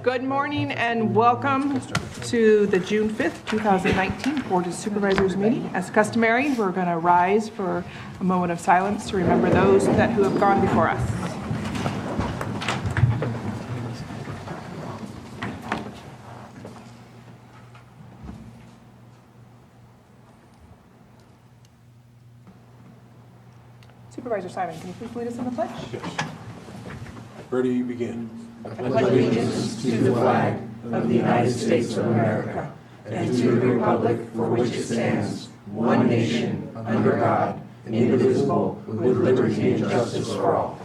Good morning and welcome to the June 5th, 2019 Board of Supervisors meeting. As customary, we're going to rise for a moment of silence to remember those who have gone before us. Supervisor Simon, can you please lead us in the pledge? Yes. Ready, begin. I pledge allegiance to the flag of the United States of America and to the republic for which it stands, one nation, under God, indivisible, with liberty and justice for all.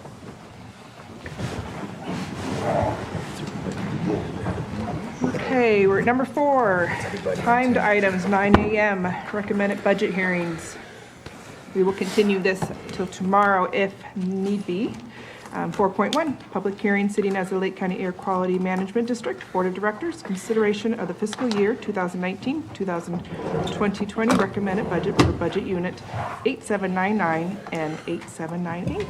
Okay, we're at number 4, timed items, 9 a.m., recommended budget hearings. We will continue this till tomorrow if need be. 4.1, public hearing sitting as the Lake County Air Quality Management District Board of Directors, consideration of the fiscal year 2019-2020 recommended budget for budget unit 8799 and 8798.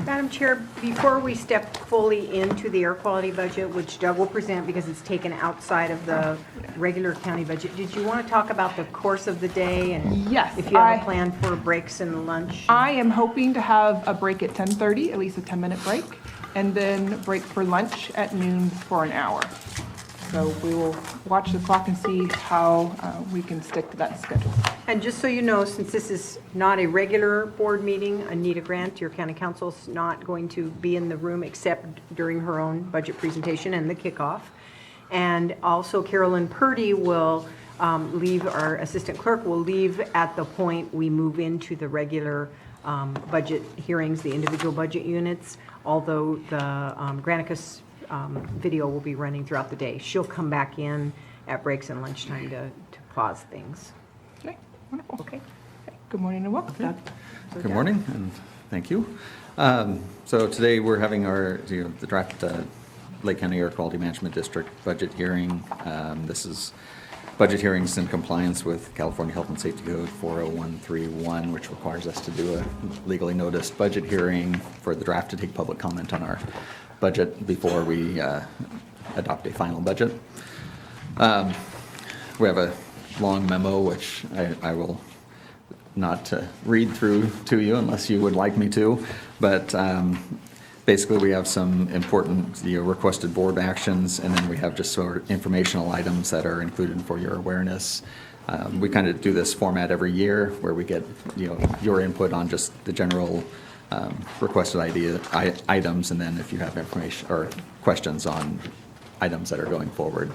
Madam Chair, before we step fully into the air quality budget, which Doug will present because it's taken outside of the regular county budget, did you want to talk about the course of the day and Yes, if you have a plan for breaks and lunch? I am hoping to have a break at 10:30, at least a 10-minute break, and then break for lunch at noon for an hour. So we will watch the clock and see how we can stick to that schedule. And just so you know, since this is not a regular board meeting, Anita Grant, your county council's not going to be in the room except during her own budget presentation and the kickoff. And also Carolyn Purdy will leave, our assistant clerk will leave at the point we move into the regular budget hearings, the individual budget units, although the Granicus video will be running throughout the day. She'll come back in at breaks and lunchtime to pause things. Okay, wonderful. Okay. Good morning and welcome, Doug. Good morning, and thank you. So today we're having our the draft Lake County Air Quality Management District budget hearing. This is budget hearings in compliance with California Health and Safety Code 40131, which requires us to do a legally noticed budget hearing for the draft to take public comment on our budget before we adopt a final budget. We have a long memo, which I will not read through to you unless you would like me to, but basically we have some important requested board actions, and then we have just sort of informational items that are included for your awareness. We kind of do this format every year where we get your input on just the general requested items, and then if you have information or questions on items that are going forward,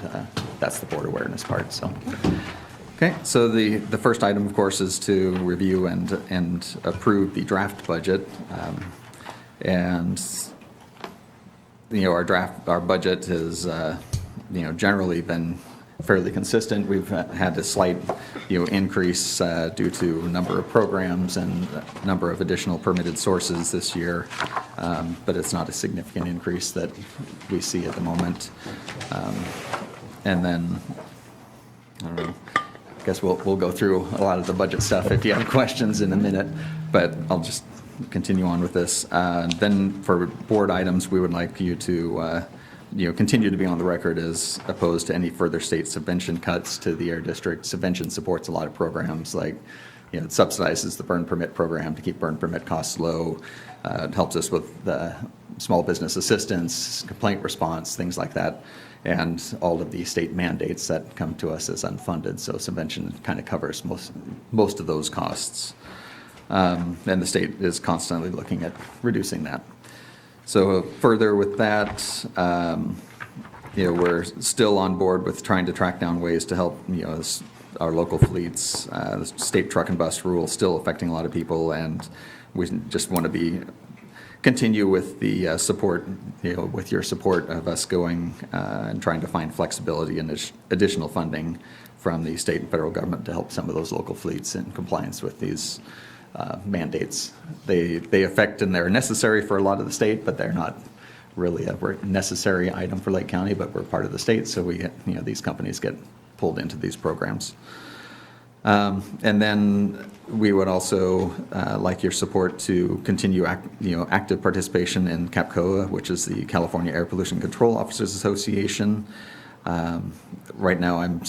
that's the board awareness part. So, okay. So the first item, of course, is to review and approve the draft budget, and our budget has generally been fairly consistent. We've had a slight increase due to a number of programs and a number of additional permitted sources this year, but it's not a significant increase that we see at the moment. And then, I don't know, I guess we'll go through a lot of the budget stuff if you have questions in a minute, but I'll just continue on with this. Then for board items, we would like you to continue to be on the record as opposed to any further state subvention cuts to the air district. Subvention supports a lot of programs, like it subsidizes the burn permit program to keep burn permit costs low. It helps us with small business assistance, complaint response, things like that, and all of the state mandates that come to us as unfunded. So subvention kind of covers most of those costs, and the state is constantly looking at reducing that. So further with that, we're still on board with trying to track down ways to help, our local fleets. The state truck and bus rule still affecting a lot of people, and we just want to continue with the support, with your support of us going and trying to find flexibility and additional funding from the state and federal government to help some of those local fleets in compliance with these mandates. They affect and they're necessary for a lot of the state, but they're not really a necessary item for Lake County, but we're part of the state, so we get, these companies get pulled into these programs. And then we would also like your support to continue active participation in CAPCOA, which is the California Air Pollution Control Officers Association. Right now, I'm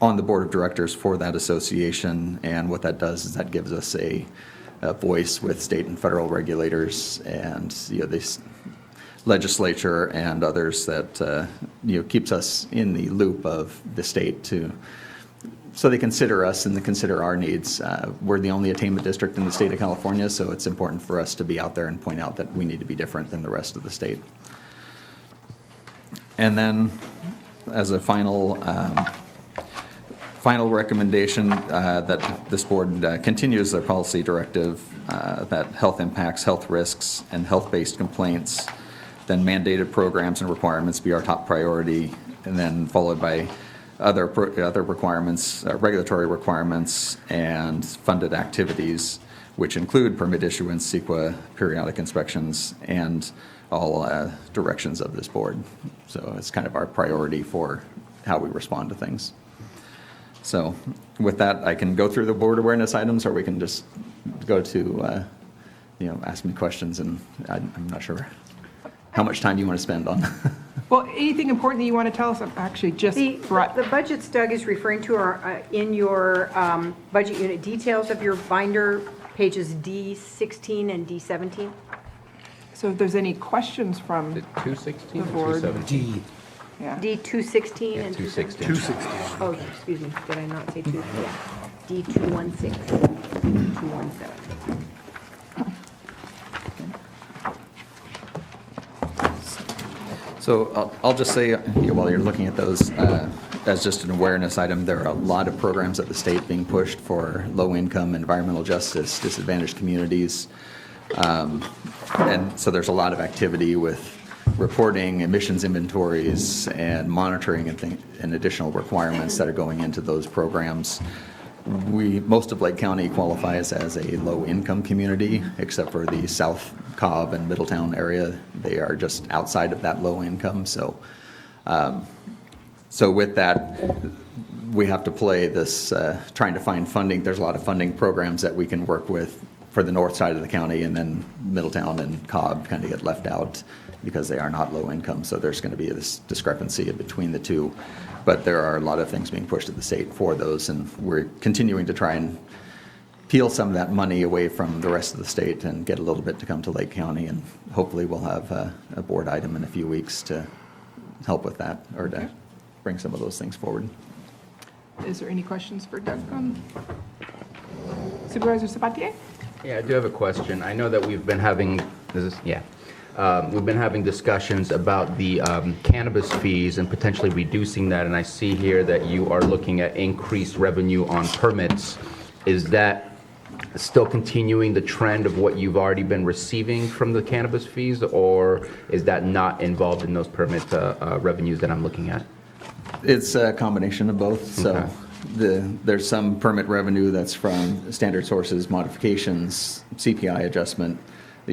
on the board of directors for that association, and what that does is that gives us a voice with state and federal regulators and this legislature and others that keeps us in the loop of the state so they consider us and they consider our needs. We're the only attainment district in the state of California, so it's important for us to be out there and point out that we need to be different than the rest of the state. And then, as a final recommendation, that this board continues their policy directive that health impacts, health risks, and health-based complaints, then mandated programs and requirements be our top priority, and then followed by other requirements, regulatory requirements, and funded activities, which include permit issuance, CEQA, periodic inspections, and all directions of this board. So it's kind of our priority for how we respond to things. So with that, I can go through the board awareness items, or we can just go to, ask me questions, and I'm not sure how much time you want to spend on. Well, anything important that you want to tell us? I'm actually just brought. The budgets Doug is referring to are in your budget unit details of your binder, pages D16 and D17. So if there's any questions from Is it 216 The or board. 217? yeah. D216 Yeah, and 216. 260. Oh, excuse me, did I not say 2? Yeah. D216, D217. So I'll just say, while you're looking at those, as just an awareness item, there are a lot of programs at the state being pushed for low-income, environmental justice, disadvantaged communities. And so there's a lot of activity with reporting, emissions inventories, and monitoring and additional requirements that are going into those programs. Most of Lake County qualifies as a low-income community, except for the South Cobb and Middletown area. They are just outside of that low income. So with that, we have to play this, trying to find funding. There's a lot of funding programs that we can work with for the north side of the county, and then Middletown and Cobb kind of get left out because they are not low income. So there's going to be this discrepancy between the two. But there are a lot of things being pushed at the state for those, and we're continuing to try and peel some of that money away from the rest of the state and get a little bit to come to Lake County, and hopefully we'll have a board item in a few weeks to help with that, or to bring some of those things forward. Is there any questions for Doug on Supervisor Sabatier? Yeah, I do have a question. I know that we've been having, we've been having discussions about the cannabis fees and potentially reducing that, and I see here that you are looking at increased revenue on permits. Is that still continuing the trend of what you've already been receiving from the cannabis fees, or is that not involved in those permit revenues that I'm looking at? It's a combination of both. So Okay. there's some permit revenue that's from standard sources, modifications, CPI adjustment,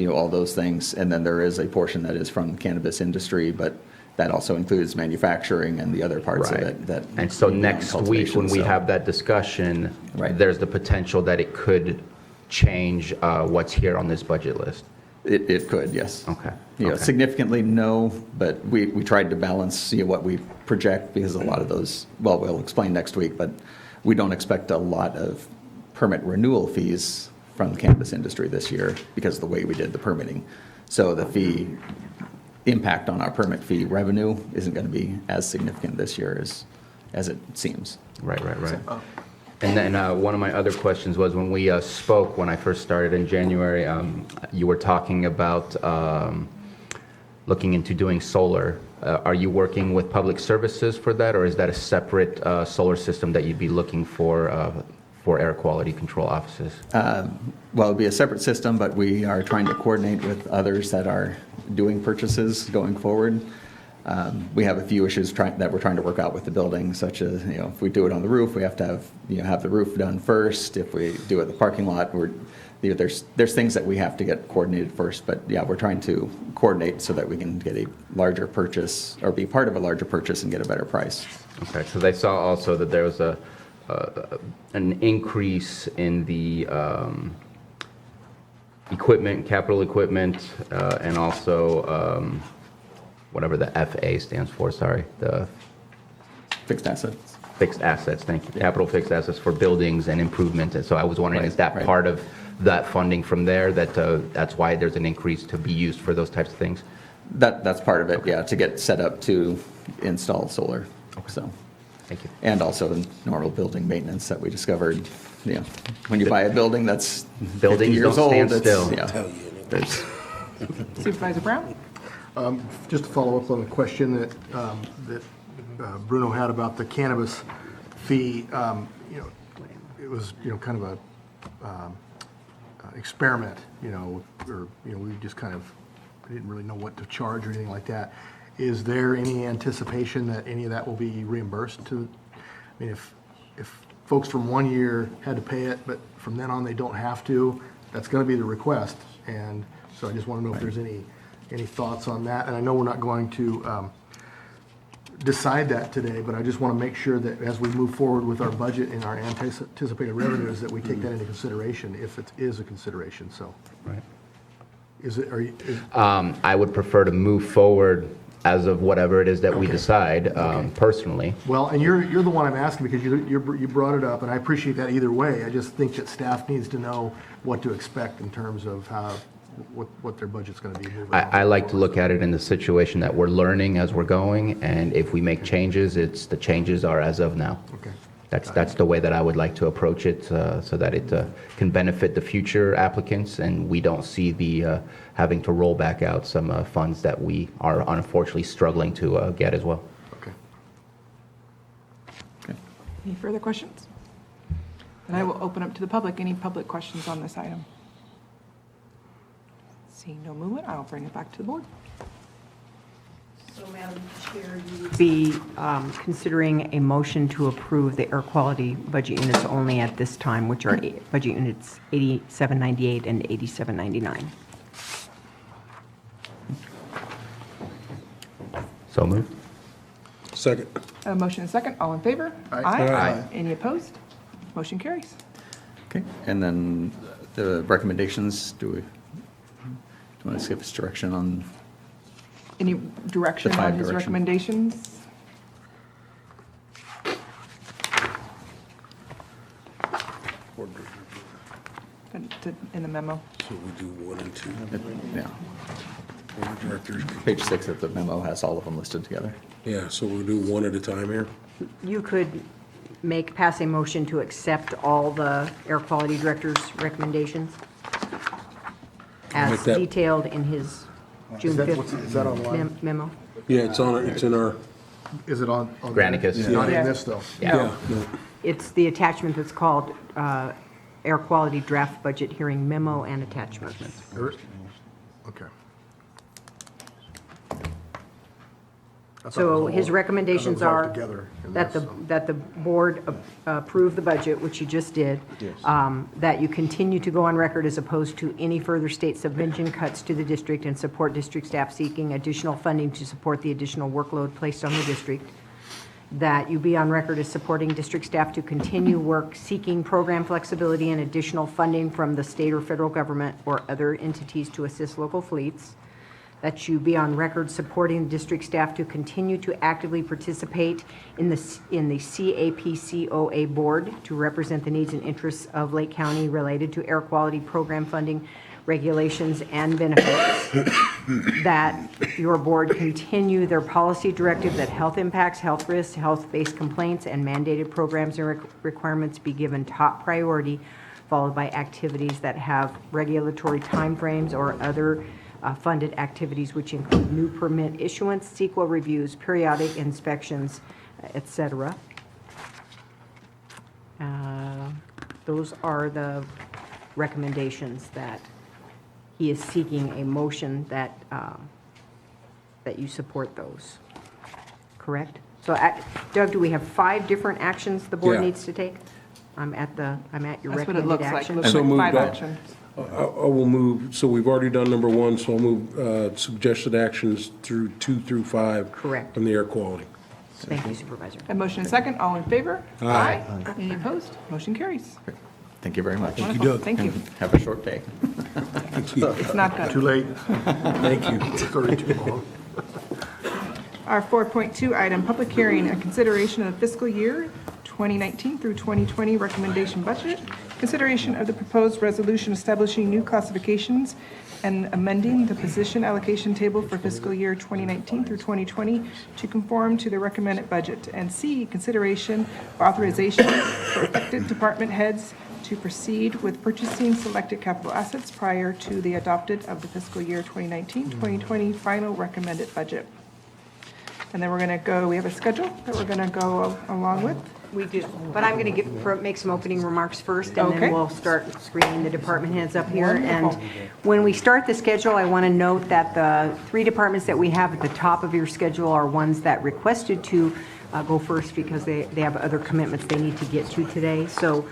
all those things. And then there is a portion that is from the cannabis industry, but that also includes manufacturing and the other parts of it. And so next week, when we so- have that discussion, Right. there's the potential that it could change what's here on this budget list. It could, yes. Okay. Okay. Significantly, no, but we tried to balance, what we project, because a lot of those, well, we'll explain next week, but we don't expect a lot of permit renewal fees from the cannabis industry this year because of the way we did the permitting. So the fee impact on our permit fee revenue isn't going to be as significant this year as it seems. Right. And then one of my other questions was, when we spoke, when I first started in January, you were talking about looking into doing solar. Are you working with public services for that, or is that a separate solar system that you'd be looking for air quality control offices? Well, it'd be a separate system, but we are trying to coordinate with others that are doing purchases going forward. We have a few issues that we're trying to work out with the building, such as, if we do it on the roof, we have to have the roof done first. If we do it in the parking lot, there's things that we have to get coordinated first. But yeah, we're trying to coordinate so that we can get a larger purchase, or be part of a larger purchase and get a better price. Okay, because I saw also that there was an increase in the equipment, capital equipment, and also whatever the FA stands for, sorry, the Fixed assets. fixed assets, thank you. Capital fixed assets for buildings and improvement. And so I was wondering, Right, is that right. part of that funding from there, that that's why there's an increase to be used for those types of things? That's part of it, yeah, to get set up to install solar, so. Thank you. And also the normal building maintenance that we discovered, you know, when you buy a building that's 50 Buildings years don't old, stand it's- still. yeah, there's- Supervisor Brown? Just to follow up on the question that Bruno had about the cannabis fee, you know, it was, you know, kind of a experiment, you know, or, you know, we just kind of didn't really know what to charge or anything like that. Is there any anticipation that any of that will be reimbursed to, I mean, if folks from one year had to pay it, but from then on they don't have to, that's gonna be the request. And so I just wanna know if there's any thoughts on that. And I know we're not going to decide that today, but I just wanna make sure that as we move forward with our budget and our anticipated revenues, that we take that into consideration, if it is a consideration, so. Right. Is it, are you, I would prefer to move forward as of whatever it is that we Okay. decide, personally. well, and you're the one I'm asking because you brought it up, and I appreciate that either way. I just think that staff needs to know what to expect in terms of how, what their budget's gonna be moving. I like to look at it in the situation that we're learning as we're going, and if we make changes, the changes are as of now. Okay. That's the way that I would like to approach it, so that it can benefit the future applicants, and we don't see the having to roll back out some funds that we are unfortunately struggling to get as well. Okay. Any further questions? And I will open up to the public. Any public questions on this item? Seeing no movement, I'll bring it back to the board. So, Madam Chair, you would be considering a motion to approve the air quality budget units only at this time, which are budget units 8798 and 8799. So moved. Second. A motion and a second. All in favor? Aye. Aye. Any opposed? Motion carries. Okay, and then the recommendations, do you want to skip this direction on, Any direction The on five his direction. recommendations? In the memo. So we do 1 and 2. yeah, Board of Directors. page 6 of the memo has all of them listed together. Yeah, so we'll do 1 at a time here. You could pass a motion to accept all the air quality director's recommendations I'll as make that- detailed in his June 5th Is that online? memo. Yeah, it's in our. Is it on? Granicus. It's not Yeah. in this, though. Yeah. No. It's the attachment that's called Air Quality Draft Budget Hearing Memo and Attachment. Okay. So his recommendations all are together in that this, the board approve the budget, which you just did. That you continue to go on record as opposed to any further state subvention cuts to the district, and support district staff seeking additional funding to support the additional workload placed on the district. That you be on record as supporting district staff to continue work seeking program flexibility and additional funding from the state or federal government or other entities to assist local fleets. That you be on record supporting district staff to continue to actively participate in the CAPCOA board to represent the needs and interests of Lake County related to air quality program funding, regulations, and benefits. That your board continue their policy directive that health impacts, health risks, health-based complaints, and mandated programs and requirements be given top priority, followed by activities that have regulatory timeframes or other funded activities, which include new permit issuance, CEQA reviews, periodic inspections, et cetera. Those are the recommendations that he is seeking a motion that you support those. Correct? So Doug, do we have 5 different actions the board Yeah. needs to take? I'm at your That's what it recommended looks like. action. Looks So like moved 5 up. actions. I will move, so we've already done number 1, so I'll move suggested actions through 2 through 5. Correct. From the air quality. Thank you, Supervisor. A motion and second, all in favor? Aye. Any opposed? Motion carries. Thank you very much. Thank you, Wonderful. Doug. Thank you. Have a short day. It's not Too good. late. Thank you. Sorry, too long. Our 4.2 item, public hearing, a consideration of fiscal year 2019 through 2020 recommendation budget, consideration of the proposed resolution establishing new classifications and amending the position allocation table for fiscal year 2019 through 2020 to conform to the recommended budget. And C, consideration of authorization for affected department heads to proceed with purchasing selected capital assets prior to the adopted of the fiscal year 2019-2020 final recommended budget. And then we're going to go, we have a schedule that we're going to go along with. We do, but I'm going to make some opening remarks first, and Okay. then we'll start screening the department heads up here. And Wonderful. when we start the schedule, I want to note that the 3 departments that we have at the top of your schedule are ones that requested to go first because they have other commitments they need to get to today. So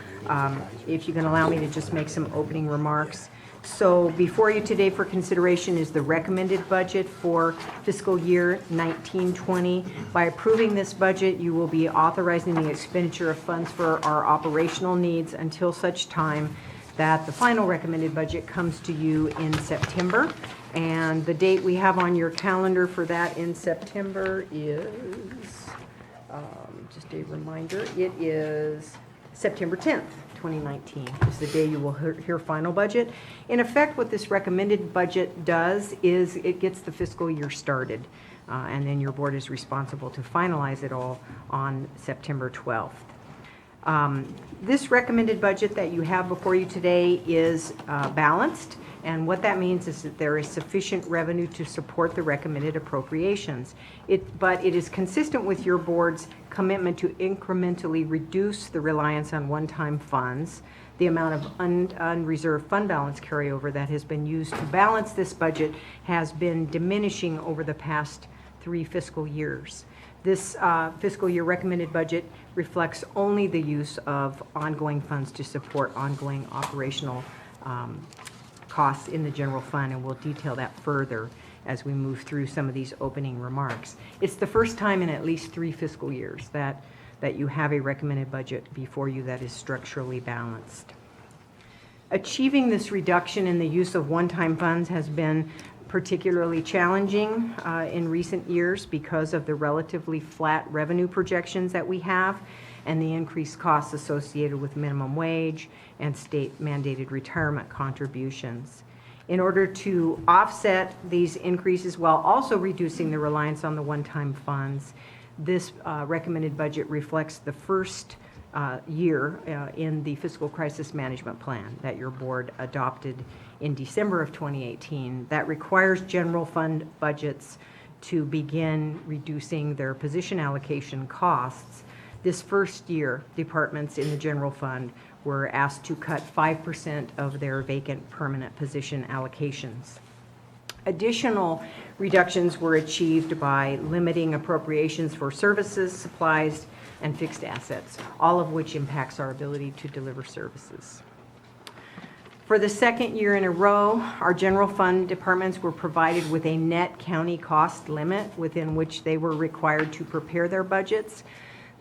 if you can allow me to just make some opening remarks. So before you today for consideration is the recommended budget for fiscal year 1920. By approving this budget, you will be authorizing the expenditure of funds for our operational needs until such time that the final recommended budget comes to you in September. And the date we have on your calendar for that in September is, just a reminder, it is September 10th. 2019 is the day you will hear final budget. In effect, what this recommended budget does is it gets the fiscal year started, and then your board is responsible to finalize it all on September 12th. This recommended budget that you have before you today is balanced, and what that means is that there is sufficient revenue to support the recommended appropriations. But it is consistent with your board's commitment to incrementally reduce the reliance on one-time funds. The amount of unreserved fund balance carryover that has been used to balance this budget has been diminishing over the past 3 fiscal years. This fiscal year recommended budget reflects only the use of ongoing funds to support ongoing operational costs in the general fund, and we'll detail that further as we move through some of these opening remarks. It's the first time in at least 3 fiscal years that you have a recommended budget before you that is structurally balanced. Achieving this reduction in the use of one-time funds has been particularly challenging in recent years because of the relatively flat revenue projections that we have and the increased costs associated with minimum wage and state mandated retirement contributions. In order to offset these increases while also reducing the reliance on the one-time funds, this recommended budget reflects the first year in the fiscal crisis management plan that your board adopted in December of 2018 that requires general fund budgets to begin reducing their position allocation costs. This first year, departments in the general fund were asked to cut 5% of their vacant permanent position allocations. Additional reductions were achieved by limiting appropriations for services, supplies, and fixed assets, all of which impacts our ability to deliver services. For the second year in a row, our general fund departments were provided with a net county cost limit within which they were required to prepare their budgets.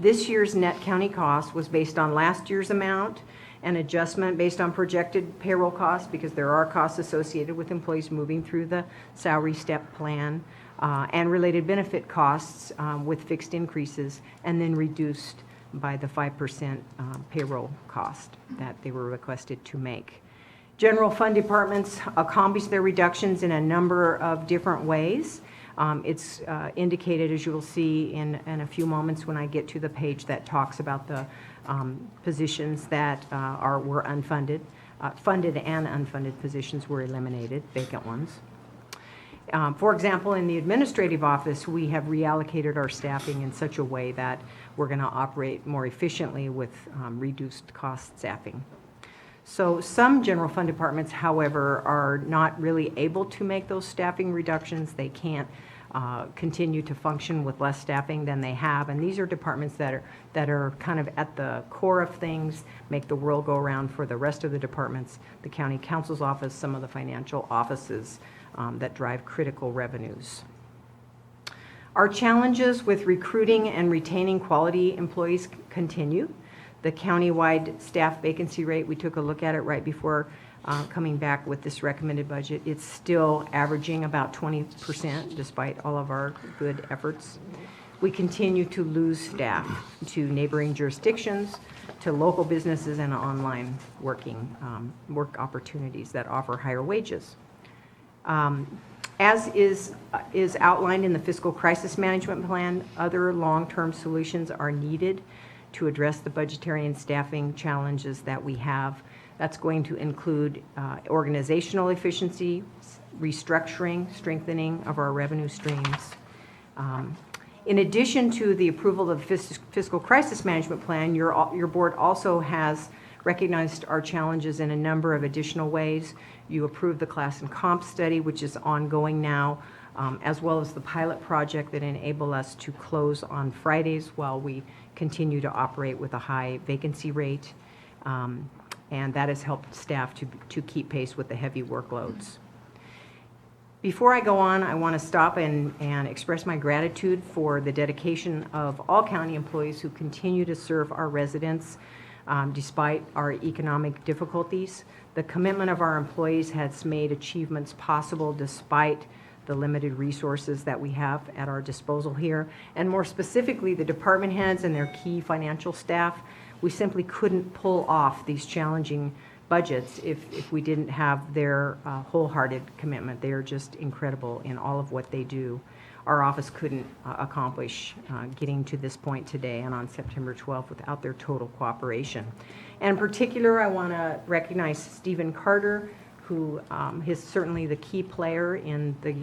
This year's net county cost was based on last year's amount, an adjustment based on projected payroll costs because there are costs associated with employees moving through the salary step plan, and related benefit costs with fixed increases, and then reduced by the 5% payroll cost that they were requested to make. General fund departments accomplished their reductions in a number of different ways. It's indicated, as you will see in a few moments when I get to the page that talks about the positions that were unfunded. Funded and unfunded positions were eliminated, vacant ones. For example, in the administrative office, we have reallocated our staffing in such a way that we're going to operate more efficiently with reduced cost staffing. So some general fund departments, however, are not really able to make those staffing reductions. They can't continue to function with less staffing than they have. And these are departments that are kind of at the core of things, make the world go around for the rest of the departments, the county counsel's office, some of the financial offices that drive critical revenues. Our challenges with recruiting and retaining quality employees continue. The countywide staff vacancy rate, we took a look at it right before coming back with this recommended budget. It's still averaging about 20% despite all of our good efforts. We continue to lose staff to neighboring jurisdictions, to local businesses and online work opportunities that offer higher wages. As is outlined in the fiscal crisis management plan, other long-term solutions are needed to address the budgetary and staffing challenges that we have. That's going to include organizational efficiency, restructuring, strengthening of our revenue streams. In addition to the approval of the fiscal crisis management plan, your board also has recognized our challenges in a number of additional ways. You approved the class and comp study, which is ongoing now, as well as the pilot project that enable us to close on Fridays while we continue to operate with a high vacancy rate. And that has helped staff to keep pace with the heavy workloads. Before I go on, I want to stop and express my gratitude for the dedication of all county employees who continue to serve our residents despite our economic difficulties. The commitment of our employees has made achievements possible despite the limited resources that we have at our disposal here. And more specifically, the department heads and their key financial staff, we simply couldn't pull off these challenging budgets if we didn't have their wholehearted commitment. They are just incredible in all of what they do. Our office couldn't accomplish getting to this point today and on September 12th without their total cooperation. And in particular, I want to recognize Stephen Carter, who is certainly the key player in the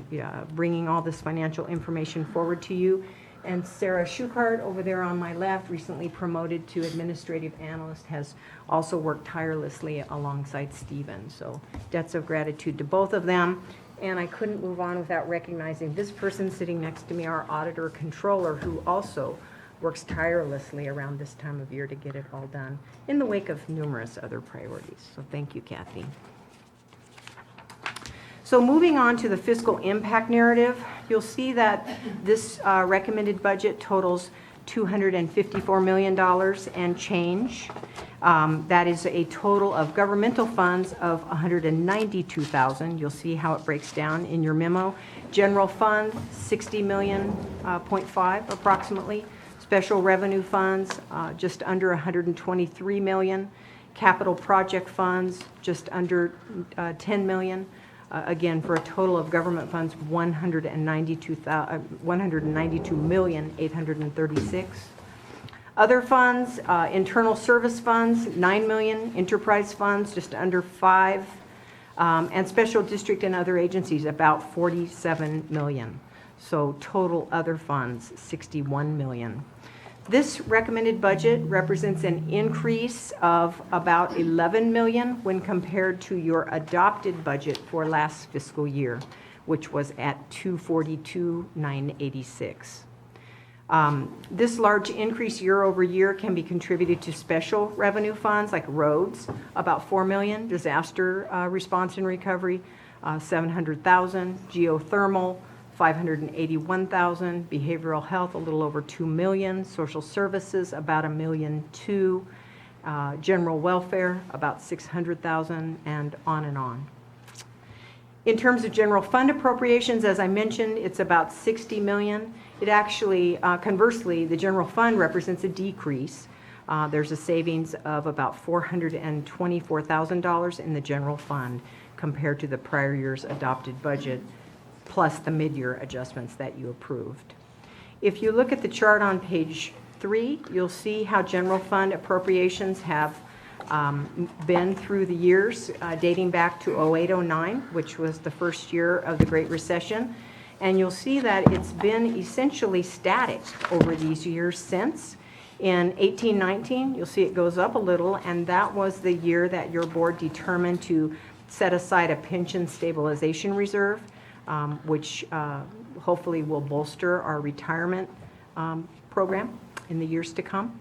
bringing all this financial information forward to you. And Sarah Schuchart over there on my left, recently promoted to administrative analyst, has also worked tirelessly alongside Stephen. So debts of gratitude to both of them. And I couldn't move on without recognizing this person sitting next to me, our auditor controller, who also works tirelessly around this time of year to get it all done in the wake of numerous other priorities. So thank you, Kathy. So moving on to the fiscal impact narrative, you'll see that this recommended budget totals $254 million and change. That is a total of governmental funds of $192,000. You'll see how it breaks down in your memo. General fund, $60.5 million approximately. Special revenue funds, just under $123 million. Capital project funds, just under $10 million. Again, for a total of government funds, $192,836,000. Other funds, internal service funds, $9 million. Enterprise funds, just under $5 million. And special district and other agencies, about $47 million. So total other funds, $61 million. This recommended budget represents an increase of about $11 million when compared to your adopted budget for last fiscal year, which was at $242,986. This large increase year over year can be contributed to special revenue funds like roads, about $4 million, disaster response and recovery, $700,000, geothermal, $581,000, behavioral health, a little over $2 million, social services, about $1.2 million, general welfare, about $600,000, and on and on. In terms of general fund appropriations, as I mentioned, it's about $60 million. It actually, conversely, the general fund represents a decrease. There's a savings of about $424,000 in the general fund compared to the prior year's adopted budget, plus the mid-year adjustments that you approved. If you look at the chart on page 3, you'll see how general fund appropriations have been through the years, dating back to 08-09, which was the first year of the Great Recession. And you'll see that it's been essentially static over these years since. In 18-19, you'll see it goes up a little, and that was the year that your board determined to set aside a pension stabilization reserve, which hopefully will bolster our retirement program in the years to come.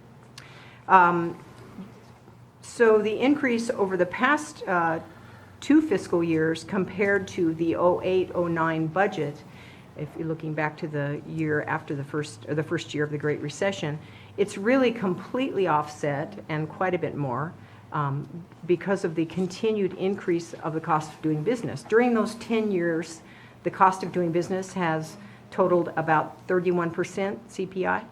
So the increase over the past 2 fiscal years compared to the 08-09 budget if you're looking back to the year after the first year of the Great Recession, it's really completely offset and quite a bit more because of the continued increase of the cost of doing business. During those 10 years, the cost of doing business has totaled about 31% CPI.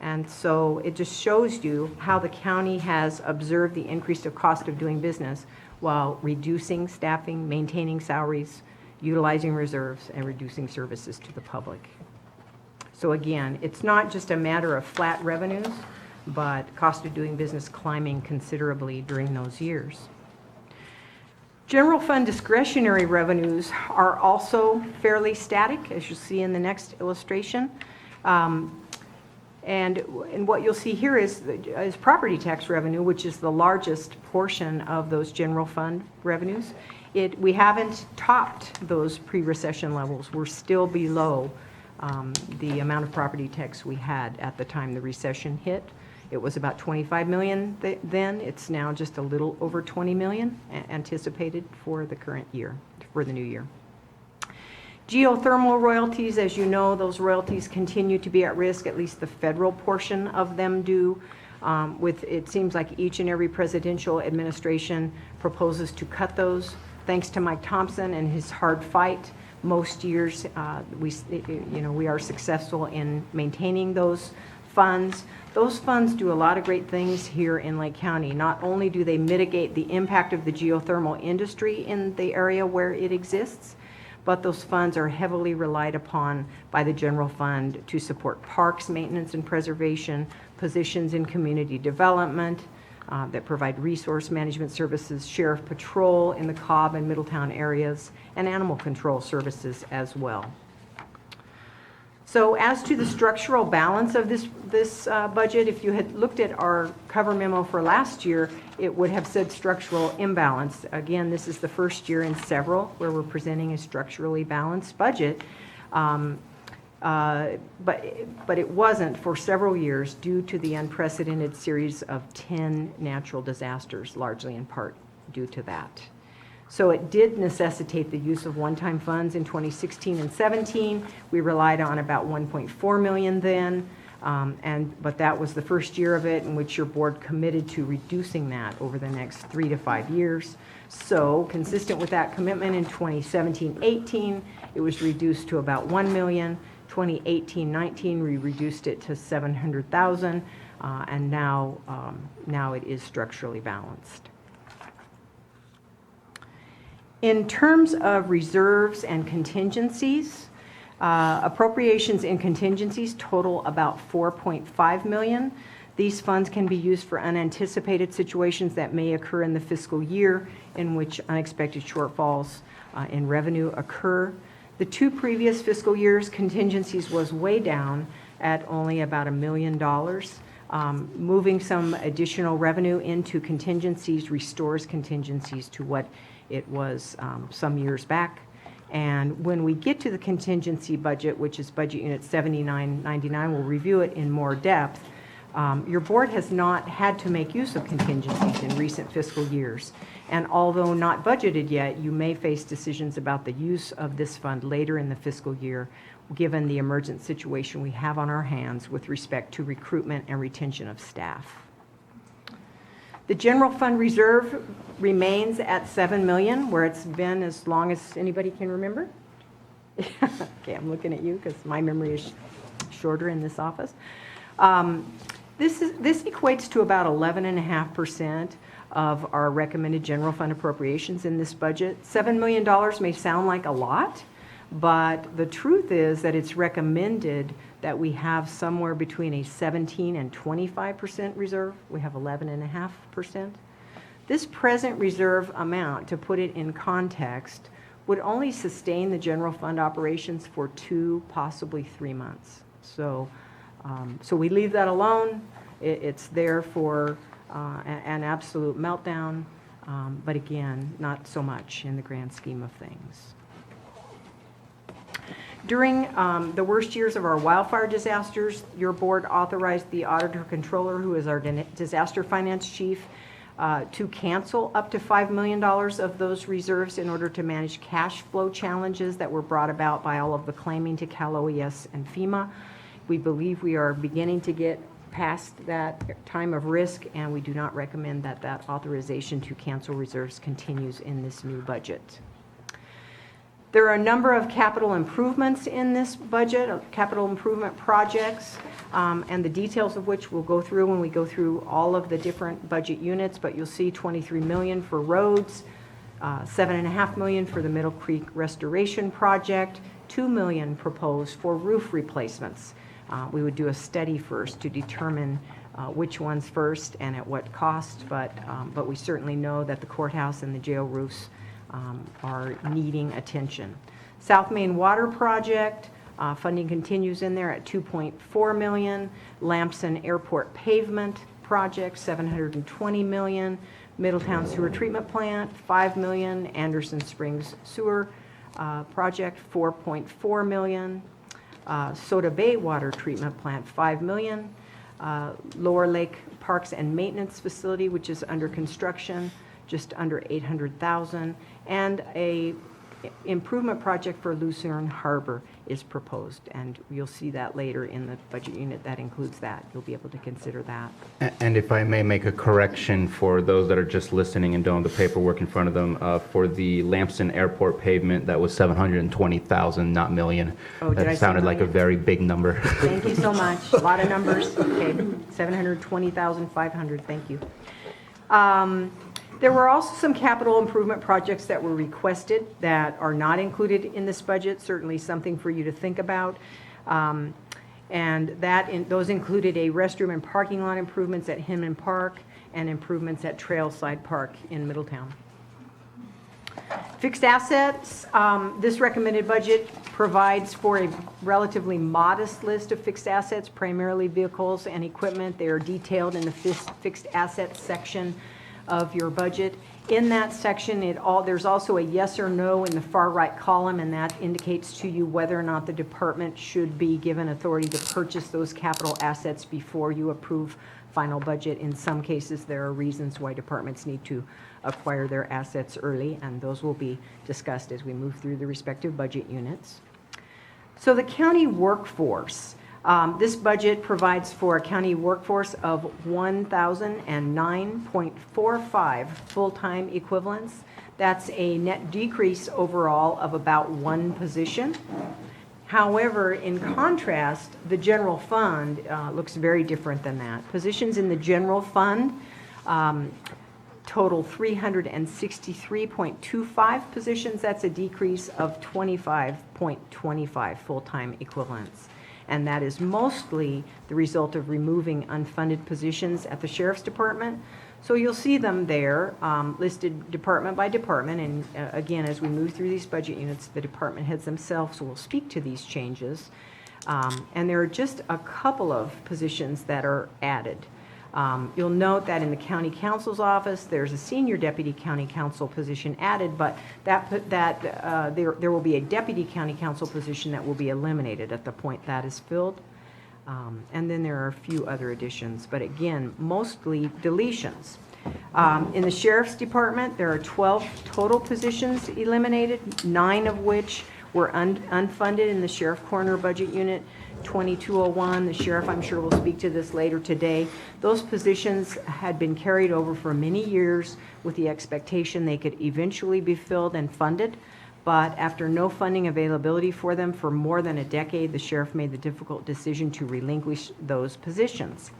And so it just shows you how the county has observed the increase of cost of doing business while reducing staffing, maintaining salaries, utilizing reserves, and reducing services to the public. So again, it's not just a matter of flat revenues, but cost of doing business climbing considerably during those years. General fund discretionary revenues are also fairly static, as you'll see in the next illustration. And what you'll see here is property tax revenue, which is the largest portion of those general fund revenues. We haven't topped those pre-recession levels. We're still below the amount of property tax we had at the time the recession hit. It was about 25 million then. It's now just a little over 20 million anticipated for the current year, for the new year. Geothermal royalties, as you know, those royalties continue to be at risk, at least the federal portion of them do. It seems like each and every presidential administration proposes to cut those. Thanks to Mike Thompson and his hard fight, most years we are successful in maintaining those funds. Those funds do a lot of great things here in Lake County. Not only do they mitigate the impact of the geothermal industry in the area where it exists, but those funds are heavily relied upon by the general fund to support parks maintenance and preservation, positions in community development that provide resource management services, sheriff patrol in the Cobb and Middletown areas, and animal control services as well. So as to the structural balance of this budget, if you had looked at our cover memo for last year, it would have said structural imbalance. Again, this is the first year in several where we're presenting a structurally balanced budget. But it wasn't for several years due to the unprecedented series of 10 natural disasters, largely in part due to that. So it did necessitate the use of one-time funds in 2016 and 17. We relied on about 1.4 million then, but that was the first year of it in which your board committed to reducing that over the next 3 to 5 years. So consistent with that commitment in 2017-18, it was reduced to about 1 million. 2018-19, we reduced it to 700,000, and now it is structurally balanced. In terms of reserves and contingencies, appropriations and contingencies total about 4.5 million. These funds can be used for unanticipated situations that may occur in the fiscal year in which unexpected shortfalls in revenue occur. The 2 previous fiscal years, contingencies was way down at only about $1 million. Moving some additional revenue into contingencies restores contingencies to what it was some years back. And when we get to the contingency budget, which is budget unit 7999, we'll review it in more depth. Your board has not had to make use of contingencies in recent fiscal years. And although not budgeted yet, you may face decisions about the use of this fund later in the fiscal year, given the emergent situation we have on our hands with respect to recruitment and retention of staff. The general fund reserve remains at 7 million, where it's been as long as anybody can remember. Okay, I'm looking at you because my memory is shorter in this office. This equates to about 11.5% of our recommended general fund appropriations in this budget. $7 million may sound like a lot, but the truth is that it's recommended that we have somewhere between a 17 and 25% reserve. We have 11.5%. This present reserve amount, to put it in context, would only sustain the general fund operations for 2, possibly 3 months. So we leave that alone. It's there for an absolute meltdown, but again, not so much in the grand scheme of things. During the worst years of our wildfire disasters, your board authorized the auditor controller, who is our disaster finance chief, to cancel up to $5 million of those reserves in order to manage cash flow challenges that were brought about by all of the claiming to Cal OES and FEMA. We believe we are beginning to get past that time of risk, and we do not recommend that that authorization to cancel reserves continues in this new budget. There are a number of capital improvements in this budget, capital improvement projects, and the details of which we'll go through when we go through all of the different budget units, but you'll see $23 million for roads, $7.5 million for the Middle Creek Restoration Project, $2 million proposed for roof replacements. We would do a study first to determine which ones first and at what cost, but we certainly know that the courthouse and the jail roofs are needing attention. South Main Water Project, funding continues in there at $2.4 million. Lamson Airport Pavement Project, $720 million. Middletown Sewer Treatment Plant, $5 million. Anderson Springs Sewer Project, $4.4 million. Soda Bay Water Treatment Plant, $5 million. Lower Lake Parks and Maintenance Facility, which is under construction, just under $800,000, and a improvement project for Lucerne Harbor is proposed, and you'll see that later in the budget unit that includes that. You'll be able to consider that. And if I may make a correction for those that are just listening and don't have the paperwork in front of them, for the Lamson Airport pavement, that was 720,000, not million. Oh, did I That say sounded like a million? very big number. Thank you so much. A lot of numbers. Okay, 720,500, thank you. There were also some capital improvement projects that were requested that are not included in this budget, certainly something for you to think about. And those included a restroom and parking lot improvements at Hinman Park and improvements at Trailside Park in Middletown. Fixed assets, this recommended budget provides for a relatively modest list of fixed assets, primarily vehicles and equipment. They are detailed in the fixed assets section of your budget. In that section, there's also a yes or no in the far right column, and that indicates to you whether or not the department should be given authority to purchase those capital assets before you approve final budget. In some cases, there are reasons why departments need to acquire their assets early, and those will be discussed as we move through the respective budget units. So the county workforce. This budget provides for a county workforce of 1,009.45 full-time equivalents. That's a net decrease overall of about one position. However, in contrast, the general fund looks very different than that. Positions in the general fund total 363.25 positions. That's a decrease of 25.25 full-time equivalents. And that is mostly the result of removing unfunded positions at the Sheriff's Department. So you'll see them there, listed department by department, and again, as we move through these budget units, the department heads themselves will speak to these changes. And there are just a couple of positions that are added. You'll note that in the county counsel's office, there's a senior deputy county counsel position added, but there will be a deputy county counsel position that will be eliminated at the point that is filled. And then there are a few other additions, but again, mostly deletions. In the Sheriff's Department, there are 12 total positions eliminated, 9 of which were unfunded in the Sheriff Coroner Budget Unit 2201. The sheriff, I'm sure, will speak to this later today. Those positions had been carried over for many years with the expectation they could eventually be filled and funded. But after no funding availability for them for more than a decade, the sheriff made the difficult decision to relinquish those positions.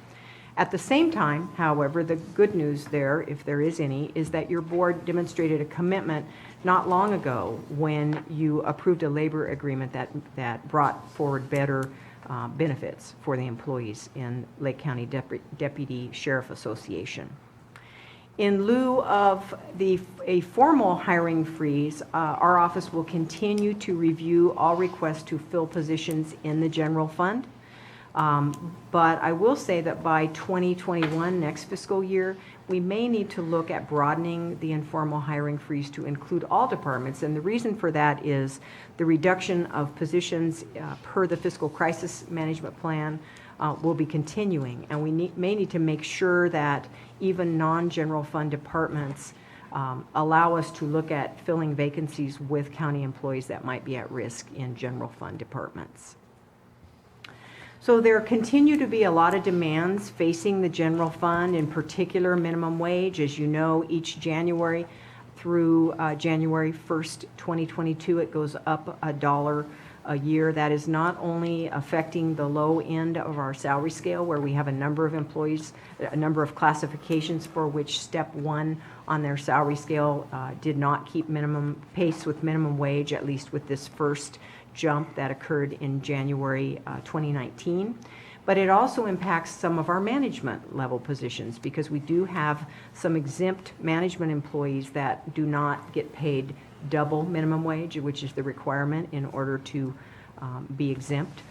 At the same time, however, the good news there, if there is any, is that your board demonstrated a commitment not long ago when you approved a labor agreement that brought forward better benefits for the employees in Lake County Deputy Sheriff Association. In lieu of a formal hiring freeze, our office will continue to review all requests to fill positions in the general fund. But I will say that by 2021, next fiscal year, we may need to look at broadening the informal hiring freeze to include all departments. And the reason for that is the reduction of positions per the fiscal crisis management plan will be continuing. And we may need to make sure that even non-general fund departments allow us to look at filling vacancies with county employees that might be at risk in general fund departments. So there continue to be a lot of demands facing the general fund, in particular minimum wage. As you know, each January through January 1st, 2022, it goes up $1 a year. That is not only affecting the low end of our salary scale, where we have a number of employees, a number of classifications for which step 1 on their salary scale did not keep minimum pace with minimum wage, at least with this first jump that occurred in January 2019. But it also impacts some of our management level positions, because we do have some exempt management employees that do not get paid double minimum wage, which is the requirement in order to be exempt.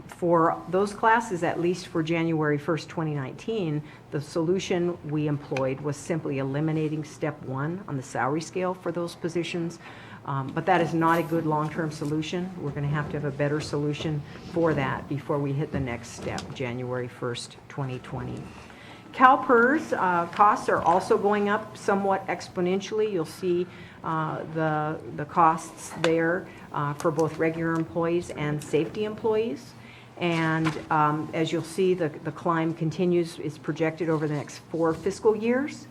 For those classes, at least for January 1st, 2019, the solution we employed was simply eliminating step 1 on the salary scale for those positions. But that is not a good long-term solution. We're going to have a better solution for that before we hit the next step, January 1st, 2020. CalPERS costs are also going up somewhat exponentially. You'll see the costs there for both regular employees and safety employees. And as you'll see, the climb continues, is projected over the next 4 fiscal years.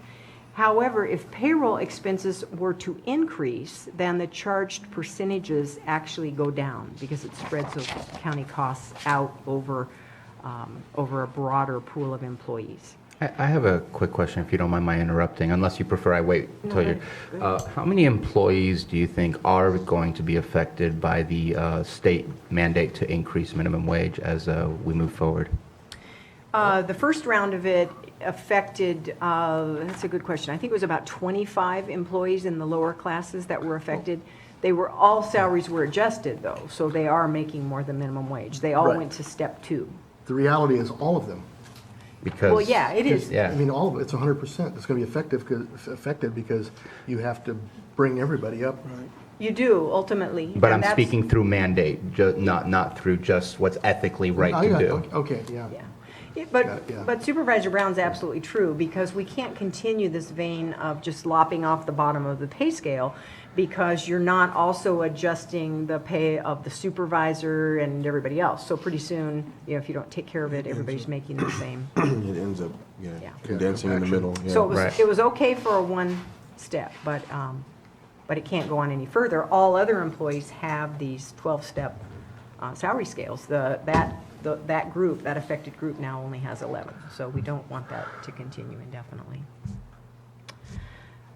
However, if payroll expenses were to increase, then the charged percentages actually go down, because it spreads those county costs out over a broader pool of employees. I have a quick question, if you don't mind my interrupting, unless you prefer I wait until you're... How many employees do you think are going to be affected by the state mandate to increase minimum wage as we move forward? The first round of it affected, that's a good question. I think it was about 25 employees in the lower classes that were affected. All salaries were adjusted, though, so they are making more than minimum wage. They all Right. went to step 2. The reality is all of them. Because... Well, yeah, it is. Yeah. I mean, all of it, it's 100%. It's going to be affected because you have to bring everybody up. You do, ultimately. But and I'm that's- speaking through mandate, not through just what's ethically right Oh, to yeah, do. okay, yeah. Yeah. Yeah. But Supervisor Brown's absolutely true, because we can't continue this vein of just lopping off the bottom of the pay scale, because you're not also adjusting the pay of the supervisor and everybody else. So pretty soon, if you don't take care of it, everybody's making the same. It ends up Yeah. condensing in the middle. Yeah. So Right. it was okay for a 1 step, but it can't go on any further. All other employees have these 12-step salary scales. That group, that affected group now only has 11, so we don't want that to continue indefinitely.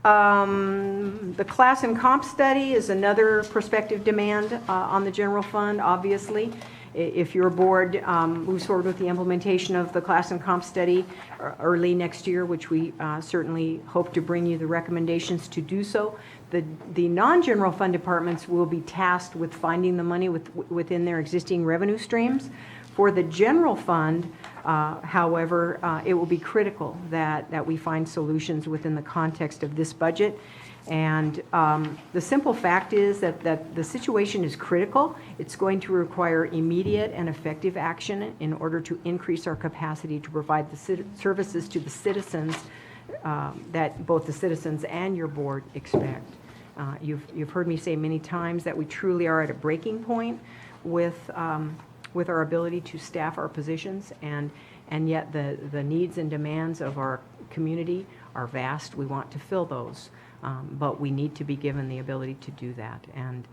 The class and comp study is another prospective demand on the general fund, obviously. If your board moves forward with the implementation of the class and comp study early next year, which we certainly hope to bring you the recommendations to do so, the non-general fund departments will be tasked with finding the money within their existing revenue streams. For the general fund, however, it will be critical that we find solutions within the context of this budget. And the simple fact is that the situation is critical. It's going to require immediate and effective action in order to increase our capacity to provide the services to the citizens that both the citizens and your board expect. You've heard me say many times that we truly are at a breaking point with our ability to staff our positions, and yet the needs and demands of our community are vast. We want to fill those, but we need to be given the ability to do that. And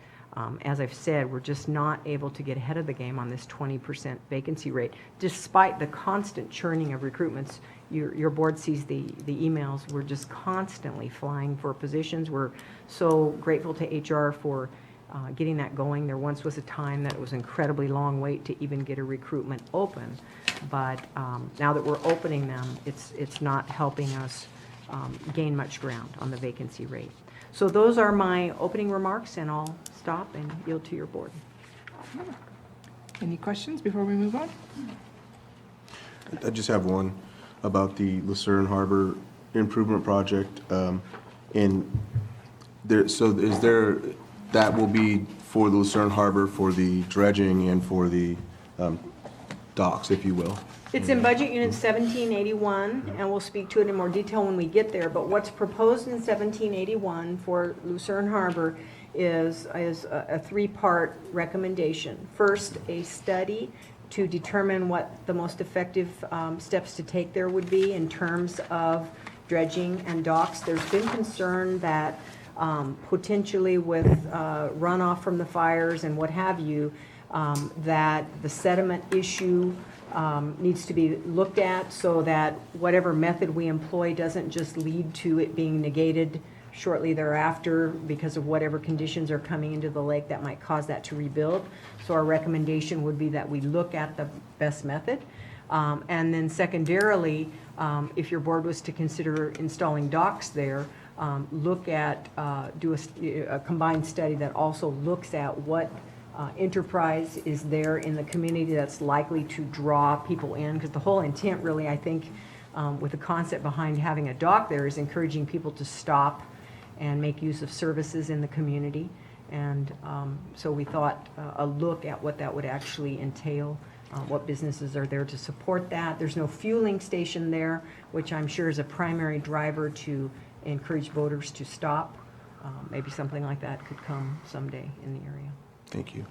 as I've said, we're just not able to get ahead of the game on this 20% vacancy rate, despite the constant churning of recruitments. Your board sees the emails. We're just constantly flying for positions. We're so grateful to HR for getting that going. There once was a time that it was an incredibly long wait to even get a recruitment open, but now that we're opening them, it's not helping us gain much ground on the vacancy rate. So those are my opening remarks, and I'll stop and yield to your board. Any questions before we move on? I just have one about the Lucerne Harbor Improvement Project. And there, so is there, that will be for the Lucerne Harbor for the dredging and for the docks, if you will? It's in Budget Unit 1781, and we'll speak to it in more detail when we get there. But what's proposed in 1781 for Lucerne Harbor is a three-part recommendation. First, a study to determine what the most effective steps to take there would be in terms of dredging and docks. There's been concern that potentially with runoff from the fires and what have you, that the sediment issue needs to be looked at so that whatever method we employ doesn't just lead to it being negated shortly thereafter because of whatever conditions are coming into the lake that might cause that to rebuild. So our recommendation would be that we look at the best method. And then secondarily, if your board was to consider installing docks there, look at, do a combined study that also looks at what enterprise is there in the community that's likely to draw people in, because the whole intent really, I think, with the concept behind having a dock there is encouraging people to stop and make use of services in the community. And so we thought a look at what that would actually entail, what businesses are there to support that. There's no fueling station there, which I'm sure is a primary driver to encourage boaters to stop. Maybe something like that could come someday in the area. Thank you.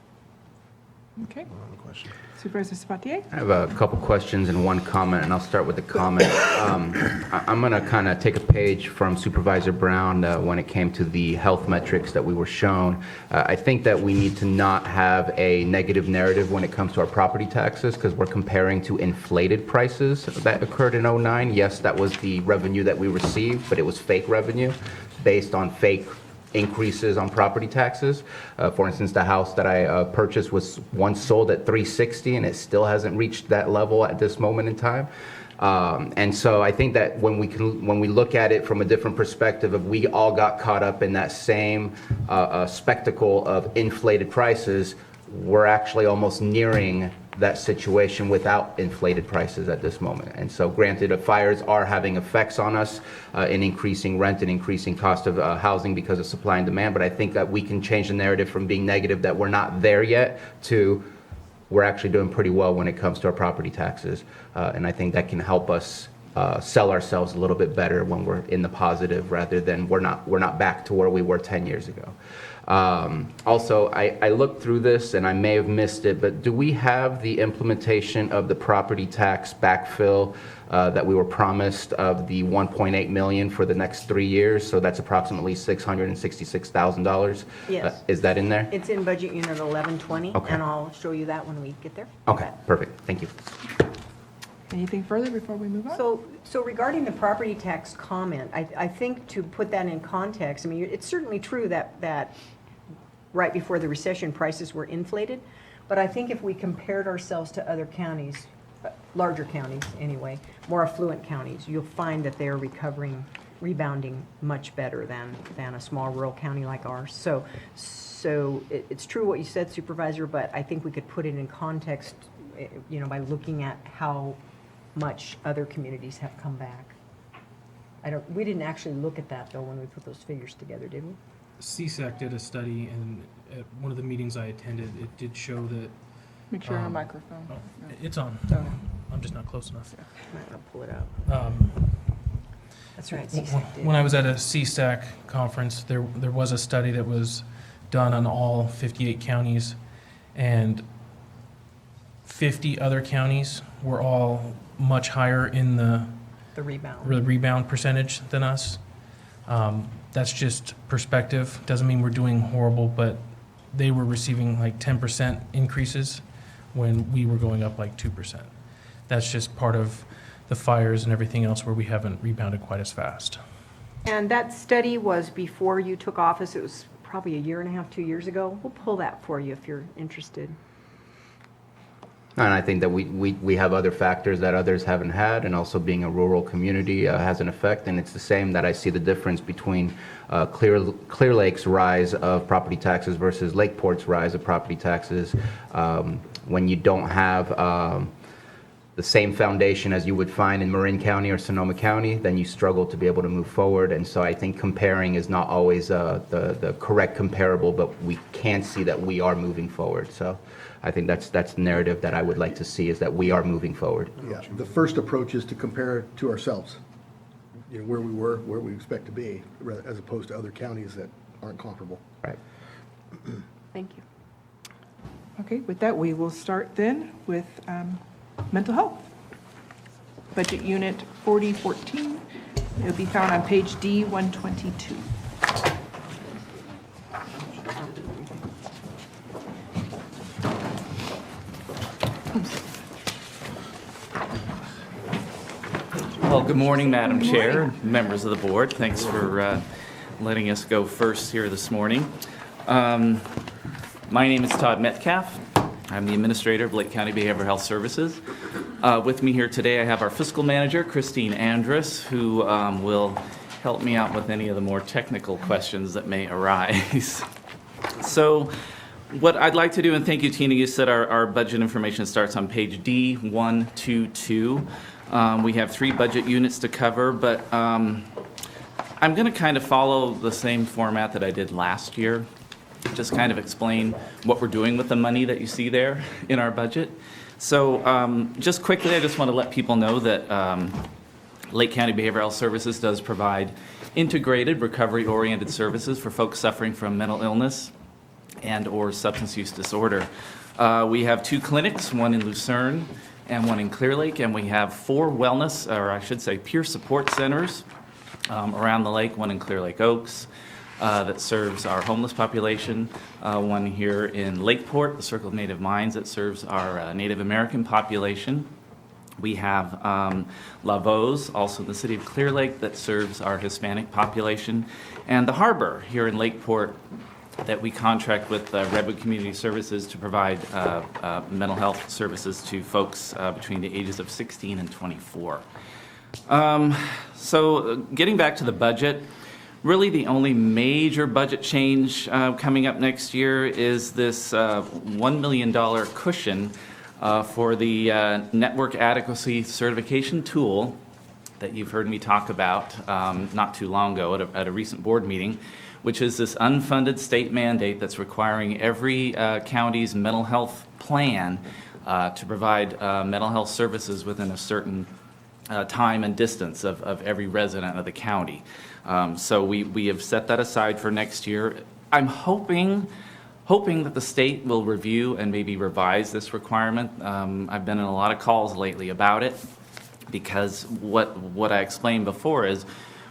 Okay. One other question. Supervisor Sabatier? I have a couple questions and one comment, and I'll start with the comment. I'm going to kind of take a page from Supervisor Brown when it came to the health metrics that we were shown. I think that we need to not have a negative narrative when it comes to our property taxes because we're comparing to inflated prices that occurred in '09. Yes, that was the revenue that we received, but it was fake revenue based on fake increases on property taxes. For instance, the house that I purchased was once sold at $360 and it still hasn't reached that level at this moment in time. And so I think that when we look at it from a different perspective, if we all got caught up in that same spectacle of inflated prices, we're actually almost nearing that situation without inflated prices at this moment. And so granted, the fires are having effects on us in increasing rent and increasing cost of housing because of supply and demand, but I think that we can change the narrative from being negative that we're not there yet to we're actually doing pretty well when it comes to our property taxes. And I think that can help us sell ourselves a little bit better when we're in the positive rather than we're not back to where we were 10 years ago. Also, I looked through this and I may have missed it, but do we have the implementation of the property tax backfill that we were promised of the $1.8 million for the next 3 years? So that's approximately $666,000. Yes. Is that in there? It's in Budget Unit 1120, Okay. and I'll show you that when we get there. Okay, perfect. Thank you. Anything further before we move on? So regarding the property tax comment, I think to put that in context, I mean, it's certainly true that right before the recession, prices were inflated, but I think if we compared ourselves to other counties, larger counties anyway, more affluent counties, you'll find that they're rebounding much better than a small rural county like ours. So it's true what you said, Supervisor, but I think we could put it in context, by looking at how much other communities have come back. We didn't actually look at that though when we put those figures together, did we? CSAC did a study, and at one of the meetings I attended, it did show that Make sure you're on microphone. it's on. Okay. I'm just not close enough. Might want to pull it up. That's right, CSAC did. When I was at a CSAC conference, there was a study that was done on all 58 counties, and 50 other counties were all much higher in the The rebound. rebound percentage than us. That's just perspective. Doesn't mean we're doing horrible, but they were receiving like 10% increases when we were going up like 2%. That's just part of the fires and everything else where we haven't rebounded quite as fast. And that study was before you took office. It was probably a year and a half, 2 years ago. We'll pull that for you if you're interested. And I think that we have other factors that others haven't had, and also being a rural community has an effect. And it's the same that I see the difference between Clear Lake's rise of property taxes versus Lakeport's rise of property taxes. When you don't have the same foundation as you would find in Marin County or Sonoma County, then you struggle to be able to move forward. And so I think comparing is not always the correct comparable, but we can see that we are moving forward. So I think that's the narrative that I would like to see, is that we are moving forward. Yeah, the first approach is to compare it to ourselves, you know, where we were, where we expect to be, as opposed to other counties that aren't comparable. Right. Thank you. Okay, with that, we will start then with mental health. Budget Unit 4014. It'll be found on page D122. Well, good morning, Madam Chair, members of the board. Thanks for letting us go first here this morning. My name is Todd Metcalf. I'm the administrator of Lake County Behavioral Health Services. With me here today, I have our fiscal manager, Christine Andrus, who will help me out with any of the more technical questions that may arise. So what I'd like to do, and thank you, Tina, you said our budget information starts on page D122. We have 3 budget units to cover, but I'm going to kind of follow the same format that I did last year. Just kind of explain what we're doing with the money that you see there in our budget. So just quickly, I just want to let people know that Lake County Behavioral Health Services does provide integrated recovery-oriented services for folks suffering from mental illness and or substance use disorder. We have 2 clinics, one in Lucerne and one in Clear Lake, and we have 4 wellness, or I should say peer support centers around the lake, one in Clear Lake Oaks, that serves our homeless population, one here in Lakeport, the Circle of Native Minds, that serves our Native American population. We have La Voz, also in the city of Clear Lake, that serves our Hispanic population, and the Harbor here in Lakeport that we contract with Redwood Community Services to provide mental health services to folks between the ages of 16 and 24. So getting back to the budget, really the only major budget change coming up next year is this $1 million cushion for the network adequacy certification tool that you've heard me talk about not too long ago at a recent board meeting, which is this unfunded state mandate that's requiring every county's mental health plan to provide mental health services within a certain time and distance of every resident of the county. So we have set that aside for next year. I'm hoping that the state will review and maybe revise this requirement. I've been in a lot of calls lately about it, because what I explained before is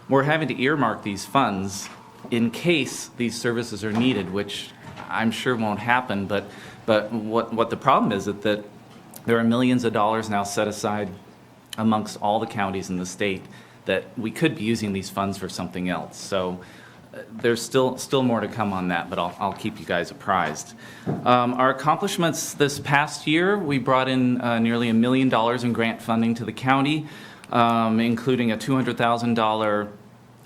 we're having to earmark these funds in case these services are needed, which I'm sure won't happen, but what the problem is that there are millions of dollars now set aside amongst all the counties in the state that we could be using these funds for something else. So there's still more to come on that, but I'll keep you guys apprised. Our accomplishments this past year, we brought in nearly $1 million in grant funding to the county, including a $200,000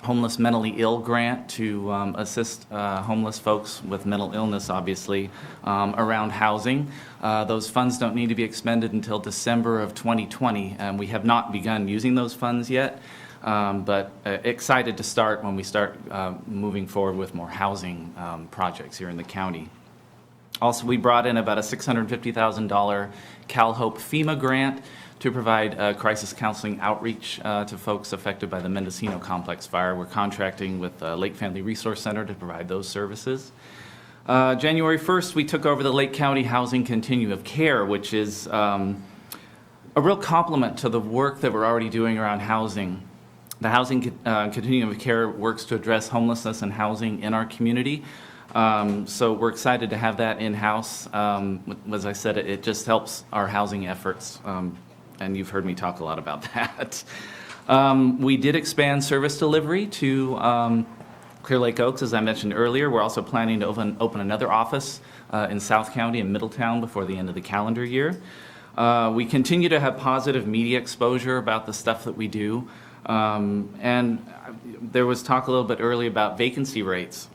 homeless mentally ill grant to assist homeless folks with mental illness, obviously, around housing. Those funds don't need to be expended until December of 2020, and we have not begun using those funds yet, but excited to start when we start moving forward with more housing projects here in the county. Also, we brought in about a $650,000 CalHope FEMA grant to provide crisis counseling outreach to folks affected by the Mendocino Complex fire. We're contracting with Lake Family Resource Center to provide those services. January 1st, we took over the Lake County Housing Continuum of Care, which is a real complement to the work that we're already doing around housing. The Housing Continuum of Care works to address homelessness and housing in our community. So we're excited to have that in-house. As I said, it just helps our housing efforts, and you've heard me talk a lot about that. We did expand service delivery to Clear Lake Oaks, as I mentioned earlier. We're also planning to open another office in South County in Middletown before the end of the calendar year. We continue to have positive media exposure about the stuff that we do. And there was talk a little bit earlier about vacancy rates.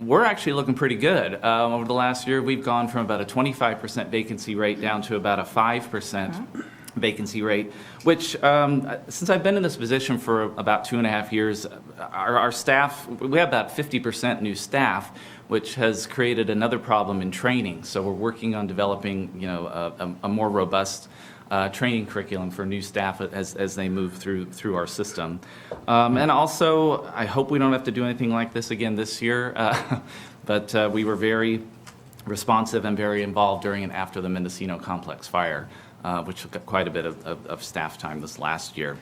We're actually looking pretty good. Over the last year, we've gone from about a 25% vacancy rate down to about a 5% vacancy rate, which, since I've been in this position for about 2.5 years, our staff, we have about 50% new staff, which has created another problem in training. So we're working on developing, a more robust training curriculum for new staff as they move through our system. And also, I hope we don't have to do anything like this again this year, but we were very responsive and very involved during and after the Mendocino Complex fire, which took up quite a bit of staff time this last year.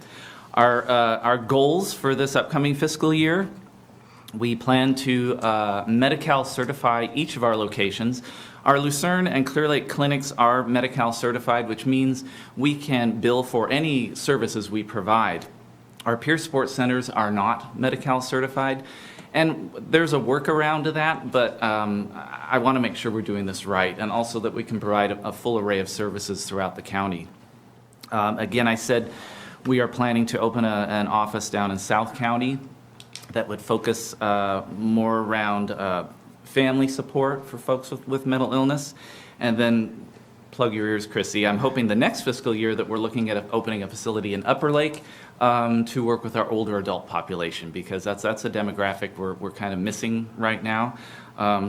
Our goals for this upcoming fiscal year, we plan to Medi-Cal certify each of our locations. Our Lucerne and Clear Lake clinics are Medi-Cal certified, which means we can bill for any services we provide. Our peer sports centers are not Medi-Cal certified, and there's a workaround to that, but I want to make sure we're doing this right, and also that we can provide a full array of services throughout the county. Again, I said we are planning to open an office down in South County that would focus more around family support for folks with mental illness. And then, plug your ears, Chrissy, I'm hoping the next fiscal year that we're looking at opening a facility in Upper Lake to work with our older adult population, because that's a demographic we're kind of missing right now.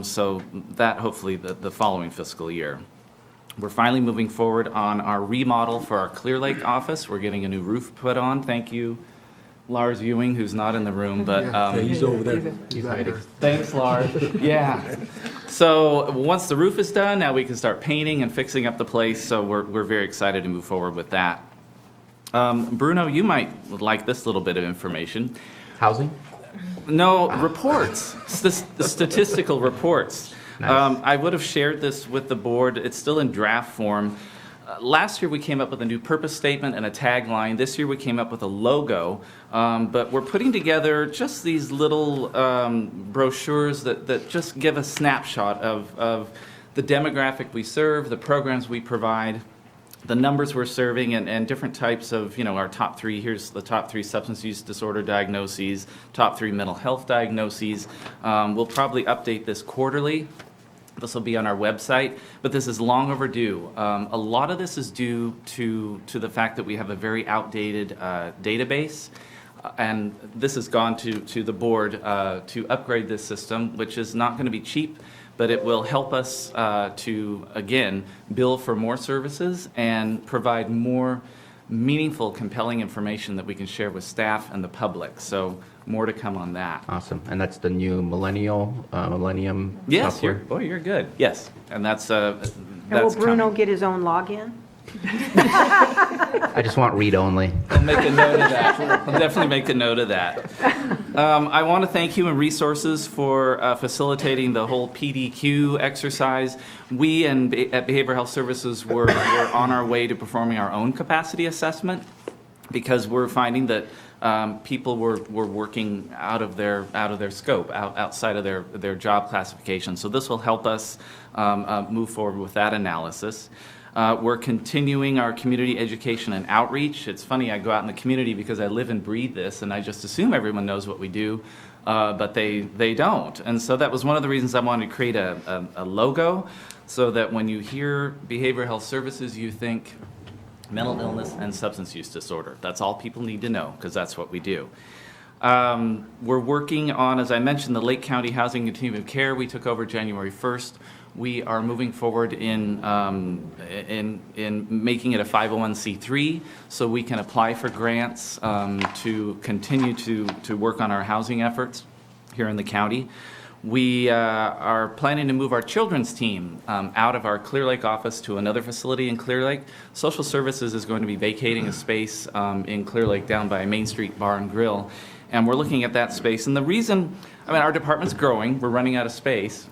So that hopefully the following fiscal year. We're finally moving forward on our remodel for our Clear Lake office. We're getting a new roof put on. Thank you, Lars Ewing, who's not in the room, but He's over there. He's hiding. thanks, Lars. Yeah. So once the roof is done, now we can start painting and fixing up the place. So we're very excited to move forward with that. Bruno, you might like this little bit of information. Housing? No, reports, statistical reports. Nice. I would have shared this with the board. It's still in draft form. Last year we came up with a new purpose statement and a tagline. This year we came up with a logo, but we're putting together just these little brochures that just give a snapshot of the demographic we serve, the programs we provide, the numbers we're serving, and different types of, our top 3. Here's the top 3 substance use disorder diagnoses, top 3 mental health diagnoses. We'll probably update this quarterly. This will be on our website, but this is long overdue. A lot of this is due to the fact that we have a very outdated database, and this has gone to the board to upgrade this system, which is not going to be cheap, but it will help us to, again, bill for more services and provide more meaningful, compelling information that we can share with staff and the public. So more to come on that. Awesome. And that's the new Millennium Yes, software? you're good. Yes, and that's And will that's Bruno coming. get his own login? I just want read only. I'll make a note of that. I'll definitely make a note of that. I want to thank Human Resources for facilitating the whole PDQ exercise. We at Behavioral Health Services were on our way to performing our own capacity assessment, because we're finding that people were working out of their scope, outside of their job classification. So this will help us move forward with that analysis. We're continuing our community education and outreach. It's funny, I go out in the community because I live and breathe this, and I just assume everyone knows what we do, but they don't. And so that was one of the reasons I wanted to create a logo, so that when you hear behavioral health services, you think mental illness and substance use disorder. That's all people need to know, because that's what we do. We're working on, as I mentioned, the Lake County Housing Continuum of Care. We took over January 1st. We are moving forward in making it a 501c3, so we can apply for grants to continue to work on our housing efforts here in the county. We are planning to move our children's team out of our Clear Lake office to another facility in Clear Lake. Social Services is going to be vacating a space in Clear Lake down by Main Street Bar and Grill, and we're looking at that space. And the reason, our department's growing, we're running out of space,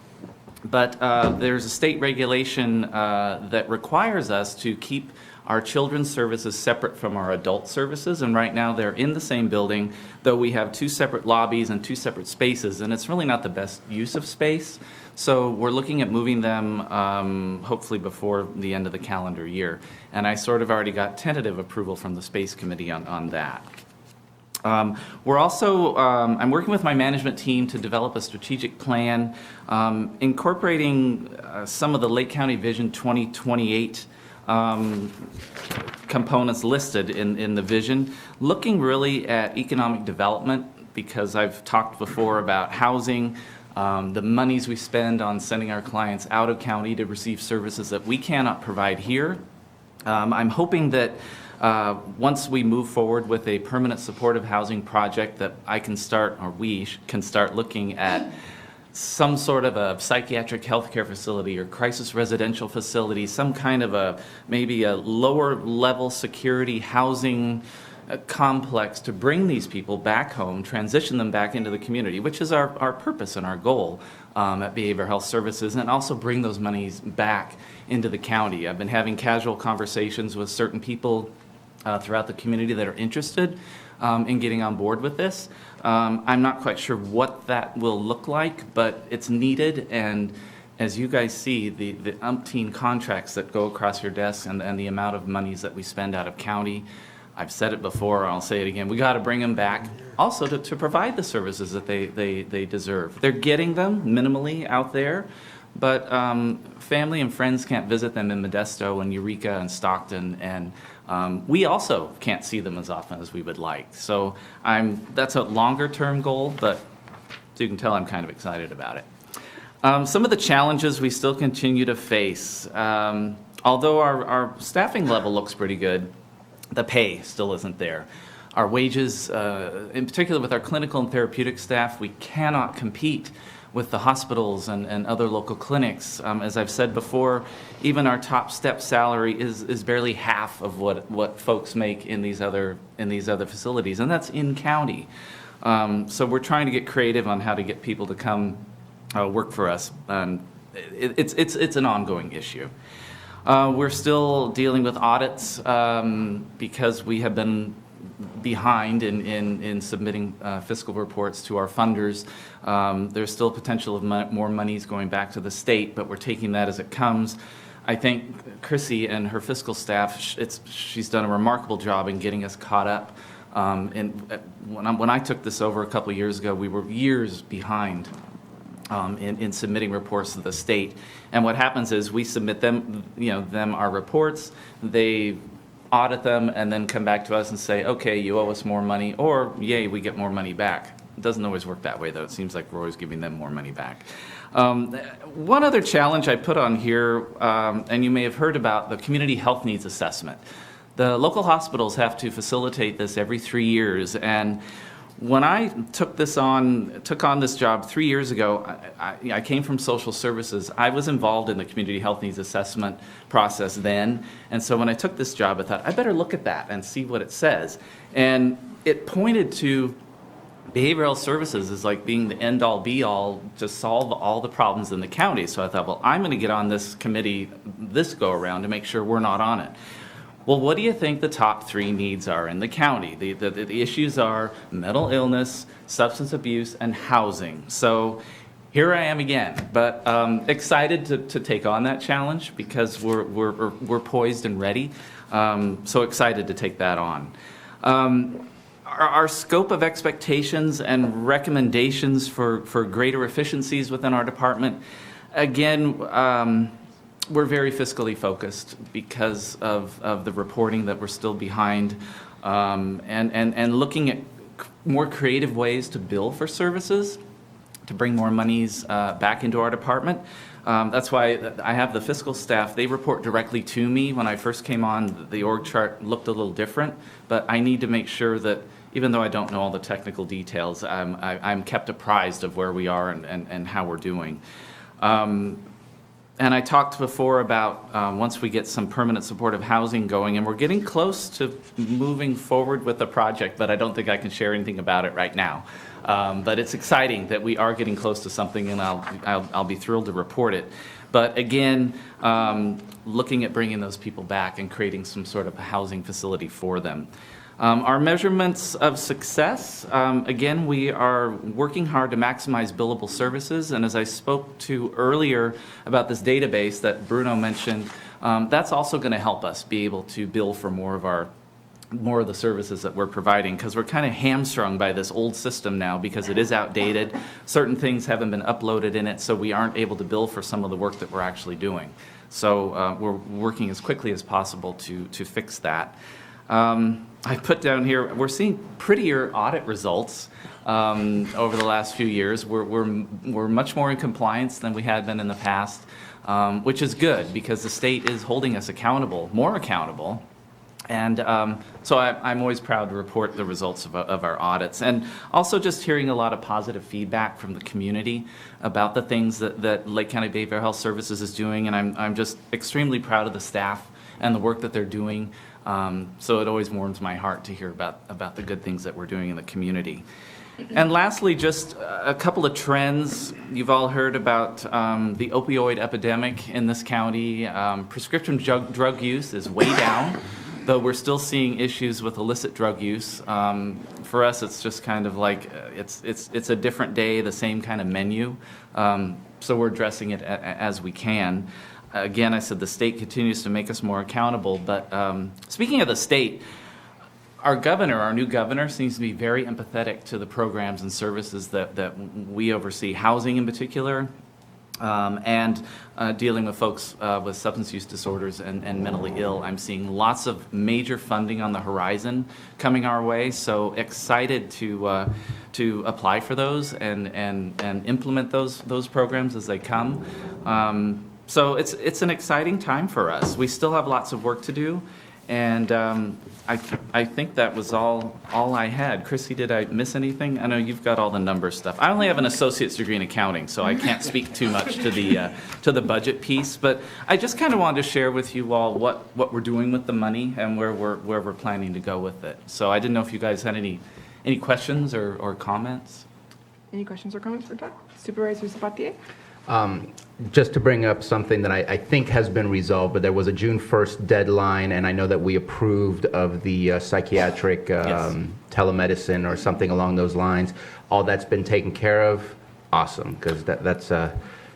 but there's a state regulation that requires us to keep our children's services separate from our adult services, and right now they're in the same building, though we have 2 separate lobbies and 2 separate spaces, and it's really not the best use of space. So we're looking at moving them hopefully before the end of the calendar year, and I sort of already got tentative approval from the Space Committee on that. We're also, I'm working with my management team to develop a strategic plan incorporating some of the Lake County Vision 2028 components listed in the vision, looking really at economic development, because I've talked before about housing, the monies we spend on sending our clients out of county to receive services that we cannot provide here. I'm hoping that once we move forward with a permanent supportive housing project, that I can start, or we can start looking at some sort of a psychiatric healthcare facility or crisis residential facility, some kind of maybe a lower level security housing complex to bring these people back home, transition them back into the community, which is our purpose and our goal at Behavioral Health Services, and also bring those monies back into the county. I've been having casual conversations with certain people throughout the community that are interested in getting on board with this. I'm not quite sure what that will look like, but it's needed, and as you guys see, the umpteen contracts that go across your desk and the amount of monies that we spend out of county, I've said it before, I'll say it again, we got to bring them back also to provide the services that they deserve. They're getting them minimally out there, but family and friends can't visit them in Modesto and Eureka and Stockton, and we also can't see them as often as we would like. So that's a longer term goal, but so you can tell I'm kind of excited about it. Some of the challenges we still continue to face, although our staffing level looks pretty good, the pay still isn't there. Our wages, in particular with our clinical and therapeutic staff, we cannot compete with the hospitals and other local clinics. As I've said before, even our top step salary is barely half of what folks make in these other facilities, and that's in county. So we're trying to get creative on how to get people to come work for us. It's an ongoing issue. We're still dealing with audits because we have been behind in submitting fiscal reports to our funders. There's still potential of more monies going back to the state, but we're taking that as it comes. I think Chrissy and her fiscal staff, she's done a remarkable job in getting us caught up. And when I took this over a couple of years ago, we were years behind in submitting reports to the state. And what happens is we submit them our reports, they audit them, and then come back to us and say, okay, you owe us more money, or yay, we get more money back. It doesn't always work that way, though. It seems like we're always giving them more money back. One other challenge I put on here, and you may have heard about, the community health needs assessment. The local hospitals have to facilitate this every 3 years, and when I took on this job 3 years ago, I came from social services. I was involved in the community health needs assessment process then, and so when I took this job, I thought, I better look at that and see what it says. And it pointed to behavioral services as like being the end-all, be-all to solve all the problems in the county. So I thought, well, I'm going to get on this committee this go-around to make sure we're not on it. Well, what do you think the top 3 needs are in the county? The issues are mental illness, substance abuse, and housing. So here I am again, but excited to take on that challenge because we're poised and ready. So excited to take that on. Our scope of expectations and recommendations for greater efficiencies within our department, again, we're very fiscally focused because of the reporting that we're still behind, and looking at more creative ways to bill for services, to bring more monies back into our department. That's why I have the fiscal staff. They report directly to me. When I first came on, the org chart looked a little different, but I need to make sure that even though I don't know all the technical details, I'm kept apprised of where we are and how we're doing. And I talked before about once we get some permanent supportive housing going, and we're getting close to moving forward with the project, but I don't think I can share anything about it right now. But it's exciting that we are getting close to something, and I'll be thrilled to report it. But again, looking at bringing those people back and creating some sort of a housing facility for them. Our measurements of success, again, we are working hard to maximize billable services, and as I spoke to earlier about this database that Bruno mentioned, that's also going to help us be able to bill for more of the services that we're providing, because we're kind of hamstrung by this old system now because it is outdated. Certain things haven't been uploaded in it, so we aren't able to bill for some of the work that we're actually doing. So we're working as quickly as possible to fix that. I put down here, we're seeing prettier audit results over the last few years. We're much more in compliance than we had been in the past, which is good because the state is holding us accountable, more accountable. And so I'm always proud to report the results of our audits. And also just hearing a lot of positive feedback from the community about the things that Lake County Behavioral Health Services is doing. And I'm just extremely proud of the staff and the work that they're doing. So it always warms my heart to hear about the good things that we're doing in the community. And lastly, just a couple of trends. You've all heard about the opioid epidemic in this county. Prescription drug use is way down, though we're still seeing issues with illicit drug use. For us, it's just kind of like it's a different day, the same kind of menu. So we're addressing it as we can. Again, I said the state continues to make us more accountable, but speaking of the state, our new governor, seems to be very empathetic to the programs and services that we oversee, housing in particular, and dealing with folks with substance use disorders and mentally ill. I'm seeing lots of major funding on the horizon coming our way, so excited to apply for those and implement those programs as they come. So it's an exciting time for us. We still have lots of work to do, and I think that was all I had. Chrissy, did I miss anything? I know you've got all the number stuff. I only have an associate's degree in accounting, so I can't speak too much to the budget piece. But I just kind of wanted to share with you all what we're doing with the money and where we're planning to go with it. So I didn't know if you guys had any questions or comments. Any questions or comments for Doug? Supervisor Sabatier? Just to bring up something that I think has been resolved, but there was a June 1st deadline, and I know that we approved of the psychiatric Yes. telemedicine or something along those lines. All that's been taken care of. Awesome, because that's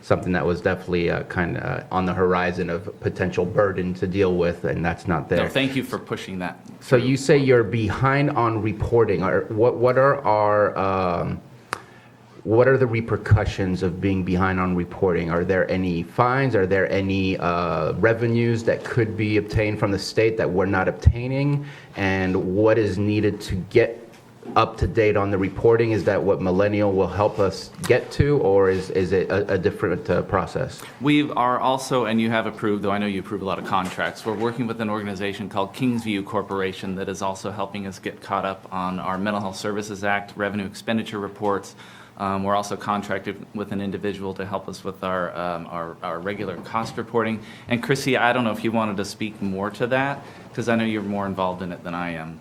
something that was definitely kind of on the horizon of potential burden to deal with, and that's not there. No, thank you for pushing that. So you say you're behind on reporting. What are the repercussions of being behind on reporting? Are there any fines? Are there any revenues that could be obtained from the state that we're not obtaining? And what is needed to get up to date on the reporting? Is that what Millennial will help us get to, or is it a different process? We are also, and you have approved, though I know you approve a lot of contracts, we're working with an organization called Kingsview Corporation that is also helping us get caught up on our Mental Health Services Act revenue expenditure reports. We're also contracted with an individual to help us with our regular cost reporting. And Chrissy, I don't know if you wanted to speak more to that, because I know you're more involved in it than I am.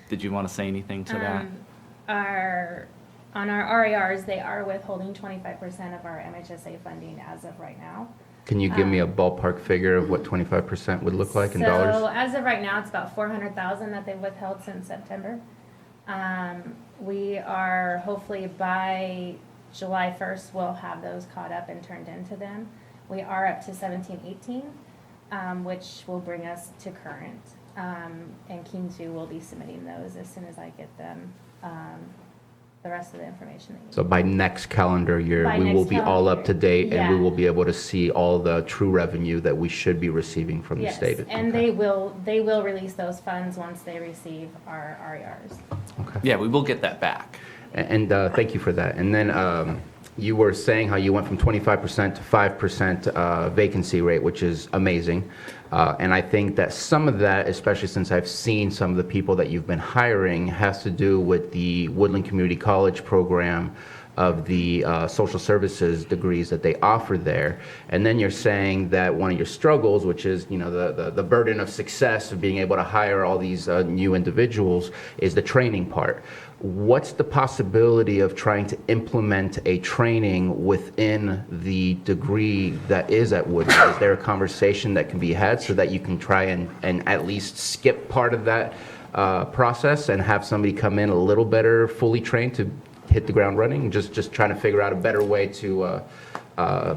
Did you want to say anything to that? On our RERs, they are withholding 25% of our MHSA funding as of right now. Can you give me a ballpark figure of what 25% would look like in dollars? So as of right now, it's about $400,000 that they've withheld since September. We are hopefully by July 1st, we'll have those caught up and turned into them. We are up to 1718, which will bring us to current. And Kingsview will be submitting those as soon as I get them, the rest of the information that you need. So by next calendar year, By we will next be all up to calendar date, and we yeah. will be able to see all the true revenue that we should be receiving from the Yes, state. and Okay. they will release those funds once they receive our RERs. Yeah, we will get that back. And thank you for that. And then you were saying how you went from 25% to 5% vacancy rate, which is amazing. And I think that some of that, especially since I've seen some of the people that you've been hiring, has to do with the Woodland Community College program of the social services degrees that they offer there. And then you're saying that one of your struggles, which is, you know, the burden of success of being able to hire all these new individuals, is the training part. What's the possibility of trying to implement a training within the degree that is at Woodland? Is there a conversation that can be had so that you can try and at least skip part of that process and have somebody come in a little better, fully trained to hit the ground running? Just trying to figure out a better way to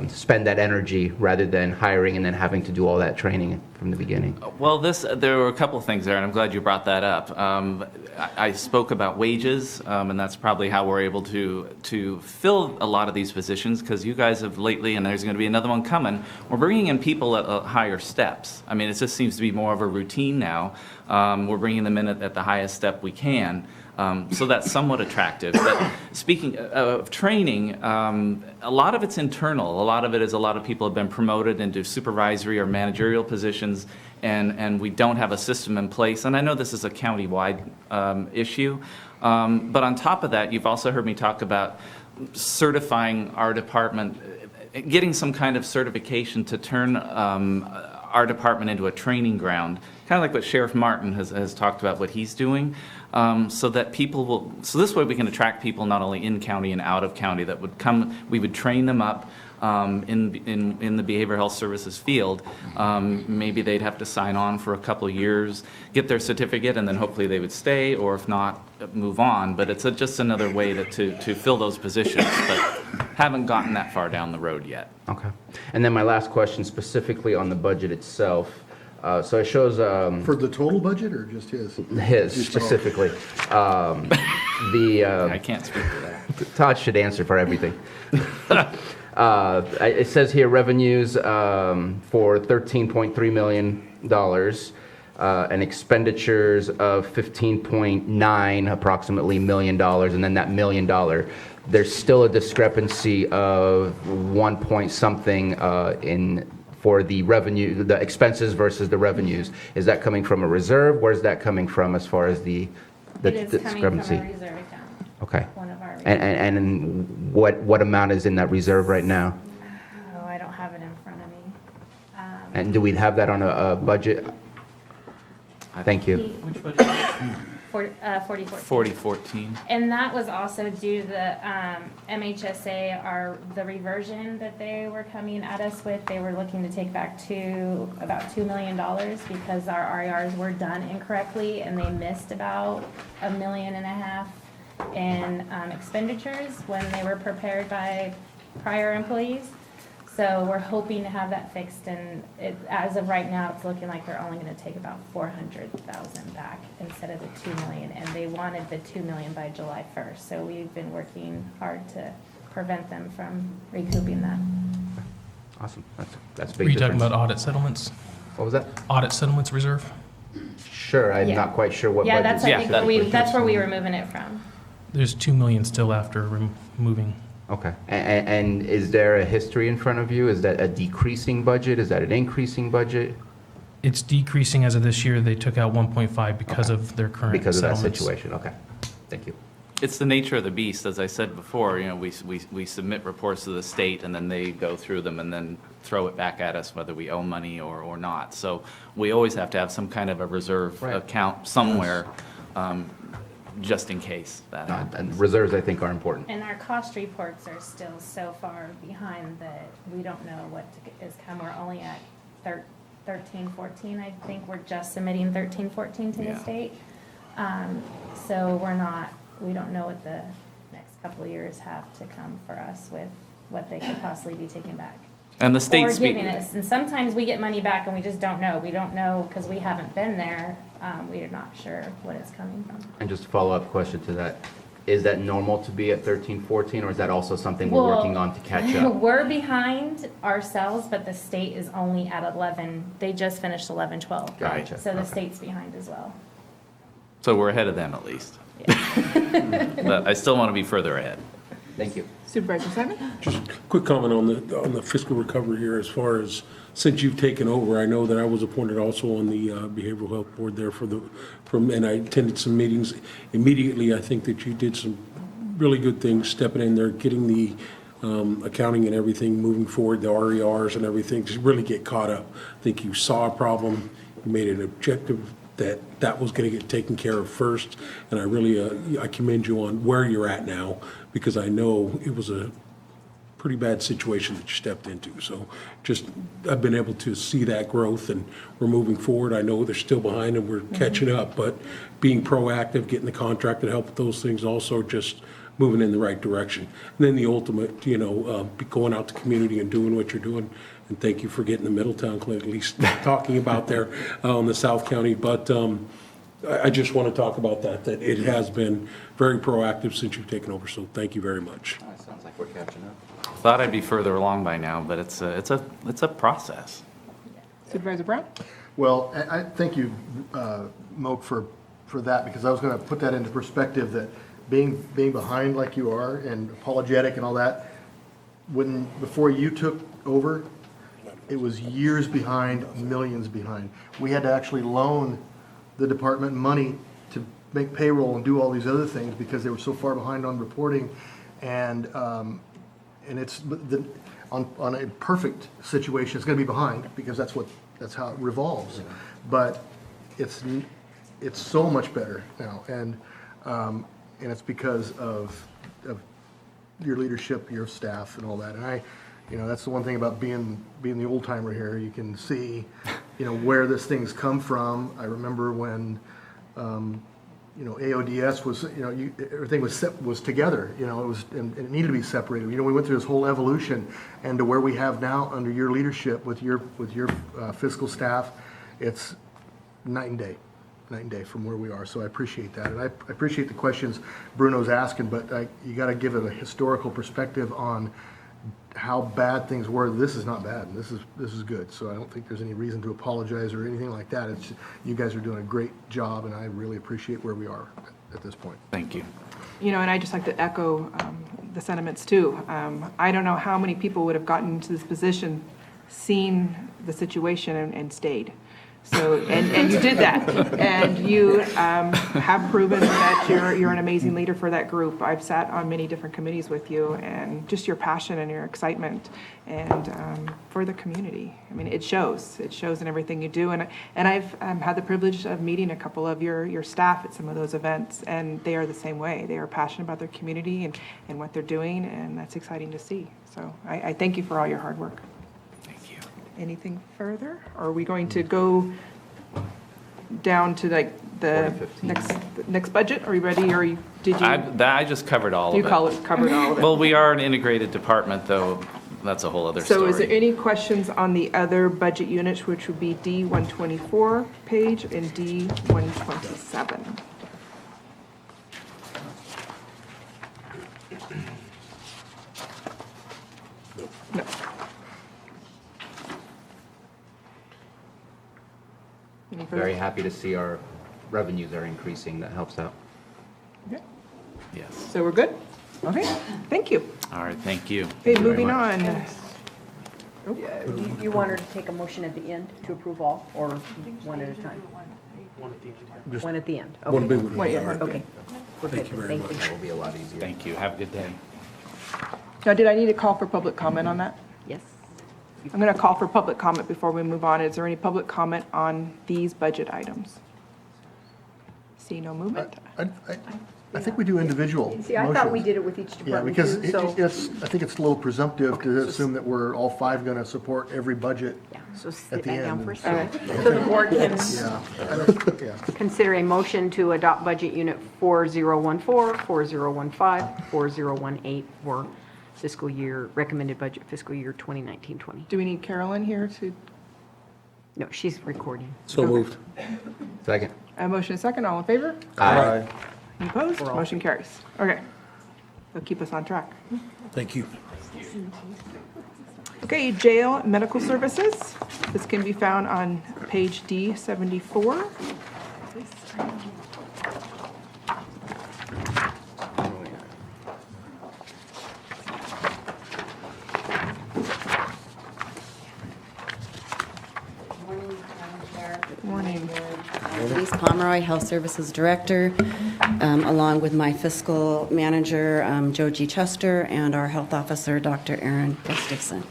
spend that energy rather than hiring and then having to do all that training from the beginning. Well, there were a couple of things there, and I'm glad you brought that up. I spoke about wages, and that's probably how we're able to fill a lot of these positions, because you guys have lately, and there's going to be another one coming, we're bringing in people at higher steps. I mean, it just seems to be more of a routine now. We're bringing them in at the highest step we can. So that's somewhat attractive. But speaking of training, a lot of it's internal. A lot of it is a lot of people have been promoted into supervisory or managerial positions, and we don't have a system in place. And I know this is a county-wide issue. But on top of that, you've also heard me talk about certifying our department, getting some kind of certification to turn our department into a training ground, kind of like what Sheriff Martin has talked about, what he's doing, so that people will, so this way we can attract people not only in county and out of county that would come, we would train them up in the behavioral health services field. Maybe they'd have to sign on for a couple of years, get their certificate, and then hopefully they would stay, or if not, move on. But it's just another way to fill those positions, but haven't gotten that far down the road yet. Okay. And then my last question specifically on the budget itself. So it shows For the total budget or just his? his specifically. I can't speak to that. Todd should answer for everything. It says here revenues for $13.3 million and expenditures of $15.9 approximately $million, and then that $1 million. There's still a discrepancy of 1 point something for the revenue, the expenses versus the revenues. Is that coming from a reserve? Where's that coming from as far as the It is coming from discrepancy? a reserve account, Okay. one of our. And what amount is in that reserve right now? Oh, I don't have it in front of me. And do we have that on a budget? Thank you. Which budget? 4014. 4014. And that was also due to the MHSA, the reversion that they were coming at us with. They were looking to take back about $2 million because our RERs were done incorrectly, and they missed about $1.5 million in expenditures when they were prepared by prior employees. So we're hoping to have that fixed, and as of right now, it's looking like they're only going to take about $400,000 back instead of the $2 million, and they wanted the $2 million by July 1st. So we've been working hard to prevent them from recouping that. Awesome. That's a Were big you talking difference. about audit settlements? What was that? Audit settlements reserve? Sure, I'm Yeah. not quite sure what Yeah, budget. that's, I think, that's where we were moving it from. There's 2 million still after removing. Okay. And is there a history in front of you? Is that a decreasing budget? Is that an increasing budget? It's decreasing as of this year. They took out 1.5 because of their current Because of that settlements. situation, okay. Thank you. It's the nature of the beast, as I said before. You know, we submit reports to the state, and then they go through them and then throw it back at us whether we owe money or not. So we always have to have some kind of a reserve Right. account somewhere, just in case that No, happens. And reserves, I think, are important. And our cost reports are still so far behind that we don't know what is coming. We're only at 1314, I think. We're just submitting 1314 to the Yeah. state. So we don't know what the next couple of years have to come for us with what they could possibly be taking back. And the Or state's giving us. And sometimes we get money back and we just don't know. We don't know because we haven't been there. We are not sure what it's coming from. And just a follow-up question to that, is that normal to be at 13, 14, or is that also something we're working on to catch up? We're behind ourselves, but the state is only at 11. They just finished 11, 12. Gotcha. So the Okay. state's behind as well. So we're ahead of them at least. But I still want to be further ahead. Thank you. Supervisor Simon? Just quick comment on the fiscal recovery here, as far as, since you've taken over, I know that I was appointed also on the Behavioral Health Board there and I attended some meetings. Immediately, I think that you did some really good things, stepping in there, getting the accounting and everything moving forward, the RERs and everything, to really get caught up. I think you saw a problem, you made an objective that was going to get taken care of first, and I really, I commend you on where you're at now, because I know it was a pretty bad situation that you stepped into. So just, I've been able to see that growth, and we're moving forward. I know they're still behind and we're catching up, but being proactive, getting the contract to help with those things, also just moving in the right direction. And then the ultimate, going out to community and doing what you're doing. And thank you for getting the Middletown Clinic at least talking about there on the South County. But I just want to talk about that it has been very proactive since you've taken over, so thank you very much. Sounds like we're catching up. Thought I'd be further along by now, but it's a process. Supervisor Brown? Well, I thank you, Moak, for that, because I was going to put that into perspective, that being behind like you are and apologetic and all that, before you took over, it was years behind, millions behind. We had to actually loan the department money to make payroll and do all these other things because they were so far behind on reporting. And it's on a perfect situation, it's going to be behind because that's how it revolves. But it's so much better now, and it's because of your leadership, your staff, and all that. And that's the one thing about being the old timer here. You can see, where this thing's come from. I remember when, AODS was, everything was together. It was, and it needed to be separated. We went through this whole evolution, and to where we have now under your leadership with your fiscal staff, it's night and day from where we are. So I appreciate that, and I appreciate the questions Bruno's asking. But you got to give it a historical perspective on how bad things were. This is not bad. This is good. So I don't think there's any reason to apologize or anything like that. It's you guys are doing a great job, and I really appreciate where we are at this point. Thank you. And I'd just like to echo the sentiments too. I don't know how many people would have gotten into this position, seen the situation and stayed. So, and you did that, and you have proven that you're an amazing leader for that group. I've sat on many different committees with you, and just your passion and your excitement, and for the community. I mean, it shows in everything you do. And I've had the privilege of meeting a couple of your staff at some of those events, and they are the same way. They are passionate about their community and what they're doing, and that's exciting to see. So I thank you for all your hard work. Anything further? Or are we going to go down to like the next budget? Are you ready, or did you? I just covered all of it. You covered all of it. Well, we are an integrated department, though. That's a whole other story. So is there any questions on the other budget units, which would be D-124 page and D-127? No. Any further? Very happy to see our revenues are increasing. That helps out. Okay. Yes. So we're good? Okay, thank you. All right, thank you. Okay, moving on. You want her to take a motion at the end to approve all, or one at a time? One at the end. Okay. One big one. Wait, yeah, Okay. We're good. Thank you very much. That will be a lot easier. Thank you. Have a good day. Now, did I need to call for public comment on that? Yes. I'm going to call for public comment before we move on. Is there any public comment on these budget items? See no movement? I think we do individual See, I thought we motions. did it with each Yeah, department because too, so. I think it's a little presumptive to assume that we're all five going to support every budget. Yeah, so At sit the back down end. for a All right. second. So the board can Yeah. consider a motion to adopt budget unit 4014, 4015, 4018 for recommended budget fiscal year 2019-20. Do we need Carolyn here to, No, she's recording. So moved. Second. a motion and second, all in favor? Aye. Any opposed? Motion carries. Okay. They'll keep us on track. Thank you. Okay, jail medical services. This can be found on page D74. Morning. Elise Pomeroy, Health Services Director, along with my fiscal manager, Joe G. Chester, and our health officer, Dr. Aaron Gustafson.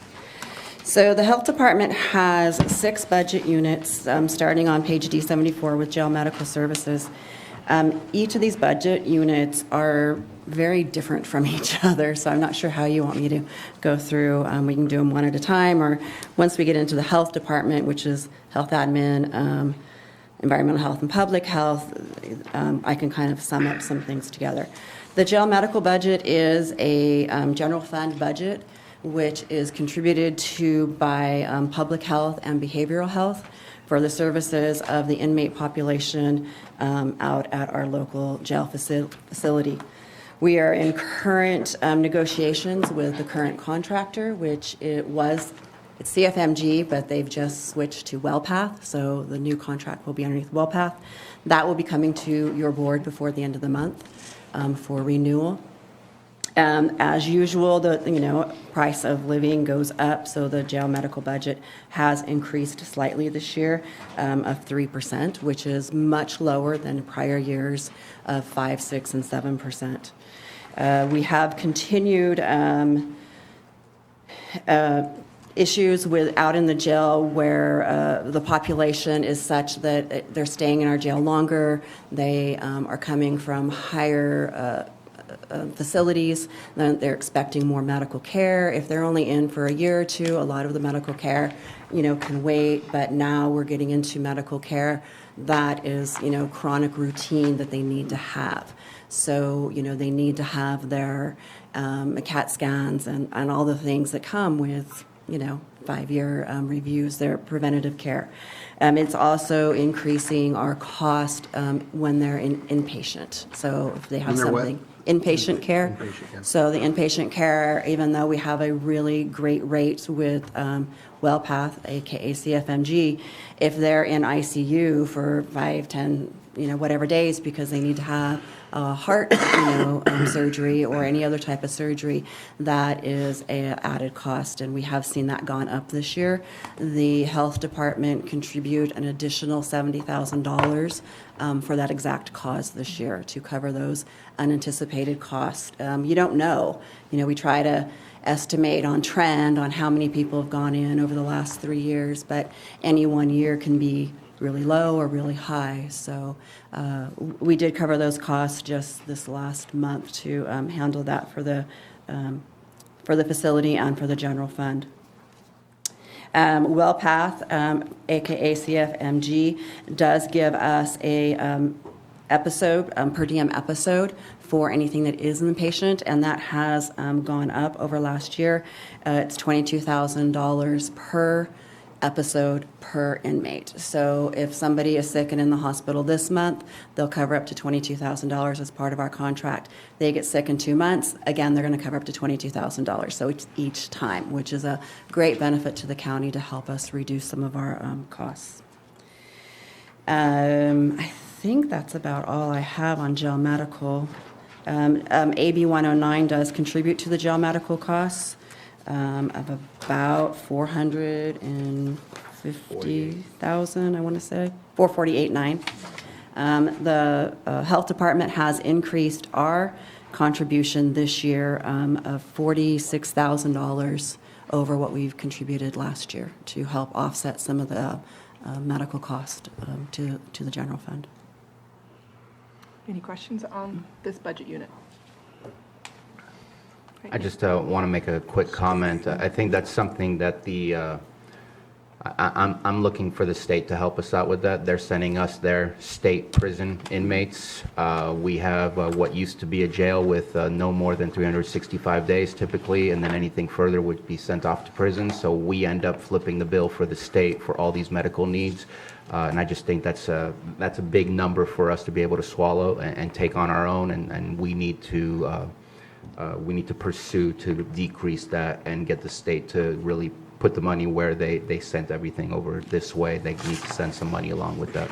So the Health Department has 6 budget units, starting on page D74 with jail medical services. Each of these budget units are very different from each other, so I'm not sure how you want me to go through. We can do them one at a time, or once we get into the Health Department, which is health admin, environmental health and public health, I can kind of sum up some things together. The jail medical budget is a general fund budget, which is contributed to by public health and behavioral health for the services of the inmate population out at our local jail facility. We are in current negotiations with the current contractor, which it's CFMG, but they've just switched to WellPath, so the new contract will be underneath WellPath. That will be coming to your board before the end of the month for renewal. As usual, the price of living goes up, so the jail medical budget has increased slightly this year of 3%, which is much lower than prior years of 5%, 6%, and 7%. We have continued issues out in the jail where the population is such that they're staying in our jail longer. They are coming from higher facilities, then they're expecting more medical care. If they're only in for a year or two, a lot of the medical care, can wait. But now we're getting into medical care that is, chronic routine that they need to have. So, they need to have their CAT scans and all the things that come with, 5-year reviews, their preventative care. It's also increasing our cost when they're inpatient. So if they have When they're what? something. Inpatient care. Inpatient, yeah. So the inpatient care, even though we have a really great rate with WellPath, aka CFMG, if they're in ICU for 5, 10, whatever days because they need to have heart, surgery or any other type of surgery, that is an added cost, and we have seen that gone up this year. The health department contribute an additional $70,000 for that exact cause this year to cover those unanticipated costs. You don't know. We try to estimate on trend on how many people have gone in over the last 3 years, but any one year can be really low or really high. So we did cover those costs just this last month to handle that for the facility and for the general fund. WellPath, aka CFMG, does give us a episode, per diem episode for anything that is inpatient, and that has gone up over last year. It's $22,000 per episode per inmate. So if somebody is sick and in the hospital this month, they'll cover up to $22,000 as part of our contract. They get sick in 2 months, again, they're going to cover up to $22,000. So it's each time, which is a great benefit to the county to help us reduce some of our costs. I think that's about all I have on jail medical. AB 109 does contribute to the jail medical costs of about $450,000, I want to say, $448,900. The health department has increased our contribution this year of $46,000 over what we've contributed last year to help offset some of the medical cost to the general fund. Any questions on this budget unit? I just want to make a quick comment. I think that's something that I'm looking for the state to help us out with that. They're sending us their state prison inmates. We have what used to be a jail with no more than 365 days typically, and then anything further would be sent off to prison. So we end up flipping the bill for the state for all these medical needs. And I just think that's a big number for us to be able to swallow and take on our own, and we need to pursue to decrease that and get the state to really put the money where they sent everything over this way. They need to send some money along with that.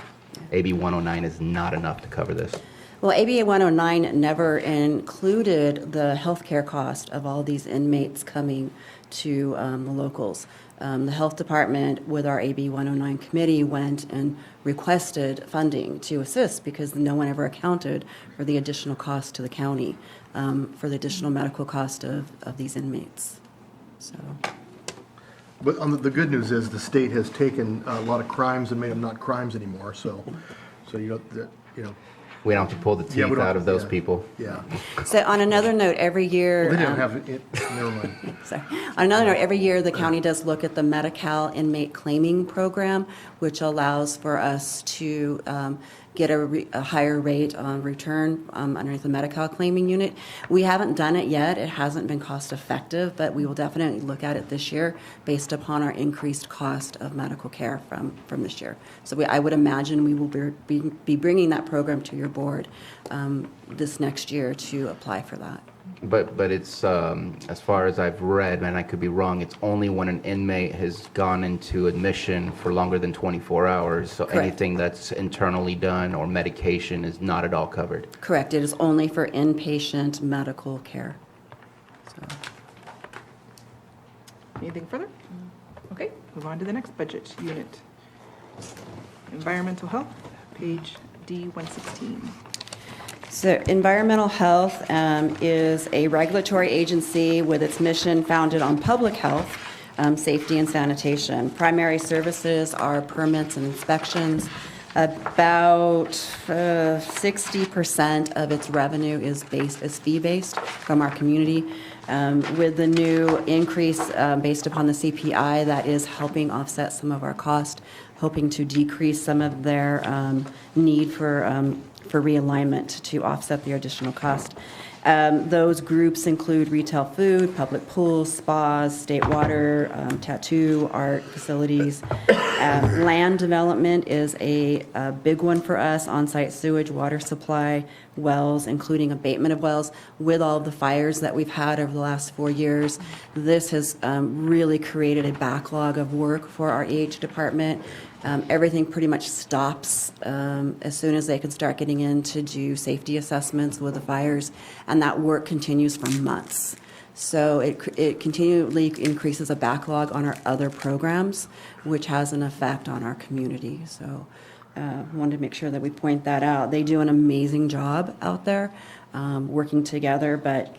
AB 109 is not enough to cover this. Well, AB 109 never included the healthcare cost of all these inmates coming to the locals. The health department, with our AB 109 committee, went and requested funding to assist because no one ever accounted for the additional cost to the county for the additional medical cost of these inmates. So. But the good news is the state has taken a lot of crimes and made them not crimes anymore, so you don't. We don't have to pull the teeth out of those people. Yeah. So on another note, every year. Well, they didn't have it, never mind. Sorry. On another note, every year the county does look at the Medi-Cal inmate claiming program, which allows for us to get a higher rate on return underneath the Medi-Cal claiming unit. We haven't done it yet. It hasn't been cost effective, but we will definitely look at it this year based upon our increased cost of medical care from this year. So I would imagine we will be bringing that program to your board this next year to apply for that. But it's, as far as I've read, and I could be wrong, it's only when an inmate has gone into admission for longer than 24 hours. So Correct. anything that's internally done or medication is not at all covered. Correct. It is only for inpatient medical care. So. Anything further? Okay, move on to the next budget unit. Environmental health, page D116. So environmental health is a regulatory agency with its mission founded on public health, safety and sanitation. Primary services are permits and inspections. About 60% of its revenue is fee-based from our community. With the new increase based upon the CPI, that is helping offset some of our cost, hoping to decrease some of their need for realignment to offset the additional cost. Those groups include retail food, public pools, spas, state water, tattoo, art facilities. Land development is a big one for us, on-site sewage, water supply, wells, including abatement of wells. With all of the fires that we've had over the last 4 years, this has really created a backlog of work for our EH department. Everything pretty much stops as soon as they can start getting in to do safety assessments with the fires, and that work continues for months. So it continually increases a backlog on our other programs, which has an effect on our community. So wanted to make sure that we point that out. They do an amazing job out there working together, but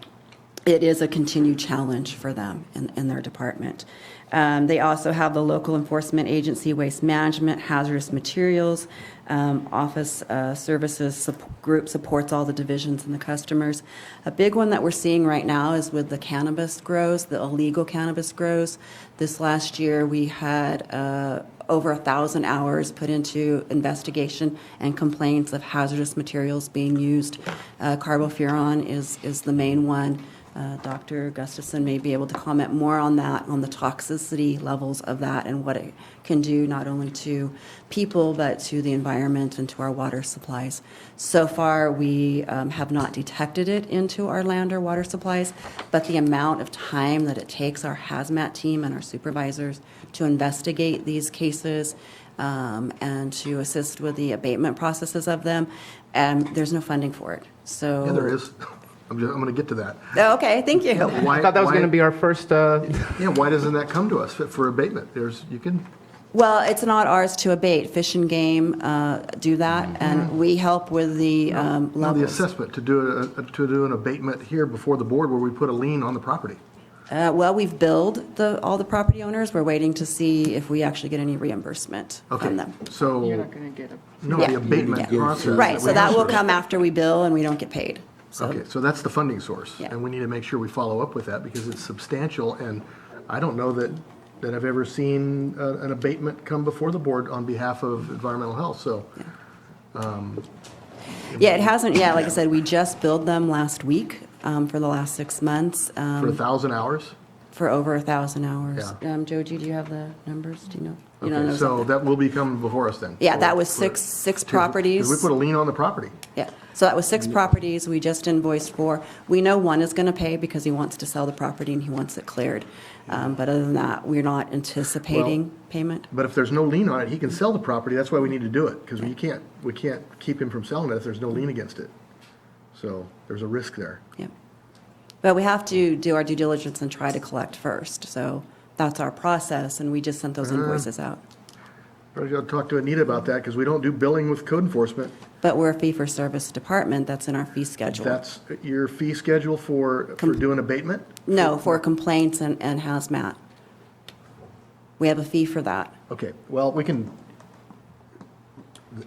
it is a continued challenge for them in their department. They also have the local enforcement agency, waste management, hazardous materials, office services group supports all the divisions and the customers. A big one that we're seeing right now is with the cannabis grows, the illegal cannabis grows. This last year we had over 1,000 hours put into investigation and complaints of hazardous materials being used. Carbofuran is the main one. Dr. Gustafson may be able to comment more on that, on the toxicity levels of that and what it can do not only to people but to the environment and to our water supplies. So far, we have not detected it into our land or water supplies, but the amount of time that it takes our hazmat team and our supervisors to investigate these cases and to assist with the abatement processes of them, there's no funding for it. So Yeah, there is. I'm going to get to that. Oh, okay, thank you. Why, I thought that was why- going to be our first, Yeah, why doesn't that come to us for abatement? You can, Well, it's not ours to abate. Fish and Game do that, and we help with the no, the levels. assessment, to do an abatement here before the board where we put a lien on the property. Well, we've billed all the property owners. We're waiting to see if we actually get any reimbursement Okay, from them. so. You're not going to get a. No, Yeah. the abatement Yeah. process. Right, so we that have will to- come after we bill and we don't get paid. So Okay, so that's the funding source. Yeah. And we need to make sure we follow up with that because it's substantial. And I don't know that I've ever seen an abatement come before the board on behalf of environmental health, so. yeah, it hasn't. Yeah, like I said, we just billed them last week for the last 6 months For 1,000 hours? for over 1,000 hours. Yeah. Joji, do you have the numbers? Do you know? You don't Okay, know so something? that will be coming before us then? Yeah, For- that was for- six properties. We put a lien on the property. Yeah, so that was 6 properties we just invoiced for. We know one is going to pay because he wants to sell the property and he wants it cleared. But other than that, we're not anticipating payment. But if there's no lien on it, he can sell the property. That's why we need to do it, because we can't keep him from selling it if there's no lien against it. So there's a risk there. Yeah. But we have to do our due diligence and try to collect first. So that's our process, and we just sent those invoices out. Probably ought to talk to Anita about that, because we don't do billing with code enforcement. But we're a fee-for-service department. That's in our fee schedule. That's your fee schedule for doing abatement? No, for complaints and hazmat. We have a fee for that. Okay, well, we can,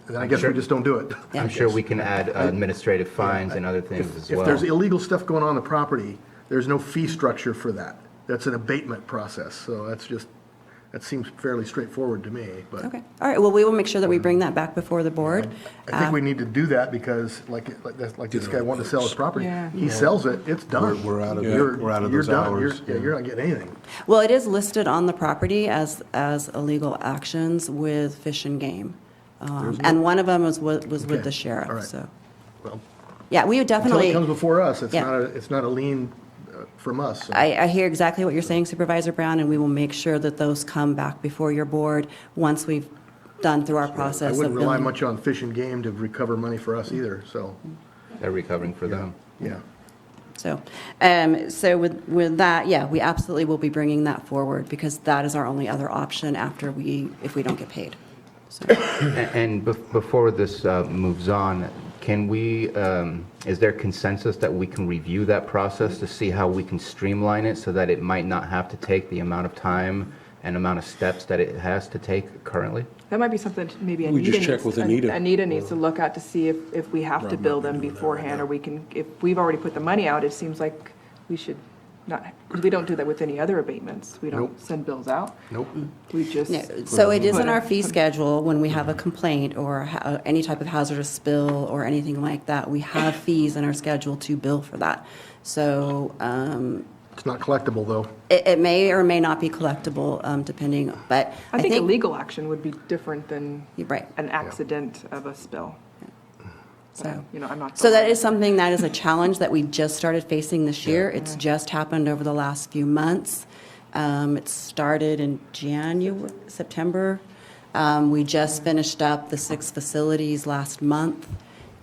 then I guess we just don't do it. Yeah. I'm sure we can add administrative fines and other things as well. If there's illegal stuff going on the property, there's no fee structure for that. That's an abatement process, so that's just that seems fairly straightforward to me, but. Okay, all right, well, we will make sure that we bring that back before the board. I think we need to do that because like this guy wanted to sell his property. He sells it, it's done. We're out of- You're- we're out of you're those done. hours. You're not getting anything. Well, it is listed on the property as illegal actions with Fish and Game. And one of them was with Okay, the sheriff, all right. so. Well, Yeah, we would until definitely. it comes before us, it's Yeah. not a lien from us. so. I hear exactly what you're saying, Supervisor Brown, and we will make sure that those come back before your board once we've done through our process I of wouldn't rely billing. much on Fish and Game to recover money for us either, so, They're recovering for them. yeah. So, so with that, yeah, we absolutely will be bringing that forward because that is our only other option if we don't get paid. So, And before this moves on, can we, is there consensus that we can review that process to see how we can streamline it so that it might not have to take the amount of time and amount of steps that it has to take currently? That might be something maybe We Anita just check with Anita. Anita needs to look at to see if we have to Rob bill might be them doing that right beforehand, now. or we can, if we've already put the money out, it seems like we should not, because we don't do that with any other abatements. We don't Nope. send bills out. Nope. We just. no, so it is in Put our a- fee schedule when we have a complaint or any type of hazardous spill or anything like that. We have fees in our schedule to bill for that. So It's not collectible, though. it may or may not be collectible, depending, but I think a legal action would be different than You're right. an accident of a spill. So. You know, I'm not. So that is something that is a challenge that we just started facing this year. It's just happened over the last few months. It started in September. We just finished up the 6 facilities last month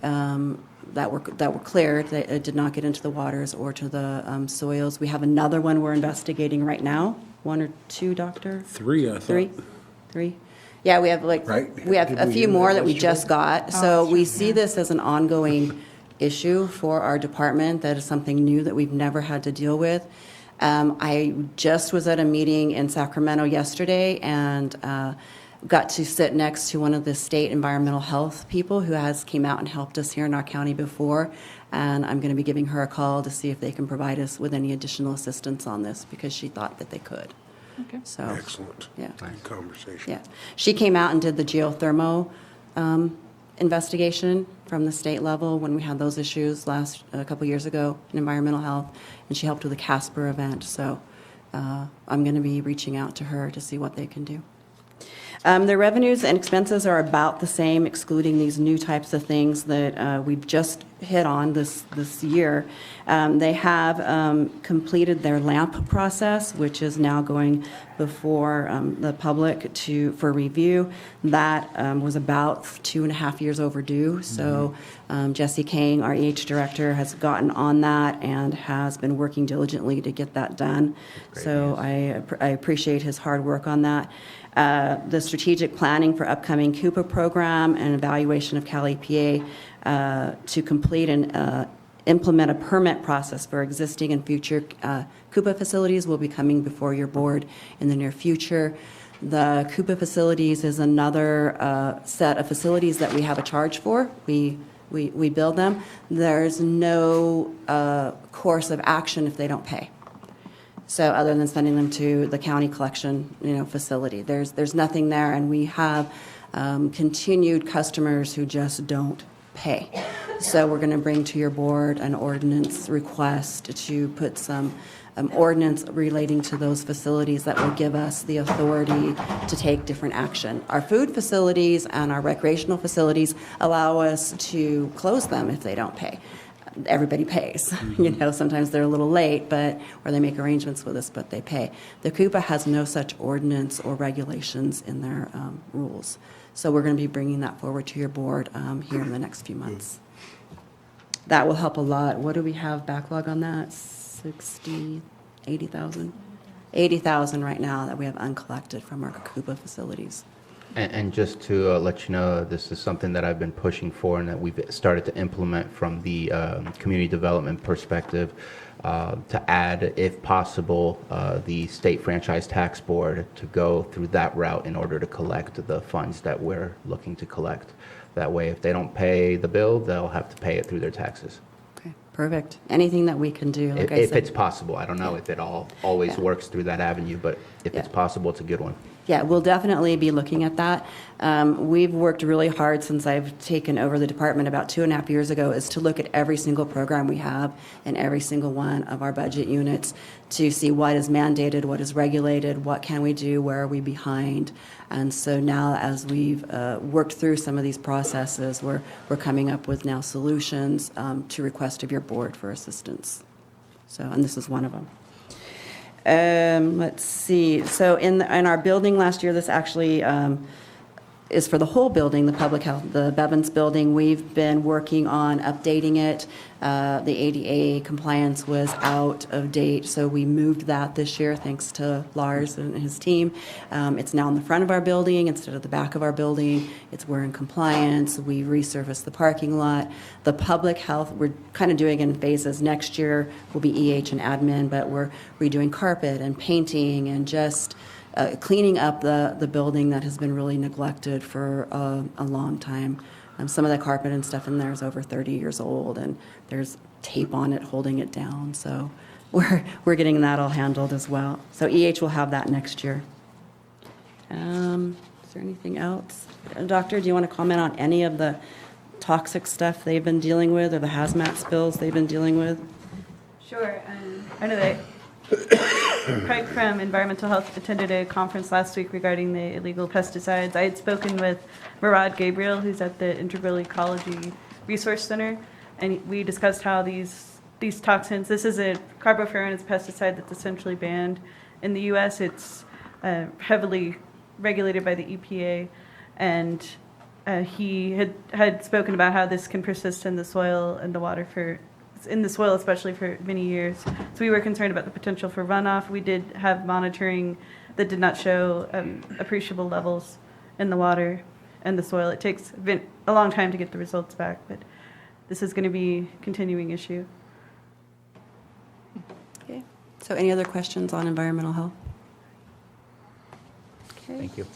that were cleared. They did not get into the waters or to the soils. We have another one we're investigating right now. 1 or 2, Doctor? 3, I thought. 3? Yeah, we have Right. we have Did a we few do more that that we yesterday? just got. So we see this as an ongoing issue for our department. That is something new that we've never had to deal with. I just was at a meeting in Sacramento yesterday and got to sit next to one of the state environmental health people who came out and helped us here in our county before. And I'm going to be giving her a call to see if they can provide us with any additional assistance on this because she thought that they could. Okay. So, Excellent. yeah. Good conversation. Yeah. She came out and did the geothermal investigation from the state level when we had those issues a couple years ago in environmental health, and she helped with the Casper event. So I'm going to be reaching out to her to see what they can do. The revenues and expenses are about the same, excluding these new types of things that we've just hit on this year. They have completed their LAMP process, which is now going before the public for review. That was about 2.5 years overdue. So Jesse Kang, our EH director, has gotten on that and has been working diligently to get that done. So I appreciate his hard work on that. The strategic planning for upcoming Coupa program and evaluation of Cal EPA to complete and implement a permit process for existing and future Coupa facilities will be coming before your board in the near future. The Coupa facilities is another set of facilities that we have a charge for. We build them. There's no course of action if they don't pay. So other than sending them to the county collection, facility, there's nothing there, and we have continued customers who just don't pay. So we're going to bring to your board an ordinance request to put some ordinance relating to those facilities that will give us the authority to take different action. Our food facilities and our recreational facilities allow us to close them if they don't pay. Everybody pays. Sometimes they're a little late, or they make arrangements with us, but they pay. The Coupa has no such ordinance or regulations in their rules. So we're going to be bringing that forward to your board here in the next few months. That will help a lot. What do we have backlog on that? 60, 80,000? 80,000 right now that we have uncollected from our Coupa facilities. And just to let you know, this is something that I've been pushing for and that we've started to implement from the community development perspective to add, if possible, the state franchise tax board to go through that route in order to collect the funds that we're looking to collect. That way, if they don't pay the bill, they'll have to pay it through their taxes. Okay, perfect. Anything that we can do, like I If said. it's possible. I don't know if it always Yeah. works through that avenue, but if it's Yeah. possible, it's a good one. Yeah, we'll definitely be looking at that. We've worked really hard since I've taken over the department about 2.5 years ago, is to look at every single program we have in every single one of our budget units to see what is mandated, what is regulated, what can we do, where are we behind. And so now, as we've worked through some of these processes, we're coming up with now solutions to request of your board for assistance. So, and this is one of them. Let's see. So in our building last year, this actually is for the whole building, the public health, the Bevins building. We've been working on updating it. The ADA compliance was out of date, so we moved that this year thanks to Lars and his team. It's now in the front of our building instead of the back of our building. We're in compliance. We resurfaced the parking lot. The public health, we're kind of doing in phases. Next year will be EH and admin, but we're redoing carpet and painting and just cleaning up the building that has been really neglected for a long time. Some of the carpet and stuff in there is over 30 years old, and there's tape on it holding it down. So we're getting that all handled as well. So EH will have that next year. Is there anything else? Doctor, do you want to comment on any of the toxic stuff they've been dealing with or the hazmat spills they've been dealing with? Sure. I know that Craig from Environmental Health attended a conference last week regarding the illegal pesticides. I had spoken with Murad Gabriel, who's at the Integral Ecology Resource Center, and we discussed how these toxins, this is a carbofuran, it's a pesticide that's essentially banned in the U.S. It's heavily regulated by the EPA, and he had spoken about how this can persist in the soil and the water in the soil, especially for many years. So we were concerned about the potential for runoff. We did have monitoring that did not show appreciable levels in the water and the soil. It takes a long time to get the results back, but this is going to be a continuing issue. Okay. So any other questions on environmental health? Okay. Thank you.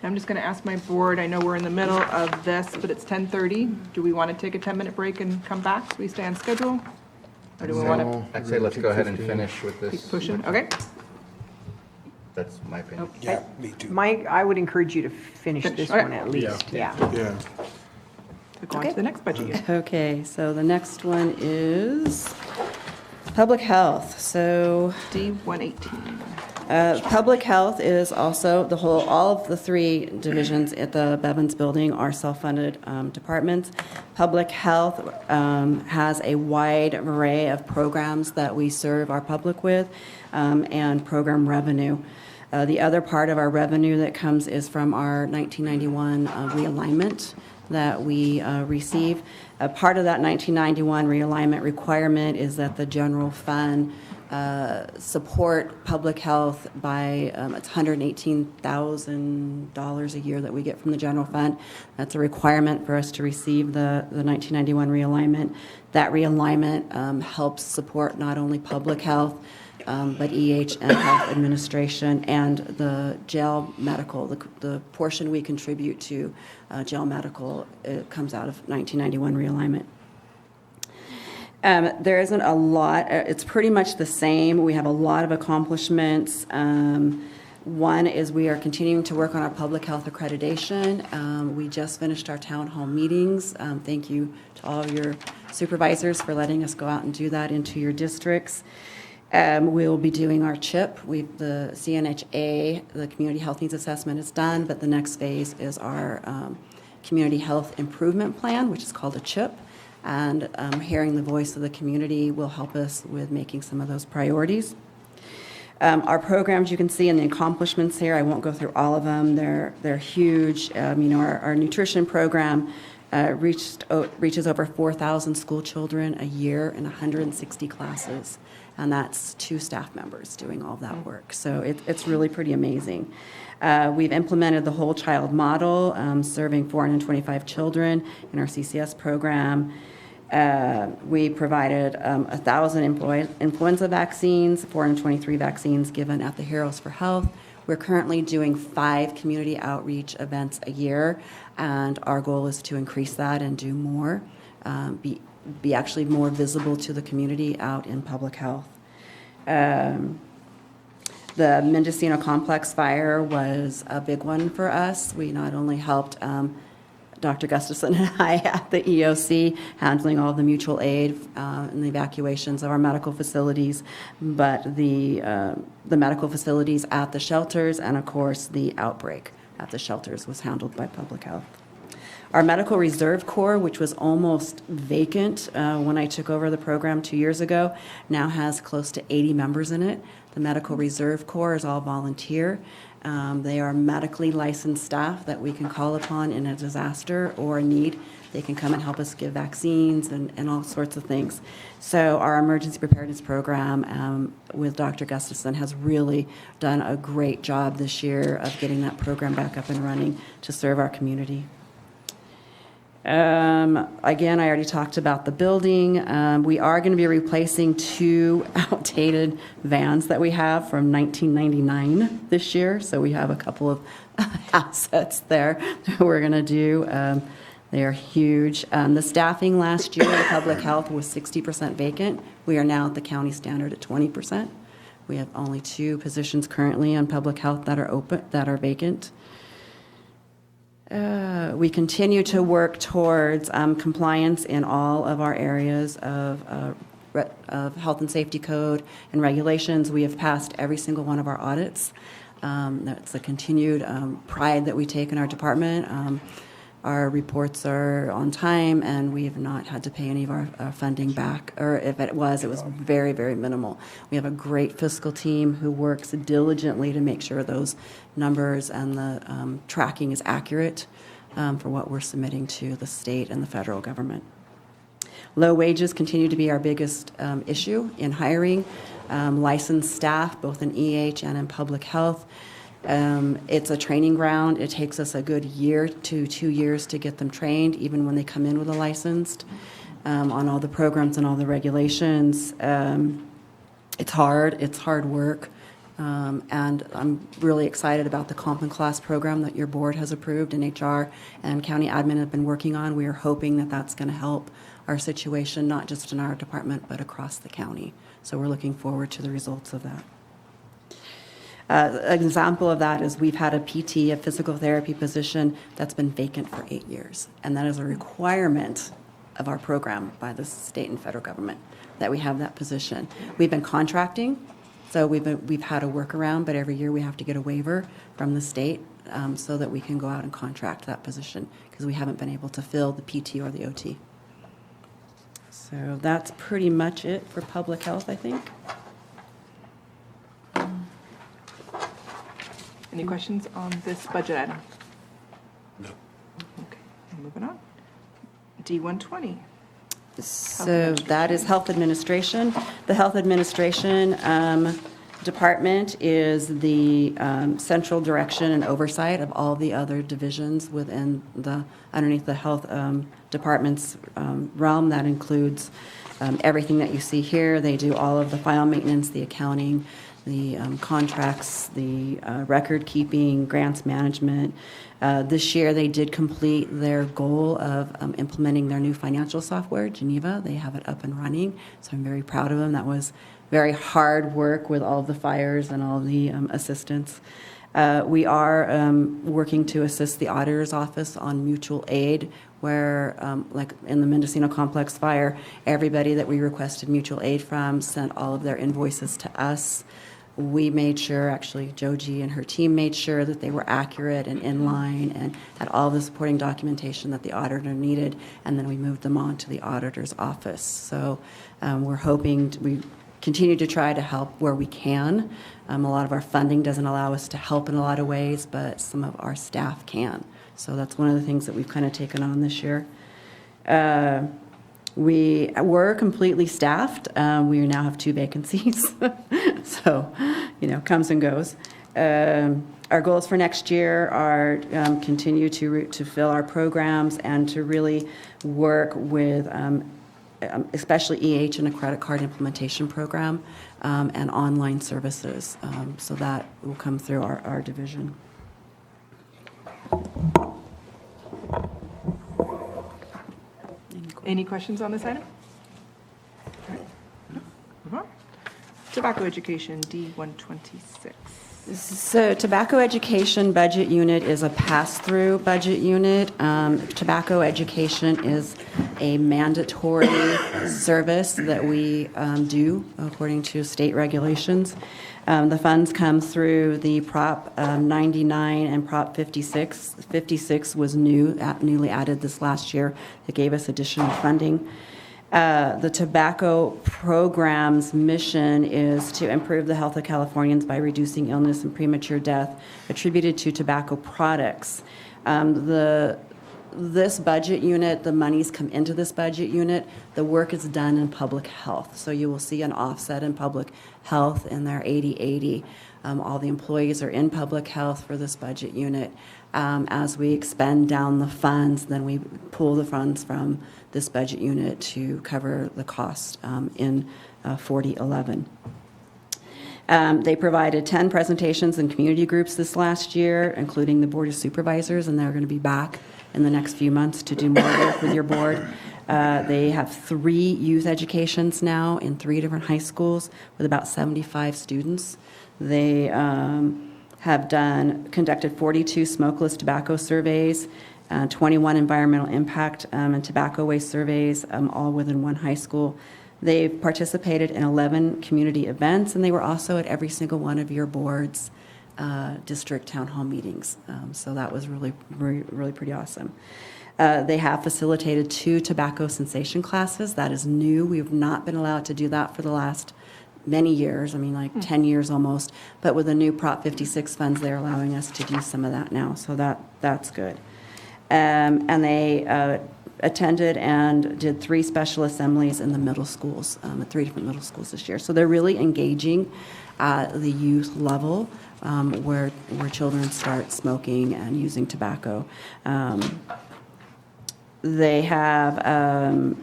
I'm just going to ask my board, I know we're in the middle of this, but it's 10:30. Do we want to take a 10-minute break and come back so we stay on schedule? Or do we want to I'd say let's go ahead and finish with keep this. pushing? Okay. That's my opinion. Yeah, me too. Mike, I would encourage you to finish this Okay. one at least, yeah. Yeah. Go on to the next budget year. Okay, so the next one is public health. So D-118. public health is also all of the three divisions at the Bevins building are self-funded departments. Public health has a wide array of programs that we serve our public with and program revenue. The other part of our revenue that comes is from our 1991 realignment that we receive. Part of that 1991 realignment requirement is that the general fund support public health by, it's $118,000 a year that we get from the general fund. That's a requirement for us to receive the 1991 realignment. That realignment helps support not only public health, but EH and health administration and the jail medical. The portion we contribute to jail medical comes out of 1991 realignment. There isn't a lot. It's pretty much the same. We have a lot of accomplishments. One is we are continuing to work on our public health accreditation. We just finished our town hall meetings. Thank you to all of your supervisors for letting us go out and do that into your districts. We'll be doing our CHIP. The CNHA, the Community Health Needs Assessment, is done, but the next phase is our Community Health Improvement Plan, which is called a CHIP. And hearing the voice of the community will help us with making some of those priorities. Our programs, you can see in the accomplishments here, I won't go through all of them. They're huge. Our nutrition program reaches over 4,000 school children a year in 160 classes. And that's 2 staff members doing all that work. So it's really pretty amazing. We've implemented the whole child model, serving 425 children in our CCS program. We provided 1,000 influenza vaccines, 423 vaccines given at the Heroes for Health. We're currently doing 5 community outreach events a year, and our goal is to increase that and do more, be actually more visible to the community out in public health. The The Mendocino Complex fire was a big one for us. We not only helped Dr. Gustafson and I at the EOC handling all the mutual aid and the evacuations of our medical facilities, but the medical facilities at the shelters, and of course the outbreak at the shelters was handled by public health. Our Medical Reserve Corps, which was almost vacant when I took over the program 2 years ago, now has close to 80 members in it. The Medical Reserve Corps is all volunteer. They are medically licensed staff that we can call upon in a disaster or a need. They can come and help us give vaccines and all sorts of things. So our emergency preparedness program with Dr. Gustafson has really done a great job this year of getting that program back up and running to serve our community. Again, I already talked about the building. We are going to be replacing 2 outdated vans that we have from 1999 this year. So we have a couple of assets there that we're going to do. They are huge. The staffing last year in public health was 60% vacant. We are now at the county standard at 20%. We have only 2 positions currently on public health that are open, that are vacant. We continue to work towards compliance in all of our areas of health and safety code and regulations. We have passed every single one of our audits. That's a continued pride that we take in our department. Our reports are on time, and we have not had to pay any of our funding back, or if it was very, very minimal. We have a great fiscal team who works diligently to make sure those numbers and the tracking is accurate for what we're submitting to the state and the federal government. Low wages continue to be our biggest issue in hiring licensed staff, both in EH and in public health. It's a training ground. It takes us a good year to 2 years to get them trained, even when they come in with a licensed, on all the programs and all the regulations. It's hard work. And I'm really excited about the Comp and Class program that your board has approved and HR and county admin have been working on. We are hoping that that's going to help our situation, not just in our department, but across the county. So we're looking forward to the results of that. An example of that is we've had a PT, a physical therapy position, that's been vacant for 8 years. And that is a requirement of our program by the state and federal government, that we have that position. We've been contracting, so we've had a workaround, but every year we have to get a waiver from the state so that we can go out and contract that position, because we haven't been able to fill the PT or the OT. So that's pretty much it for public health, I think. Any questions on this budget item? No. Okay, moving on. D120. So that is health administration. The health administration department is the central direction and oversight of all the other divisions within underneath the health department's realm. That includes everything that you see here. They do all of the file maintenance, the accounting, the contracts, the record keeping, grants management. This year they did complete their goal of implementing their new financial software, Geneva. They have it up and running, so I'm very proud of them. That was very hard work with all the fires and all the assistance. We are working to assist the auditor's office on mutual aid, where, like in the Mendocino Complex fire, everybody that we requested mutual aid from sent all of their invoices to us. We made sure, actually Joji and her team made sure that they were accurate and in line and had all the supporting documentation that the auditor needed, and then we moved them on to the auditor's office. So we're hoping, we continue to try to help where we can. A lot of our funding doesn't allow us to help in a lot of ways, but some of our staff can. So that's one of the things that we've kind of taken on this year. We were completely staffed. We now have 2 vacancies. So, comes and goes. Our goals for next year are continue to fill our programs and to really work with especially EH and a credit card implementation program and online services. So that will come through our division. Any questions on this item? All right. Move Tobacco education, D126. So tobacco education budget unit is a pass-through budget unit. Tobacco education is a mandatory service that we do according to state regulations. The funds come through the Prop 99 and Prop 56. 56 was newly added this last year that gave us additional funding. The tobacco program's mission is to improve the health of Californians by reducing illness and premature death attributed to tobacco products. This budget unit, the monies come into this budget unit, the work is done in public health. So you will see an offset in public health in their 80/80. All the employees are in public health for this budget unit. As we expend down the funds, then we pull the funds from this budget unit to cover the cost in 4011. They provided 10 presentations in community groups this last year, including the Board of Supervisors, and they're going to be back in the next few months to do more work with your board. They have 3 youth educations now in 3 different high schools with about 75 students. They have conducted 42 smokeless tobacco surveys, 21 environmental impact and tobacco waste surveys, all within one high school. They've participated in 11 community events, and they were also at every single one of your board's district town hall meetings. So that was really pretty awesome. They have facilitated 2 tobacco cessation classes. That is new. We've not been allowed to do that for the last many years, 10 years almost. But with the new Prop 56 funds, they're allowing us to do some of that now. So that's good. And they attended and did 3 special assemblies in the middle schools, at 3 different middle schools this year. So they're really engaging at the youth level where children start smoking and using tobacco. They have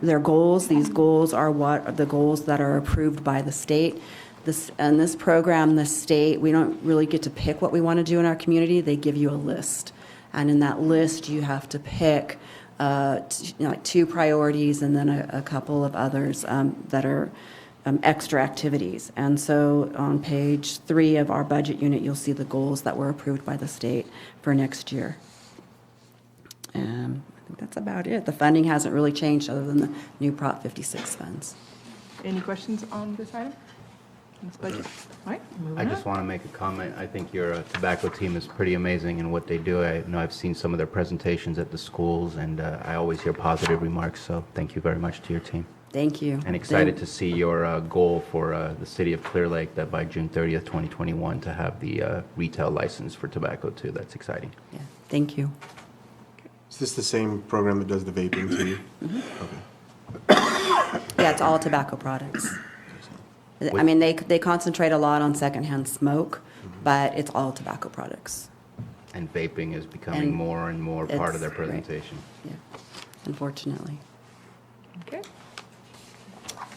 their goals. These goals are the goals that are approved by the state. This program, the state, we don't really get to pick what we want to do in our community. They give you a list. And in that list, you have to pick 2 priorities and then a couple of others that are extra activities. And so on page 3 of our budget unit, you'll see the goals that were approved by the state for next year. I think that's about it. The funding hasn't really changed other than the new Prop 56 funds. Any questions on this item? On this budget? All right, moving I on. just want to make a comment. I think your tobacco team is pretty amazing in what they do. I know I've seen some of their presentations at the schools, and I always hear positive remarks, so thank you very much to your team. Thank you. And excited to see your goal for the city of Clear Lake, that by June 30th, 2021, to have the retail license for tobacco too. That's exciting. Yeah, thank you. Is this the same program that does the vaping too? Yeah, it's all tobacco products. I mean, they concentrate a lot on secondhand smoke, but it's all tobacco products. And vaping is becoming And more and more part of their it's- right. presentation. Yeah, unfortunately. Okay.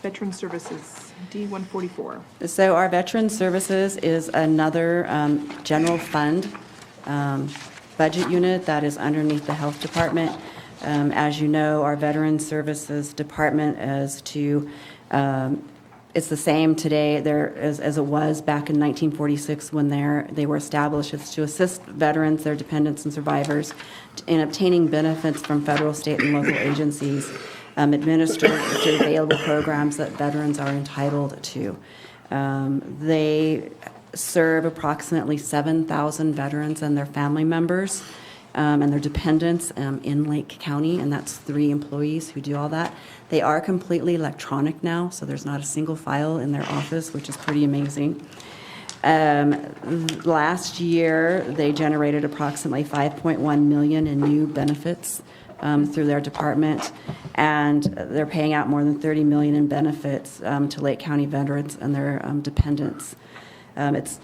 Veteran Services, D144. So our Veteran Services is another general fund budget unit that is underneath the Health Department. As you know, our Veteran Services Department it's the same today as it was back in 1946 when they were established. It's to assist veterans, their dependents, and survivors in obtaining benefits from federal, state, and local agencies, administered through available programs that veterans are entitled to. They serve approximately 7,000 veterans and their family members and their dependents in Lake County, and that's 3 employees who do all that. They are completely electronic now, so there's not a single file in their office, which is pretty amazing. Last year, they generated approximately $5.1 million in new benefits through their department, and they're paying out more than $30 million in benefits to Lake County veterans and their dependents. It's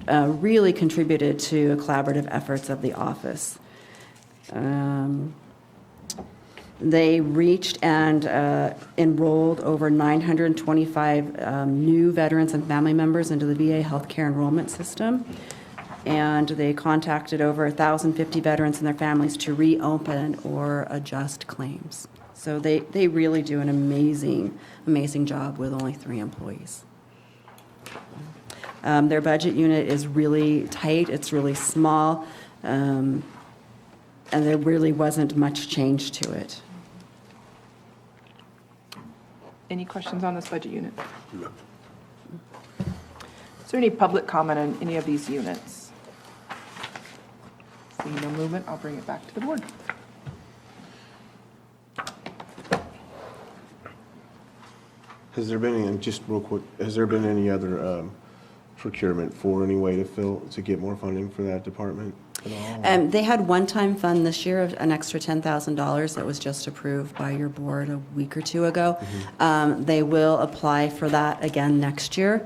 really contributed to collaborative efforts of the office. They reached and enrolled over 925 new veterans and family members into the VA healthcare enrollment system. And they contacted over 1,050 veterans and their families to reopen or adjust claims. So they really do an amazing job with only 3 employees. Their budget unit is really tight, it's really small, and there really wasn't much change to it. Any questions on this budget unit? No. Is there any public comment on any of these units? Seeing no movement, I'll bring it back to the board. Has there been any, just real quick, has there been any other procurement for any way to get more funding for that department at all? They had one-time fund this year of an extra $10,000 that was just approved by your board a week or two ago. They will apply for that again next year.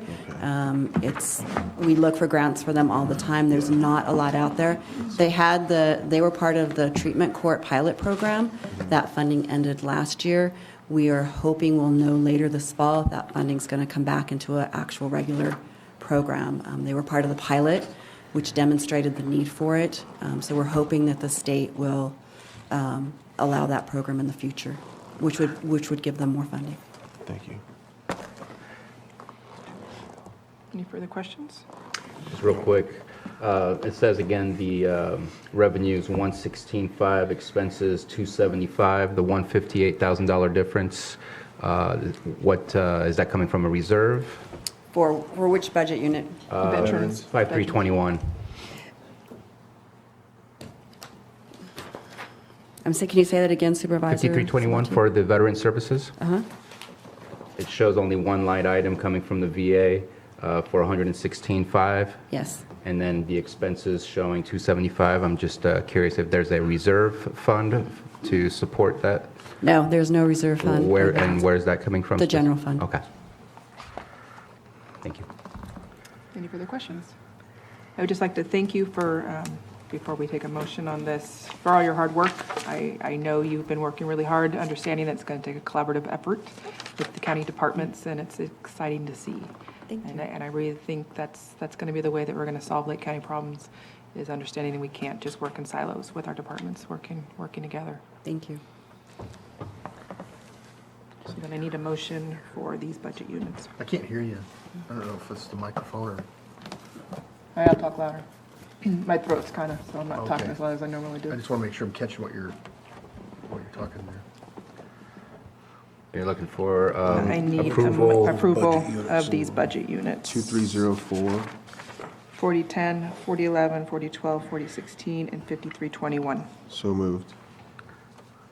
We look for grants for them all the time. There's not a lot out there. They were part of the treatment court pilot program. That funding ended last year. We are hoping we'll know later this fall if that funding's going to come back into an actual regular program. They were part of the pilot, which demonstrated the need for it. So we're hoping that the state will allow that program in the future, which would give them more funding. Thank you. Any further questions? Just real quick, it says again, the revenues 116.5, expenses 275, the $158,000 difference. What is that coming from, a reserve? For which budget unit? Veterans. 5321. I'm saying, can you say that again, Supervisor? 5321 for the veteran services? It shows only one line item coming from the VA for 116.5. Yes. And then the expenses showing 275. I'm just curious if there's a reserve fund to support that? No, there's no reserve fund. Where is that coming from? The general fund. Okay. Thank you. Any further questions? I would just like to thank you for, before we take a motion on this, for all your hard work. I know you've been working really hard, understanding that it's going to take a collaborative effort with the county departments, and it's exciting to see. Thank you. And I really think that's going to be the way that we're going to solve Lake County problems, is understanding that we can't just work in silos with our departments, working together. Thank you. So then I need a motion for these budget units. I can't hear you. I don't know if it's the microphone or... I'll talk louder. My throat's kind of, so I'm not talking Okay. as loud as I normally do. I just want to make sure I'm catching what you're talking there. You're looking for I need approval. approval of these budget units. 2304. 4010, 4011, 4012, 4016, and 5321. So moved.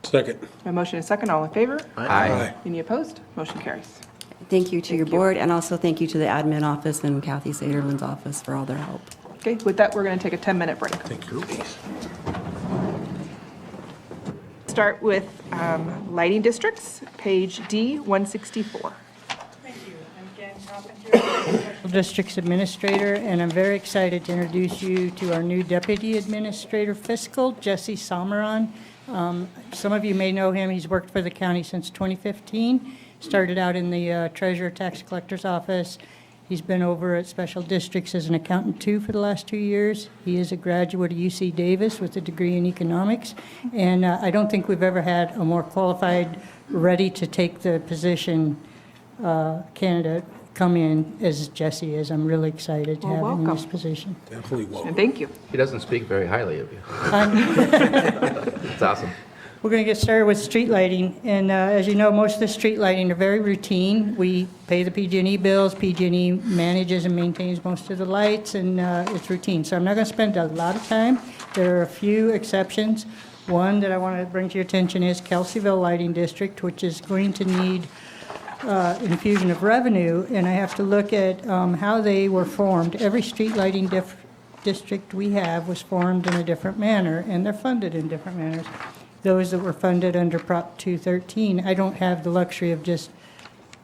Second. My motion is second. All in favor? Aye. Any opposed? Motion carries. Thank you to your Thank you. board, and also thank you to the admin office and Kathy Saderlin's office for all their help. Okay, with that, we're going to take a 10-minute break. Thank you. Start with lighting districts, page D, 164. Thank you. I'm Jen Carpenter, Special Districts Administrator, and I'm very excited to introduce you to our new Deputy Administrator Fiscal, Jesse Samaran. Some of you may know him. He's worked for the county since 2015. Started out in the Treasurer Tax Collector's Office. He's been over at Special Districts as an accountant too for the last 2 years. He is a graduate of UC Davis with a degree in economics. And I don't think we've ever had a more qualified, ready to take the position candidate come in as Jesse is. I'm really excited to Well, have him in this welcome. position. Definitely And welcome. thank you. He doesn't speak very highly of you. I'm- It's awesome. We're going to get started with street lighting, and as you know, most of the street lighting are very routine. We pay the PG&E bills, PG&E manages and maintains most of the lights, and it's routine. So I'm not going to spend a lot of time. There are a few exceptions. One that I want to bring to your attention is Kelseyville Lighting District, which is going to need infusion of revenue, and I have to look at how they were formed. Every street lighting district we have was formed in a different manner, and they're funded in different manners. Those that were funded under Prop 213, I don't have the luxury of just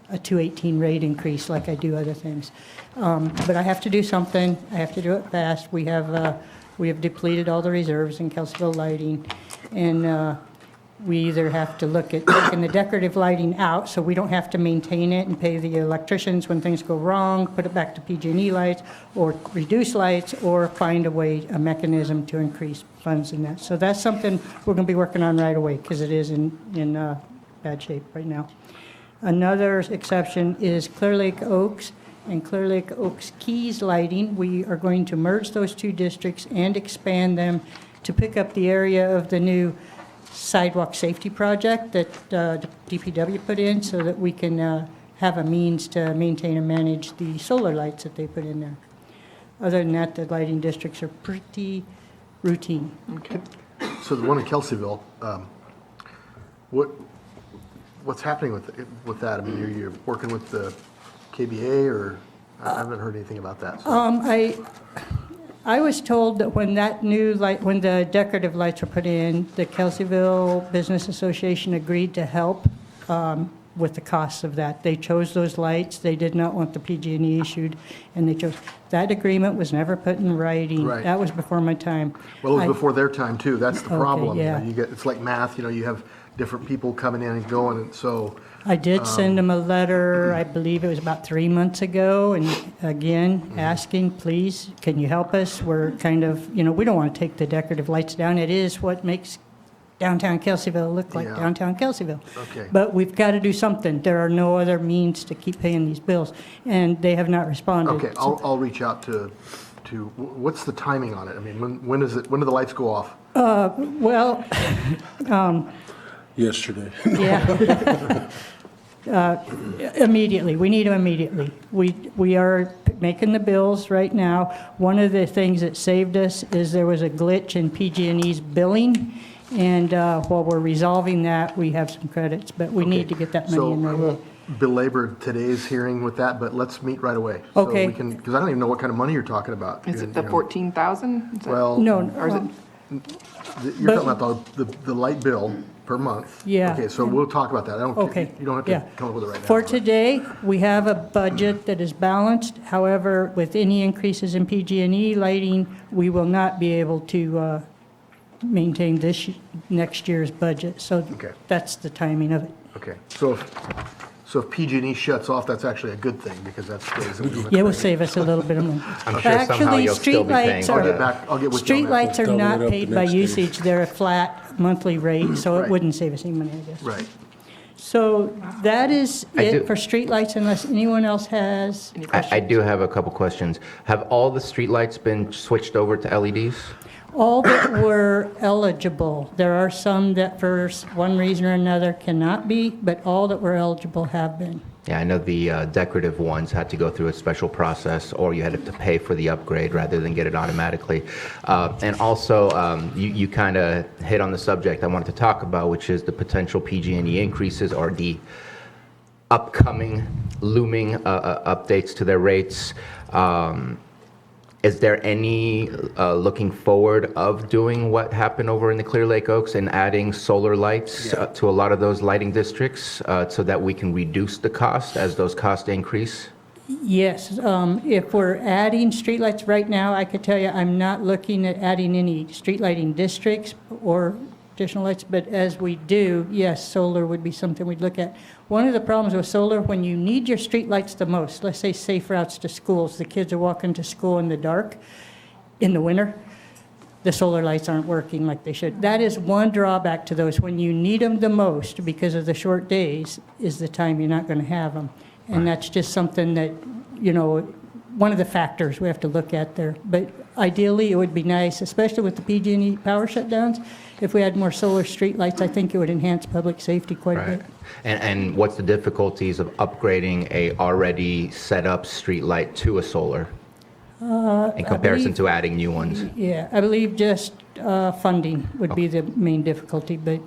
a 218 rate increase like I do other things. But I have to do something. I have to do it fast. We have depleted all the reserves in Kelseyville Lighting, and we either have to look at taking the decorative lighting out so we don't have to maintain it and pay the electricians when things go wrong, put it back to PG&E lights, or reduce lights, or find a mechanism to increase funds in that. So that's something we're going to be working on right away because it is in bad shape right now. Another exception is Clear Lake Oaks and Clear Lake Oaks Keys Lighting. We are going to merge those two districts and expand them to pick up the area of the new sidewalk safety project that the DPW put in so that we can have a means to maintain and manage the solar lights that they put in there. Other than that, the lighting districts are pretty routine. Okay. So the one in Kelseyville, what's happening with that? I mean, you're working with the KBA, or I haven't heard anything about that. So. I was told that when that new light, when the decorative lights were put in, the Kelseyville Business Association agreed to help with the costs of that. They chose those lights. They did not want the PG&E issued, and they chose. That agreement was never put in writing. Right. That was before my time. Well, it was before their time too. That's the Okay, problem. yeah. You get, it's like math. You have different people coming in and going, and so. I did send them a letter, I believe it was about 3 months ago, and again, asking, please, can you help us? We're kind of, we don't want to take the decorative lights down. It is what makes downtown Kelseyville look like Yeah. downtown Kelseyville. Okay. But we've got to do something. There are no other means to keep paying these bills, and they have not responded. Okay, I'll reach out to. What's the timing on it? I mean, when do the lights go off? Well, Yesterday. yeah. Immediately, we need them immediately. We are making the bills right now. One of the things that saved us is there was a glitch in PG&E's billing, and while we're resolving that, we have some credits, but we need to get that money in So I there. won't belabor today's hearing with that, but let's meet right away. Okay. So we can, because I don't even know what kind of money you're talking about. Is it the 14,000? Well. No, Or is it? You're talking about the light bill per month. Yeah. Okay, so we'll talk about that. I don't. Okay, You don't have yeah. to come up with it right now. For but- today, we have a budget that is balanced. However, with any increases in PG&E lighting, we will not be able to maintain next year's budget. So Okay. that's the timing of it. Okay, so if PG&E shuts off, that's actually a good thing, because that's days that we don't. Yeah, it will save us a little bit of money. I'm sure somehow you'll still be paying for that. I'll get with you on that. Streetlights are Double it not up paid the by next day. usage. They're a flat monthly rate, so it Right. wouldn't save us any money, I guess. Right. So that is I do- it for streetlights, unless anyone else has. Any I questions? do have a couple questions. Have all the streetlights been switched over to LEDs? All that were eligible. There are some that for one reason or another cannot be, but all that were eligible have been. Yeah, I know the decorative ones had to go through a special process, or you had to pay for the upgrade rather than get it automatically. And also, you kind of hit on the subject I wanted to talk about, which is the potential PG&E increases or the upcoming looming updates to their rates. Is there any looking forward of doing what happened over in the Clear Lake Oaks and adding solar lights to a lot of those lighting districts so that we can reduce the cost as those costs increase? Yes, if we're adding streetlights right now, I could tell you I'm not looking at adding any street lighting districts or additional lights, but as we do, yes, solar would be something we'd look at. One of the problems with solar, when you need your streetlights the most, let's say safe routes to schools, the kids are walking to school in the dark in the winter, the solar lights aren't working like they should. That is one drawback to those. When you need them the most because of the short days is the time you're not going to have them. And that's just something that, one of the factors we have to look at there. But ideally, it would be nice, especially with the PG&E power shutdowns, if we had more solar streetlights. I think it would enhance public safety quite a Right. bit. And what's the difficulties of upgrading a already set up streetlight to a solar in comparison to adding new ones? Yeah, I believe just funding would be the main difficulty, but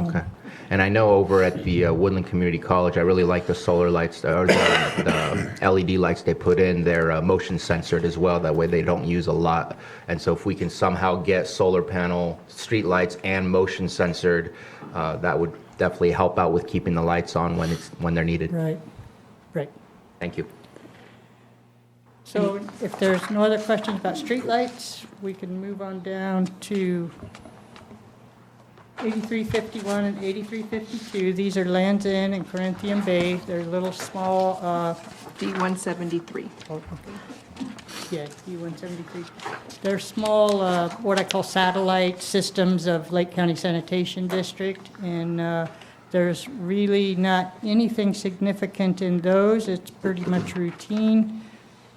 Okay. And I know over at the Woodland Community College, I really like the solar lights, or the LED lights they put in. They're motion censored as well. That way they don't use a lot. And so if we can somehow get solar panel street lights and motion censored, that would definitely help out with keeping the lights on when they're needed. right. Thank you. So if there's no other questions about streetlights, we can move on down to 8351 and 8352. These are Land's End and Corinthian Bay. They're little small, D173. yeah, D173. They're small, what I call satellite systems of Lake County Sanitation District, and there's really not anything significant in those. It's pretty much routine.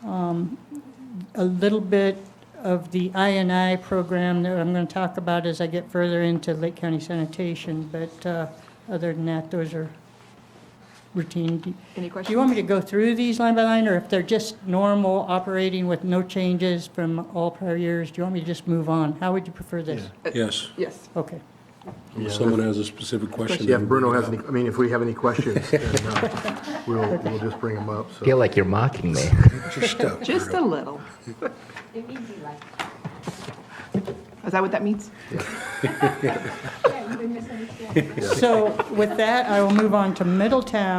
A little bit of the I&I program that I'm going to talk about as I get further into Lake County sanitation, but other than that, those are routine. Any Do questions? you want me to go through these line by line, or if they're just normal operating with no changes from all prior years, do you want me to just move on? How would you prefer this? Yes. Yes. Okay. If someone has a specific question. Yeah, if Bruno has any, I mean, if we have any questions, then we'll just bring them up, I so. feel like you're mocking me. Just a little. Is that what that means? So with that, I will move on to Middletown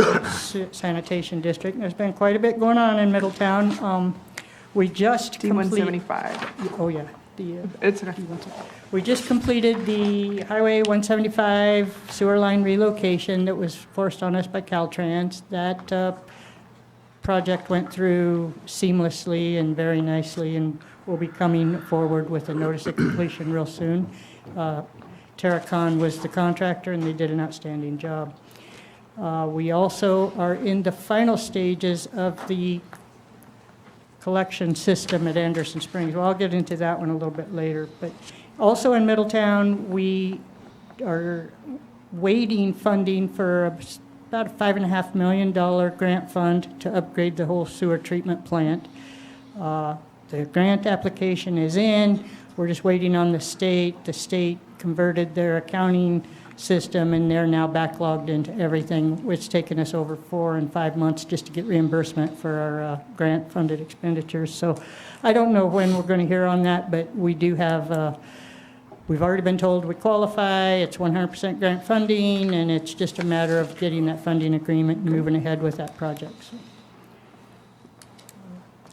Sanitation District. There's been quite a bit going on in Middletown. We just completed. D-175. Oh, yeah. It's okay. We just completed the Highway 175 sewer line relocation that was forced on us by Caltrans. That project went through seamlessly and very nicely, and we'll be coming forward with a notice of completion real soon. Terracon was the contractor, and they did an outstanding job. We also are in the final stages of the collection system at Anderson Springs. Well, I'll get into that one a little bit later. But also in Middletown, we are waiting funding for about a $5.5 million grant fund to upgrade the whole sewer treatment plant. The grant application is in. We're just waiting on the state. The state converted their accounting system, and they're now backlogged into everything. It's taken us over 4 and 5 months just to get reimbursement for our grant-funded expenditures. So I don't know when we're going to hear on that, but we do have, we've already been told we qualify. It's 100% grant funding, and it's just a matter of getting that funding agreement and moving ahead with that project. So.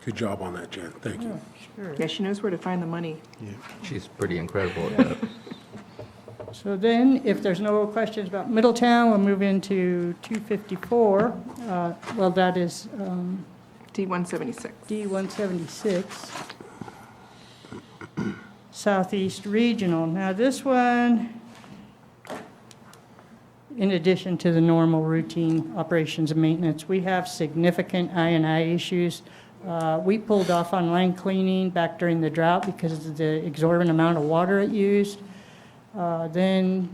Good job on that, Jen. Thank you. Sure. Yeah, she knows where to find the money. She's pretty incredible at that. So then, if there's no questions about Middletown, we'll move into 254. Well, that is D-176. D-176, Southeast Regional. Now, this one, in addition to the normal routine operations and maintenance, we have significant I&I issues. We pulled off on line cleaning back during the drought because of the exorbitant amount of water it used. Then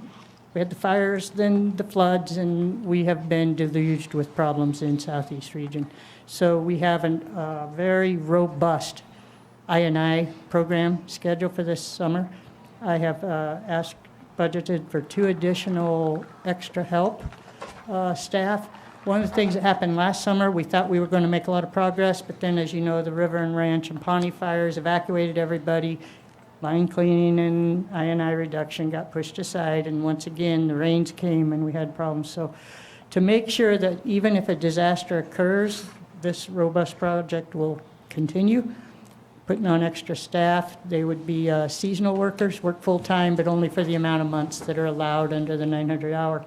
we had the fires, then the floods, and we have been deluged with problems in Southeast Region. So we have a very robust I&I program scheduled for this summer. I have budgeted for 2 additional extra help staff. One of the things that happened last summer, we thought we were going to make a lot of progress, but then, as you know, the River and Ranch and Pawnee fires evacuated everybody. Line cleaning and I&I reduction got pushed aside, and once again, the rains came and we had problems. So to make sure that even if a disaster occurs, this robust project will continue, putting on extra staff. They would be seasonal workers, work full-time, but only for the amount of months that are allowed under the 900-hour.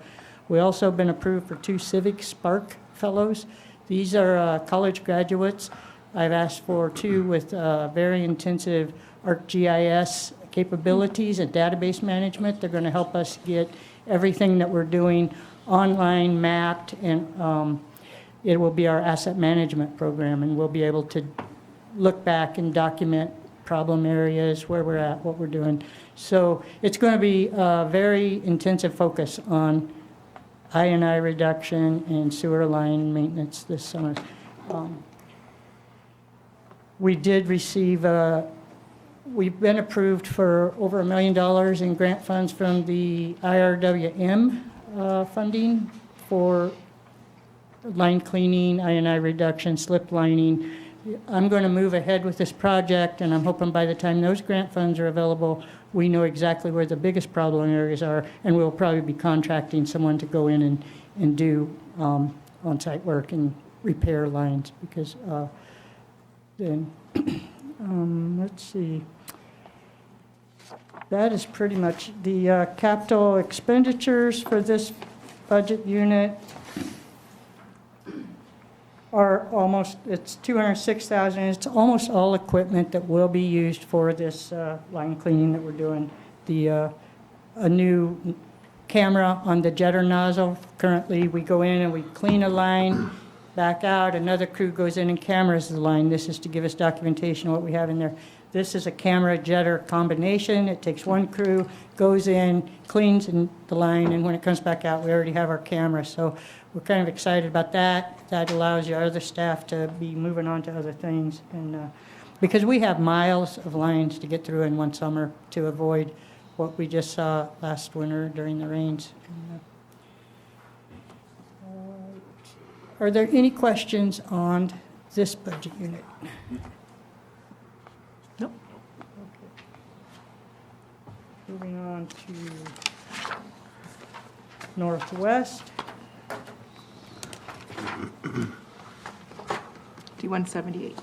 We also have been approved for 2 Civic Spark Fellows. These are college graduates. I've asked for 2 with very intensive ArcGIS capabilities and database management. They're going to help us get everything that we're doing online mapped, and it will be our asset management program, and we'll be able to look back and document problem areas, where we're at, what we're doing. So it's going to be a very intensive focus on I&I reduction and sewer line maintenance this summer. We did receive we've been approved for over $1 million in grant funds from the IRWM funding for line cleaning, I&I reduction, slip lining. I'm going to move ahead with this project, and I'm hoping by the time those grant funds are available, we know exactly where the biggest problem areas are, and we'll probably be contracting someone to go in and do on-site work and repair lines, because then, let's see. That is pretty much the capital expenditures for this budget unit are almost, it's $206,000. It's almost all equipment that will be used for this line cleaning that we're doing. A new camera on the jetter nozzle. Currently, we go in and we clean a line, back out, another crew goes in and cameras the line. This is to give us documentation of what we have in there. This is a camera jetter combination. It takes one crew, goes in, cleans the line, and when it comes back out, we already have our camera. So we're kind of excited about that. That allows your other staff to be moving on to other things. And because we have miles of lines to get through in one summer to avoid what we just saw last winter during the rains. Are there any questions on this budget unit? Nope. Okay. Moving on to Northwest. D-178.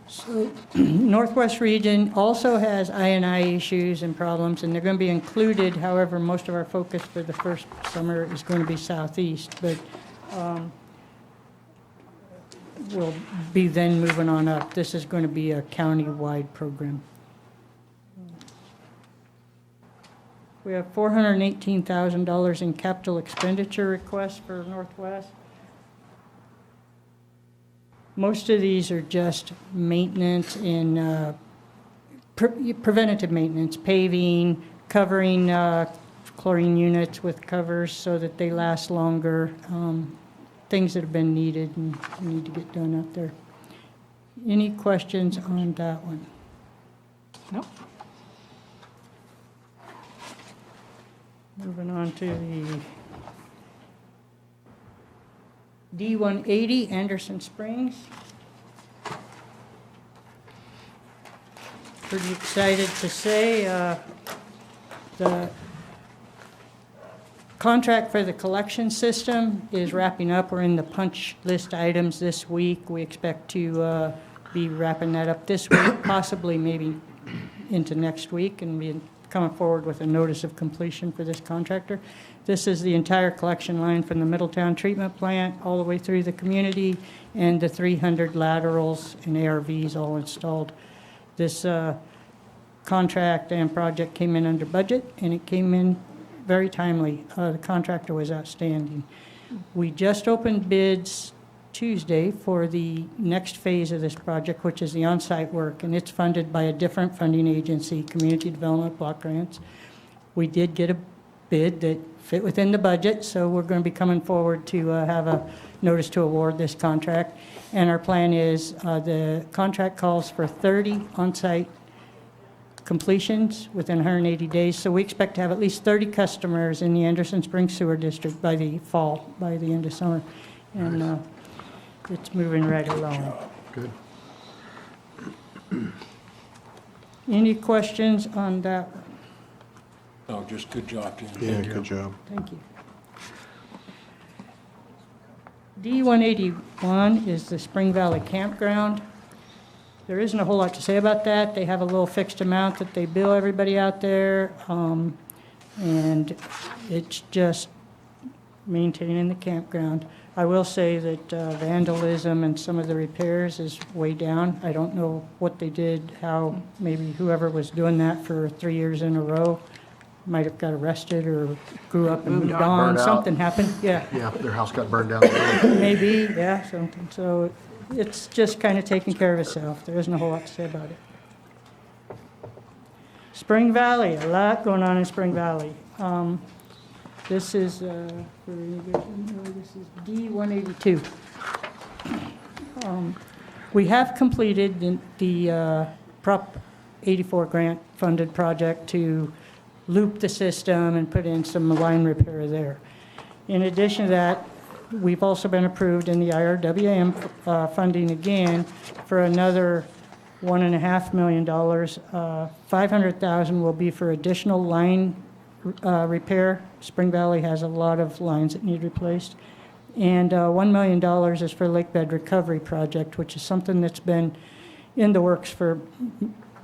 So Northwest Region also has I&I issues and problems, and they're going to be included. However, most of our focus for the first summer is going to be Southeast, but we'll be then moving on up. This is going to be a county-wide program. We have $418,000 in capital expenditure requests for Northwest. Most of these are just maintenance and preventative maintenance, paving, covering chlorine units with covers so that they last longer, things that have been needed and need to get done out there. Any questions on that one? Nope. Moving on to the D-180 Anderson Springs. Pretty excited to say the contract for the collection system is wrapping up. We're in the punch list items this week. We expect to be wrapping that up this week, possibly maybe into next week, and be coming forward with a notice of completion for this contractor. This is the entire collection line from the Middletown treatment plant all the way through the community, and the 300 laterals and ARVs all installed. This contract and project came in under budget, and it came in very timely. The contractor was outstanding. We just opened bids Tuesday for the next phase of this project, which is the on-site work, and it's funded by a different funding agency, Community Development Block Grants. We did get a bid that fit within the budget, so we're going to be coming forward to have a notice to award this contract. And our plan is the contract calls for 30 on-site completions within 180 days. So we expect to have at least 30 customers in the Anderson Springs Sewer District by the fall, by the end of summer. And it's moving right along. Good. Any questions on that one? No, just good job, Jan. Yeah, good job. Thank you. D-181 is the Spring Valley Campground. There isn't a whole lot to say about that. They have a little fixed amount that they bill everybody out there, and it's just maintaining the campground. I will say that vandalism and some of the repairs is way down. I don't know what they did, how maybe whoever was doing that for 3 years in a row might have got arrested or grew up and moved on. Burned out. Something happened, yeah. Yeah, their house got burned down. Maybe, yeah, something. So it's just kind of taking care of itself. There isn't a whole lot to say about it. Spring Valley, a lot going on in Spring Valley. This is, this is D-182. We have completed the Prop 84 grant funded project to loop the system and put in some line repair there. In addition to that, we've also been approved in the IRWM funding again for another $1.5 million. $500,000 will be for additional line repair. Spring Valley has a lot of lines that need replaced. And $1 million is for lake bed recovery project, which is something that's been in the works for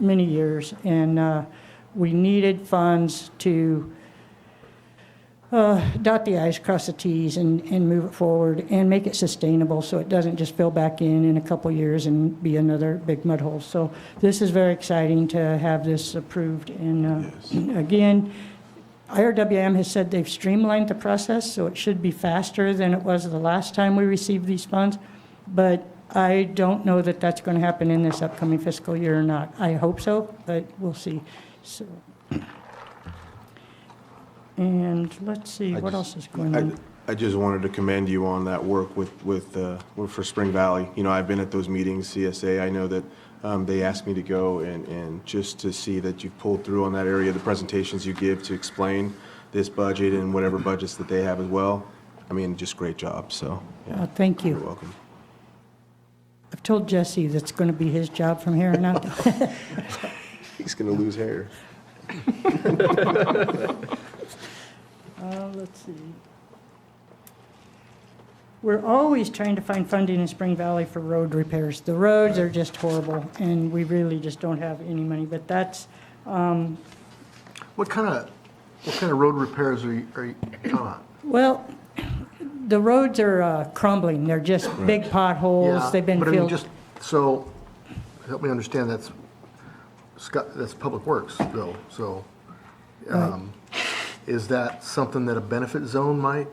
many years. And we needed funds to dot the i's, cross the t's, and move it forward and make it sustainable so it doesn't just fill back in a couple years and be another big mud hole. So this is very exciting to have this approved. And again, IRWM has said they've streamlined the process, so it should be faster than it was the last time we received these funds. But I don't know that that's going to happen in this upcoming fiscal year or not. I hope so, but we'll see. So. And let's see, what else is going on? I just wanted to commend you on that work for Spring Valley. You know, I've been at those meetings, CSA. I know that they asked me to go and just to see that you've pulled through on that area, the presentations you give to explain this budget and whatever budgets that they have as well. I mean, just great job, so. Yeah. Thank you. You're welcome. I've told Jesse that's going to be his job from here on out. He's going to lose hair. Let's see. We're always trying to find funding in Spring Valley for road repairs. The roads are just horrible, and we really just don't have any money, but that's, What kind of road repairs are you talking about? well, the roads are crumbling. They're just big potholes. Yeah, They've been but I mean, filled. just, so, help me understand, that's Public Works, though, so, is that something that a benefit zone That's might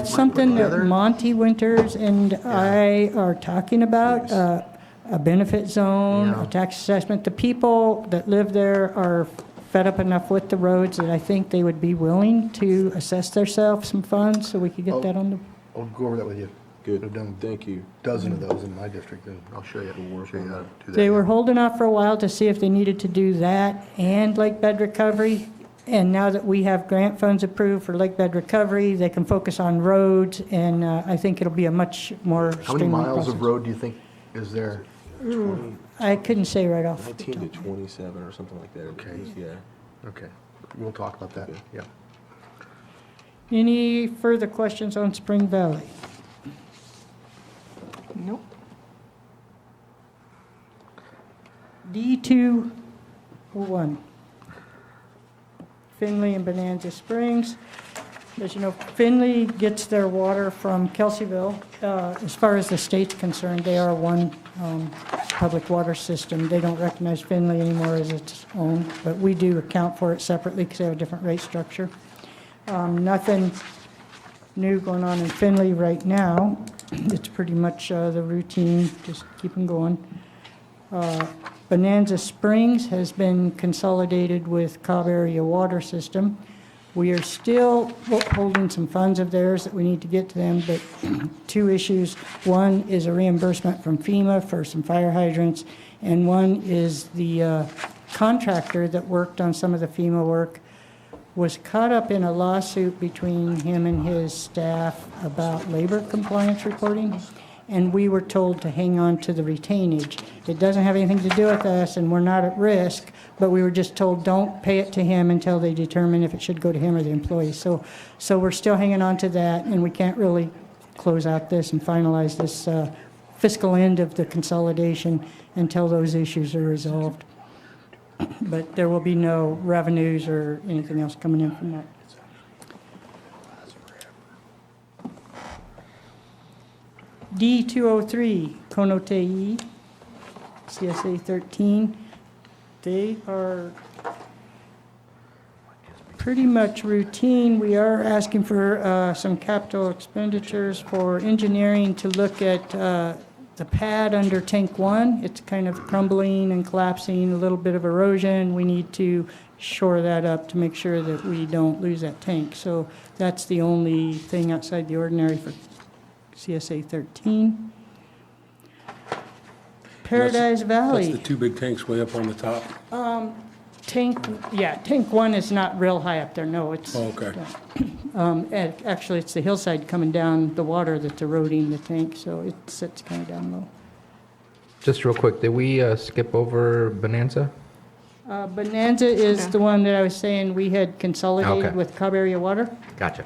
something put that together? Monty Winters and I are talking about, a benefit zone, Yeah. a tax assessment. The people that live there are fed up enough with the roads that I think they would be willing to assess themselves some funds so we could get that on the, I'll go over that with you. Good. I've done Thank you. a dozen of those in my district, and I'll show you how to do that. they were holding off for a while to see if they needed to do that and lake bed recovery. And now that we have grant funds approved for lake bed recovery, they can focus on roads, and I think it'll be a much more How many streamlined miles of process. road do you think is there? I couldn't say right off. the 19 top. to 27 or something like that. Okay. Yeah. Okay, we'll talk about that, Okay. yeah. Any further questions on Spring Valley? Nope. D201, Finley and Bonanza Springs. As you know, Finley gets their water from Kelseyville. As far as the state's concerned, they are one public water system. They don't recognize Finley anymore as its own, but we do account for it separately because they have a different rate structure. Nothing new going on in Finley right now. It's pretty much the routine, just keep them going. Bonanza Springs has been consolidated with Cobb Area Water System. We are still holding some funds of theirs that we need to get to them, but two issues. One is a reimbursement from FEMA for some fire hydrants, and one is the contractor that worked on some of the FEMA work was caught up in a lawsuit between him and his staff about labor compliance reporting, and we were told to hang on to the retainage. It doesn't have anything to do with us, and we're not at risk, but we were just told, don't pay it to him until they determine if it should go to him or the employee. So we're still hanging on to that, and we can't really close out this and finalize this fiscal end of the consolidation until those issues are resolved. But there will be no revenues or anything else coming in from that. D203, Konotei, CSA 13. They are pretty much routine. We are asking for some capital expenditures for engineering to look at the pad under tank 1. It's kind of crumbling and collapsing, a little bit of erosion. We need to shore that up to make sure that we don't lose that tank. So that's the only thing outside the ordinary for CSA 13. Paradise Valley. That's the two big tanks way up on the top. Tank 1 is not real high up there, no, it's. Oh, okay. Actually, it's the hillside coming down the water that's eroding the tank, so it sits kind of down low. Just real quick, did we skip over Bonanza? Bonanza is the one that I was saying we had consolidated Okay. with Cobb Area Water. Gotcha.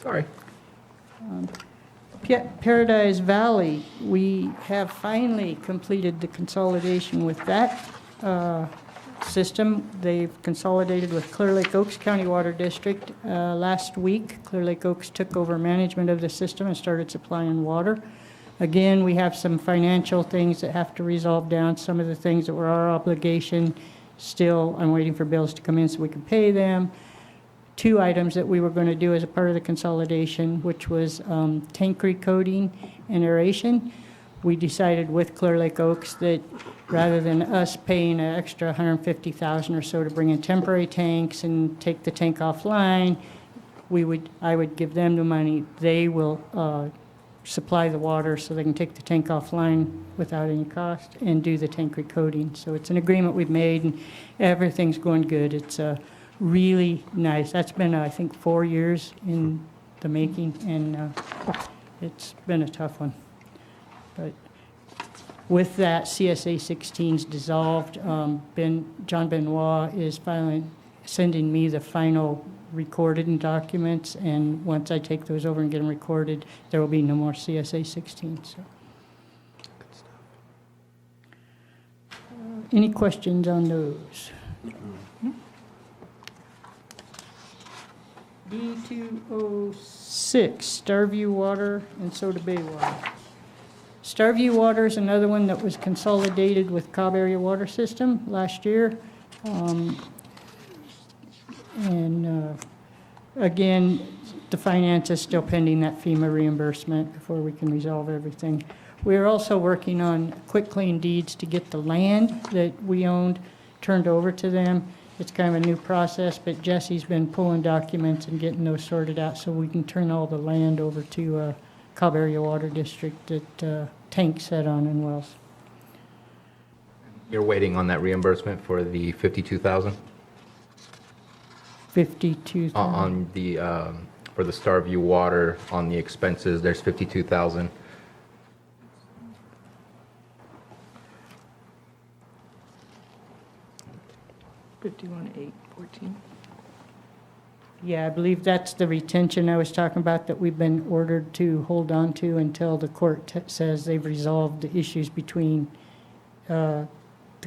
Sorry. Paradise Valley, we have finally completed the consolidation with that system. They've consolidated with Clear Lake Oaks County Water District. Last week, Clear Lake Oaks took over management of the system and started supplying water. Again, we have some financial things that have to resolve down. Some of the things that were our obligation, still, I'm waiting for bills to come in so we can pay them. 2 items that we were going to do as a part of the consolidation, which was tank recoating and aeration. We decided with Clear Lake Oaks that rather than us paying an extra $150,000 or so to bring in temporary tanks and take the tank offline, I would give them the money. They will supply the water so they can take the tank offline without any cost and do the tank recoating. So it's an agreement we've made, and everything's going good. It's really nice. That's been, I think, 4 years in the making, and it's been a tough one. But with that, CSA 16's dissolved. John Benoit is sending me the final recorded documents, and once I take those over and get them recorded, there will be no more CSA 16. So, any questions on those? D206, Starview Water and Soda Bay Water. Starview Water is another one that was consolidated with Cobb Area Water System last year. Again, the finance is still pending that FEMA reimbursement before we can resolve everything. We are also working on quick claim deeds to get the land that we owned turned over to them. It's kind of a new process, but Jesse's been pulling documents and getting those sorted out so we can turn all the land over to Cobb Area Water District that Tank set on in Wells. You're waiting on that reimbursement for the 52,000? 52,000. On the, for the Starview Water, on the expenses, there's 52,000. $51,814. Yeah, I believe that's the retention I was talking about that we've been ordered to hold on to until the court says they've resolved the issues between the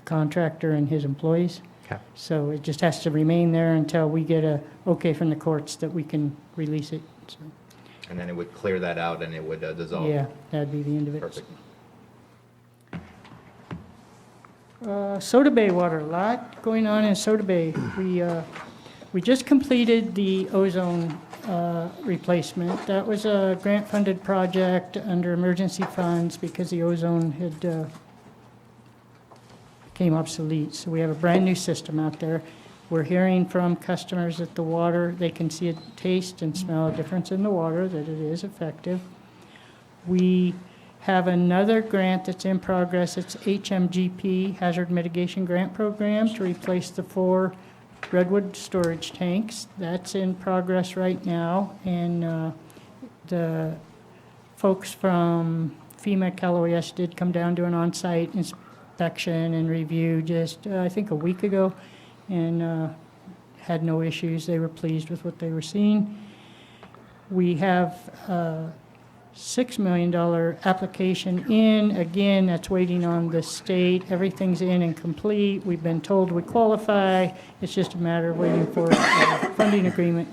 contractor and his employees. Okay. So it just has to remain there until we get a okay from the courts that we can release it. So, And then it would clear that out and it would dissolve? yeah, that'd be the end of it. Perfect. Soda Bay Water, a lot going on in Soda Bay. We just completed the ozone replacement. That was a grant-funded project under emergency funds because the ozone had became obsolete. So we have a brand-new system out there. We're hearing from customers that the water, they can see a taste and smell a difference in the water, that it is effective. We have another grant that's in progress. It's HMGP, Hazard Mitigation Grant Program, to replace the 4 redwood storage tanks. That's in progress right now, and the folks from FEMA CalOES did come down to an on-site inspection and review just, I think, a week ago, and had no issues. They were pleased with what they were seeing. We have $6 million application in. Again, that's waiting on the state. Everything's in and complete. We've been told we qualify. It's just a matter of waiting for a funding agreement.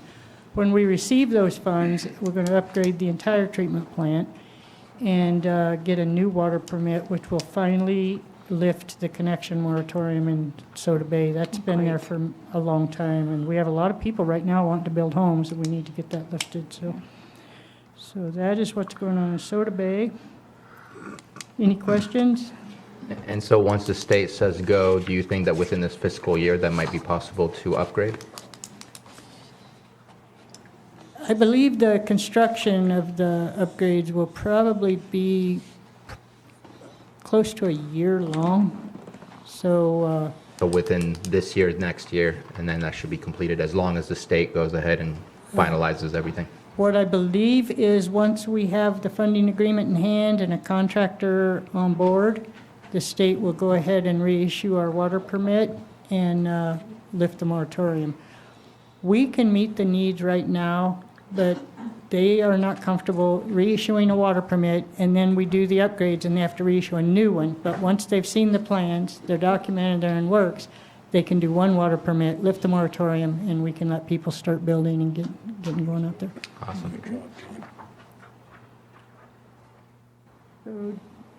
When we receive those funds, we're going to upgrade the entire treatment plant and get a new water permit, which will finally lift the connection moratorium in Soda Bay. That's been there for a long time, and we have a lot of people right now wanting to build homes, and we need to get that lifted. So that is what's going on in Soda Bay. Any questions? And so once the state says go, do you think that within this fiscal year that might be possible to upgrade? I believe the construction of the upgrades will probably be close to a year long. So within this year, next year, and then that should be completed as long as the state goes ahead and finalizes everything? what I believe is once we have the funding agreement in hand and a contractor on board, the state will go ahead and reissue our water permit and lift the moratorium. We can meet the needs right now, but they are not comfortable reissuing a water permit, and then we do the upgrades and they have to reissue a new one. But once they've seen the plans, they're documented, they're in works, they can do one water permit, lift the moratorium, and we can let people start building and getting going out there. Awesome.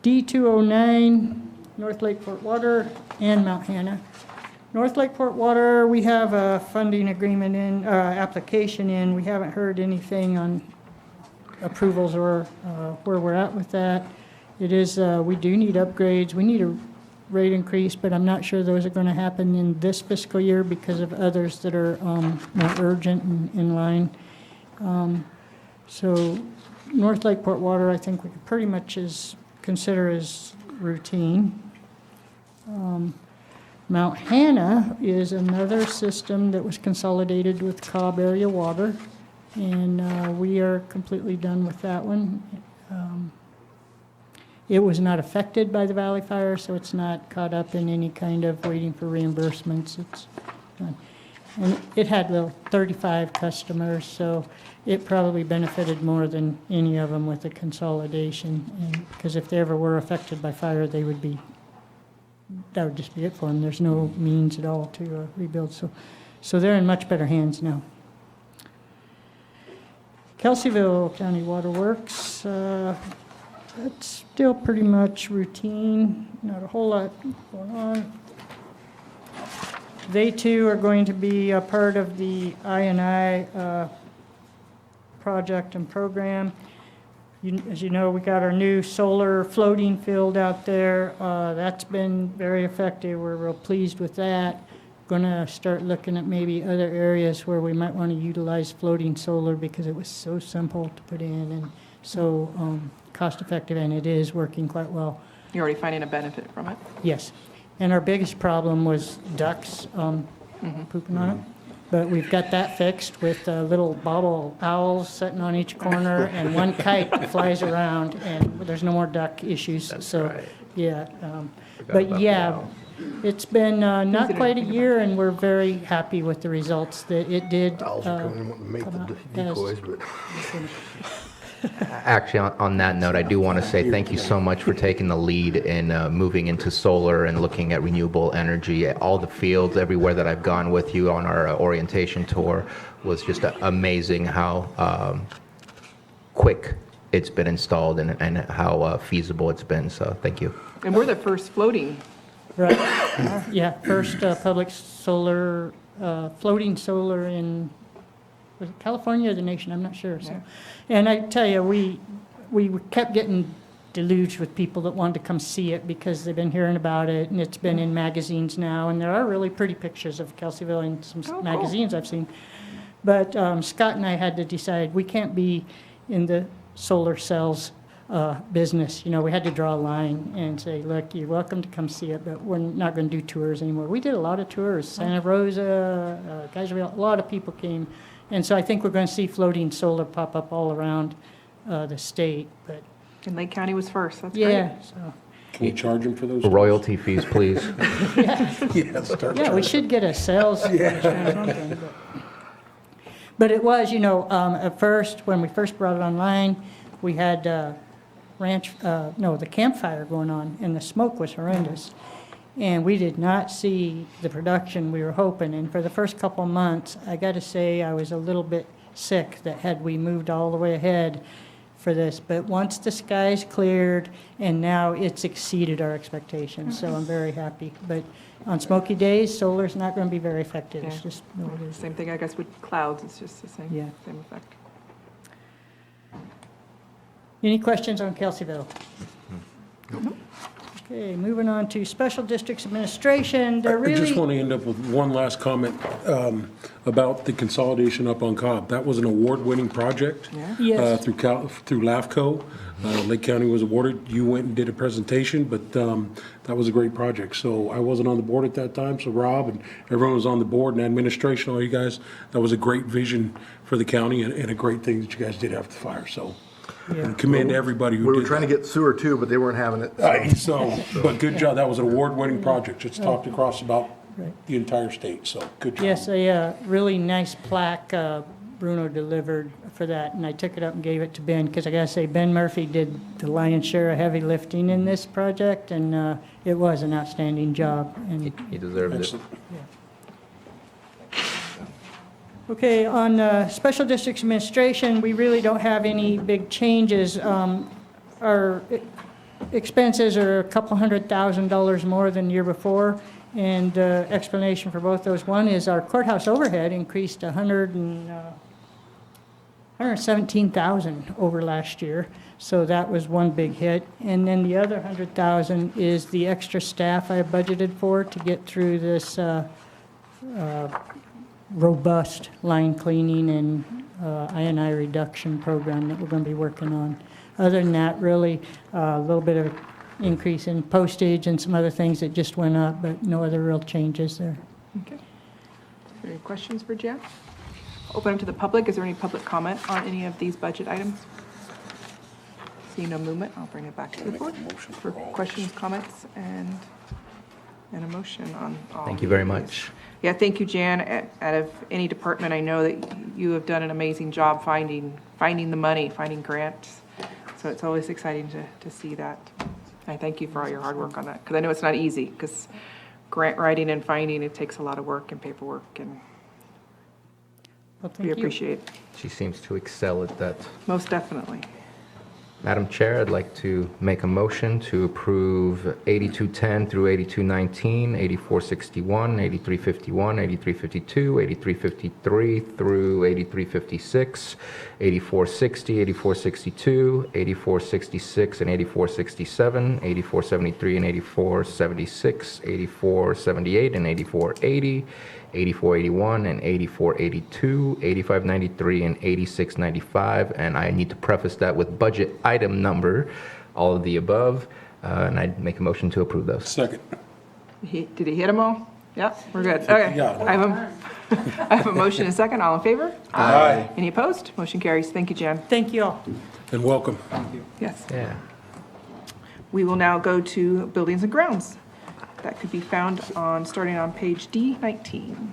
D209, North Lake Port Water and Mount Hannah. North Lake Port Water, we have a funding agreement in, application in. We haven't heard anything on approvals or where we're at with that. It is, we do need upgrades. We need a rate increase, but I'm not sure those are going to happen in this fiscal year because of others that are more urgent and in line. So North Lake Port Water, I think we could pretty much consider as routine. Mount Hannah is another system that was consolidated with Cobb Area Water, and we are completely done with that one. It was not affected by the Valley Fire, so it's not caught up in any kind of waiting for reimbursements. It's done. And it had 35 customers, so it probably benefited more than any of them with the consolidation. And because if they ever were affected by fire, that would just be it for them. There's no means at all to rebuild. So they're in much better hands now. Kelseyville County Water Works, that's still pretty much routine, not a whole lot going on. They too are going to be a part of the I&I project and program. As you know, we got our new solar floating field out there. That's been very effective. We're real pleased with that. Going to start looking at maybe other areas where we might want to utilize floating solar because it was so simple to put in and so cost effective, and it is working quite well. You're already finding a benefit from it? Yes. And our biggest problem was ducks pooping on it. But we've got that fixed with little bobble owls sitting on each corner and one kite that flies around, and there's no more duck issues. Yeah. But yeah, it's been not quite a year, and we're very happy with the results that it did. Owls are coming in wanting to make the decoys, but. Actually, on that note, I do want to say thank you so much for taking the lead in moving into solar and looking at renewable energy. All the fields, everywhere that I've gone with you on our orientation tour, was just amazing how quick it's been installed and how feasible it's been. So thank you. And we're the first floating. Right. Yeah, first public solar, floating solar in, was it California or the nation? I'm not sure. So, and I tell you, we kept getting deluged with people that wanted to come see it because they've been hearing about it, and it's been in magazines now, and there are really pretty pictures of Kelseyville in some magazines I've seen. But Scott and I had to decide we can't be in the solar cells business. You know, we had to draw a line and say, look, you're welcome to come see it, but we're not going to do tours anymore. We did a lot of tours, Santa Rosa, Geyserville, a lot of people came. And so I think we're going to see floating solar pop up all around the state. But And Lake County was first, that's great. yeah, so, Can we charge them for those? Royalty fees, please. yeah, we should get a sales commission or something. But it was, you know, at first, when we first brought it online, we had the campfire going on, and the smoke was horrendous. And we did not see the production we were hoping. And for the first couple of months, I got to say I was a little bit sick that had we moved all the way ahead for this. But once the skies cleared, and now it's exceeded our expectations, so I'm very happy. But on smoky days, solar's not going to be very effective. It's just what it is. Same thing, I guess, with clouds, it's just the same, Yeah. same effect. Any questions on Kelseyville? Okay, moving on to Special Districts Administration. They're I just really, want to end up with one last comment about the consolidation up on Cobb. That was an award-winning project Yes. through LAFCO. Lake County was awarded. You went and did a presentation, but that was a great project. So I wasn't on the board at that time, so Rob and everyone was on the board and administration, all you guys. That was a great vision for the county and a great thing that you guys did after the fire. So yeah. commend everybody who We did were trying to get sewer too, but they weren't having it. But good job. That was an award-winning project. It's talked across about Right. the entire state, so good job. Yes, a really nice plaque Bruno delivered for that, and I took it up and gave it to Ben, because I gotta say, Ben Murphy did the lion's share of heavy lifting in this project, and it was an outstanding job. And He deserved it. Excellent. okay, on Special Districts Administration, we really don't have any big changes. Our expenses are a couple $100,000 more than the year before, and explanation for both those. One is our courthouse overhead increased 117,000 over last year, so that was one big hit. And then the other 100,000 is the extra staff I budgeted for to get through this robust line cleaning and I&I reduction program that we're going to be working on. Other than that, really, a little bit of increase in postage and some other things that just went up, but no other real changes there. Okay. Any questions for Jan? Open it to the public. Is there any public comment on any of these budget items? Seeing no movement, I'll bring it back to the board for questions, comments, and a motion on all. Thank you very these. much. Yeah, thank you, Jan. Out of any department, I know that you have done an amazing job finding the money, finding grants. So it's always exciting to see that. I thank you for all your hard work on that, because I know it's not easy, because grant writing and finding, it takes a lot of work and paperwork, and Well, we thank you. appreciate it. She seems to excel at that. Most definitely. Madam Chair, I'd like to make a motion to approve 8210 through 8219, 8461, 8351, 8352, 8353 through 8356, 8460, 8462, 8466 and 8467, 8473 and 8476, 8478 and 8480, 8481 and 8482, 8593 and 8695, and I need to preface that with budget item number, all of the above, and I'd make a motion to approve those. Second. Did he hit them all? Yeah, we're good. Okay. Yeah. I have a motion and a second. All in favor? Aye. Any opposed? Motion carries. Thank you, Jan. Thank you all. And welcome. Yes. Yeah. We will now go to buildings and grounds. That could be found on, starting on page D19.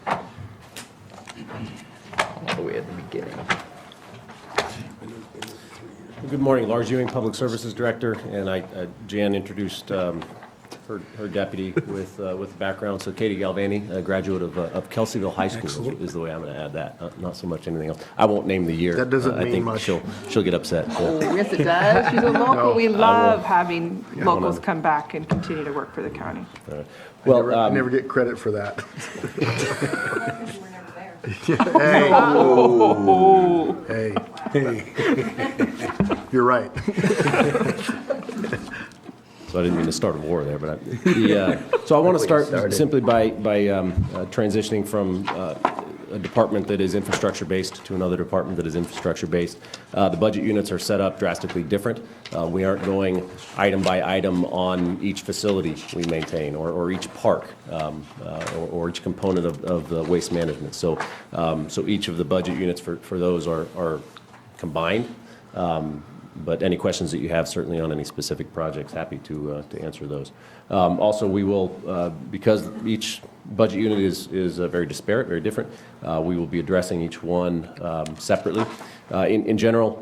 All the way at the beginning. Good morning, Lars Ewing, Public Services Director, and Jan introduced her deputy with background. So Katie Galvani, a graduate of Kelseyville High School, is the way I'm going to add that. Not so much anything else. I won't name the year. That doesn't I mean think much. She'll get upset. Oh, yes, it does. She's a local. No, We I will. love having locals wanna- come back and continue to work for the county. Well, I never get credit for that. Hey, you're right. So I didn't mean to start a war there, but so I want to start simply by transitioning from a department that is infrastructure-based to another department that is infrastructure-based. The budget units are set up drastically different. We aren't going item by item on each facility we maintain or each park or each component of the waste management. So each of the budget units for those are combined. But any questions that you have, certainly on any specific projects, happy to answer those. Also, we will, because each budget unit is very disparate, very different, we will be addressing each one separately. In general,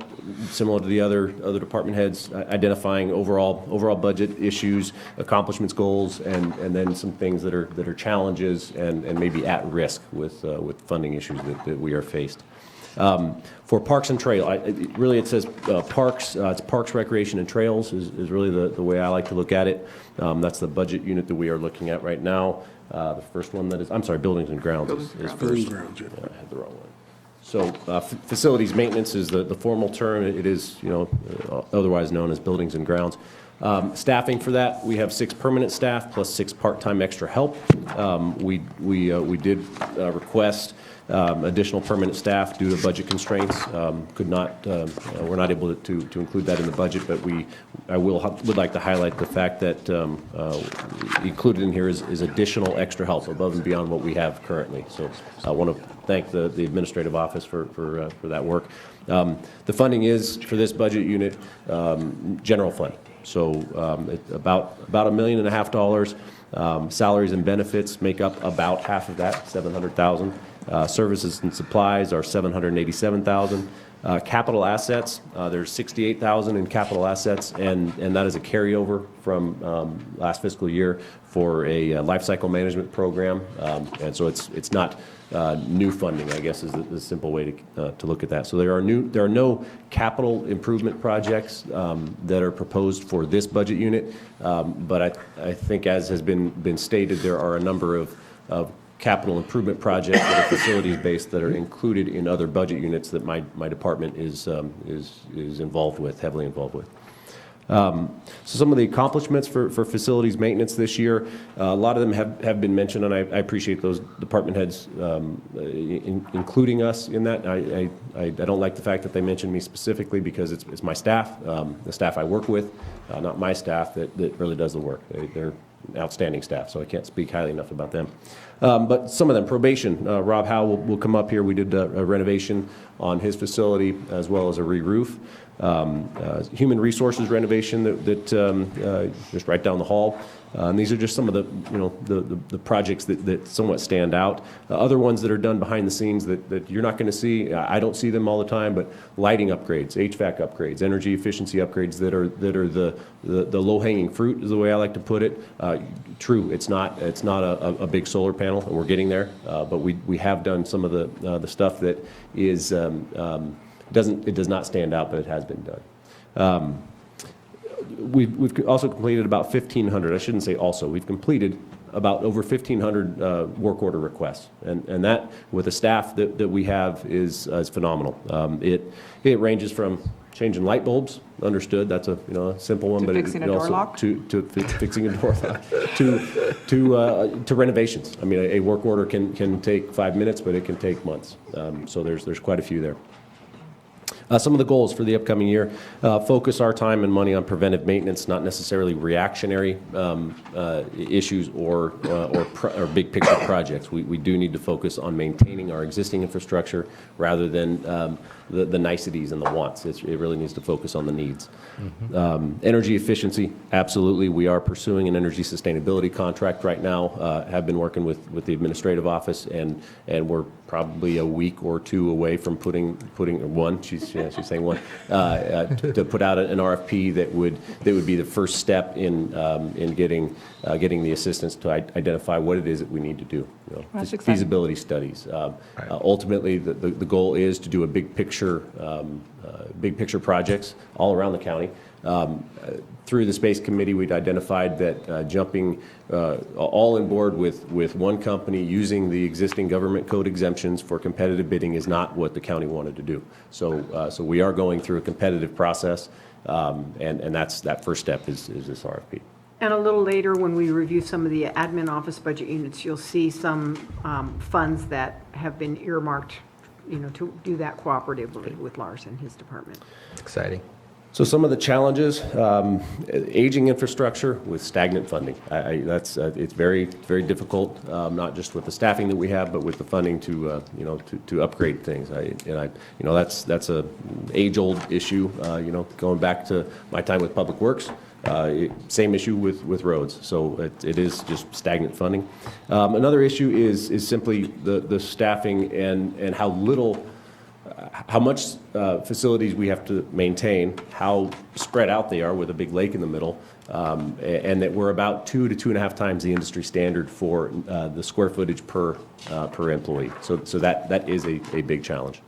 similar to the other department heads, identifying overall budget issues, accomplishments, goals, and then some things that are challenges and maybe at risk with funding issues that we are faced. For Parks and Trail, it says Parks, it's Parks, Recreation, and Trails is really the way I like to look at it. That's the budget unit that we are looking at right now. The first one that is, I'm sorry, Buildings and Grounds is first. Buildings and Grounds, yeah. I had the wrong one. So facilities maintenance is the formal term. It is, otherwise known as Buildings and Grounds. Staffing for that, we have 6 permanent staff plus 6 part-time extra help. We did request additional permanent staff due to budget constraints. We're not able to include that in the budget, but would like to highlight the fact that included in here is additional extra help above and beyond what we have currently. So I want to thank the administrative office for that work. The funding is, for this budget unit, general fund. So it's about $1.5 million. Salaries and benefits make up about half of that, $700,000. Services and supplies are $787,000. Capital assets, there's $68,000 in capital assets, and that is a carryover from last fiscal year for a life cycle management program. And so it's not new funding, I guess, is the simple way to look at that. So there are no capital improvement projects that are proposed for this budget unit, but I think, as has been stated, there are a number of capital improvement projects that are facilities-based that are included in other budget units that my department is involved with, heavily involved with. So some of the accomplishments for facilities maintenance this year, a lot of them have been mentioned, and I appreciate those department heads including us in that. I don't like the fact that they mentioned me specifically, because it's my staff, the staff I work with, not my staff, that really does the work. They're outstanding staff, so I can't speak highly enough about them. But some of them, probation, Rob Howe will come up here. We did a renovation on his facility, as well as a re-roof. Human resources renovation that just right down the hall. And these are just some of the projects that somewhat stand out. Other ones that are done behind the scenes that you're not going to see, I don't see them all the time, but lighting upgrades, HVAC upgrades, energy efficiency upgrades that are the low-hanging fruit, is the way I like to put it. True, it's not a big solar panel, and we're getting there, but we have done some of the stuff that is it does not stand out, but it has been done. We've also completed about 1,500, I shouldn't say also, we've completed about over 1,500 work order requests. And that, with the staff that we have, is phenomenal. It ranges from changing light bulbs, understood, that's a simple one, To but fixing a door lock? to fixing a door lock, to renovations. I mean, a work order can take 5 minutes, but it can take months. So there's quite a few there. Some of the goals for the upcoming year: focus our time and money on preventive maintenance, not necessarily reactionary issues or big picture projects. We do need to focus on maintaining our existing infrastructure rather than the niceties and the wants. It really needs to focus on the needs. Energy efficiency, absolutely. We are pursuing an energy sustainability contract right now. Have been working with the administrative office, and we're probably a week or two away from putting one. She's saying one to put out an RFP that would be the first step in getting the assistance to identify what it is that we need to do. That's exciting. Feasibility studies. Ultimately, the goal is to do a big picture projects all around the county. Through the Space Committee, we'd identified that jumping all on board with one company using the existing government code exemptions for competitive bidding is not what the county wanted to do. So we are going through a competitive process, and that first step is this RFP. And a little later, when we review some of the admin office budget units, you'll see some funds that have been earmarked, to do that cooperatively with Lars and his department. Exciting. So some of the challenges: aging infrastructure with stagnant funding. It's very, very difficult, not just with the staffing that we have, but with the funding to upgrade things. That's a age-old issue. Going back to my time with Public Works. Same issue with roads, so it is just stagnant funding. Another issue is simply the staffing and how much facilities we have to maintain, how spread out they are with a big lake in the middle, and that we're about 2 to 2.5 times the industry standard for the square footage per employee. So that is a big challenge.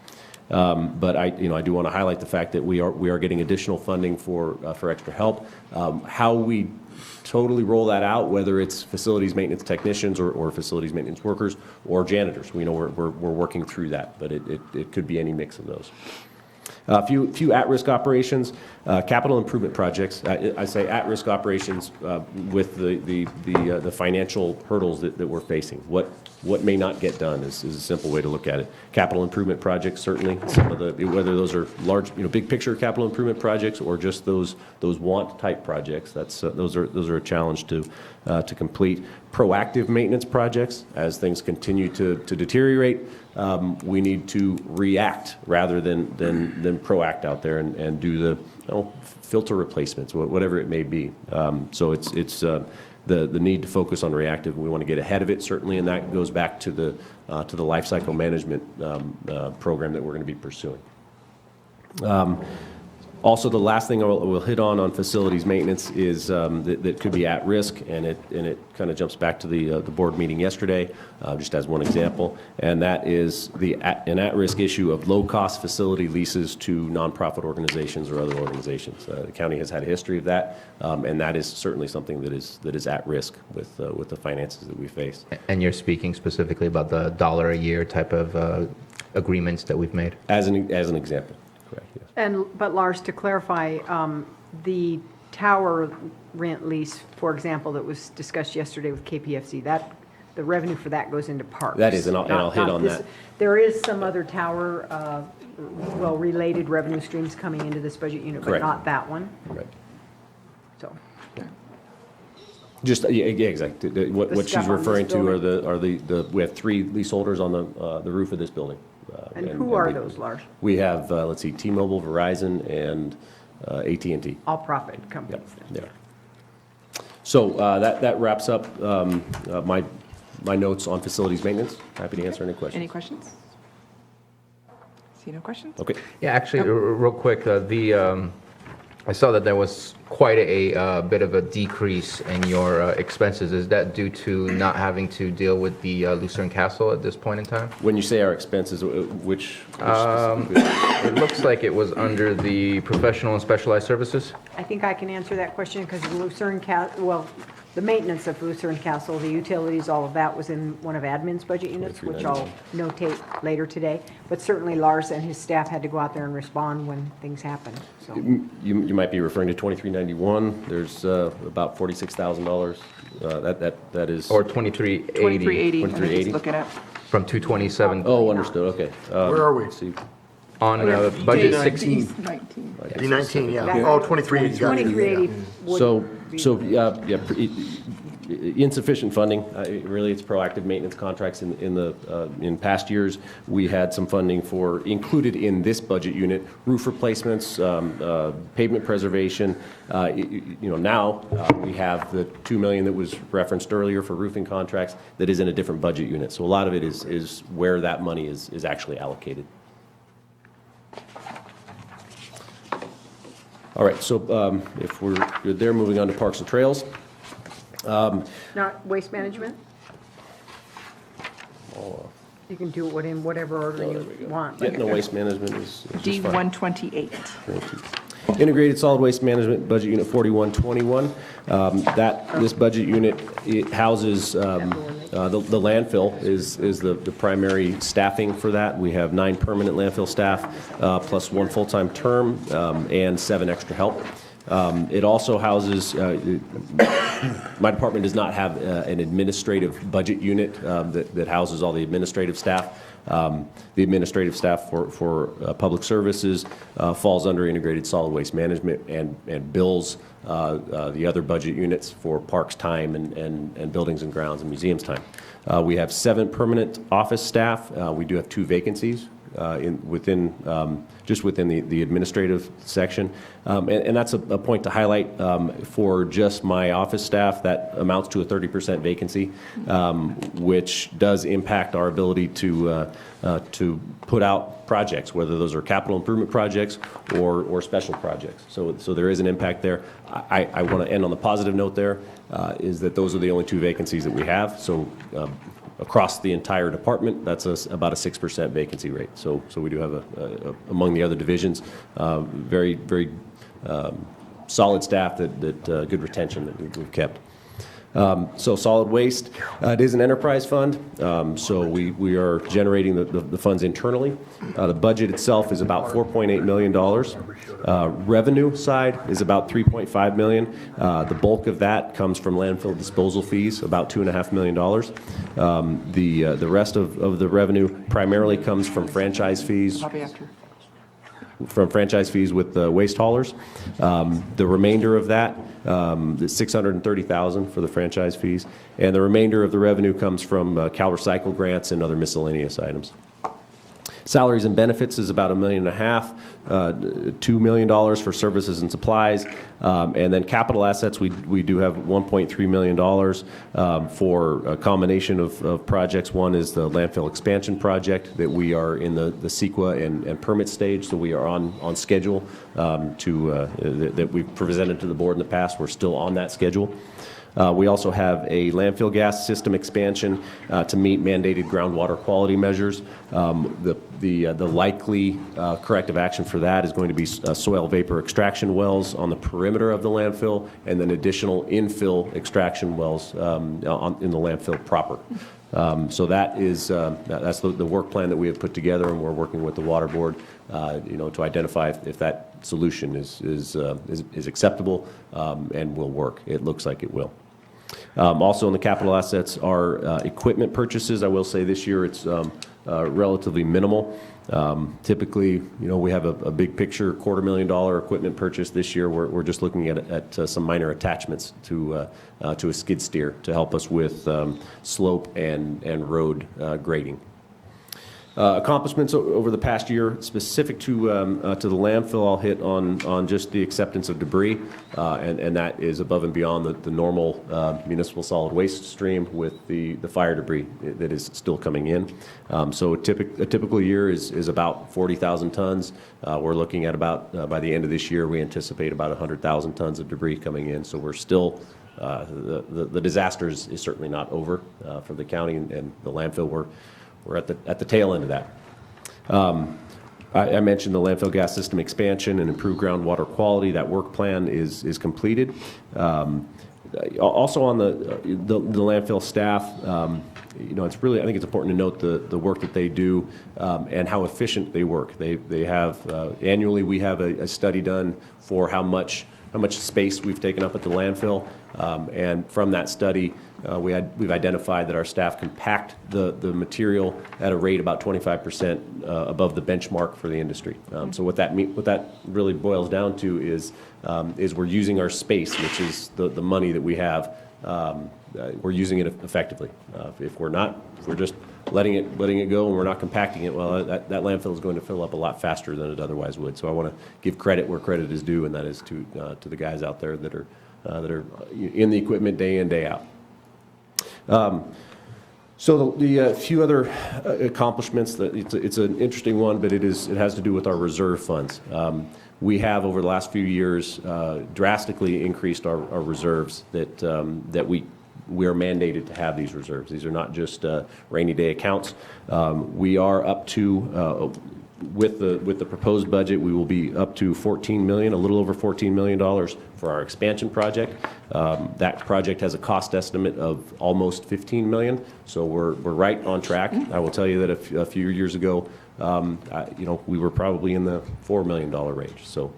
But I do want to highlight the fact that we are getting additional funding for extra help. How we totally roll that out, whether it's facilities maintenance technicians or facilities maintenance workers or janitors, we're working through that, but it could be any mix of those. A few at-risk operations, capital improvement projects. I say at-risk operations with the financial hurdles that we're facing. What may not get done is a simple way to look at it. Capital improvement projects, certainly. Some of whether those are large, big picture capital improvement projects or just those want type projects. Those are a challenge to complete. Proactive maintenance projects, as things continue to deteriorate, we need to react rather than proact out there and do the filter replacements, whatever it may be. So it's the need to focus on reactive. We want to get ahead of it, certainly, and that goes back to the life cycle management program that we're going to be pursuing. Also, the last thing we'll hit on facilities maintenance is that could be at risk, and it kind of jumps back to the board meeting yesterday, just as one example, and that is an at-risk issue of low-cost facility leases to nonprofit organizations or other organizations. The county has had a history of that, and that is certainly something that is at risk with the finances that we face. And you're speaking specifically about the $1 a year type of agreements that we've made? As an example, correct, yes. But Lars, to clarify, the tower rent lease, for example, that was discussed yesterday with KPFC, the revenue for that goes into parks. That is, and I'll hit on that. There is some other tower, related revenue streams coming into this budget unit, but Correct. not that one. Right. So, Just, yeah, exactly. What she's stuff on this referring to building? we have 3 leaseholders on the roof of this building. and who are those, Lars? We have, let's see, T-Mobile, Verizon, and AT&T. All profit companies then. Yeah. So that wraps up my notes on facilities maintenance. Happy to answer any questions. Any questions? See no questions? Okay. Yeah, actually, real quick, I saw that there was quite a bit of a decrease in your expenses. Is that due to not having to deal with the Lucerne Castle at this point in time? When you say our expenses, which It looks like it was under the professional and specialized services. I think I can answer that question because the maintenance of Lucerne Castle, the utilities, all of that was in one of admin's budget units, which I'll notate later today. But certainly Lars and his staff had to go out there and respond when things happened, so. You might be referring to 2391. There's about $46,000. That is. Or 2380. 2380. 2380. Looking at. From 227. Oh, understood. Okay. Where are we? Let's see. On budget 16. D19, yeah. Oh, 2380. got it. 2380 Insufficient funding. Really, it's proactive maintenance contracts. In past years, we had some funding for included in this budget unit, roof replacements, pavement preservation. Now we have the $2 million that was referenced earlier for roofing contracts that is in a different budget unit. So a lot of it is where that money is actually allocated. All right, so if we're good there, moving on to parks and trails. Not waste management? You can do it in whatever order you want. Yeah, no, waste management is just fine. D128. Integrated Solid Waste Management, Budget Unit 4121. This budget unit, it houses, the landfill is the primary staffing for that. We have 9 permanent landfill staff, plus 1 full-time term, and 7 extra help. It also houses, my department does not have an administrative budget unit that houses all the administrative staff. The administrative staff for public services falls under integrated solid waste management and bills the other budget units for parks time and buildings and grounds and museums time. We have 7 permanent office staff. We do have 2 vacancies within the administrative section. And that's a point to highlight for just my office staff. That amounts to a 30% vacancy, which does impact our ability to put out projects, whether those are capital improvement projects or special projects. So there is an impact there. I want to end on the positive note there, is that those are the only 2 vacancies that we have. So across the entire department, that's about a 6% vacancy rate. So we do have among the other divisions, very, very solid staff that good retention that we've kept. So solid waste, it is an enterprise fund, so we are generating the funds internally. The budget itself is about $4.8 million. Revenue side is about $3.5 million. The bulk of that comes from landfill disposal fees, about $2.5 million. The rest of the revenue primarily comes from franchise fees. With the waste haulers. The remainder of that, the $630,000 for the franchise fees, and the remainder of the revenue comes from Cal Recycle grants and other miscellaneous items. Salaries and benefits is about $1.5 million, $2 million for services and supplies. And then capital assets, we do have $1.3 million for a combination of projects. One is the landfill expansion project that we are in the CEQA and permit stage, so we are on schedule that we've presented to the board in the past. We're still on that schedule. We also have a landfill gas system expansion to meet mandated groundwater quality measures. The likely corrective action for that is going to be soil vapor extraction wells on the perimeter of the landfill, and then additional infill extraction wells in the landfill proper. So that's the work plan that we have put together, and we're working with the water board, to identify if that solution is acceptable and will work. It looks like it will. Also in the capital assets are equipment purchases. I will say this year it's relatively minimal. Typically, we have a big picture $250,000 equipment purchase. This year we're just looking at some minor attachments to a skid steer to help us with slope and road grading. Accomplishments over the past year specific to the landfill, I'll hit on just the acceptance of debris, and that is above and beyond the normal municipal solid waste stream with the fire debris that is still coming in. So a typical year is about 40,000 tons. We're looking at about, by the end of this year, we anticipate about 100,000 tons of debris coming in. So we're still, the disaster is certainly not over for the county and the landfill. We're at the tail end of that. I mentioned the landfill gas system expansion and improved groundwater quality. That work plan is completed. Also on the landfill staff, it's really, I think it's important to note the work that they do and how efficient they work. They have annually we have a study done for how much space we've taken up at the landfill, and from that study, we've identified that our staff can pack the material at a rate about 25% above the benchmark for the industry. So what that really boils down to is we're using our space, which is the money that we have. We're using it effectively. If we're just letting it go and we're not compacting it, well, that landfill is going to fill up a lot faster than it otherwise would. So I want to give credit where credit is due, and that is to the guys out there that are in the equipment day in, day out. So the few other accomplishments, it's an interesting one, but it has to do with our reserve funds. We have over the last few years drastically increased our reserves that we are mandated to have these reserves. These are not just rainy day accounts. We are up to with the proposed budget, we will be up to $14 million, a little over $14 million for our expansion project. That project has a cost estimate of almost $15 million, so we're right on track. I will tell you that a few years ago, we were probably in the $4 million range. So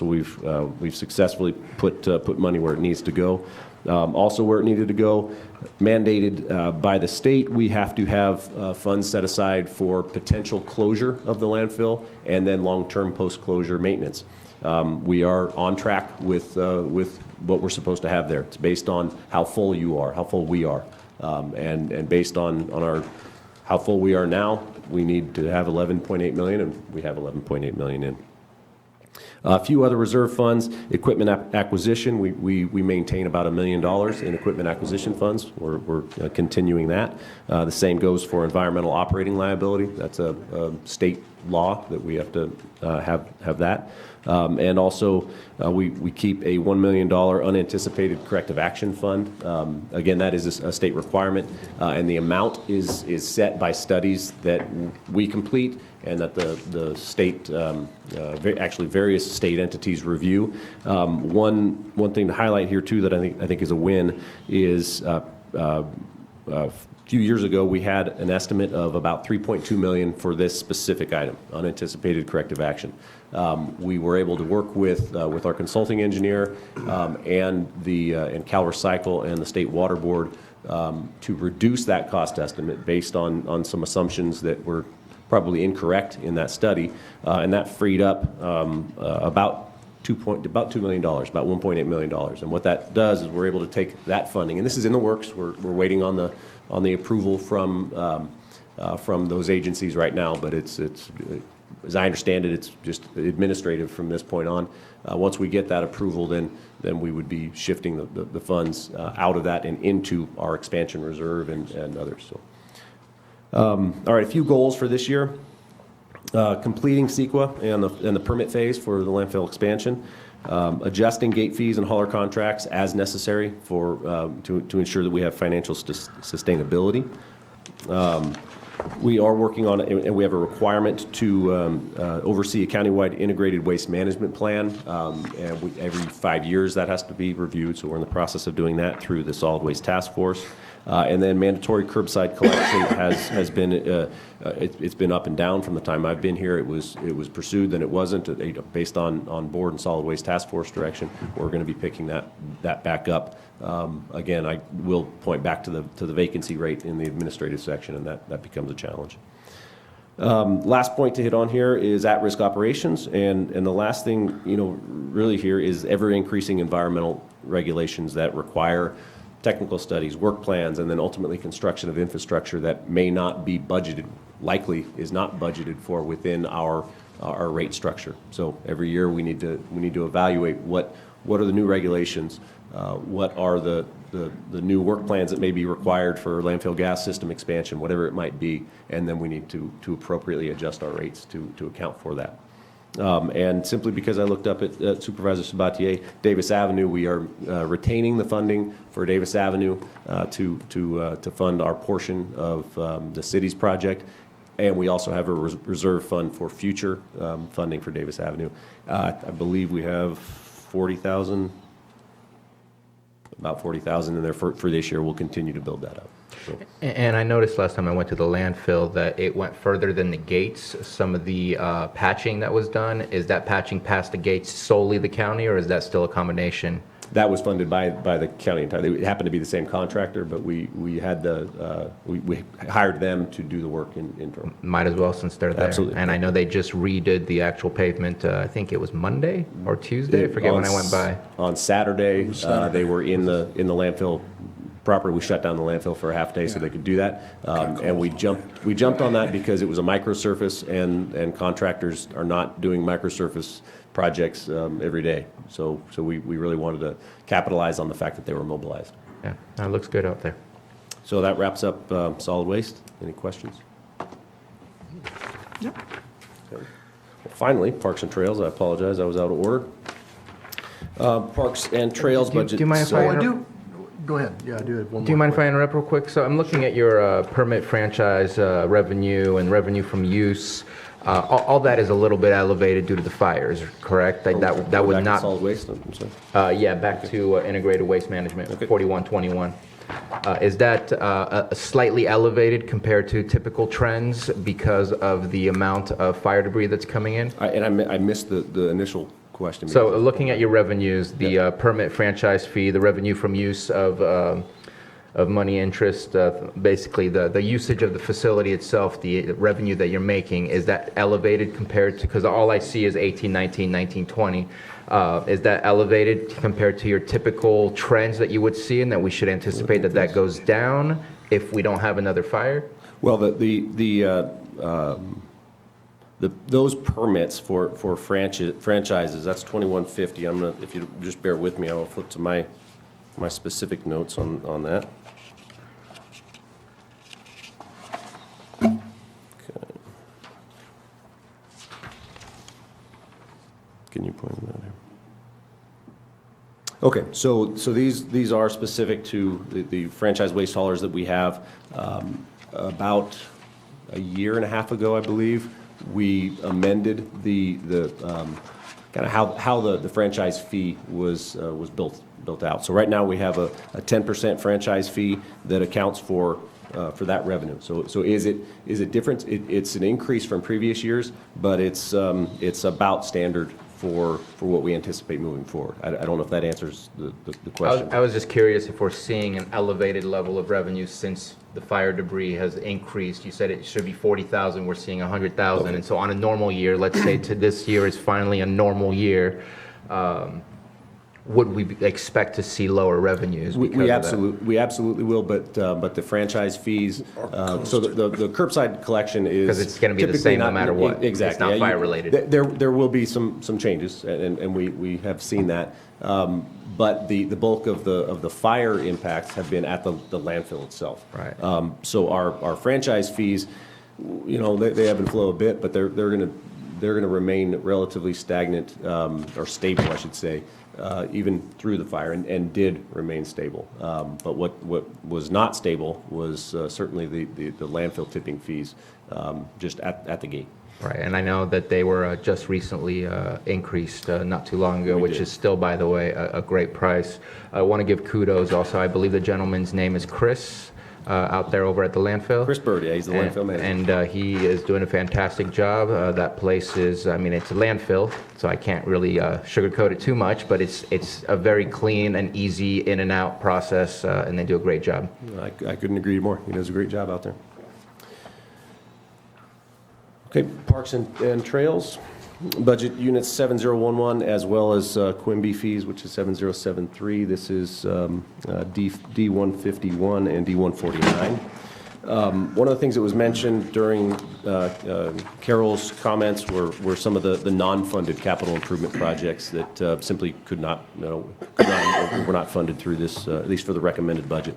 we've successfully put money where it needs to go. Also where it needed to go, mandated by the state, we have to have funds set aside for potential closure of the landfill and then long-term post-closure maintenance. We are on track with what we're supposed to have there. It's based on how full you are, how full we are, and based on how full we are now, we need to have 11.8 million, and we have 11.8 million in. A few other reserve funds, equipment acquisition, we maintain about $1 million in equipment acquisition funds. We're continuing that. The same goes for environmental operating liability. That's a state law that we have to have that. And also, we keep a $1 million unanticipated corrective action fund. Again, that is a state requirement, and the amount is set by studies that we complete and that the state, actually various state entities review. One thing to highlight here too that I think is a win is a few years ago we had an estimate of about $3.2 million for this specific item, unanticipated corrective action. We were able to work with our consulting engineer and Cal Recycle and the State Water Board to reduce that cost estimate based on some assumptions that were probably incorrect in that study, and that freed up about $2 million, about $1.8 million. And what that does is we're able to take that funding, and this is in the works. We're waiting on the approval from from those agencies right now, but it's as I understand it, it's just administrative from this point on. Once we get that approval, then we would be shifting the funds out of that and into our expansion reserve and others. So, all right, a few goals for this year. Completing CEQA and the permit phase for the landfill expansion. Adjusting gate fees and hauler contracts as necessary to ensure that we have financial sustainability. We are working on, and we have a requirement to oversee a countywide integrated waste management plan. And every 5 years that has to be reviewed, so we're in the process of doing that through the Solid Waste Task Force. And then mandatory curbside collection has been, it's been up and down from the time I've been here. It was pursued, then it wasn't, based on board and Solid Waste Task Force direction. We're going to be picking that back up. Again, I will point back to the vacancy rate in the administrative section, and that becomes a challenge. Last point to hit on here is at-risk operations, and the last thing, really here is ever-increasing environmental regulations that require technical studies, work plans, and then ultimately construction of infrastructure that may not be budgeted, likely is not budgeted for within our rate structure. So every year we need to evaluate what are the new regulations, what are the new work plans that may be required for landfill gas system expansion, whatever it might be, and then we need to appropriately adjust our rates to account for that. And simply because I looked up at Supervisor Sabatier, Davis Avenue, we are retaining the funding for Davis Avenue to fund our portion of the city's project. And we also have a reserve fund for future funding for Davis Avenue. I believe we have about 40,000 in there for this year. We'll continue to build that up. So. And I noticed last time I went to the landfill that it went further than the gates. Some of the patching that was done, is that patching past the gates solely the county, or is that still a combination? That was funded by the county entirely. It happened to be the same contractor, but we had we hired them to do the work in turn. Might as well, since they're there. Absolutely. And I know they just redid the actual pavement. I think it was Monday or Tuesday. I forget when I went by. On Saturday, they were in the landfill proper. We shut down the landfill for a half day so they could do that. And we jumped on that because it was a microsurface, and contractors are not doing microsurface projects every day. So we really wanted to capitalize on the fact that they were mobilized. Yeah, that looks good out there. So that wraps up solid waste. Any questions? Yep. Okay. Well, finally, Parks and Trails. I apologize, I was out of order. Parks and Trails budget. Do you mind if I interrupt? Go ahead. Yeah, I do have one more. Do you mind if I question. interrupt real quick? So I'm looking at your permit franchise revenue and revenue from use. All that is a little bit elevated due to the fires, correct? That would Back to not. solid waste. I'm sorry. Yeah, back to integrated waste management, 4121. Is that slightly elevated compared to typical trends because of the amount of fire debris that's coming in? I missed the initial question. So looking at your revenues, the permit franchise fee, the revenue from use of money interest, basically the usage of the facility itself, the revenue that you're making, is that elevated compared to, because all I see is 18, 19, 19, 20. Is that elevated compared to your typical trends that you would see, and that we should anticipate that goes down if we don't have another fire? Well, those permits for franchises, that's 2150. I'm gonna, if you just bear with me, I will flip to my specific notes on that. Okay. Can you point that here? Okay, so these are specific to the franchise waste haulers that we have. About a year and a half ago, I believe, we amended the kind of how the franchise fee was built out. So right now we have a 10% franchise fee that accounts for that revenue. So is it different? It's an increase from previous years, but it's about standard for what we anticipate moving forward. I don't know if that answers the question. I was just curious if we're seeing an elevated level of revenue since the fire debris has increased. You said it should be 40,000, we're seeing 100,000. Okay. And so on a normal year, let's say to this year is finally a normal year, would we expect to see lower revenues because We of that? we absolutely will, but the franchise fees, so the curbside collection is. 'Cause it's gonna be the typically same no not- matter what. Exactly. It's not Yeah, fire related. There will be some changes, and we have seen that. But the bulk of the fire impacts have been at the landfill itself. Right. So our franchise fees, you know, they ebb and flow a bit, but they're gonna remain relatively stagnant, or stable, I should say, even through the fire, and did remain stable. But what was not stable was certainly the landfill tipping fees, just at the gate. Right, and I know that they were just recently increased not too long ago, which is still, by the way, a great price. I want to give kudos also. I believe the gentleman's name is Chris, out there over at the landfill. Chris Bird, yeah, he's the landfill manager. And he is doing a fantastic job. That place is, I mean, it's a landfill, so I can't really sugarcoat it too much, but it's a very clean and easy in and out process, and they do a great job. I couldn't agree more. He does a great job out there. Okay, Parks and Trails, budget units 7011, as well as Quimby fees, which is 7073. This is D151 and D149. One of the things that was mentioned during Carol's comments were some of the non-funded capital improvement projects that simply were not funded through this, at least for the recommended budget.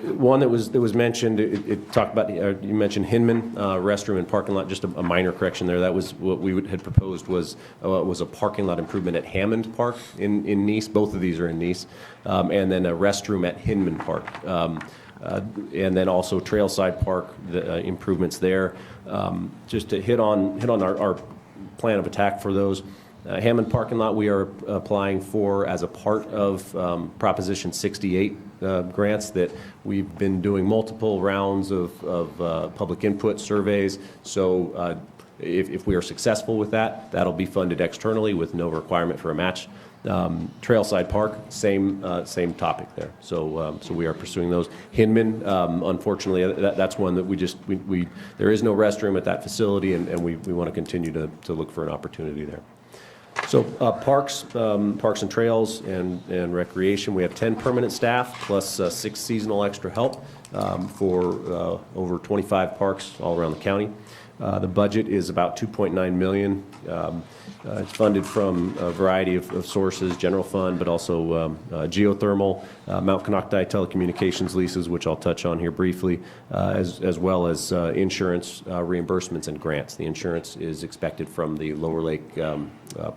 One that was mentioned, it talked about, you mentioned Hinman restroom and parking lot, just a minor correction there. That was what we had proposed was a parking lot improvement at Hammond Park in Nice. Both of these are in Nice. And then a restroom at Hinman Park. And then also Trailside Park, the improvements there. Just to hit on our plan of attack for those. Hammond parking lot, we are applying for as a part of Proposition 68 grants that we've been doing multiple rounds of public input surveys. So if we are successful with that, that'll be funded externally with no requirement for a match. Trailside Park, same topic there. So we are pursuing those. Hinman, unfortunately, that's one that we there is no restroom at that facility, and we want to continue to look for an opportunity there. So Parks and Trails and Recreation, we have 10 permanent staff plus 6 seasonal extra help for over 25 parks all around the county. The budget is about $2.9 million. It's funded from a variety of sources, general fund, but also geothermal, Mount Konocti telecommunications leases, which I'll touch on here briefly, as well as insurance reimbursements and grants. The insurance is expected from the Lower Lake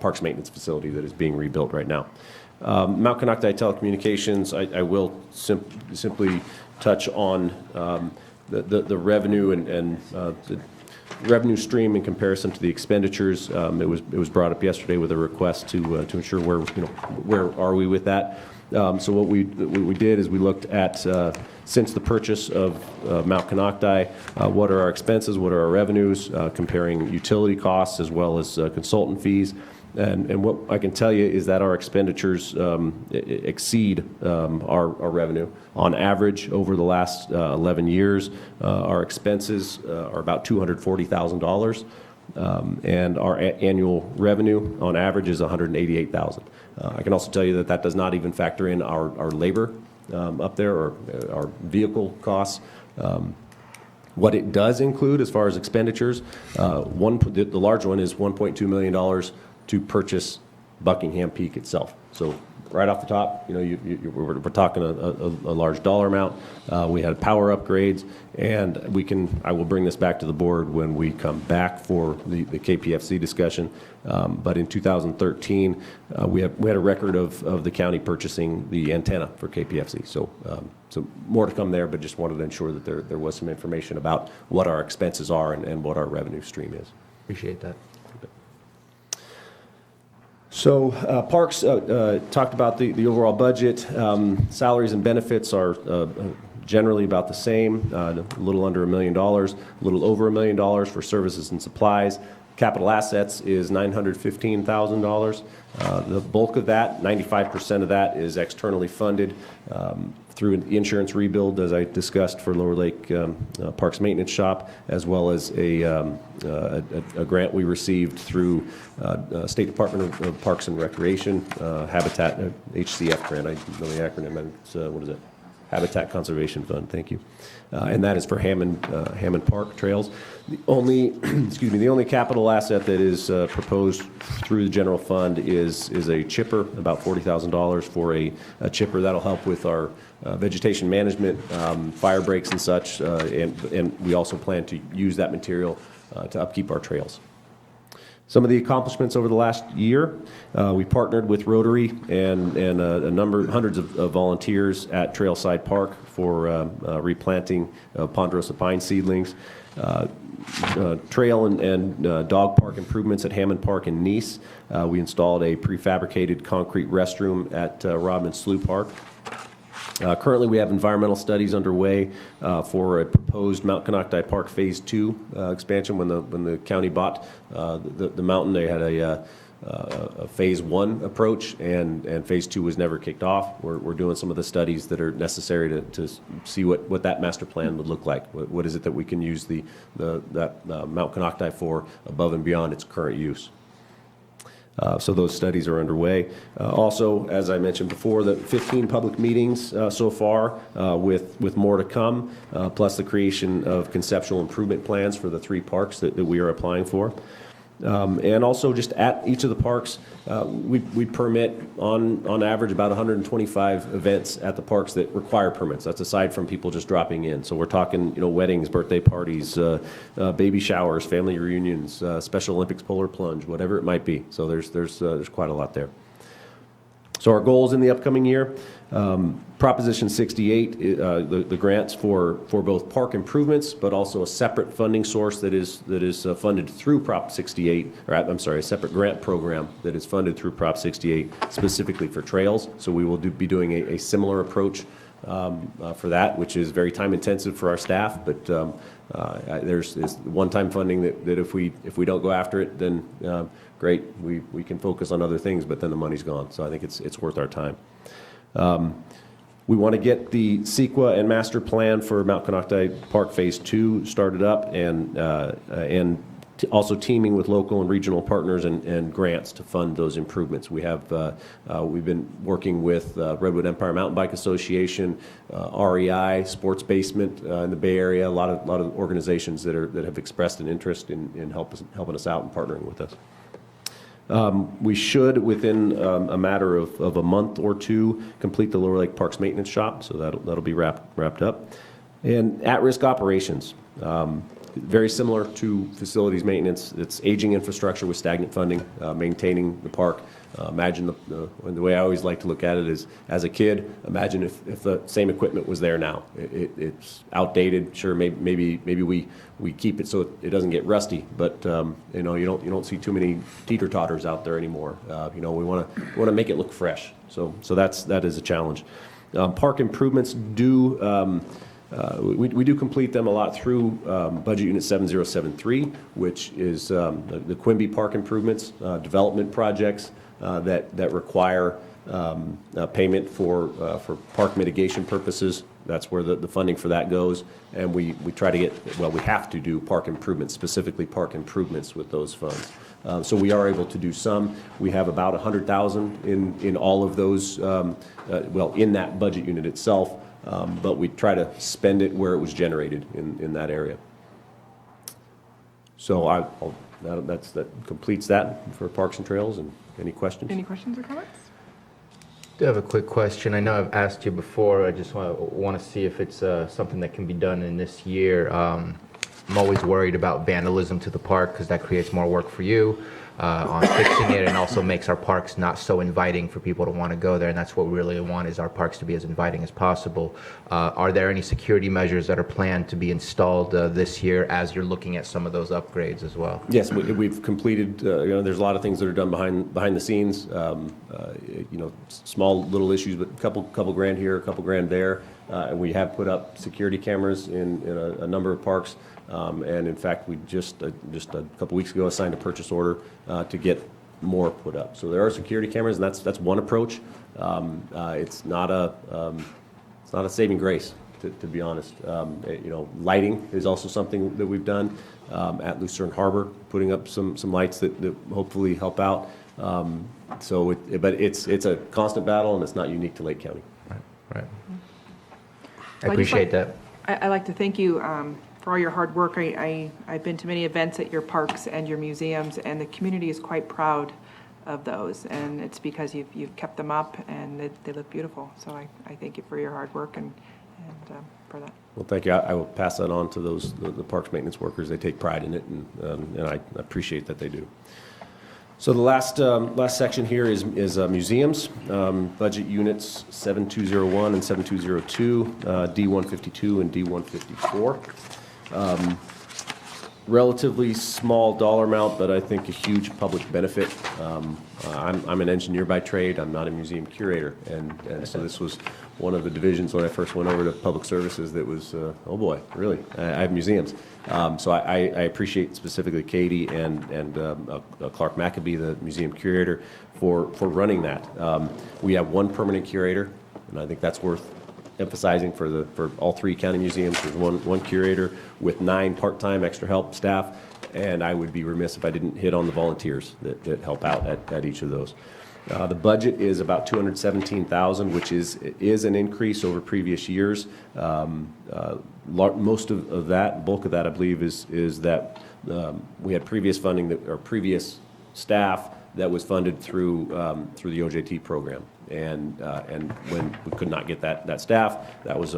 Parks Maintenance Facility that is being rebuilt right now. Mount Konocti telecommunications, I will simply touch on the revenue and the revenue stream in comparison to the expenditures. It was brought up yesterday with a request to ensure where are we with that. So what we did is we looked at since the purchase of Mount Konocti, what are our expenses, what are our revenues, comparing utility costs as well as consultant fees. And what I can tell you is that our expenditures exceed our revenue. On average, over the last 11 years, our expenses are about $240,000, and our annual revenue on average is $188,000. I can also tell you that does not even factor in our labor up there, or our vehicle costs. What it does include as far as expenditures, the large one is $1.2 million to purchase Buckingham Peak itself. So right off the top, we're talking a large dollar amount. We had power upgrades, and I will bring this back to the board when we come back for the KPFC discussion. But in 2013, we had a record of the county purchasing the antenna for KPFC. So more to come there, but just wanted to ensure that there was some information about what our expenses are and what our revenue stream is. Appreciate that. So Parks talked about the overall budget. Salaries and benefits are generally about the same, a little under $1 million, a little over $1 million for services and supplies. Capital assets is $915,000. The bulk of that, 95% of that, is externally funded through an insurance rebuild, as I discussed, for Lower Lake Parks Maintenance Shop, as well as a grant we received through State Department of Parks and Recreation, Habitat, HCF grant. I know the acronym. It's, what is it? Habitat Conservation Fund. Thank you. And that is for Hammond Park trails. The only, excuse me, the only capital asset that is proposed through the general fund is a chipper, about $40,000 for a chipper that'll help with our vegetation management, fire breaks and such, and we also plan to use that material to upkeep our trails. Some of the accomplishments over the last year, we partnered with Rotary and hundreds of volunteers at Trailside Park for replanting ponderosa pine seedlings. Trail and dog park improvements at Hammond Park in Nice. We installed a prefabricated concrete restroom at Rodman Slough Park. Currently, we have environmental studies underway for a proposed Mount Konocti Park Phase 2 expansion. When the county bought the mountain, they had a Phase 1 approach, and Phase 2 was never kicked off. We're doing some of the studies that are necessary to see what that master plan would look like. What is it that we can use that Mount Konocti for above and beyond its current use? So those studies are underway. Also, as I mentioned before, the 15 public meetings so far, with more to come, plus the creation of conceptual improvement plans for the 3 parks that we are applying for. And also just at each of the parks, we permit on average about 125 events at the parks that require permits. That's aside from people just dropping in. So we're talking, weddings, birthday parties, baby showers, family reunions, Special Olympics polar plunge, whatever it might be. So there's quite a lot there. So our goals in the upcoming year, Proposition 68, the grants for both park improvements, but also a separate funding source that is funded through Prop 68, or I'm sorry, a separate grant program that is funded through Prop 68 specifically for trails. So we will be doing a similar approach for that, which is very time intensive for our staff, but there's one-time funding that if we don't go after it, then great, we can focus on other things, but then the money's gone. So I think it's worth our time. We want to get the CEQA and master plan for Mount Konocti Park Phase 2 started up, and also teaming with local and regional partners and grants to fund those improvements. We've been working with Redwood Empire Mountain Bike Association, REI, Sports Basement in the Bay Area, a lot of organizations that have expressed an interest in helping us out and partnering with us. We should, within a matter of a month or two, complete the Lower Lake Parks Maintenance Shop, so that'll be wrapped up. And at-risk operations, very similar to facilities maintenance. It's aging infrastructure with stagnant funding, maintaining the park. Imagine the way I always like to look at it is, as a kid, imagine if the same equipment was there now. It's outdated. Sure, maybe we keep it so it doesn't get rusty, but you don't see too many teeter-totters out there anymore. We want to make it look fresh. So that is a challenge. Park improvements do. We do complete them a lot through Budget Unit 7073, which is the Quimby Park improvements, development projects that require payment for park mitigation purposes. That's where the funding for that goes. And we try to we have to do park improvements, specifically park improvements with those funds. So we are able to do some. We have about $100,000 in all of those, in that budget unit itself. But we try to spend it where it was generated in that area. So that completes that for Parks and Trails. And any questions? Any questions or comments? I do have a quick question. I know I've asked you before. I just want to see if it's something that can be done in this year. I'm always worried about vandalism to the park because that creates more work for you on fixing it, and also makes our parks not so inviting for people to want to go there. And that's what we really want, is our parks to be as inviting as possible. Are there any security measures that are planned to be installed this year as you're looking at some of those upgrades as well? Yes, we've completed. There's a lot of things that are done behind the scenes. Small little issues, but a couple grand here, a couple grand there. And we have put up security cameras in a number of parks. And in fact, we just a couple weeks ago signed a purchase order to get more put up. So there are security cameras, and that's one approach. It's not not a saving grace, to be honest. You know, lighting is also something that we've done at Lucerne Harbor, putting up some lights that hopefully help out. But it's a constant battle, and it's not unique to Lake County. Right. I Well, I'd just appreciate that. I'd like to thank you for all your hard work. I've been to many events at your parks and your museums, and the community is quite proud of those, and it's because you've kept them up, and they look beautiful. So I thank you for your hard work and for that. Well, thank you. I will pass that on to the parks maintenance workers. They take pride in it, and I appreciate that they do. So the last section here is museums, budget units 7201 and 7202, D152 and D154. Relatively small dollar amount, but I think a huge public benefit. I'm an engineer by trade. I'm not a museum curator, and so this was one of the divisions when I first went over to public services that was, oh boy, really, I have museums. So I appreciate specifically Katie and Clark Maccabee, the museum curator, for running that. We have one permanent curator, and I think that's worth emphasizing for all three county museums. There's one curator with 9 part-time extra help staff, and I would be remiss if I didn't hit on the volunteers that help out at each of those. The budget is about $217,000, which is an increase over previous years. Most of that, bulk of that, I believe, is that we had previous funding or previous staff that was funded through the OJT program, and when we could not get that staff, that was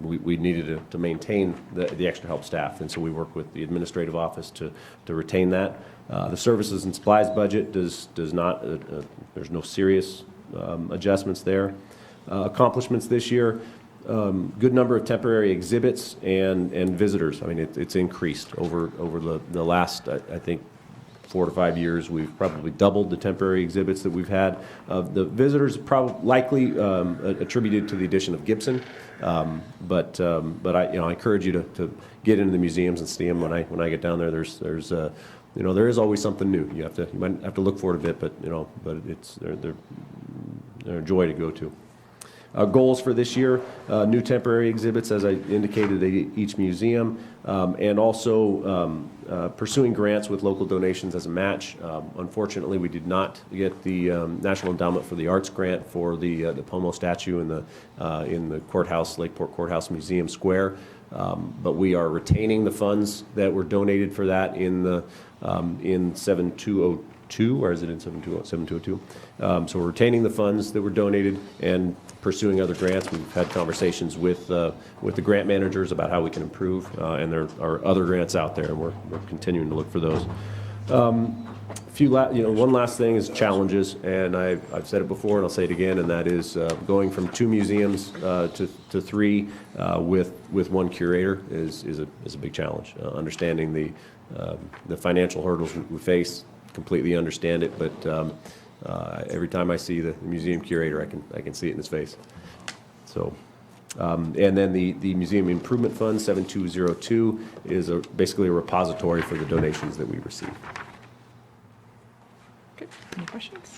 we needed to maintain the extra help staff, and so we worked with the administrative office to retain that. The services and supplies budget does not, there's no serious adjustments there. Accomplishments this year, good number of temporary exhibits and visitors. I mean, it's increased over the last, I think, 4 to 5 years. We've probably doubled the temporary exhibits that we've had. The visitors likely attributed to the addition of Gibson, but I encourage you to get into the museums and see them. When I get down there, there is always something new. You might have to look for it a bit, but they're a joy to go to. Goals for this year, new temporary exhibits, as I indicated, at each museum, and also pursuing grants with local donations as a match. Unfortunately, we did not get the National Endowment for the Arts grant for the Pomo statue in the courthouse, Lakeport Courthouse Museum Square, but we are retaining the funds that were donated for that in 7202, or is it in 7202? So we're retaining the funds that were donated and pursuing other grants. We've had conversations with the grant managers about how we can improve, and there are other grants out there, and we're continuing to look for those. One last thing is challenges, and I've said it before and I'll say it again, and that is going from 2 museums to 3 with one curator is a big challenge. Understanding the financial hurdles we face, completely understand it, but every time I see the museum curator, I can see it in his face. So, and then the Museum Improvement Fund 7202 is basically a repository for the donations that we receive. Okay, any questions?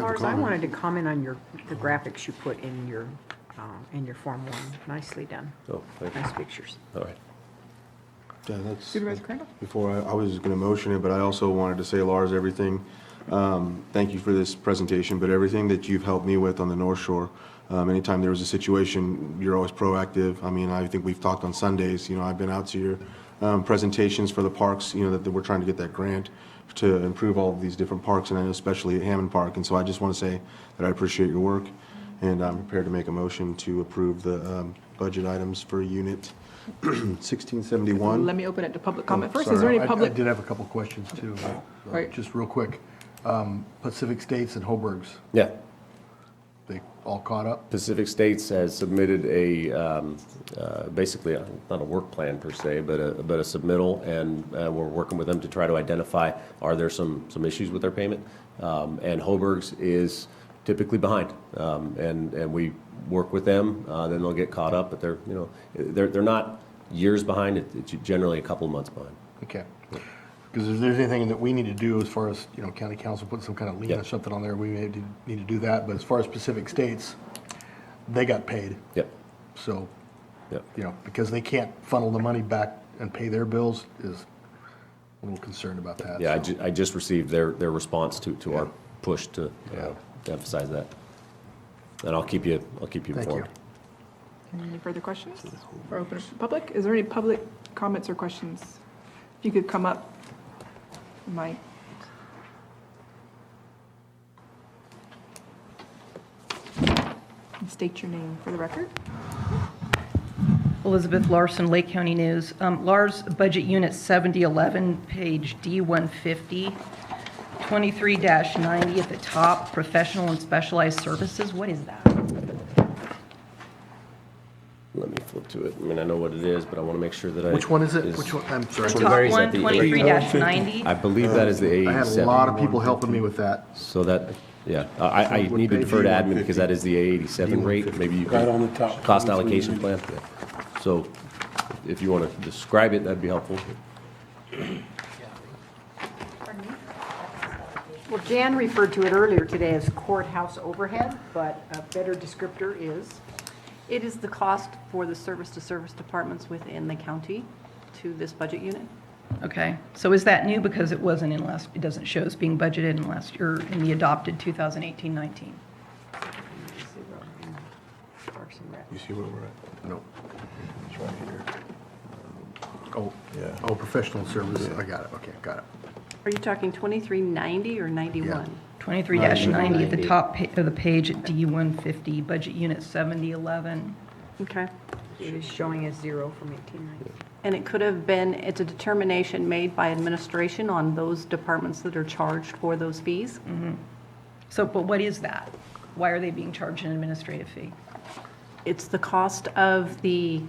Lars, I wanted to comment on the graphics you put in your Form 1. Nicely done. Oh, thank you. Nice pictures. All right. Yeah, that's, Supervisor Crandall? before I was just going to motion it, but I also wanted to say, Lars, everything, thank you for this presentation, but everything that you've helped me with on the North Shore, anytime there was a situation, you're always proactive. I mean, I think we've talked on Sundays, I've been out to your presentations for the parks, that we're trying to get that grant to improve all of these different parks, and I know especially at Hammond Park, and so I just want to say that I appreciate your work, and I'm prepared to make a motion to approve the budget items for unit 1671. Let me open it to public comment first. Sorry, Is there any I public? did have a couple questions too, Right. just real quick. Pacific States and Hoburgs, Yeah. they all caught up? Pacific States has submitted basically not a work plan per se, but a submittal, and we're working with them to try to identify, are there some issues with their payment? And Hoburgs is typically behind, and we work with them, then they'll get caught up, but they're not years behind, it's generally a couple of months behind. Okay. Because if there's anything that we need to do as far as, county council put some kind of lien Yeah. or something on there, we may need to do that. But as far as Pacific States, they got paid. Yep, So, yep. you know, because they can't funnel the money back and pay their bills is a little concerned about that. Yeah, so. I just received their response to our push to emphasize that. And I'll keep you Thank informed. you. Any further questions? Or open it to public? Is there any public comments or questions? If you could come up, Mike. And state your name for the record. Elizabeth Larson, Lake County News. Lars, Budget Unit 7011, page D150, 23-90 at the top, professional and specialized services. What is that? Let me flip to it. I mean, I know what it is, but I want to make sure that I. Which one is it? Which one? I'm The sorry. top very one, at the- 23-90. I believe that is the I had a A87. lot of people helping me with that. So that, yeah, I What need to page? defer to admin because that is the A87 rate. Maybe you Right on can, the top. cost allocation plan. Yeah. So if you want to describe it, that'd be helpful. Well, Jan referred to it earlier today as courthouse overhead, but a better descriptor is? It is the cost for the service-to-service departments within the county to this budget unit. Okay, so is that new because it wasn't in last, it doesn't show as being budgeted in last year, in the adopted 2018-19? You see where we're at? No. It's right here. Oh, Yeah. oh, professional service. I got it. Okay, got it. Are you talking 2390 or 91? 23-90 at the top of the page at D150, Budget Unit 7011. Okay. It is showing as 0 from 1890. And it could have been, it's a determination made by administration on those departments that are charged for those fees. So, but what is that? Why are they being charged an administrative fee? It's the cost of the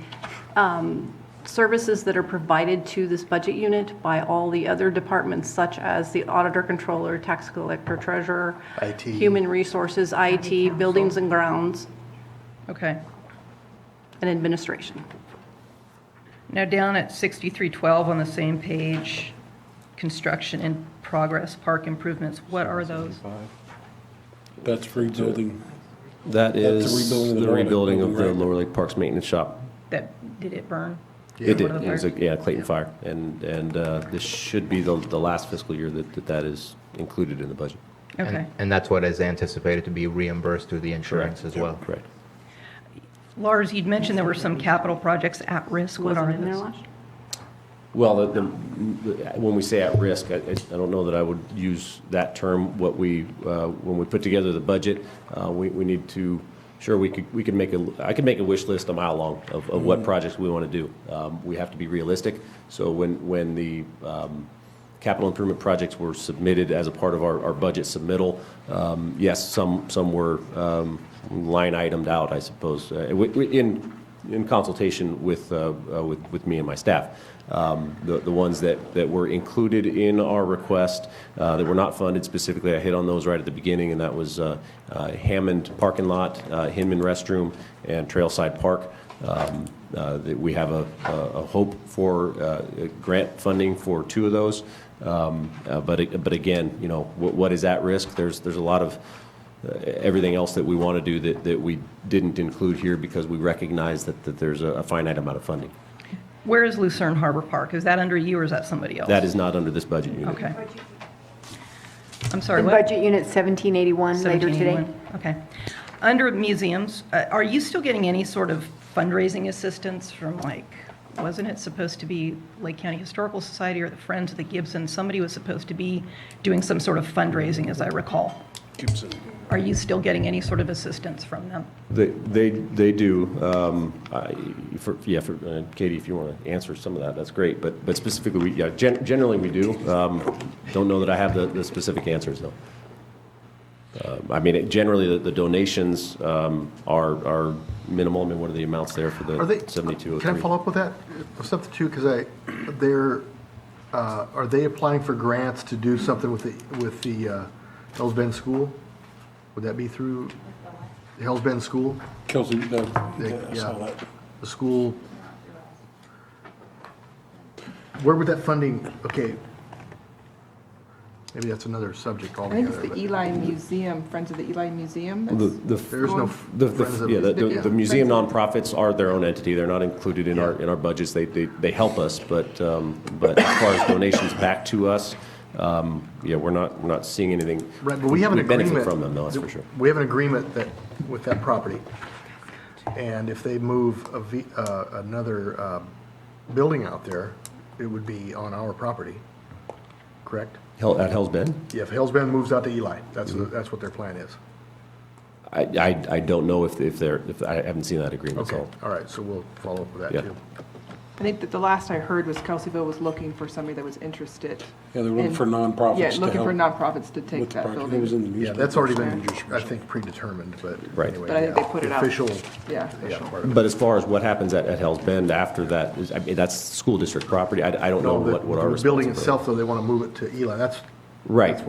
services that are provided to this budget unit by all the other departments, such as the auditor, controller, tax collector, treasurer, IT. human resources, IT, buildings and grounds, Okay. and administration. Now down at 6312 on the same page, construction in progress, park improvements, what are those? That's rebuilding. That That's is the rebuilding of the the Lower Lake rebuilding of building, the right? Lower Lake Parks Maintenance Shop. Did it burn? It did. One of the It was fires? yeah, Clayton Fire. And this should be the last fiscal year that is included in the budget. Okay. And that's what is anticipated to be reimbursed through the insurance as well. Correct. Lars, you'd mentioned there were some capital projects at risk. What Was are it in there those? last year? Well, when we say at risk, I don't know that I would use that term. What when we put together the budget, we need to, sure, I could make a wish list a mile long of what projects we want to do. We have to be realistic. So when the capital improvement projects were submitted as a part of our budget submittal, yes, some were line itemed out, I suppose, in consultation with me and my staff. The ones that were included in our request that were not funded specifically, I hit on those right at the beginning, and that was Hammond parking lot, Hinman restroom, and Trailside Park. That we have a hope for grant funding for 2 of those. But again, what is at risk? There's a lot of everything else that we want to do that we didn't include here because we recognize that there's a finite amount of funding. Where is Lucerne Harbor Park? Is that under you or is that somebody else? That is not under this budget unit. Okay. I'm sorry, In what? Budget Unit 1781 later today. 1781. Okay. Under museums, are you still getting any sort of fundraising assistance from wasn't it supposed to be Lake County Historical Society or the Friends of the Gibson? Somebody was supposed to be doing some sort of fundraising, as I recall. Gibson. Are you still getting any sort of assistance from them? They do. Katie, if you want to answer some of that, that's great. But specifically, generally we do. Don't know that I have the specific answers though. Generally the donations are minimal. I mean, what are the amounts there for the Are they, 7203? can I follow up with that? Stuff too, because are they applying for grants to do something with the Hells Bend School? Would that be through the Hells Bend School? Kelsey, I saw that. The school. Where would that funding, okay. Maybe that's another subject I think it's altogether. the Eli Museum, Friends of the Eli Museum. The, that's the, There's no the, Friends of- yeah, the museum Friends of- nonprofits are their own entity. They're not included in our budgets. They help us, but as far as donations back to us, yeah, we're not seeing anything. Right, but we have an agreement. benefit from them, though, that's for sure. We have an agreement that, with that property, and if they move another building out there, it would be on our property, correct? At Hell's Bend? Yeah, if Hell's Bend moves out to Eli, that's Mm-hmm. that's what their plan is. I don't know if I haven't seen that agreement, Okay, so. all right, so we'll follow up with that Yeah. too. I think that the last I heard was Kelseyville was looking for somebody that was interested. Yeah, they're looking in- for nonprofits Yeah, to looking for help nonprofits to take with the that project. building. It was in the Yeah, newspaper. that's already been, I think, predetermined, but Right. anyway. But I think yeah, they put it the out. Official. Yeah, official. part of it. But as far as what happens at Hell's Bend after that, I mean, that's school district property. I don't know No, what our the building responsibility. itself, though, they want to move it to Eli, Right.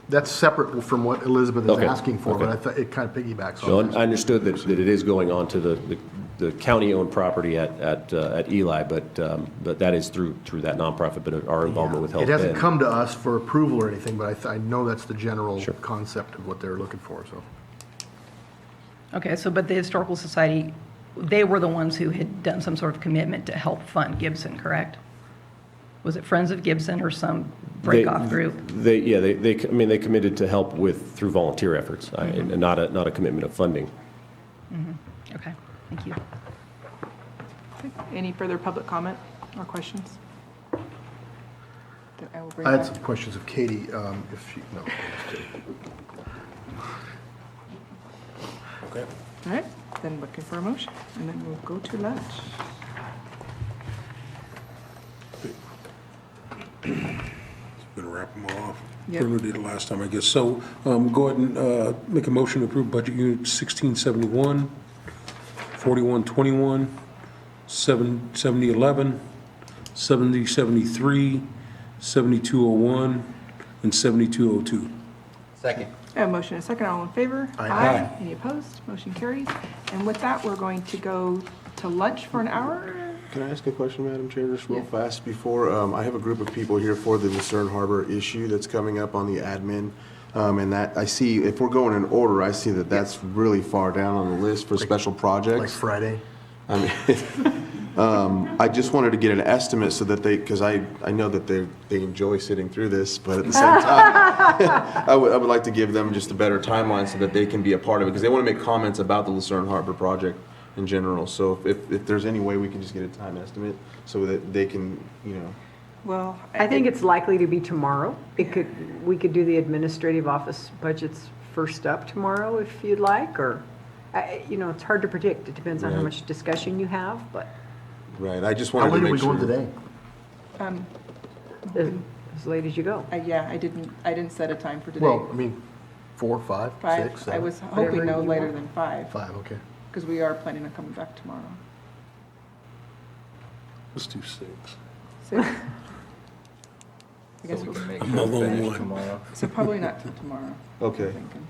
That's separate from what Elizabeth is Okay, asking for, but okay. I thought it kind of piggybacks So on I understood that it is going on to the county-owned property at Eli, but that is through that nonprofit, but our involvement with Hell's It Bend. hasn't come to us for approval or anything, but I know that's the general Sure. concept of what they're looking for, so. Okay, so, but the Historical Society, they were the ones who had done some sort of commitment to help fund Gibson, correct? Was it Friends of Gibson or some breakoff group? They committed to help through volunteer efforts, and not a commitment of funding. Okay, thank you. Any further public comment or questions? Then I will bring I had back- some questions of Katie, if she, no. just kidding. Okay. All right, then looking for a motion, and then we'll go to lunch. Gonna wrap them all off. Yep. Bruno did it last time, I guess. So, go ahead and, make a motion to approve budget unit 1671, 4121, 7011, 7073, 7201, and 7202. Second. I have a motion and a second, all in favor? Aye. Any opposed? Motion carries. And with that, we're going to go to lunch for an hour. Can I ask a question, Madam Chair, just real Yeah. fast before? I have a group of people here for the Lucerne Harbor issue that's coming up on the admin. And that, I see, if we're going in order, I see that that's really far down on the list for special projects. Like Friday? I mean, I just wanted to get an estimate so that because I know that they enjoy sitting through this, but at the same time, I would like to give them just a better timeline so that they can be a part of it, because they want to make comments about the Lucerne Harbor project in general. So if there's any way we can just get a time estimate so that they can, Well, I think it's likely to be tomorrow. We could do the administrative office budgets first up tomorrow if you'd like, or, it's hard to predict. It depends on how Right. much discussion you have, but right, I just How wanted to late are we make sure. going today? as late as you go. Yeah, I didn't set a time for today. Well, I mean, 4, 5, 6, 5, 7? I was hoping Whatever no you later want. than 5, 5, okay. because we are planning on coming back tomorrow. Let's do 6. 6? I guess we'll, I'm a lone one. so probably not till tomorrow. Okay. I'm thinking.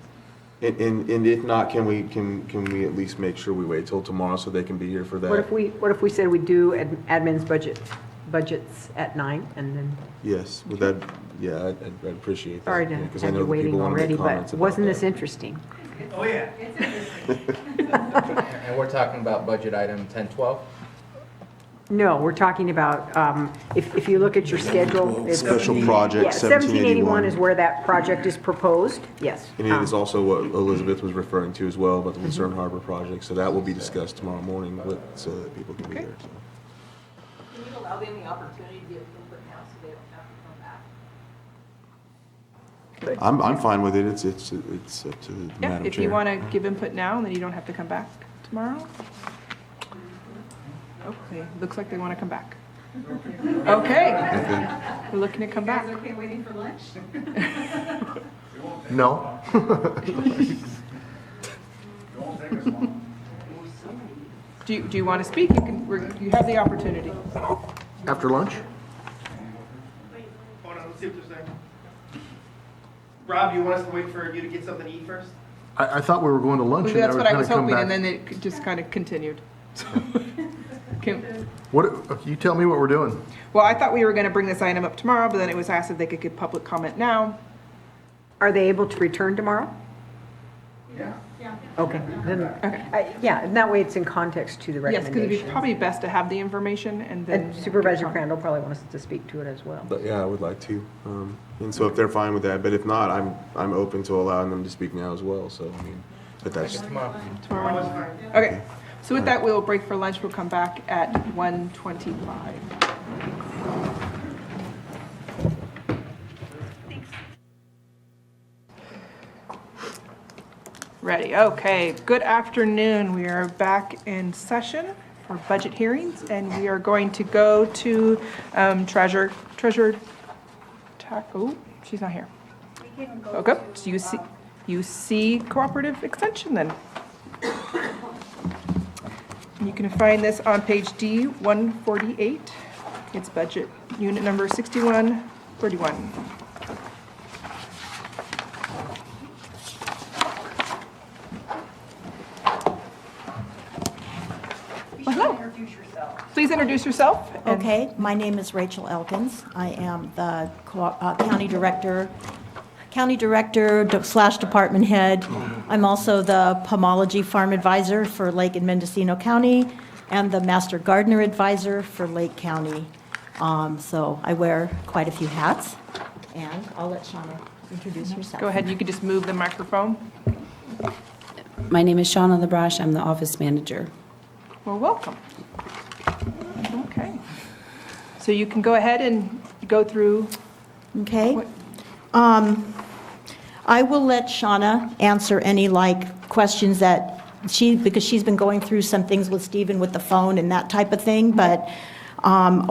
And if not, can we at least make sure we wait till tomorrow so they can be here for that? What if we said we do admin's budgets at 9 and then, Yes, would that, yeah, I'd appreciate that. sorry to yeah, 'cause I have know you that waiting people wanna make already, comments but about wasn't that. this interesting? And we're talking about budget item 1012? No, we're talking about, if you look at your schedule. it's- Special project, Yeah, 1781 1781 is where that project is proposed, yes. And it is also what Elizabeth was referring to as well about the Lucerne Harbor project, so that will be discussed tomorrow morning so that people can be there. So. Can you allow them the opportunity to give input now so they don't have to come back? I'm fine with it, it's up to the Yeah, Madam if Chair. you want to give input now, then you don't have to come back tomorrow. Okay, looks like they want to come back. Okay, we're looking to come back. okay waiting for lunch? No? Do you want to speak? You have the opportunity. After lunch? Hold on, let's see what they're saying. Rob, do you want us to wait for you to get something to eat first? I thought we were going to lunch. Well, and that's were what I gonna was come hoping, back. and then it just kind of continued. What, you tell me what we're doing. Well, I thought we were going to bring this item up tomorrow, but then it was asked if they could give public comment now. Are they able to return tomorrow? Yeah. Okay, then, yeah, and that way it's in context to the Yes, because it'd recommendation. be probably best to have the information and then. And Supervisor Crandall probably wants us to speak to it as well. But yeah, I would like to. And so if they're fine with that, but if not, I'm open to allowing them to speak now as well, so, I mean, but that's, Tomorrow morning. Okay, so with that, we'll break for lunch. We'll come back at 1:25. Ready, okay. Good afternoon. We are back in session for budget hearings, and we are going to go to Treasurer oh, she's not here. Okay, so you see Cooperative Extension then. You can find this on page D148. It's budget unit number 6131. Hello. Please introduce yourself. Okay, my name is Rachel Elkins. I am the county director / department head. I'm also the pomology farm advisor for Lake and Mendocino County and the master gardener advisor for Lake County. So I wear quite a few hats, and I'll let Shauna introduce herself. Go ahead, you could just move the microphone. My name is Shauna LaBroche. I'm the office manager. Well, welcome. Okay. So you can go ahead and go through. Okay. I will let Shauna answer any questions that because she's been going through some things with Stephen with the phone and that type of thing, but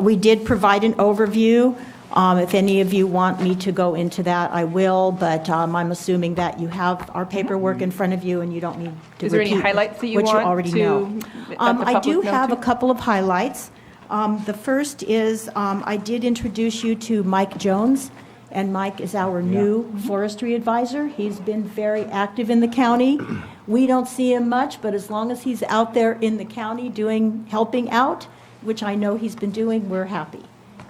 we did provide an overview. If any of you want me to go into that, I will, but I'm assuming that you have our paperwork in front of you and you don't need to Is there any repeat highlights that you what you want already to know. let the I do public know have too? a couple of highlights. The first is I did introduce you to Mike Jones, and Mike is our new forestry advisor. He's been very active in the county. We don't see him much, but as long as he's out there in the county helping out, which I know he's been doing, we're happy.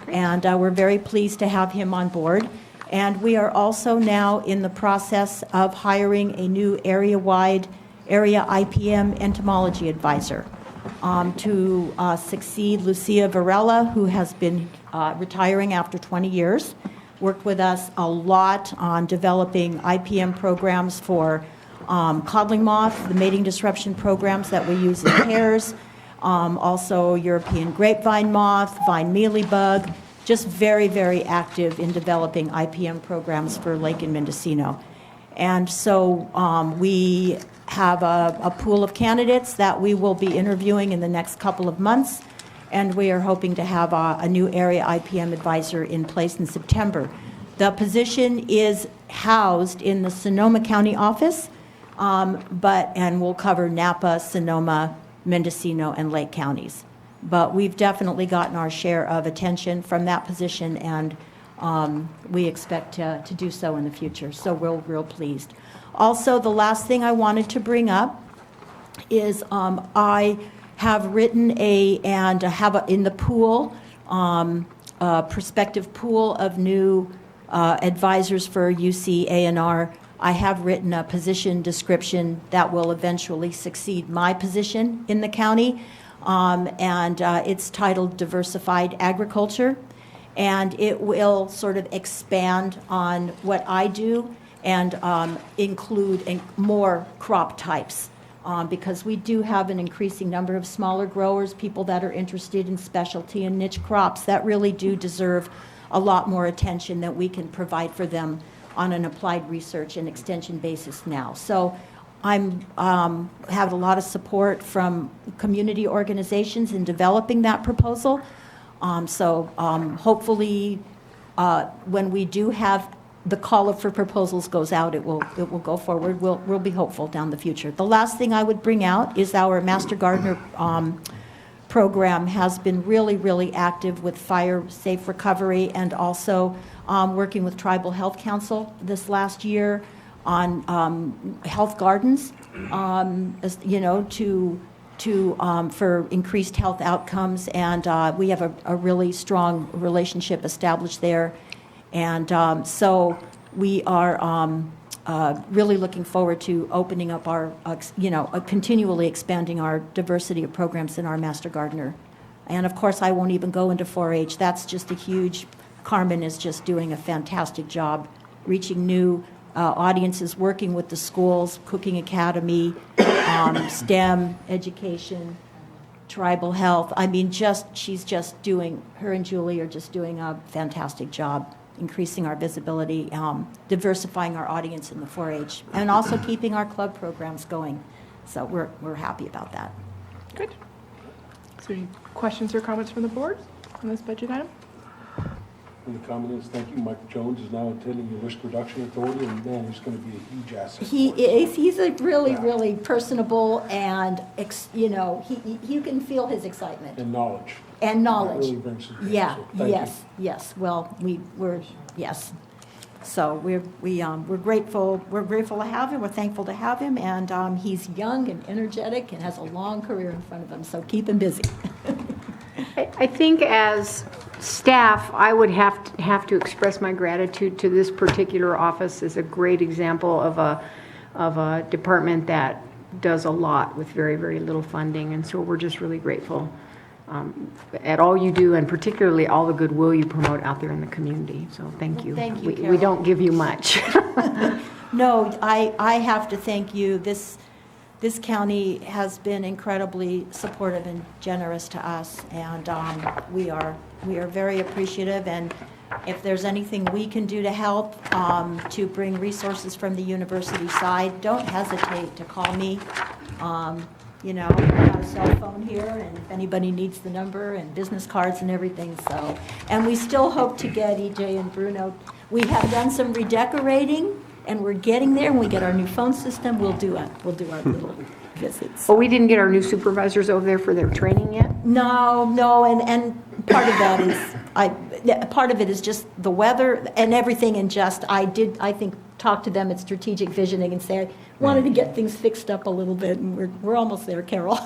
And we're very pleased to have him on board. And we are also now in the process of hiring a new area IPM entomology advisor to succeed Lucia Varela, who has been retiring after 20 years. Worked with us a lot on developing IPM programs for codling moth, the mating disruption programs that we use in pairs, also European grapevine moth, vine mealybug, just very, very active in developing IPM programs for Lake and Mendocino. And so we have a pool of candidates that we will be interviewing in the next couple of months, and we are hoping to have a new area IPM advisor in place in September. The position is housed in the Sonoma County office, and will cover Napa, Sonoma, Mendocino, and Lake counties. But we've definitely gotten our share of attention from that position, and we expect to do so in the future. So we're real pleased. Also, the last thing I wanted to bring up is I have written in the pool, a prospective pool of new advisors for UC A&R. I have written a position description that will eventually succeed my position in the county, and it's titled Diversified Agriculture, and it will sort of expand on what I do and include more crop types, because we do have an increasing number of smaller growers, people that are interested in specialty and niche crops that really do deserve a lot more attention that we can provide for them on an applied research and extension basis now. So I'm have a lot of support from community organizations in developing that proposal. Hopefully, when we do have the call for proposals goes out, it will go forward. We'll be hopeful down the future. The last thing I would bring out is our Master Gardener program has been really, really active with fire safe recovery, and also working with Tribal Health Council this last year on health gardens, to for increased health outcomes, and we have a really strong relationship established there. And so we are really looking forward to opening up our, continually expanding our diversity of programs in our Master Gardener. And of course, I won't even go into 4-H. That's just a huge, Carmen is just doing a fantastic job reaching new audiences, working with the schools, Cooking Academy, STEM education, tribal health. I mean, she's just doing, her and Julie are just doing a fantastic job increasing our visibility, diversifying our audience in the 4-H, and also keeping our club programs going. So we're happy about that. Good. So any questions or comments from the board on this budget item? And the comment is, thank you, Mike Jones is now attending your risk reduction authority, and man, he's going to be a huge asset. He is. He's a really, really personable, and you can feel his excitement. And knowledge. And knowledge. That really brings it. Yeah. So thank you. Yes. Well, we're yes. So we're grateful. We're grateful to have him. We're thankful to have him, and he's young and energetic and has a long career in front of him. So keep him busy. I think as staff, I would have to express my gratitude to this particular office as a great example of a department that does a lot with very, very little funding. And so we're just really grateful at all you do, and particularly all the goodwill you promote out there in the community. So thank you. Thank you, We Carol. don't give you much. No, I have to thank you. This county has been incredibly supportive and generous to us, and we are very appreciative. And if there's anything we can do to help to bring resources from the university side, don't hesitate to call me. I've got a cell phone here, and if anybody needs the number and business cards and everything. So, and we still hope to get EJ and Bruno. We have done some redecorating. And we're getting there. When we get our new phone system, we'll do our little visits. Oh, we didn't get our new supervisors over there for their training yet? No, and part of that is part of it is just the weather and everything. And just I think talk to them at strategic visioning and say I wanted to get things fixed up a little bit, and we're almost there, Carol.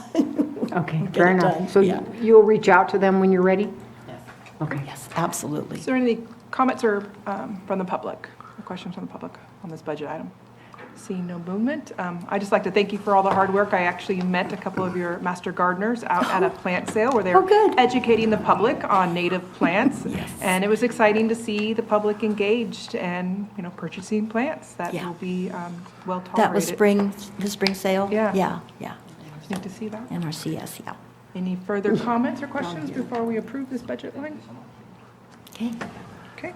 Okay, fair enough. So you'll reach out to them when you're ready? Yes. Okay. Yes, absolutely. Is there any comments or from the public? Or questions from the public on this budget item? Seeing no movement. I'd just like to thank you for all the hard work. I actually met a couple of your master gardeners out at a plant sale where they were educating the public on native plants. Yes. And it was exciting to see the public engaged and, purchasing plants that will be well tolerated. That was the spring sale? Yeah. Yeah. It's neat to see that. NRCS, yeah. Any further comments or questions before we approve this budget line? Okay.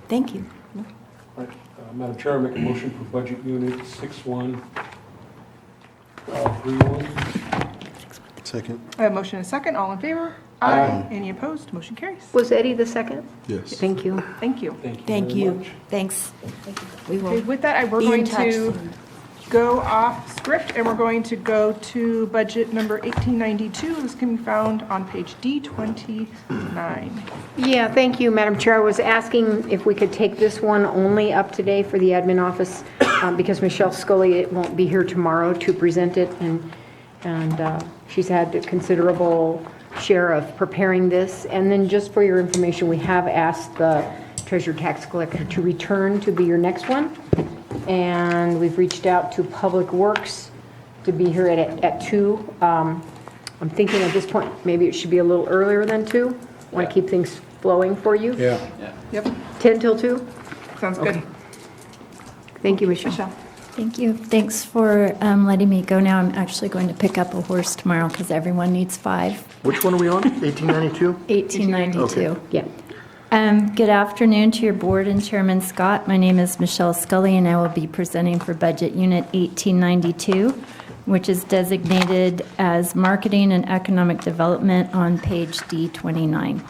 Thank you. Right. Madam Chair, I make a motion for budget unit 6131. Second. I have a motion and a second. All in favor? Aye. Any opposed? Motion carries. Was Eddie the second? Yes. Thank you. Thank you. Thank very you. much. Thanks. We will Okay, with that, we're be in going touch to soon. go off script, and we're going to go to budget number 1892. This can be found on page D29. Yeah, thank you, Madam Chair. I was asking if we could take this one only up today for the admin office because Michelle Scully won't be here tomorrow to present it, and she's had a considerable share of preparing this. And then just for your information, we have asked the Treasurer Tax Collector to return to be your next one. And we've reached out to Public Works to be here at 2. I'm thinking at this point, maybe it should be a little earlier than 2. Want to keep things flowing for you? Yeah. Yep, 10 till 2? sounds good. Thank you, Michelle. Michelle. Thank you. Thanks for letting me go now. I'm actually going to pick up a horse tomorrow because everyone needs 5. Which one are we on? 1892? 1892. Okay. Yeah. Good afternoon to your board and Chairman Scott. My name is Michelle Scully, and I will be presenting for Budget Unit 1892, which is designated as Marketing and Economic Development on page D29.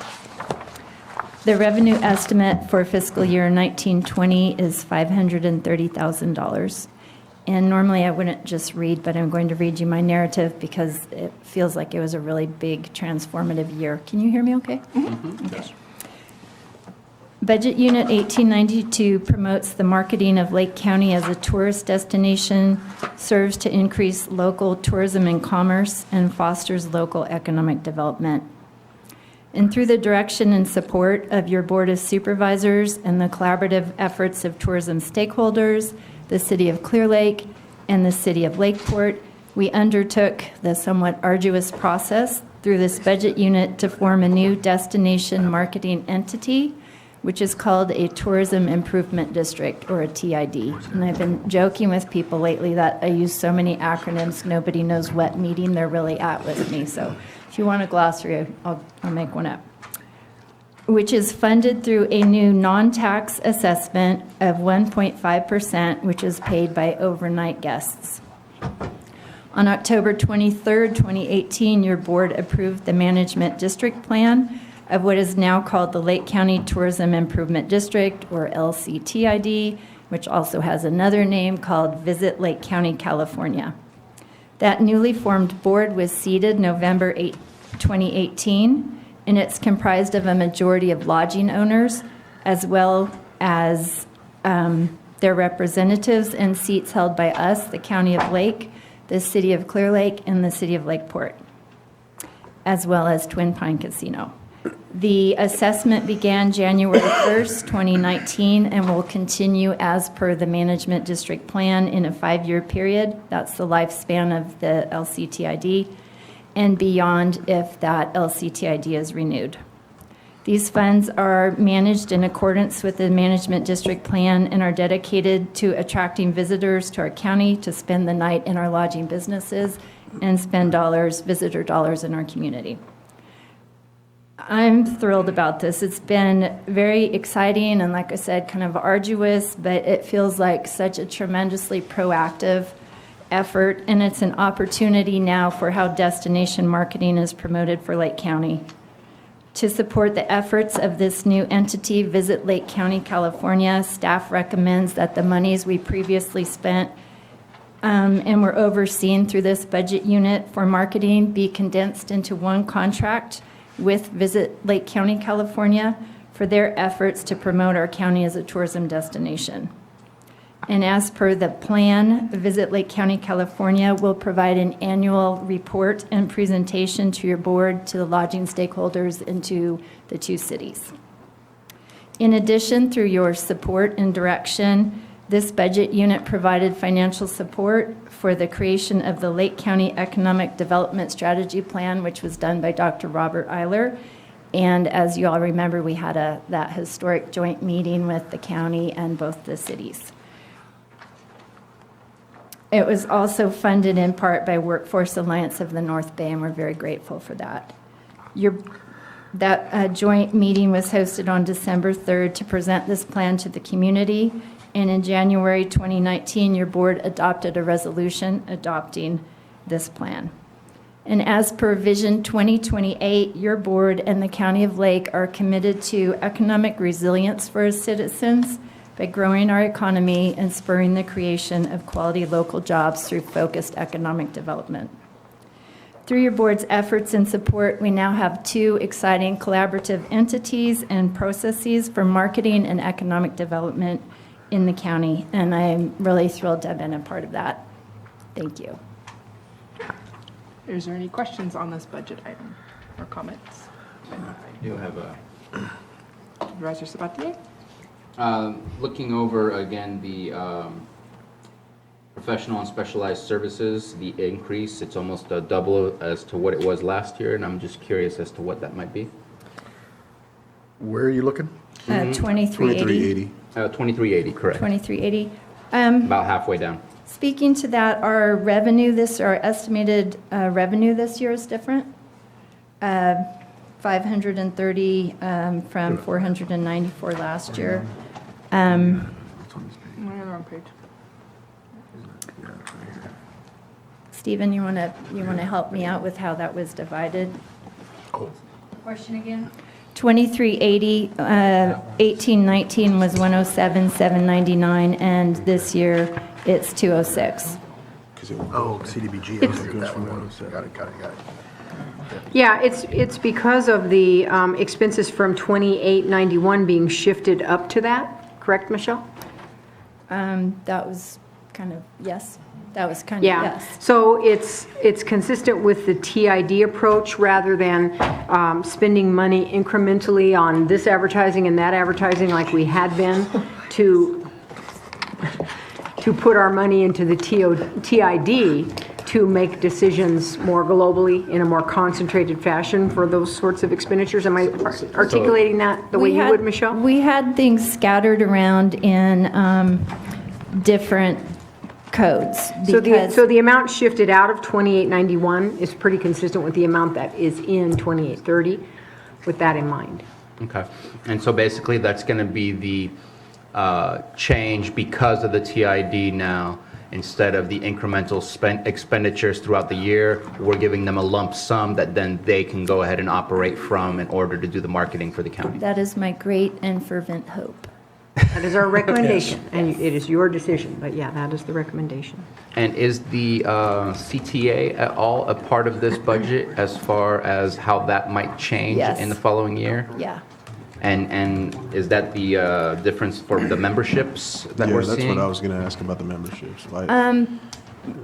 The revenue estimate for fiscal year 1920 is $530,000. And normally I wouldn't just read, but I'm going to read you my narrative because it feels like it was a really big transformative year. Can you hear me okay? Mm-hmm. Okay. Budget Unit 1892 promotes the marketing of Lake County as a tourist destination, serves to increase local tourism and commerce, and fosters local economic development. And through the direction and support of your Board of Supervisors and the collaborative efforts of tourism stakeholders, the City of Clear Lake, and the City of Lakeport, we undertook the somewhat arduous process through this budget unit to form a new destination marketing entity, which is called a Tourism Improvement District, or a TID. And I've been joking with people lately that I use so many acronyms, nobody knows what meeting they're really at with me. So if you want a glossary, I'll make one up. Which is funded through a new non-tax assessment of 1.5%, which is paid by overnight guests. On October 23rd, 2018, your board approved the management district plan of what is now called the Lake County Tourism Improvement District, or LCTID, which also has another name called Visit Lake County, California. That newly formed board was seated November 8, 2018, and it's comprised of a majority of lodging owners, as well as their representatives and seats held by us, the County of Lake, the City of Clear Lake, and the City of Lakeport, as well as Twin Pine Casino. The assessment began January 1st, 2019, and will continue as per the management district plan in a 5-year period. That's the lifespan of the LCTID, and beyond if that LCTID is renewed. These funds are managed in accordance with the management district plan and are dedicated to attracting visitors to our county to spend the night in our lodging businesses and spend visitor dollars in our community. I'm thrilled about this. It's been very exciting and, like I said, kind of arduous, but it feels like such a tremendously proactive effort, and it's an opportunity now for how destination marketing is promoted for Lake County. To support the efforts of this new entity, Visit Lake County, California, staff recommends that the monies we previously spent and were overseen through this budget unit for marketing be condensed into one contract with Visit Lake County, California, for their efforts to promote our county as a tourism destination. And as per the plan, Visit Lake County, California will provide an annual report and presentation to your board, to the lodging stakeholders, and to the two cities. In addition, through your support and direction, this budget unit provided financial support for the creation of the Lake County Economic Development Strategy Plan, which was done by Dr. Robert Eiler. And as you all remember, we had that historic joint meeting with the county and both the cities. It was also funded in part by Workforce Alliance of the North Bay, and we're very grateful for that. That joint meeting was hosted on December 3rd to present this plan to the community, and in January 2019, your board adopted a resolution adopting this plan. And as per Vision 2028, your board and the County of Lake are committed to economic resilience for its citizens by growing our economy and spurring the creation of quality local jobs through focused economic development. Through your board's efforts and support, we now have 2 exciting collaborative entities and processes for marketing and economic development in the county, and I'm really thrilled to have been a part of that. Thank you. Is there any questions on this budget item or comments? I do have a... Supervisor Sabatier? Looking over again the professional and specialized services, the increase, it's almost double as to what it was last year, and I'm just curious as to what that might be. Where are you looking? 2380. 2380, correct. 2380. About halfway down. Speaking to that, our estimated revenue this year is different. 530 from 494 last year. I'm on the wrong page. Stephen, you want to help me out with how that was divided? Question again? 2380, 1819 was 107,799, and this year it's 206. Oh, CDBG. Okay, that one. Got it. Yeah, it's because of the expenses from 2891 being shifted up to that, correct, Michelle? That was kind of, yes, that was kind of, Yeah, yes. so it's consistent with the TID approach rather than spending money incrementally on this advertising and that advertising like we had been to put our money into the TID to make decisions more globally in a more concentrated fashion for those sorts of expenditures. Am I articulating that the way you would, Michelle? We had things scattered around in different codes. So the amount shifted out of 2891 is pretty consistent with the amount that is in 2830, with that in mind. Okay. And so basically, that's going to be the change because of the TID now. Instead of the incremental expenditures throughout the year, we're giving them a lump sum that then they can go ahead and operate from in order to do the marketing for the county. That is my great and fervent hope. That is our recommendation, and it is your decision, but yeah, that is the recommendation. And is the CTA at all a part of this budget as far as how that might change Yes. in the following year? Yeah. And is that the difference for the memberships that Yeah, we're that's seeing? what I was going to ask about the memberships.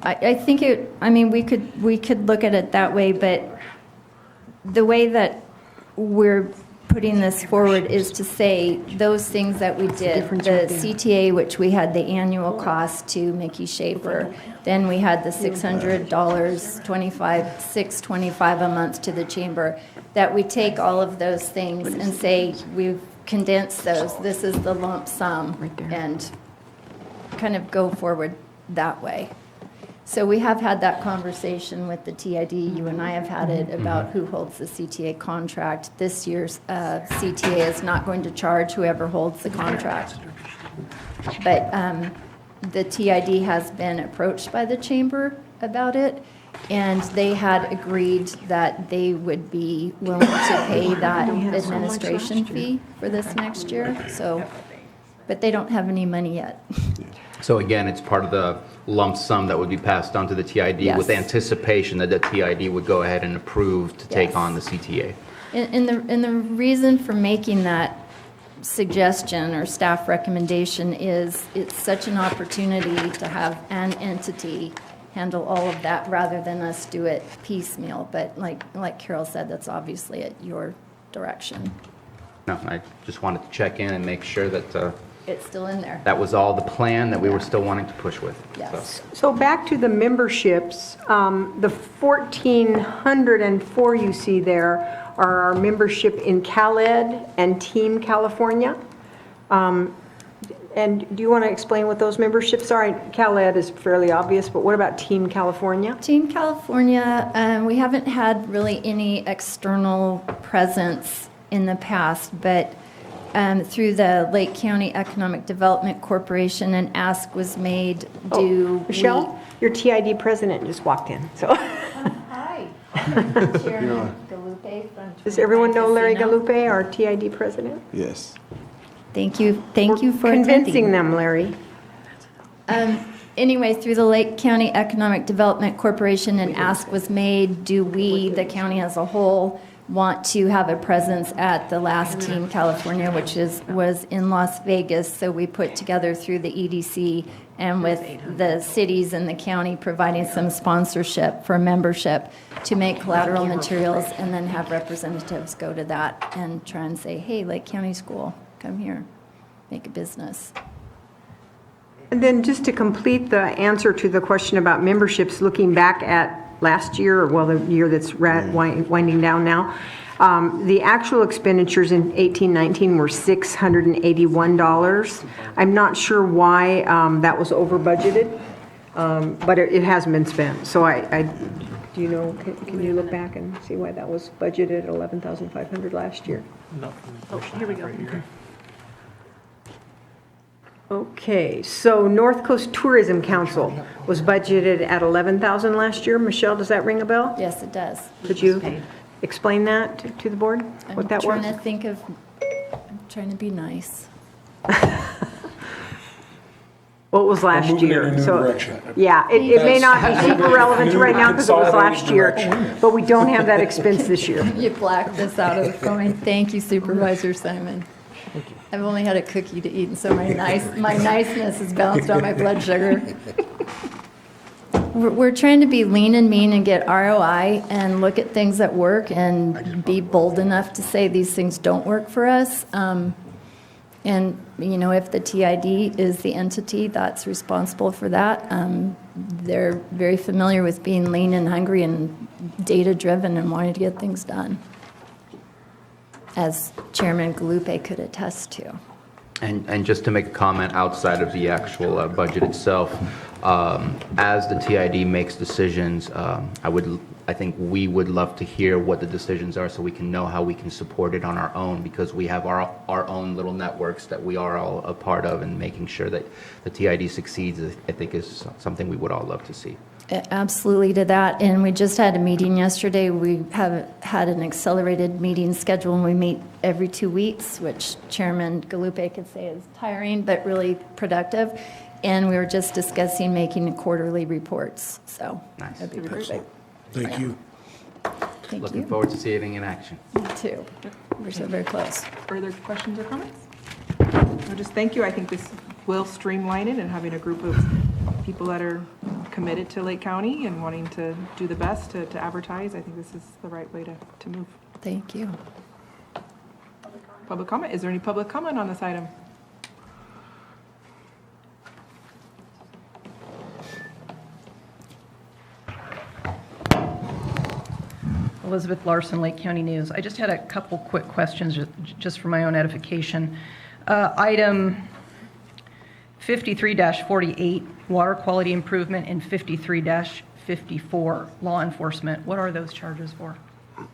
I think we could look at it that way, but the way that we're putting this forward is to say those things that we did, the CTA, which we had the annual cost to Mickey Schaefer, then we had the $600, $625 a month to the chamber, that we take all of those things and say, we've condensed those, this is the lump sum, and kind of go forward that way. So we have had that conversation with the TID, you and I have had it, about who holds the CTA contract. This year's CTA is not going to charge whoever holds the contract. But the TID has been approached by the chamber about it, and they had agreed that they would be willing to pay that administration fee for this next year, so, but they don't have any money yet. So again, it's part of the lump sum that would be passed on to the TID Yes. with anticipation that the TID would go ahead and approve to take Yes. on the CTA. And the reason for making that suggestion or staff recommendation is it's such an opportunity to have an entity handle all of that rather than us do it piecemeal. But like Carol said, that's obviously at your direction. No, I just wanted to check in and make sure that It's still in there. that was all the plan that we were still wanting to push with. Yes. So back to the memberships, the 1,404 you see there are our membership in CalEd and Team California. And do you want to explain what those memberships are? CalEd is fairly obvious, but what about Team California? Team California, we haven't had really any external presence in the past, but through the Lake County Economic Development Corporation, an ask was made, Michelle, your TID president just walked in, so. Hi. Chairman Galupe from Does everyone know Larry Casino. Galupe, our TID president? Yes. Thank you for Convincing attending. them, Larry. Anyway, through the Lake County Economic Development Corporation, an ask was made, do we, the county as a whole, want to have a presence at the last Team California, which was in Las Vegas. So we put together through the EDC and with the cities and the county providing some sponsorship for membership to make collateral materials and then have representatives go to that and try and say, hey, Lake County School, come here, make a business. And then just to complete the answer to the question about memberships, looking back at last year, or well, the year that's winding down now, the actual expenditures in 18-19 were $681. I'm not sure why that was over budgeted, but it hasn't been spent. So do you know, can you look back and see why that was budgeted at $11,500 last year? No. Oh, here we go. Okay, so North Coast Tourism Council was budgeted at $11,000 last year. Michelle, does that ring a bell? Yes, it does. Could you explain that to the board, what that was? I'm trying to be nice. Well, it was last moving in year, a new so, direction. yeah, it may not be That's- super relevant New right now because it was last consolidated year, direction. but we don't have that expense this year. You blacked this out of the phone. Thank you, Supervisor Simon. I've only had a cookie to eat, and so my niceness has balanced out my blood sugar. We're trying to be lean and mean and get ROI and look at things that work and be bold enough to say these things don't work for us. And, you know, if the TID is the entity that's responsible for that, they're very familiar with being lean and hungry and data-driven and wanting to get things done, as Chairman Galupe could attest to. And just to make a comment outside of the actual budget itself, as the TID makes decisions, I think we would love to hear what the decisions are so we can know how we can support it on our own, because we have our own little networks that we are all a part of, and making sure that the TID succeeds, I think, is something we would all love to see. Absolutely to that. And we just had a meeting yesterday. We have had an accelerated meeting schedule, and we meet every 2 weeks, which Chairman Galupe could say is tiring, but really productive. And we were just discussing making quarterly reports. So Nice. that'd be perfect. Thank you. Thank Looking you. forward to seeing it in action. Me too. We're so very close. Further questions or comments? I'll just thank you. I think this will streamline it, and having a group of people that are committed to Lake County and wanting to do the best to advertise, I think this is the right way to move. Thank you. Public comment? Is there any public comment on this item? Elizabeth Larson, Lake County News. I just had a couple quick questions just for my own edification. Item 53-48, water quality improvement, and 53-54, law enforcement. What are those charges for?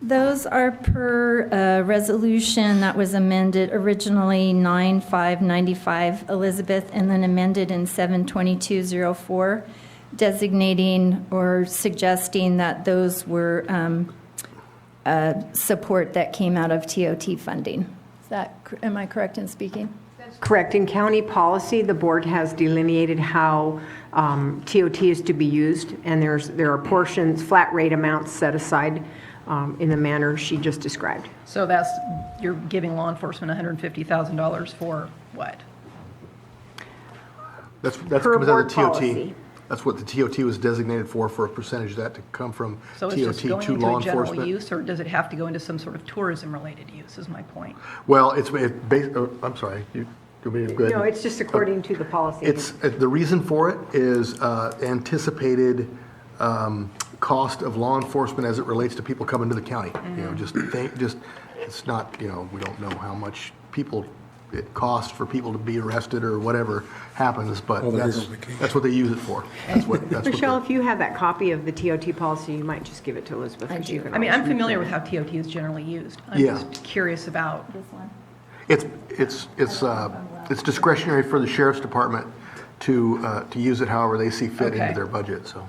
Those are per resolution that was amended originally 9/5/95, Elizabeth, and then amended in 7/22/04, designating or suggesting that those were support that came out of TOT funding. Is that, am I correct in speaking? Correct. In county policy, the board has delineated how TOT is to be used, and there are portions, flat rate amounts set aside in the manner she just described. So you're giving law enforcement $150,000 for what? That Per comes out board of the TOT. policy. That's what the TOT was designated for a percentage of that to come from So it's just TOT going to into law a general enforcement. use, or does it have to go into some sort of tourism-related use, is my point? Well, I'm sorry, you want me to go ahead? No, it's just according to the policy. It's, the reason for it is anticipated cost of law enforcement as it relates to people coming to the county. You know, it's not, you know, we don't know how much it costs for people to be arrested or whatever happens, but that's what they use it for. That's what Michelle, if you have that copy of the TOT policy, you might just give it to Elizabeth. I do. I mean, I'm familiar with how TOT is generally used. I'm Yeah. just curious about. This one? It's discretionary for the sheriff's department to use it however they see fit into Okay. their budget, so.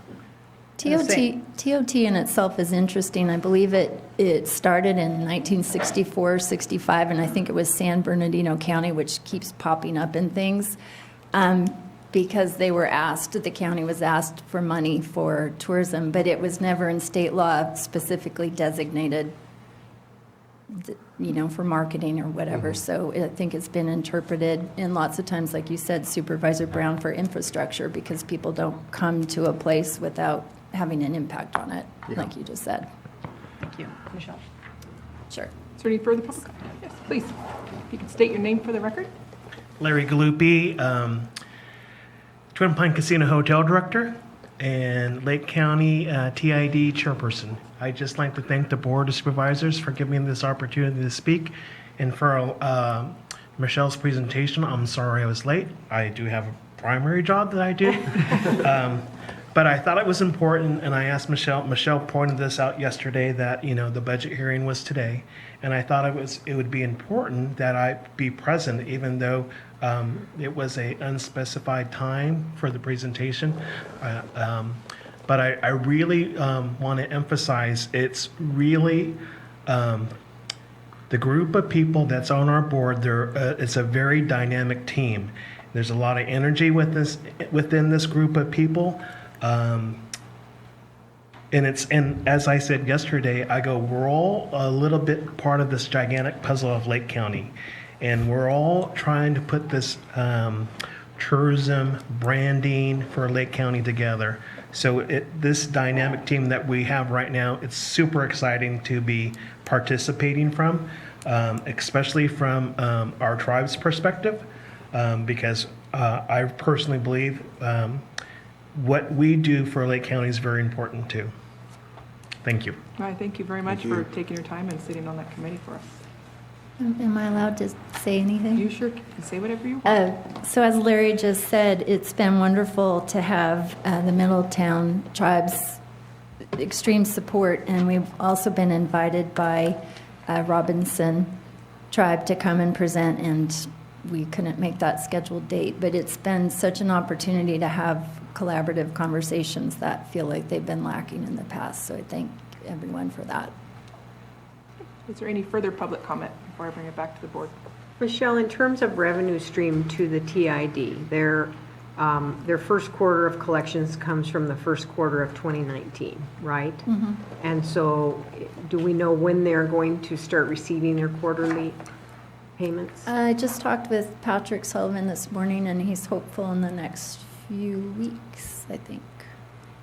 TOT in itself is interesting. I believe it started in 1964, 65, and I think it was San Bernardino County, which keeps popping up in things, because the county was asked for money for tourism, but it was never in state law specifically designated, for marketing or whatever. So I think it's been interpreted, and lots of times, like you said, Supervisor Brown, for infrastructure, because people don't come to a place without having an impact on it, like you just said. Thank you. Michelle? Sure. Is there any further public comment? Yes, please. If you could state your name for the record. Larry Galupi, Twin Pine Casino Hotel Director and Lake County TID Chairperson. I'd just like to thank the Board of Supervisors for giving me this opportunity to speak, and for Michelle's presentation. I'm sorry I was late. I do have a primary job that I do. But I thought it was important, and I asked Michelle. Michelle pointed this out yesterday that the budget hearing was today, and I thought it would be important that I be present, even though it was a unspecified time for the presentation. But I really want to emphasize it's really the group of people that's on our board. It's a very dynamic team. There's a lot of energy within this group of people. And as I said yesterday, we're all a little bit part of this gigantic puzzle of Lake County. And we're all trying to put this tourism branding for Lake County together. So this dynamic team that we have right now, it's super exciting to be participating from, especially from our tribe's perspective, because I personally believe what we do for Lake County is very important too. Thank you. All right, thank you very much for taking your time and sitting on that committee for us. Am I allowed to say anything? You sure can say whatever you want. So as Larry just said, it's been wonderful to have the Middletown tribes' extreme support, and we've also been invited by Robinson tribe to come and present, and we couldn't make that scheduled date, but it's been such an opportunity to have collaborative conversations that feel like they've been lacking in the past, so I thank everyone for that. Is there any further public comment before I bring it back to the board? Michelle, in terms of revenue stream to the TID, their first quarter of collections comes from the first quarter of 2019, right? Mhm. And so do we know when they're going to start receiving their quarterly payments? I just talked with Patrick Sullivan this morning, and he's hopeful in the next few weeks, I think.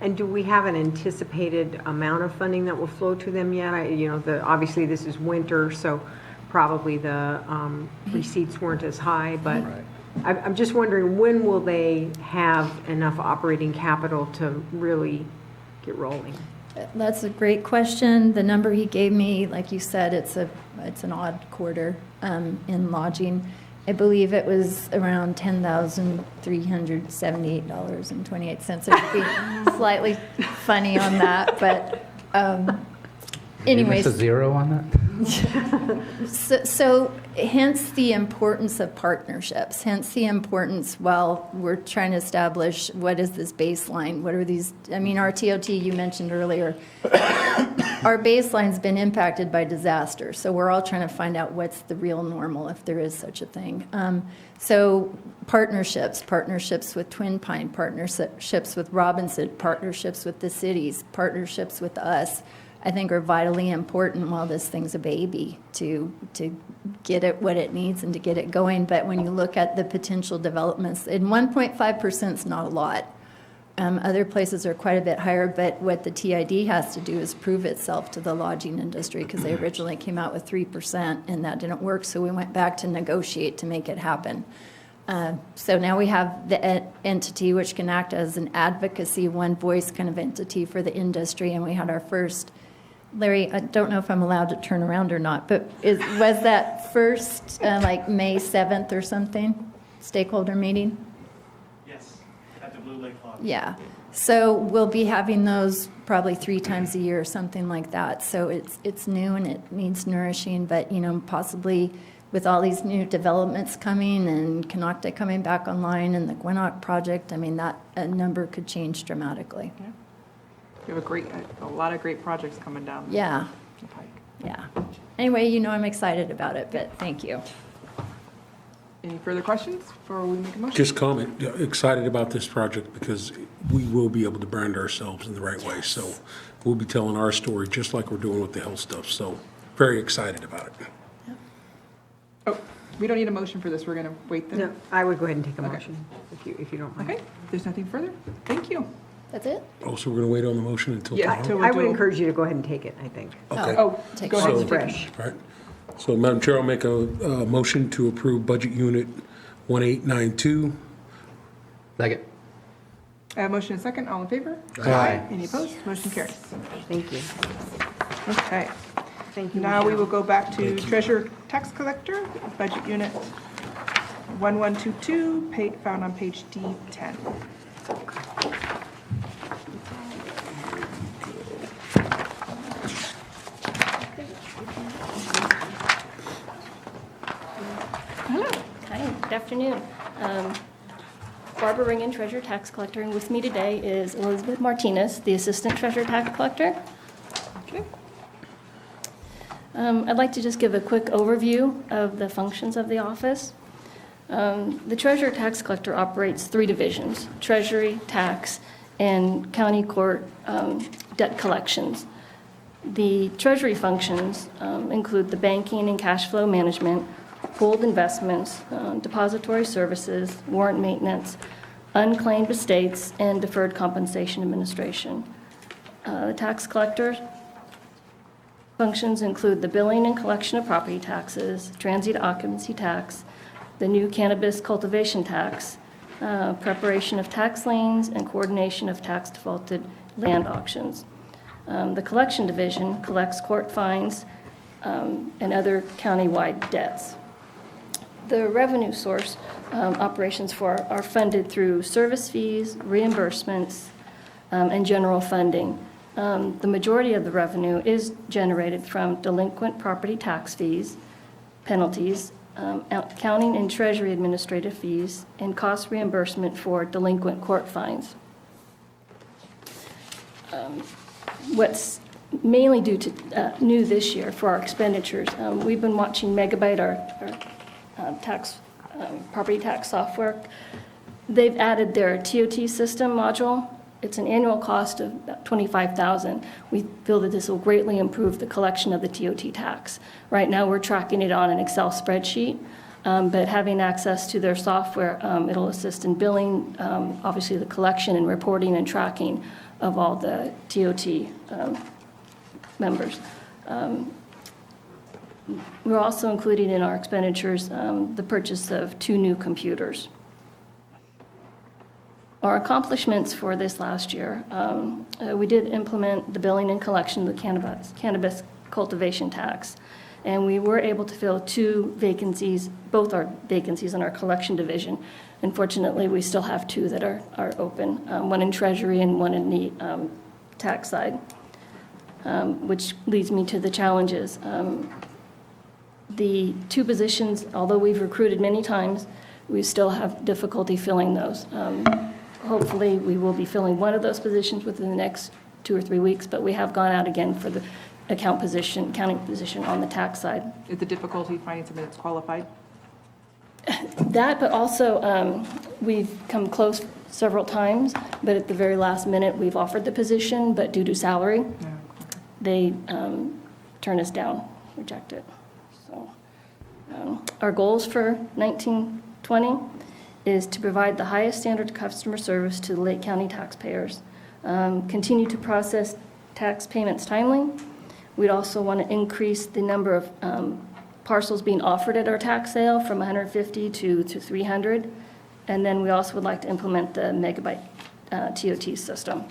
And do we have an anticipated amount of funding that will flow to them yet? Obviously this is winter, so probably the receipts weren't as high, but I'm just wondering, when will they have enough operating capital to really get rolling? That's a great question. The number he gave me, like you said, it's an odd quarter in lodging. I believe it was around $10,378.28. I'd be slightly funny on that, but anyways. Is a zero on that? So hence the importance of partnerships, hence the importance while we're trying to establish what is this baseline, what are these, our TOT you mentioned earlier, our baseline's been impacted by disaster, so we're all trying to find out what's the real normal, if there is such a thing. So partnerships with Twin Pine, partnerships with Robinson, partnerships with the cities, partnerships with us, I think are vitally important while this thing's a baby to get it what it needs and to get it going. But when you look at the potential developments, and 1.5% is not a lot. Other places are quite a bit higher, but what the TID has to do is prove itself to the lodging industry, because they originally came out with 3% and that didn't work, so we went back to negotiate to make it happen. So now we have the entity which can act as an advocacy, one voice kind of entity for the industry, and we had our first, Larry, I don't know if I'm allowed to turn around or not, but was that first like May 7th or something, stakeholder meeting? Yes, at the Blue Lake Lodge. Yeah, so we'll be having those probably 3 times a year or something like that. So it's new and it needs nourishing, but possibly with all these new developments coming and Canocta coming back online and the Gwinnett project, that number could change dramatically. Yeah. You have a lot of great projects coming down. Yeah. the pike. Yeah. Anyway, I'm excited about it, but thank you. Any further questions before we make a motion? Just comment, excited about this project because we will be able to brand ourselves in the right way. So we'll be telling our story just like we're doing with the health stuff. So very excited about it. Oh, we don't need a motion for this. We're going to wait then? No, I would go ahead and take a motion, if you don't mind. Okay, there's nothing further. Thank you. That's it? Oh, so we're going to wait on the motion until Yeah, tomorrow? I would encourage you to go ahead and take it, I think. Okay. Oh, Take go ahead. So- and take it. Fresh. All right. So Madam Chair, I'll make a motion to approve Budget Unit 1892. Second. I have a motion and a second. All in favor? Aye. Any opposed? Motion carries. Thank you. Okay. Thank you, Now we Michelle. will go back to Treasurer Tax Collector, Budget Unit 1122, found on page D10. Hi, good afternoon. Barbara Ringen, Treasurer Tax Collector, and with me today is Elizabeth Martinez, the Assistant Treasurer Tax Collector. Okay. I'd like to just give a quick overview of the functions of the office. The treasurer tax collector operates 3 divisions: treasury, tax, and county court debt collections. The treasury functions include the banking and cash flow management, pooled investments, depository services, warrant maintenance, unclaimed estates, and deferred compensation administration. The tax collector functions include the billing and collection of property taxes, transient occupancy tax, the new cannabis cultivation tax, preparation of tax liens, and coordination of tax defaulted land auctions. The collection division collects court fines and other countywide debts. The revenue source operations are funded through service fees, reimbursements, and general funding. The majority of the revenue is generated from delinquent property tax fees, penalties, accounting and treasury administrative fees, and cost reimbursement for delinquent court fines. What's mainly due to new this year for our expenditures, we've been watching Megabyte, our property tax software. They've added their TOT system module. It's an annual cost of about $25,000. We feel that this will greatly improve the collection of the TOT tax. Right now, we're tracking it on an Excel spreadsheet, but having access to their software, it'll assist in billing, obviously the collection and reporting and tracking of all the TOT members. We're also including in our expenditures the purchase of 2 new computers. Our accomplishments for this last year, we did implement the billing and collection of the cannabis cultivation tax, and we were able to fill 2 vacancies, both our vacancies in our collection division. Unfortunately, we still have 2 that are open, one in treasury and one in the tax side, which leads me to the challenges. The 2 positions, although we've recruited many times, we still have difficulty filling those. Hopefully, we will be filling one of those positions within the next 2 or 3 weeks, but we have gone out again for the accounting position on the tax side. Is the difficulty finding somebody that's qualified? That, but also we've come close several times, but at the very last minute, we've offered the position, but due to salary, they turn us down, reject it. So our goals for 1920 is to provide the highest standard of customer service to the Lake County taxpayers, continue to process tax payments timely. We'd also want to increase the number of parcels being offered at our tax sale from 150 to 300. And then we also would like to implement the Megabyte TOT system.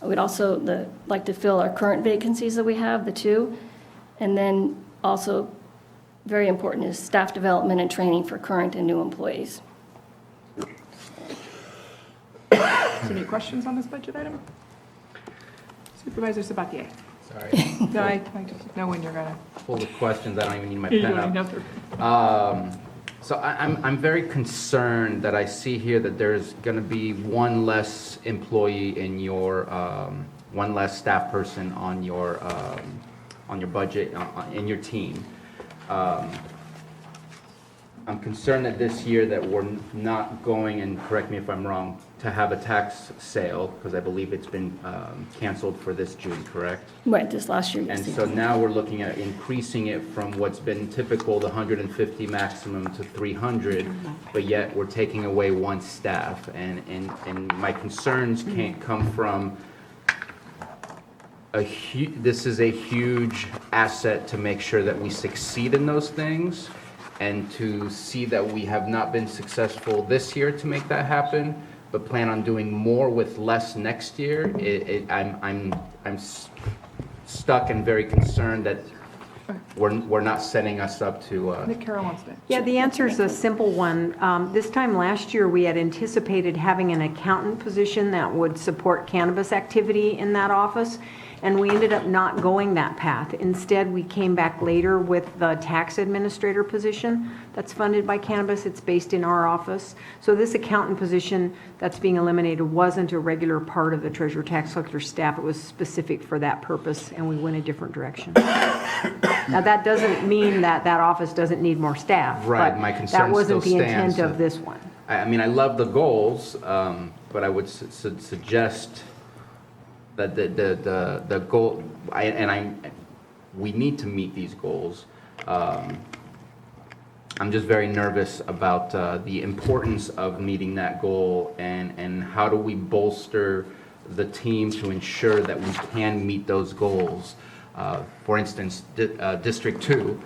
We'd also like to fill our current vacancies that we have, the 2. And then also, very important, is staff development and training for current and new employees. Any questions on this budget item? Supervisor Sabatier. Sorry. No, I just know when you're gonna. Full of questions, I don't even need my You pen don't up. even have to. So I'm very concerned that I see here that there's going to be 1 less employee in your, 1 less staff person on your budget, in your team. I'm concerned that this year that we're not going, and correct me if I'm wrong, to have a tax sale, because I believe it's been canceled for this June, correct? Right, this last year. And so now we're looking at increasing it from what's been typical, the 150 maximum, to 300, but yet we're taking away 1 staff. And my concerns can't come from this is a huge asset to make sure that we succeed in those things, and to see that we have not been successful this year to make that happen, but plan on doing more with less next year. I'm stuck and very concerned that we're not setting us up to. I think Carol wants to. Yeah, the answer is a simple one. This time last year, we had anticipated having an accountant position that would support cannabis activity in that office. And we ended up not going that path. Instead, we came back later with the tax administrator position that's funded by cannabis. It's based in our office. So this accountant position that's being eliminated wasn't a regular part of the treasurer tax collector staff. It was specific for that purpose, and we went a different direction. Now, that doesn't mean that that office doesn't need more staff. Right, but my concern that wasn't the still intent stands of this one. I mean, I love the goals, but I would suggest that the goal, we need to meet these goals. I'm just very nervous about the importance of meeting that goal, and how do we bolster the team to ensure that we can meet those goals. For instance, District 2,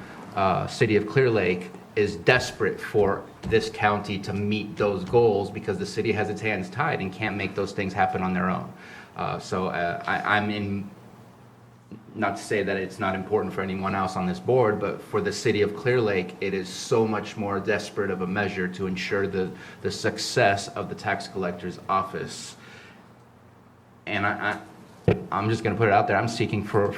City of Clear Lake, is desperate for this county to meet those goals because the city has its hands tied and can't make those things happen on their own. So I'm in, not to say that it's not important for anyone else on this board, but for the City of Clear Lake, it is so much more desperate of a measure to ensure the success of the tax collector's office. And I'm just going to put it out there. I'm seeking for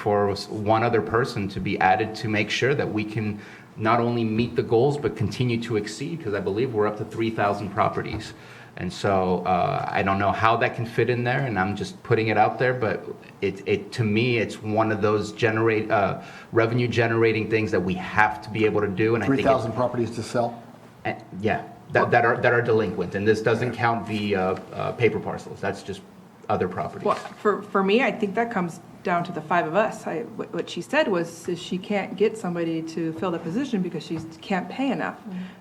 one other person to be added to make sure that we can not only meet the goals, but continue to exceed, because I believe we're up to 3,000 properties. And so I don't know how that can fit in there, and I'm just putting it out there, but to me, it's one of those revenue generating things that we have to be able to do. And 3,000 properties to sell? Yeah, that are delinquent. And this doesn't count the paper parcels. That's just other properties. Well, for me, I think that comes down to the five of us. What she said was is she can't get somebody to fill the position because she can't pay enough.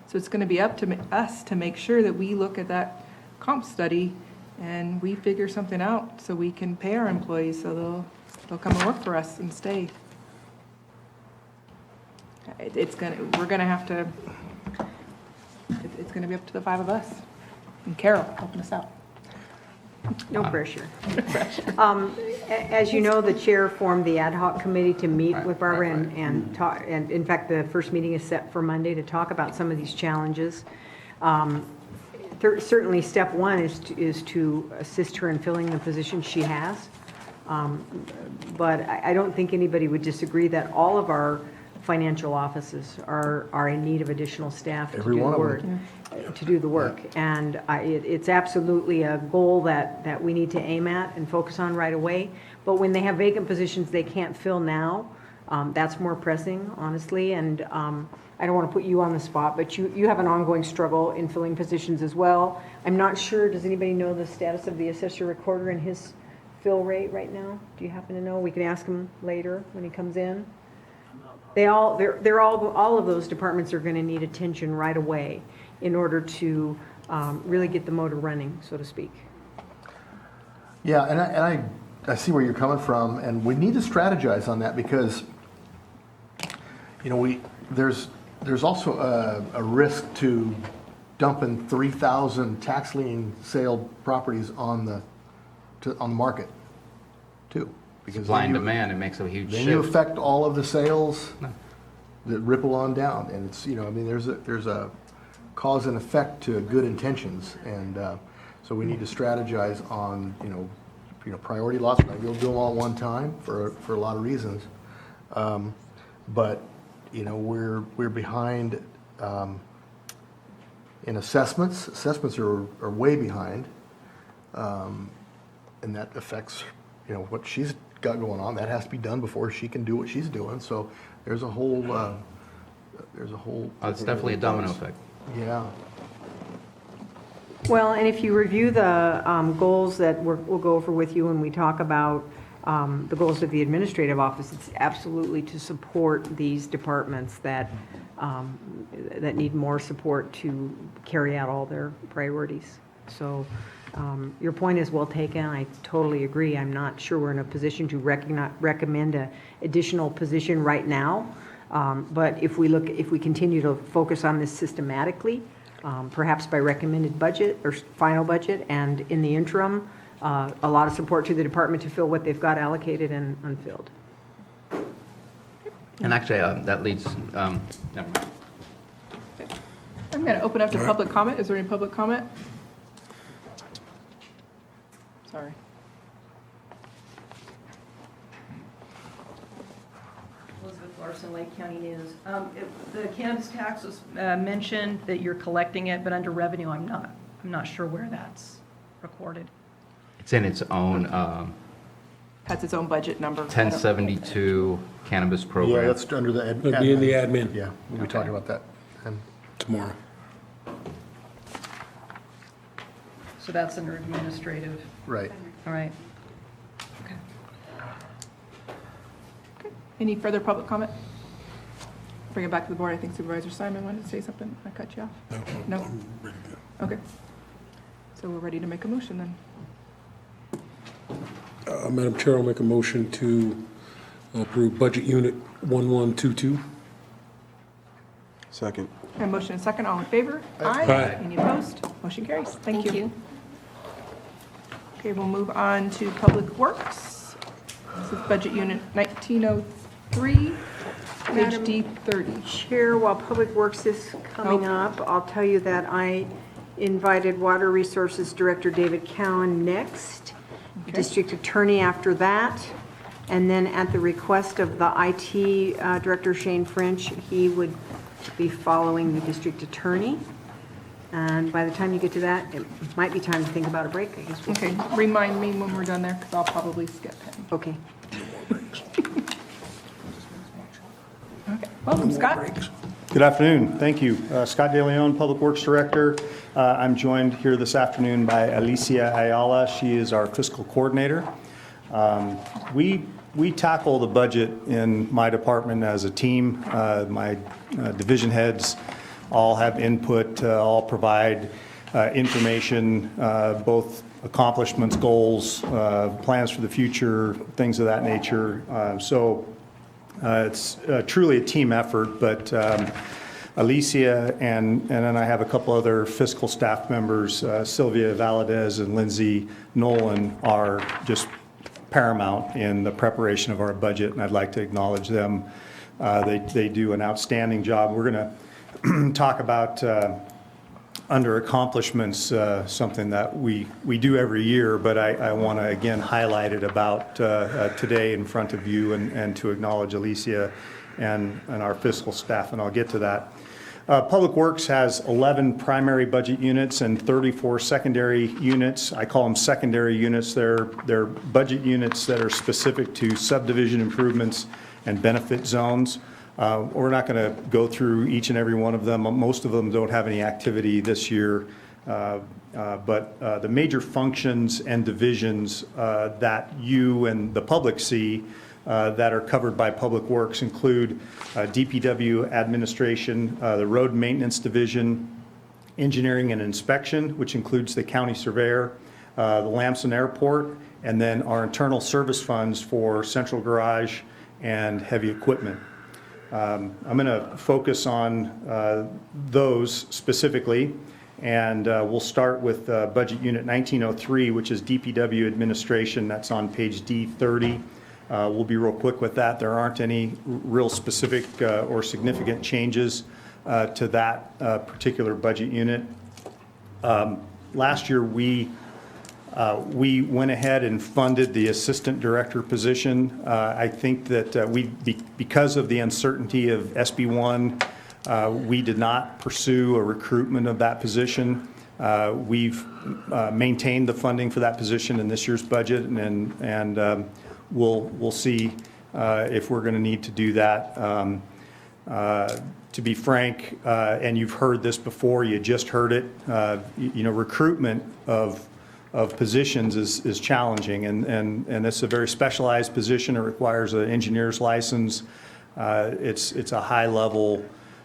So it's going to be up to us to make sure that we look at that comp study and we figure something out so we can pay our employees so they'll come and work for us and stay. It's going to be up to the five of us. And Carol helping us out. No pressure. As you know, the chair formed the ad hoc committee to meet with Barbara and talk, and in fact, the first meeting is set for Monday to talk about some of these challenges. Certainly, step one is to assist her in filling the position she has. But I don't think anybody would disagree that all of our financial offices are in need of additional staff to do the work. And it's absolutely a goal that we need to aim at and focus on right away. But when they have vacant positions they can't fill now, that's more pressing, honestly. And I don't want to put you on the spot, but you have an ongoing struggle in filling positions as well. I'm not sure, does anybody know the status of the assessor recorder and his fill rate right now? Do you happen to know? We can ask him later when he comes in. All of those departments are going to need attention right away in order to really get the motor running, so to speak. Yeah, and I see where you're coming from, and we need to strategize on that because, you know, there's also a risk to dumping 3,000 tax lien sale properties on the market, too. Because supply and demand, it makes a huge shift. Then you affect all of the sales that ripple on down, and it's, you know, I mean, there's a cause and effect to good intentions, and so we need to strategize on, you know, priority lots. You'll do them all at one time for a lot of reasons, but you know, we're behind in assessments. Assessments are way behind, and that affects, you know, what she's got going on. That has to be done before she can do what she's doing. So there's a whole. It's definitely a domino effect. Yeah. Well, and if you review the goals that we'll go over with you when we talk about the goals of the administrative office, it's absolutely to support these departments that need more support to carry out all their priorities. So your point is well taken. I totally agree. I'm not sure we're in a position to recommend an additional position right now. But if we continue to focus on this systematically, perhaps by recommended budget or final budget, and in the interim, a lot of support to the department to fill what they've got allocated and unfilled. And actually, that leads, never mind. I'm going to open up to public comment. Is there any public comment? Sorry. Morrison, Lake County News. The cannabis tax was mentioned that you're collecting it, but under revenue, I'm not sure where that's recorded. It's in its own Has its own budget number. 1072 cannabis program. Yeah, that's under the admin. It'll be in the admin. Yeah, we'll be talking about that. And Tomorrow. So that's under administrative. right. All right. Any further public comment? Bring it back to the board. I think Supervisor Simon wanted to say something. I cut you off. No? Okay. So we're ready to make a motion then. Madam Chair, I'll make a motion to approve Budget Unit 1122. Second. And motion and second, all in favor? Aye. Any opposed? Motion carries. Thank you. Okay, we'll move on to Public Works. This is Budget Unit 1903, page D30. Chair, while Public Works is coming up, I'll tell you that I invited Water Resources Director David Cowan next, District Attorney after that, and then at the request of the IT Director Shane French, he would be following the District Attorney. And by the time you get to that, it might be time to think about a break, I guess. Okay, remind me when we're done there, because I'll probably skip him. Okay. Okay, welcome, Scott. Good afternoon. Thank you. Scott DeLeon, Public Works Director. I'm joined here this afternoon by Alicia Ayala. She is our fiscal coordinator. We tackle the budget in my department as a team. My division heads all have input, all provide information, both accomplishments, goals, plans for the future, things of that nature. So it's truly a team effort, but Alicia and then I have a couple other fiscal staff members, Sylvia Valadez and Lindsay Nolan, are just paramount in the preparation of our budget, and I'd like to acknowledge them. They do an outstanding job. We're going to talk about under accomplishments, something that we do every year, but I want to again highlight it about today in front of you and to acknowledge Alicia and our fiscal staff, and I'll get to that. Public Works has 11 primary budget units and 34 secondary units. I call them secondary units. They're budget units that are specific to subdivision improvements and benefit zones. We're not going to go through each and every one of them. Most of them don't have any activity this year. But the major functions and divisions that you and the public see that are covered by Public Works include DPW administration, the road maintenance division, engineering and inspection, which includes the county surveyor, the Lamson Airport, and then our internal service funds for central garage and heavy equipment. I'm going to focus on those specifically, and we'll start with Budget Unit 1903, which is DPW administration. That's on page D30. We'll be real quick with that. There aren't any real specific or significant changes to that particular budget unit. Last year, we went ahead and funded the assistant director position. I think that because of the uncertainty of SB1, we did not pursue a recruitment of that position. We've maintained the funding for that position in this year's budget, and we'll see if we're going to need to do that. To be frank, and you've heard this before, you just heard it, recruitment of positions is challenging, and it's a very specialized position. It requires an engineer's license. It's a high-level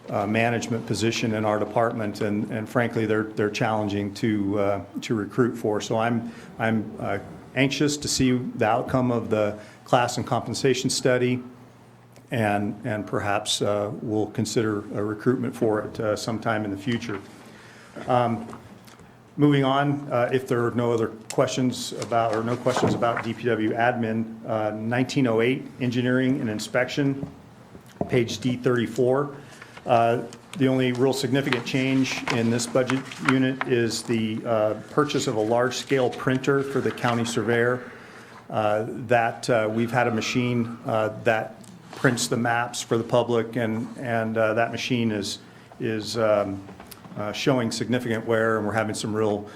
management position in our department, and frankly, they're challenging to recruit for. So I'm anxious to see the outcome of the class and compensation study, and perhaps we'll consider a recruitment for it sometime in the future. Moving on, if there are no other questions about DPW admin, 1908 engineering and inspection, page D34. The only real significant change in this budget unit is the purchase of a large-scale printer for the county surveyor. We've had a machine that prints the maps for the public, and that machine is showing significant wear, and we're having some real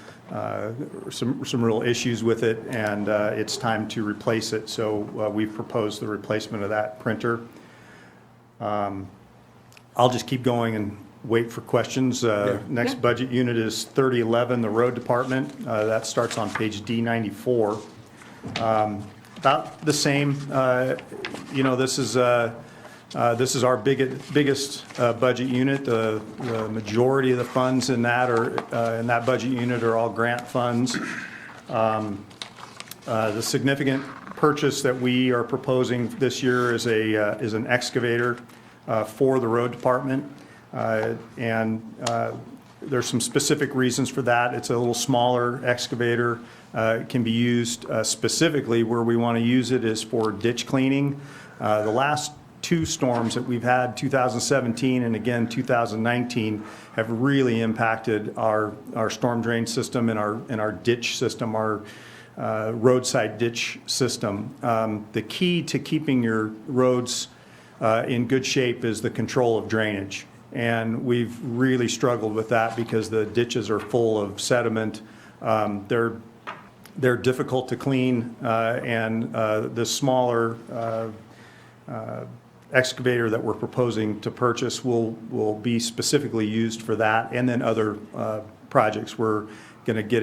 issues with it, and it's time to replace it. So we've proposed the replacement of that printer. I'll just keep going and wait for questions. Next budget unit is 3011, the road department. That starts on page D94. About the same. This is our biggest budget unit. The majority of the funds in that budget unit are all grant funds. The significant purchase that we are proposing this year is an excavator for the road department, and there's some specific reasons for that. It's a little smaller excavator. It can be used specifically where we want to use it is for ditch cleaning. The last two storms that we've had, 2017 and again 2019, have really impacted our storm drain system and our ditch system, our roadside ditch system. The key to keeping your roads in good shape is the control of drainage. And we've really struggled with that because the ditches are full of sediment. They're difficult to clean, and the smaller excavator that we're proposing to purchase will be specifically used for that, and then other projects. We're going to get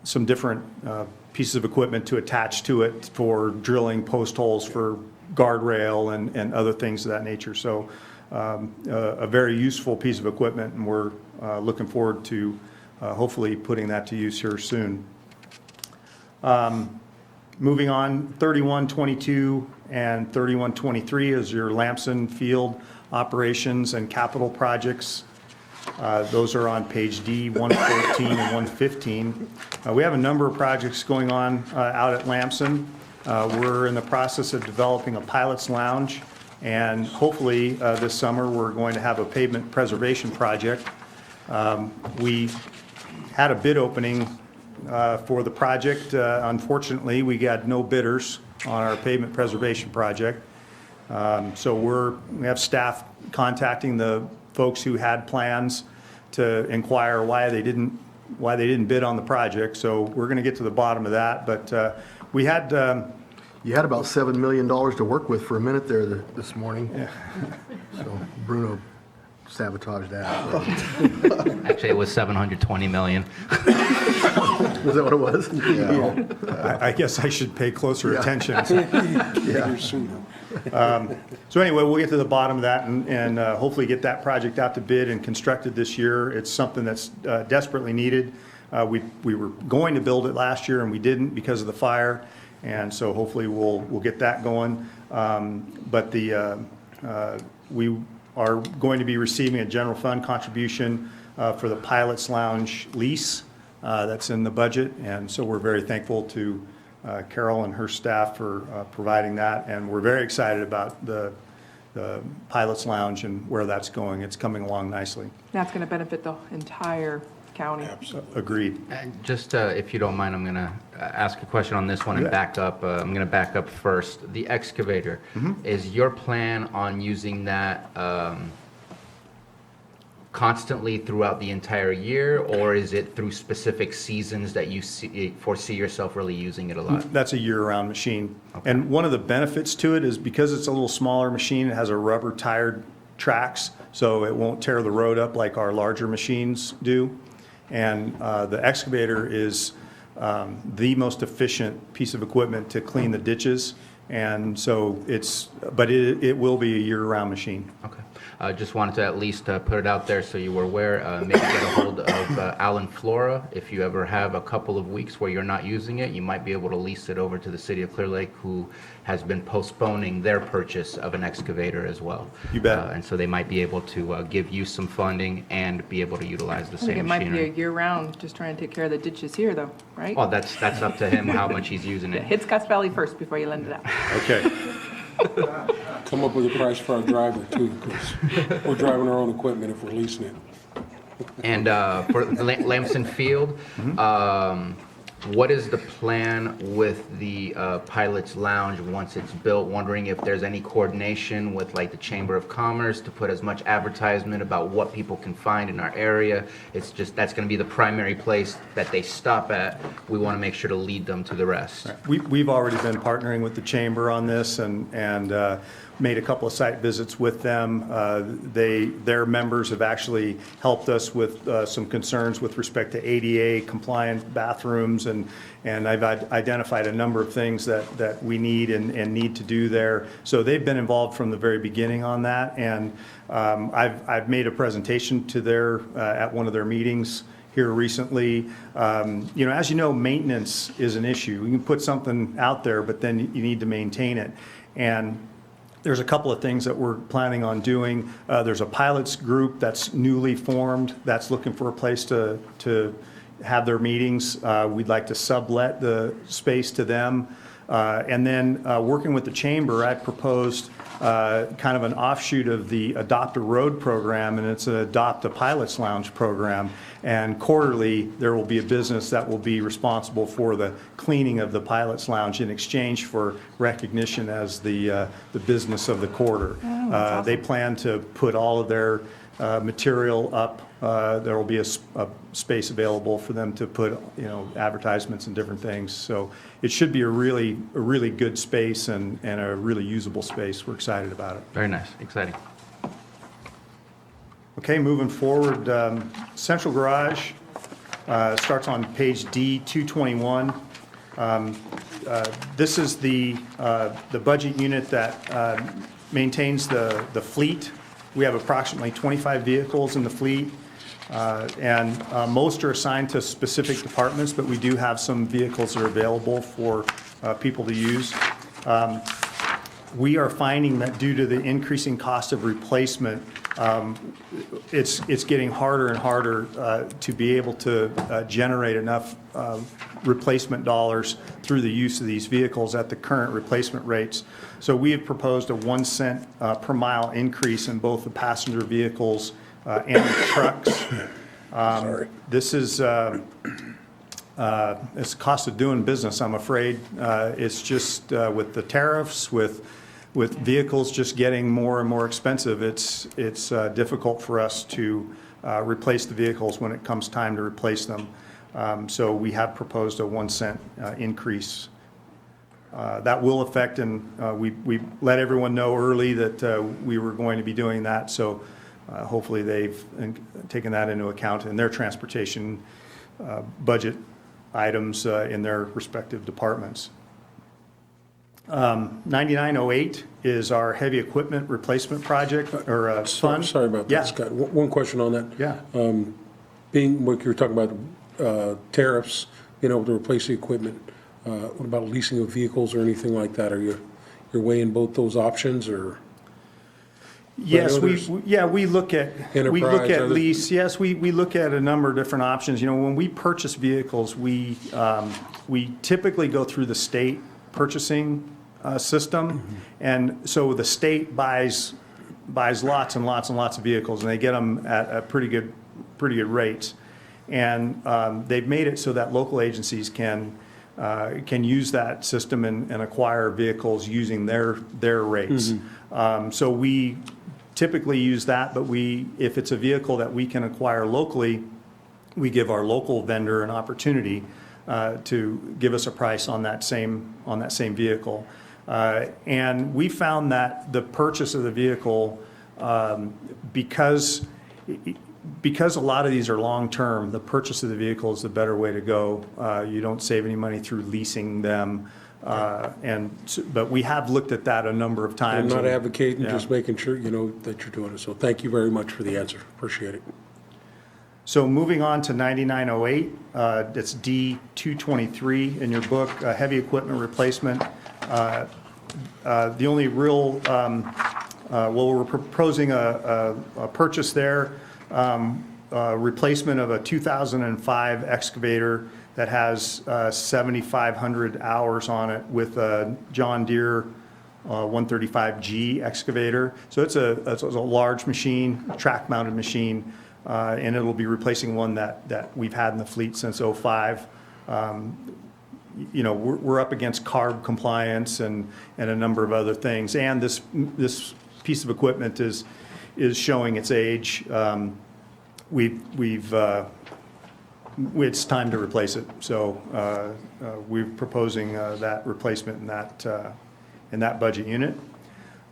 some different pieces of equipment to attach to it for drilling post holes for guardrail and other things of that nature. So a very useful piece of equipment, and we're looking forward to hopefully putting that to use here soon. Moving on, 3122 and 3123 is your Lamson Field operations and capital projects. Those are on page D 114 and 115. We have a number of projects going on out at Lamson. We're in the process of developing a pilot's lounge, and hopefully this summer we're going to have a pavement preservation project. We had a bid opening for the project. Unfortunately, we got no bidders on our pavement preservation project. So we have staff contacting the folks who had plans to inquire why they didn't bid on the project. So we're going to get to the bottom of that. But we had you had about $7 million to work with for a minute there this morning. Yeah. So Bruno sabotaged that. Actually, it was 720 million. Was that what it was? Yeah. I guess I should pay closer attention. Yeah. So anyway, we'll get to the bottom of that and hopefully get that project out to bid and constructed this year. It's something that's desperately needed. We were going to build it last year and we didn't because of the fire, and so hopefully we'll get that going. But we are going to be receiving a general fund contribution for the Pilot's Lounge lease that's in the budget, and so we're very thankful to Carol and her staff for providing that, and we're very excited about the Pilot's Lounge and where that's going. It's coming along nicely. That's going to benefit the entire county. Agreed. Just if you don't mind, I'm going to ask a question on this one and back up. I'm going to back up first. The excavator, is your plan on using that constantly throughout the entire year, or is it through specific seasons that you foresee yourself really using it a lot? That's a year-round machine. Okay. And one of the benefits to it is because it's a little smaller machine, it has a rubber-tired tracks, so it won't tear the road up like our larger machines do. And the excavator is the most efficient piece of equipment to clean the ditches. And so it will be a year-round machine. Okay. Just wanted to at least put it out there so you were aware. Maybe get a hold of Alan Flora. If you ever have a couple of weeks where you're not using it, you might be able to lease it over to the city of Clear Lake, who has been postponing their purchase of an excavator as well. You bet. And so they might be able to give you some funding and be able to utilize the same machinery. It might be a year-round, just trying to take care of the ditches here, though, right? Well, that's up to him how much he's using it. Hit Scotts Valley first before you lend it out. Okay. Come up with a price for our driver too, because we're driving our own equipment if we're leasing it. And for Lamson Field, What is the plan with the Pilot's Lounge once it's built? Wondering if there's any coordination with like the Chamber of Commerce to put as much advertisement about what people can find in our area. It's just, that's going to be the primary place that they stop at. We want to make sure to lead them to the rest. We've already been partnering with the Chamber on this and made a couple of site visits with them. Their members have actually helped us with some concerns with respect to ADA compliant bathrooms, and I've identified a number of things that we need and need to do there. So they've been involved from the very beginning on that, and I've made a presentation to their at one of their meetings here recently. As you know, maintenance is an issue. You can put something out there, but then you need to maintain it. And there's a couple of things that we're planning on doing. There's a pilots group that's newly formed that's looking for a place to have their meetings. We'd like to sublet the space to them. And then working with the Chamber, I proposed kind of an offshoot of the Adopt a Road program, and it's an Adopt a Pilot's Lounge program. And quarterly, there will be a business that will be responsible for the cleaning of the Pilot's Lounge in exchange for recognition as the business of the quarter. They plan to put all of their material up. There will be a space available for them to put, advertisements and different things. So it should be a really good space and a really usable space. We're excited about it. Very nice, exciting. Okay, moving forward, Central Garage starts on page D, 221. This is the budget unit that maintains the fleet. We have approximately 25 vehicles in the fleet, and most are assigned to specific departments, but we do have some vehicles that are available for people to use. We are finding that due to the increasing cost of replacement, it's getting harder and harder to be able to generate enough replacement dollars through the use of these vehicles at the current replacement rates. So we have proposed a 1 cent per mile increase in both the passenger vehicles and the trucks. This is it's the cost of doing business, I'm afraid. It's just with the tariffs, with vehicles just getting more and more expensive, it's difficult for us to replace the vehicles when it comes time to replace them. So we have proposed a 1 cent increase. That will affect, and we let everyone know early that we were going to be doing that. So hopefully they've taken that into account in their transportation budget items in their respective departments. 9908 is our heavy equipment replacement project or fund. Sorry about that, Scott. One question on that. Yeah. Being what you're talking about, tariffs, to replace the equipment. What about leasing of vehicles or anything like that? Are you're weighing both those options, or? Yes, we look at lease. Yes, we look at a number of different options. When we purchase vehicles, we typically go through the state purchasing system, and so the state buys lots and lots and lots of vehicles, and they get them at pretty good rates, and they've made it so that local agencies can use that system and acquire vehicles using their rates. So we typically use that, but if it's a vehicle that we can acquire locally, we give our local vendor an opportunity to give us a price on that same vehicle. And we found that the purchase of the vehicle, because a lot of these are long-term, the purchase of the vehicle is the better way to go. You don't save any money through leasing them. But we have looked at that a number of times. I'm not advocating, just making sure that you're doing it. So thank you very much for the answer. Appreciate it. So moving on to 9908, it's D223 in your book, heavy equipment replacement. The only real, we're proposing a purchase there, replacement of a 2005 excavator that has 7,500 hours on it with a John Deere 135G excavator. So it's a large machine, track-mounted machine, and it'll be replacing one that we've had in the fleet since '05. you know, we're up against CARB compliance and a number of other things. And this piece of equipment is showing its age. It's time to replace it. So we're proposing that replacement in that budget unit.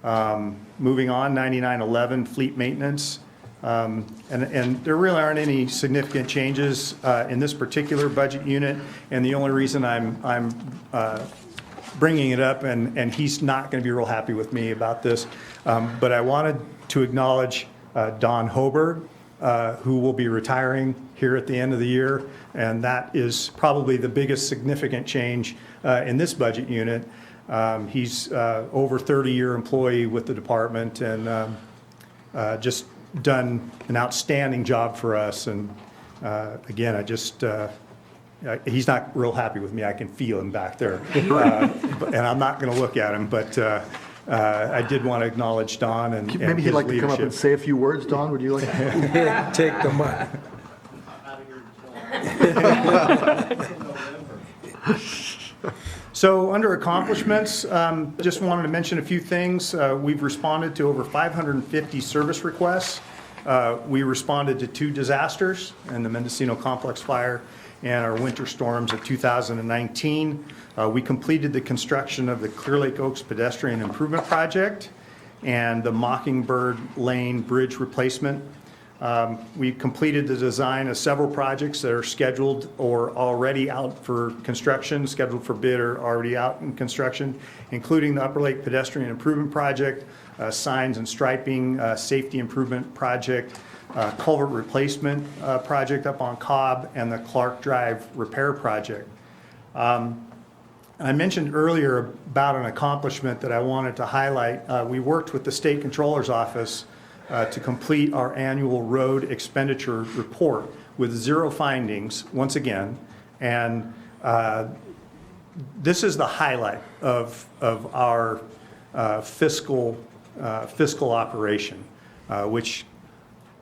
Moving on, 9911 fleet maintenance. And there really aren't any significant changes in this particular budget unit. And the only reason I'm bringing it up, and he's not going to be real happy with me about this, but I wanted to acknowledge Don Hoberg, who will be retiring here at the end of the year. And that is probably the biggest significant change in this budget unit. He's over 30-year employee with the department and just done an outstanding job for us. And again, he's not real happy with me. I can feel him back there. And I'm not going to look at him, but I did want to acknowledge Don and Maybe he'd his like to come up and leadership. say a few words. Don, would you like to? Take the mic. So under accomplishments, just wanted to mention a few things. We've responded to over 550 service requests. We responded to 2 disasters in the Mendocino Complex Fire and our winter storms of 2019. We completed the construction of the Clear Lake Oaks Pedestrian Improvement Project and the Mockingbird Lane Bridge replacement. We completed the design of several projects that are scheduled or already out for construction, scheduled for bid or already out in construction, including the Upper Lake Pedestrian Improvement Project, signs and striping, safety improvement project, culvert replacement project up on Cobb, and the Clark Drive repair project. I mentioned earlier about an accomplishment that I wanted to highlight. We worked with the State Controller's Office to complete our annual road expenditure report with 0 findings, once again. And this is the highlight of our fiscal operation, which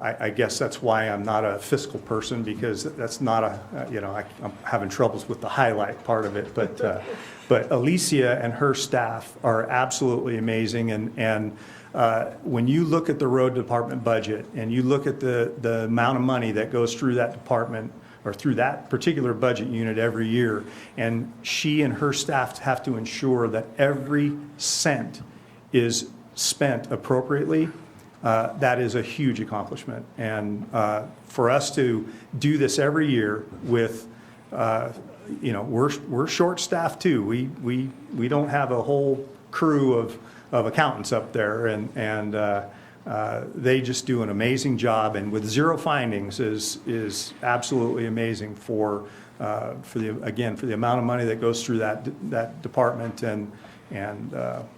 I guess that's why I'm not a fiscal person, because that's not I'm having troubles with the highlight part of it. But Alicia and her staff are absolutely amazing. And when you look at the road department budget and you look at the amount of money that goes through that department or through that particular budget unit every year, and she and her staff have to ensure that every cent is spent appropriately, that is a huge accomplishment. And for us to do this every year with, we're short-staffed too. We don't have a whole crew of accountants up there, and they just do an amazing job. And with 0 findings is absolutely amazing for the amount of money that goes through that department and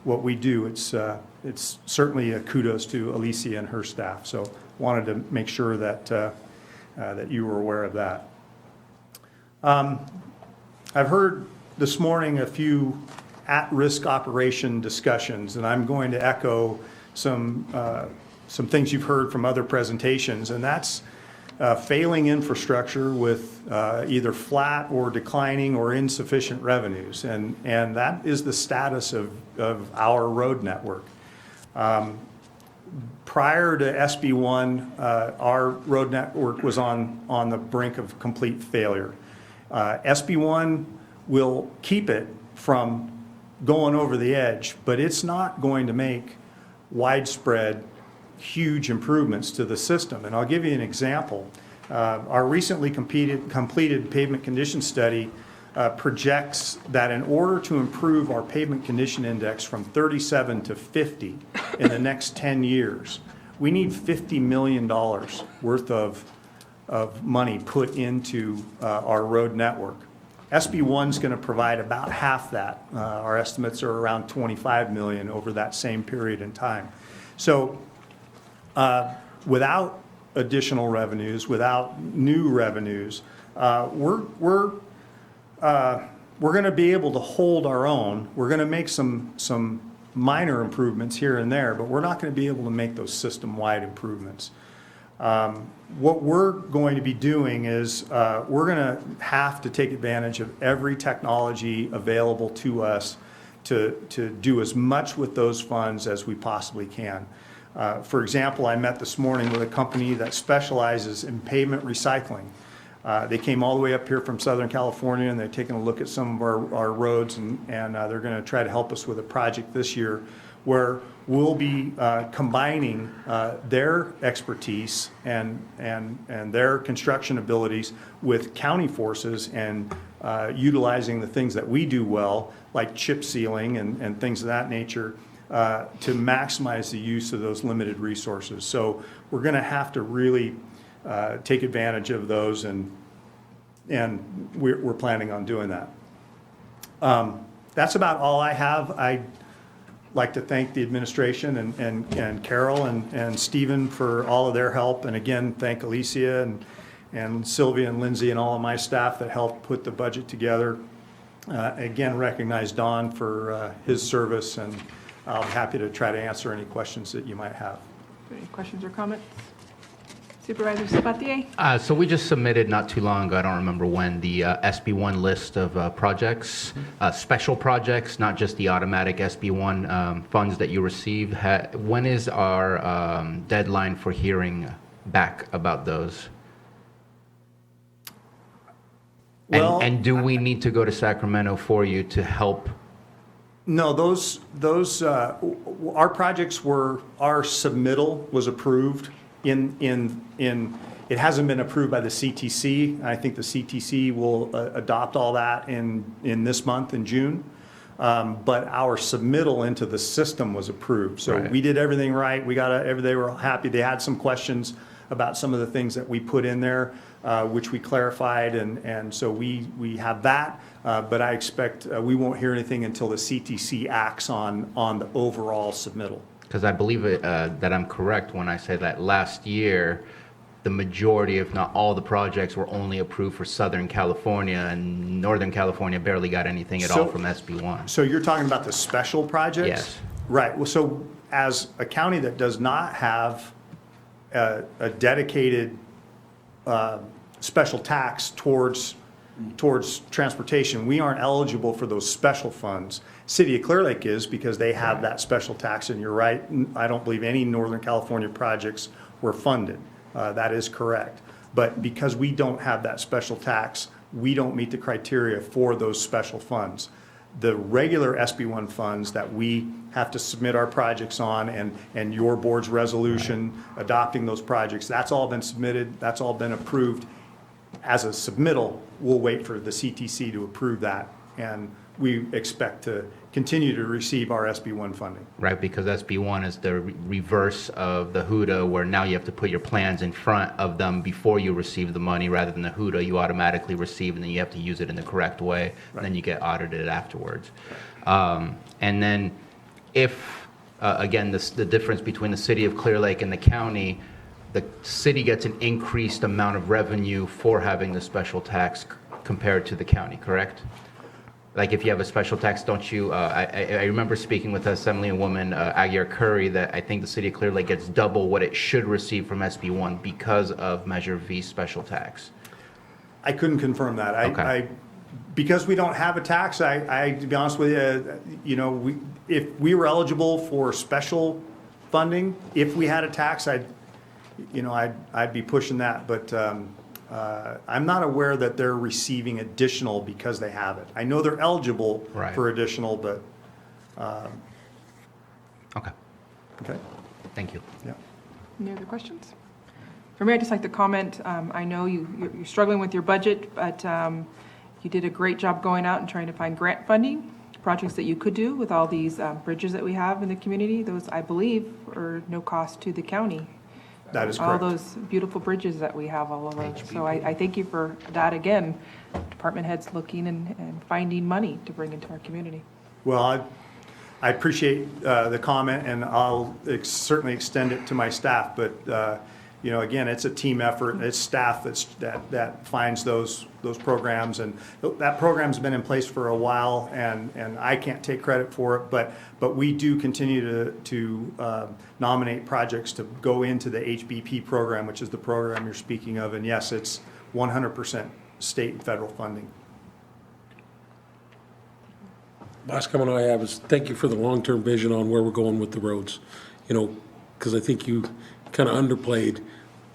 what we do. It's certainly a kudos to Alicia and her staff. So wanted to make sure that that you were aware of that. I've heard this morning a few at-risk operation discussions, and I'm going to echo some things you've heard from other presentations, and that's failing infrastructure with either flat or declining or insufficient revenues, and that is the status of our road network. Prior to SB1, our road network was on the brink of complete failure. SB1 will keep it from going over the edge, but it's not going to make widespread, huge improvements to the system. And I'll give you an example. Our recently completed pavement condition study projects that in order to improve our pavement condition index from 37 to 50 in the next 10 years, we need $50 million worth of money put into our road network. SB1 is going to provide about half that. Our estimates are around $25 million over that same period in time. So without additional revenues, without new revenues, we're going to be able to hold our own. We're going to make some minor improvements here and there, but we're not going to be able to make those system-wide improvements. What we're going to be doing is we're going to have to take advantage of every technology available to us to do as much with those funds as we possibly can. For example, I met this morning with a company that specializes in pavement recycling. They came all the way up here from Southern California, and they're taking a look at some of our roads, and they're going to try to help us with a project this year where we'll be combining their expertise and their construction abilities with county forces and utilizing the things that we do well, like chip sealing and things of that nature, to maximize the use of those limited resources. So we're going to have to really take advantage of those, and we're planning on doing that. That's about all I have. I'd like to thank the administration and Carol and Stephen for all of their help, and again, thank Alicia and Sylvia and Lindsay and all of my staff that helped put the budget together. Again, recognize Don for his service, and I'll be happy to try to answer any questions that you might have. Any questions or comments? Supervisor Sabatier? So we just submitted not too long ago, I don't remember when, the SB1 list of projects, special projects, not just the automatic SB1 funds that you received. When is our deadline for hearing back about those? Well, and do we need to go to Sacramento for you to help? No, those our projects our submittal was approved it hasn't been approved by the CTC. I think the CTC will adopt all that in this month, in June. But our submittal into the system was approved. So Right. we did everything right. They were happy. They had some questions about some of the things that we put in there, which we clarified, and so we have that. But I expect we won't hear anything until the CTC acts on the overall submittal. Because I believe that I'm correct when I say that last year, the majority, if not all, the projects were only approved for Southern California, and Northern California barely got anything at all from SB1. So you're talking about the special projects? Yes. Right. Well, so as a county that does not have a dedicated special tax towards transportation, we aren't eligible for those special funds. City of Clear Lake is, because they have that special tax, and you're right, I don't believe any Northern California projects were funded. That is correct. But because we don't have that special tax, we don't meet the criteria for those special funds. The regular SB1 funds that we have to submit our projects on, and your board's resolution adopting those projects, that's all been submitted, that's all been approved. As a submittal, we'll wait for the CTC to approve that, and we expect to continue to receive our SB1 funding. Right, because SB1 is the reverse of the HUDA, where now you have to put your plans in front of them before you receive the money, rather than the HUDA, you automatically receive, and then you have to use it in the correct way, and then you get audited afterwards. And then if, again, the difference between the city of Clear Lake and the county, the city gets an increased amount of revenue for having the special tax compared to the county, correct? Like if you have a special tax, don't you, I remember speaking with Assemblywoman Aguirre Curry that I think the city of Clear Lake gets double what it should receive from SB1 because of Measure V special tax. I couldn't confirm that. Okay. Because we don't have a tax, to be honest with you, if we were eligible for special funding, if we had a tax, I'd be pushing that, but I'm not aware that they're receiving additional because they have it. I know they're eligible for additional, but. Okay. Okay. Thank you. Yeah. Any other questions? For me, I'd just like to comment, I know you're struggling with your budget, but you did a great job going out and trying to find grant funding, projects that you could do with all these bridges that we have in the community. Those, I believe, are no cost to the county. That is all correct. those beautiful bridges that we have all over. So I thank you for that again. Department heads looking and finding money to bring into our community. Well, I appreciate the comment, and I'll certainly extend it to my staff, but again, it's a team effort, it's staff that finds those programs, and that program's been in place for a while, and I can't take credit for it, but we do continue to nominate projects to go into the HBP program, which is the program you're speaking of, and yes, it's 100% state and federal funding. Last comment I have is thank you for the long-term vision on where we're going with the roads. Because I think you kind of underplayed.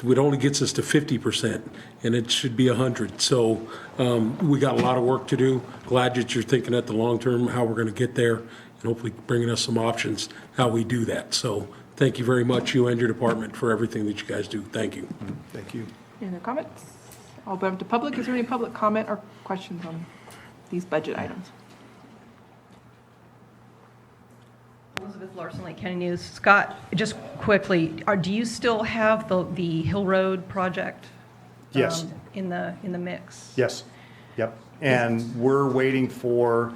It only gets us to 50%, and it should be 100. So we got a lot of work to do. Glad that you're thinking at the long term how we're going to get there, and hopefully bringing us some options how we do that. So thank you very much, you and your department, for everything that you guys do. Thank you. Thank you. Any other comments? I'll open up to public. Is there any public comment or questions on these budget items? Elizabeth Larson, Lake County News. Scott, just quickly, do you still have the Hill Road project? Yes. In the mix? Yes, yep. And we're waiting for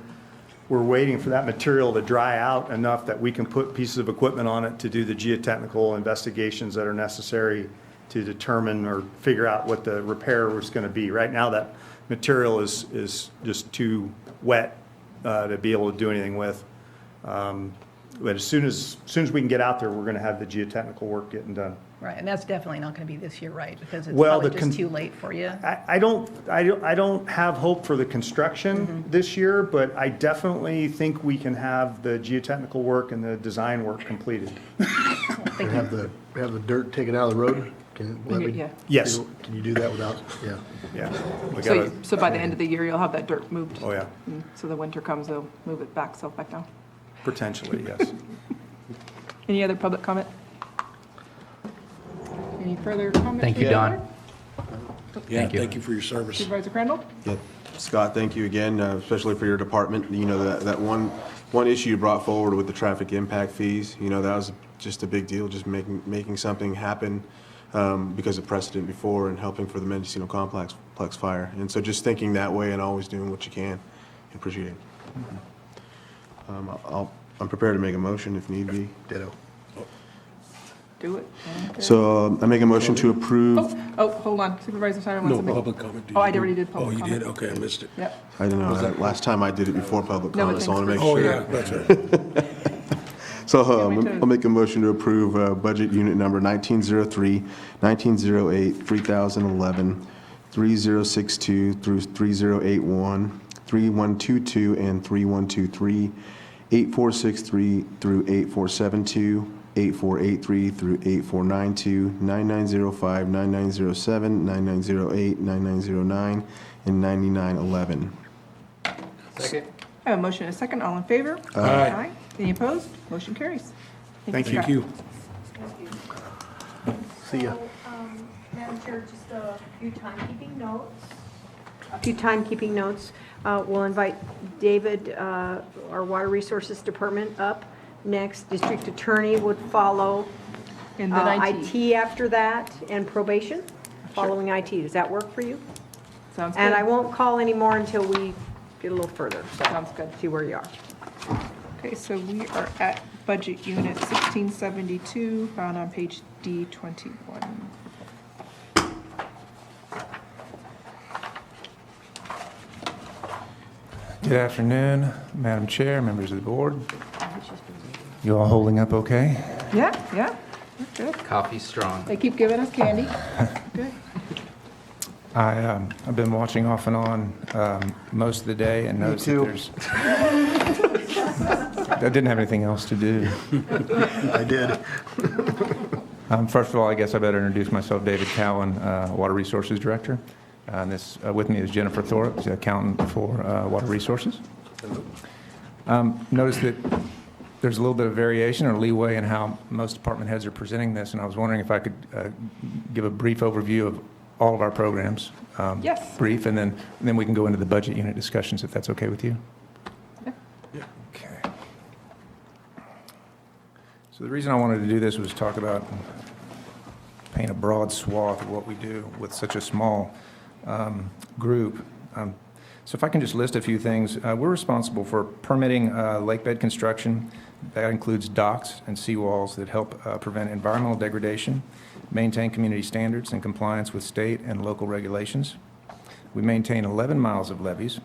that material to dry out enough that we can put pieces of equipment on it to do the geotechnical investigations that are necessary to determine or figure out what the repair was going to be. Right now, that material is just too wet to be able to do anything with. But as soon as we can get out there, we're going to have the geotechnical work getting done. Right, and that's definitely not going to be this year, right? Because it's Well, probably just too late for you. I don't have hope for the construction this year, but I definitely think we can have the geotechnical work and the design work completed. And have the dirt taken out of the road? Yeah. Yes. Can you do that without, yeah. Yeah. We So, gotta- so by the end of the year, you'll have that dirt moved? Oh, yeah. So the winter comes, they'll move it back, back down? Potentially, yes. Any other public comment? Any further comments? Thank you, from the Don. board? Yeah, Thank you. thank you for your service. Supervisor Crandall? Yeah. Scott, thank you again, especially for your department. That one issue you brought forward with the traffic impact fees, that was just a big deal, just making something happen because of precedent before and helping for the Mendocino Complex fire. And so just thinking that way and always doing what you can, I appreciate it. I'm prepared to make a motion if need be. Ditto. Do it. So I make a motion to approve. Oh, hold on. Supervisor Simon wants No to make. public comment. Oh, I already did public Oh, you comment. did? Okay, I missed it. Yep. I don't know. Last time I did it before public No, comment, so I want to make Oh, sure. yeah, that's right. So I'll make a motion to approve budget unit number 1903, 1908, 3011, 3062 through 3081, 3122 and 3123, 8463 through 8472, 8483 through 8492, 9905, 9907, 9908, 9909, and 9911. Second. I have a motion and a second. All in favor? Aye. Any opposed? Motion carries. Thank Scott. Thank you. See ya. Madam Chair, just a few timekeeping notes. A few timekeeping notes. We'll invite David, our Water Resources Department, up next. District Attorney would follow. And then IT. IT after that, and probation, following IT. Does that work for you? Sounds good. And I won't call anymore until we get a little further. So Sounds good. see where you are. Okay, so we are at budget unit 1672, found on page D21. Good afternoon, Madam Chair, members of the board. You all holding up okay? Yeah, we're good. Coffee strong. They keep giving us candy. Good. I've been watching off and on most of the day and noticed that too. there's... I didn't have anything else to do. I did. First of all, I guess I better introduce myself, David Cowan, Water Resources Director. And this with me is Jennifer Thorpe, the accountant for Water Resources. Notice that there's a little bit of variation or leeway in how most department heads are presenting this, and I was wondering if I could give a brief overview of all of our programs. Yes. Brief, and then we can go into the budget unit discussions, if that's okay with you. Yeah. Okay. So the reason I wanted to do this was talk about, paint a broad swath of what we do with such a small group. So if I can just list a few things, we're responsible for permitting lake bed construction. That includes docks and seawalls that help prevent environmental degradation, maintain community standards and compliance with state and local regulations. We maintain 11 miles of levees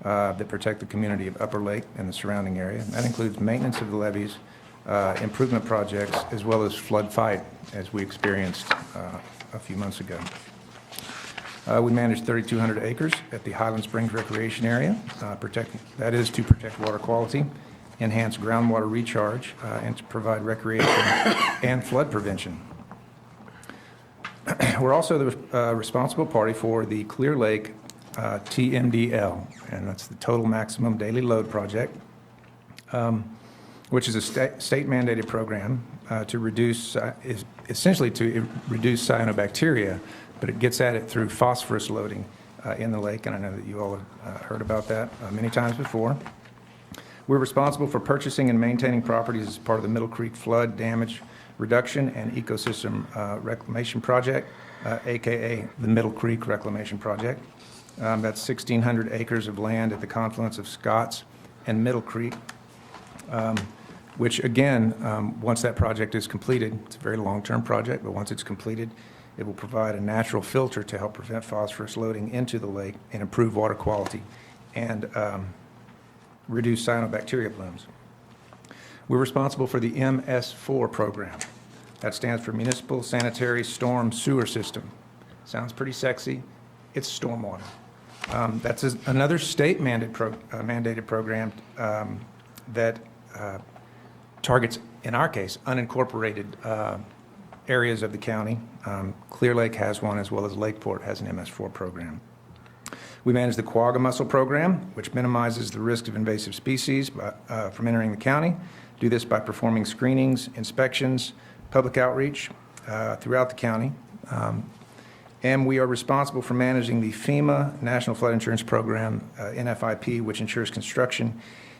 that protect the community of Upper Lake and the surrounding area. That includes maintenance of the levees, improvement projects, as well as flood fight, as we experienced a few months ago. We manage 3,200 acres at the Highland Springs Recreation Area. That is to protect water quality, enhance groundwater recharge, and to provide recreation and flood prevention. We're also the responsible party for the Clear Lake TMDL, and that's the Total Maximum Daily Load Project, which is a state mandated program to reduce, essentially to reduce cyanobacteria, but it gets at it through phosphorus loading in the lake, and I know that you all have heard about that many times before. We're responsible for purchasing and maintaining properties as part of the Middle Creek Flood Damage Reduction and Ecosystem Reclamation Project, AKA the Middle Creek Reclamation Project. That's 1,600 acres of land at the confluence of Scotts and Middle Creek, which again, once that project is completed, it's a very long-term project, but once it's completed, it will provide a natural filter to help prevent phosphorus loading into the lake and improve water quality and reduce cyanobacteria blooms. We're responsible for the MS4 program. That stands for Municipal Sanitary Storm Sewer System. Sounds pretty sexy. It's stormwater. That's another state mandated program that targets, in our case, unincorporated areas of the county. Clear Lake has one, as well as Lakeport has an MS4 program. We manage the Quagga Mussel program, which minimizes the risk of invasive species from entering the county. Do this by performing screenings, inspections, public outreach throughout the county. And we are responsible for managing the FEMA National Flood Insurance Program, NFIP, which ensures construction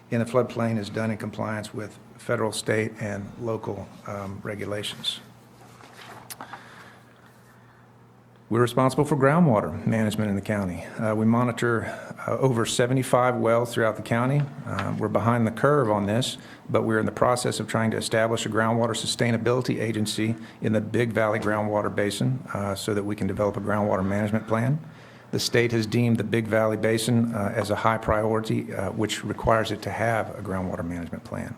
in the floodplain is done in compliance with federal, state, and local regulations. We're responsible for groundwater management in the county. We monitor over 75 wells throughout the county. We're behind the curve on this, but we're in the process of trying to establish a groundwater sustainability agency in the Big Valley Groundwater Basin so that we can develop a groundwater management plan. The state has deemed the Big Valley Basin as a high priority, which requires it to have a groundwater management plan.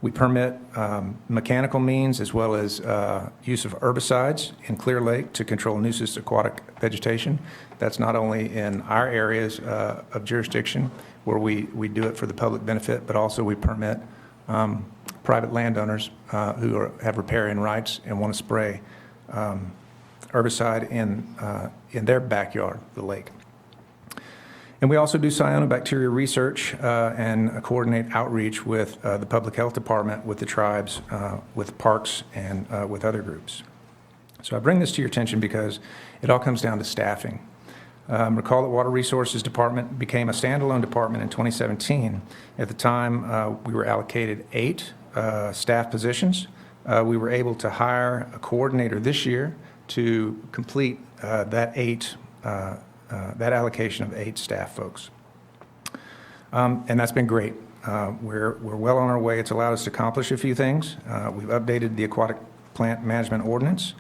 We permit mechanical means as well as use of herbicides in Clear Lake to control nuisance aquatic vegetation. That's not only in our areas of jurisdiction where we do it for the public benefit, but also we permit private landowners who have riparian rights and want to spray herbicide in their backyard, the lake. And we also do cyanobacteria research and coordinate outreach with the Public Health Department, with the tribes, with parks, and with other groups. So I bring this to your attention because it all comes down to staffing. Recall that Water Resources Department became a standalone department in 2017. At the time, we were allocated 8 staff positions. We were able to hire a coordinator this year to complete that allocation of 8 staff folks. And that's been great. We're well on our way. It's allowed us to accomplish a few things. We've updated the aquatic plant management ordinance,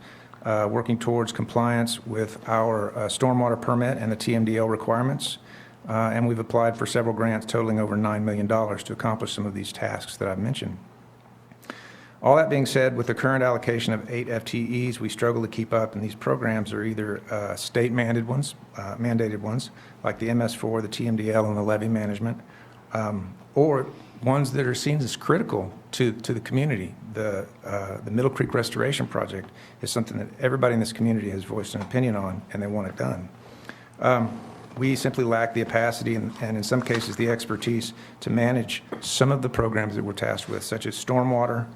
working towards compliance with our stormwater permit and the TMDL requirements. And we've applied for several grants totaling over $9 million to accomplish some of these tasks that I've mentioned. All that being said, with the current allocation of 8 FTEs, we struggle to keep up, and these programs are either state-mandated ones, like the MS4, the TMDL, and the levee management, or ones that are seen as critical to the community. The Middle Creek Restoration Project is something that everybody in this community has voiced an opinion on, and they want it done. We simply lack the capacity and in some cases the expertise to manage some of the programs that we're tasked with, such as stormwater,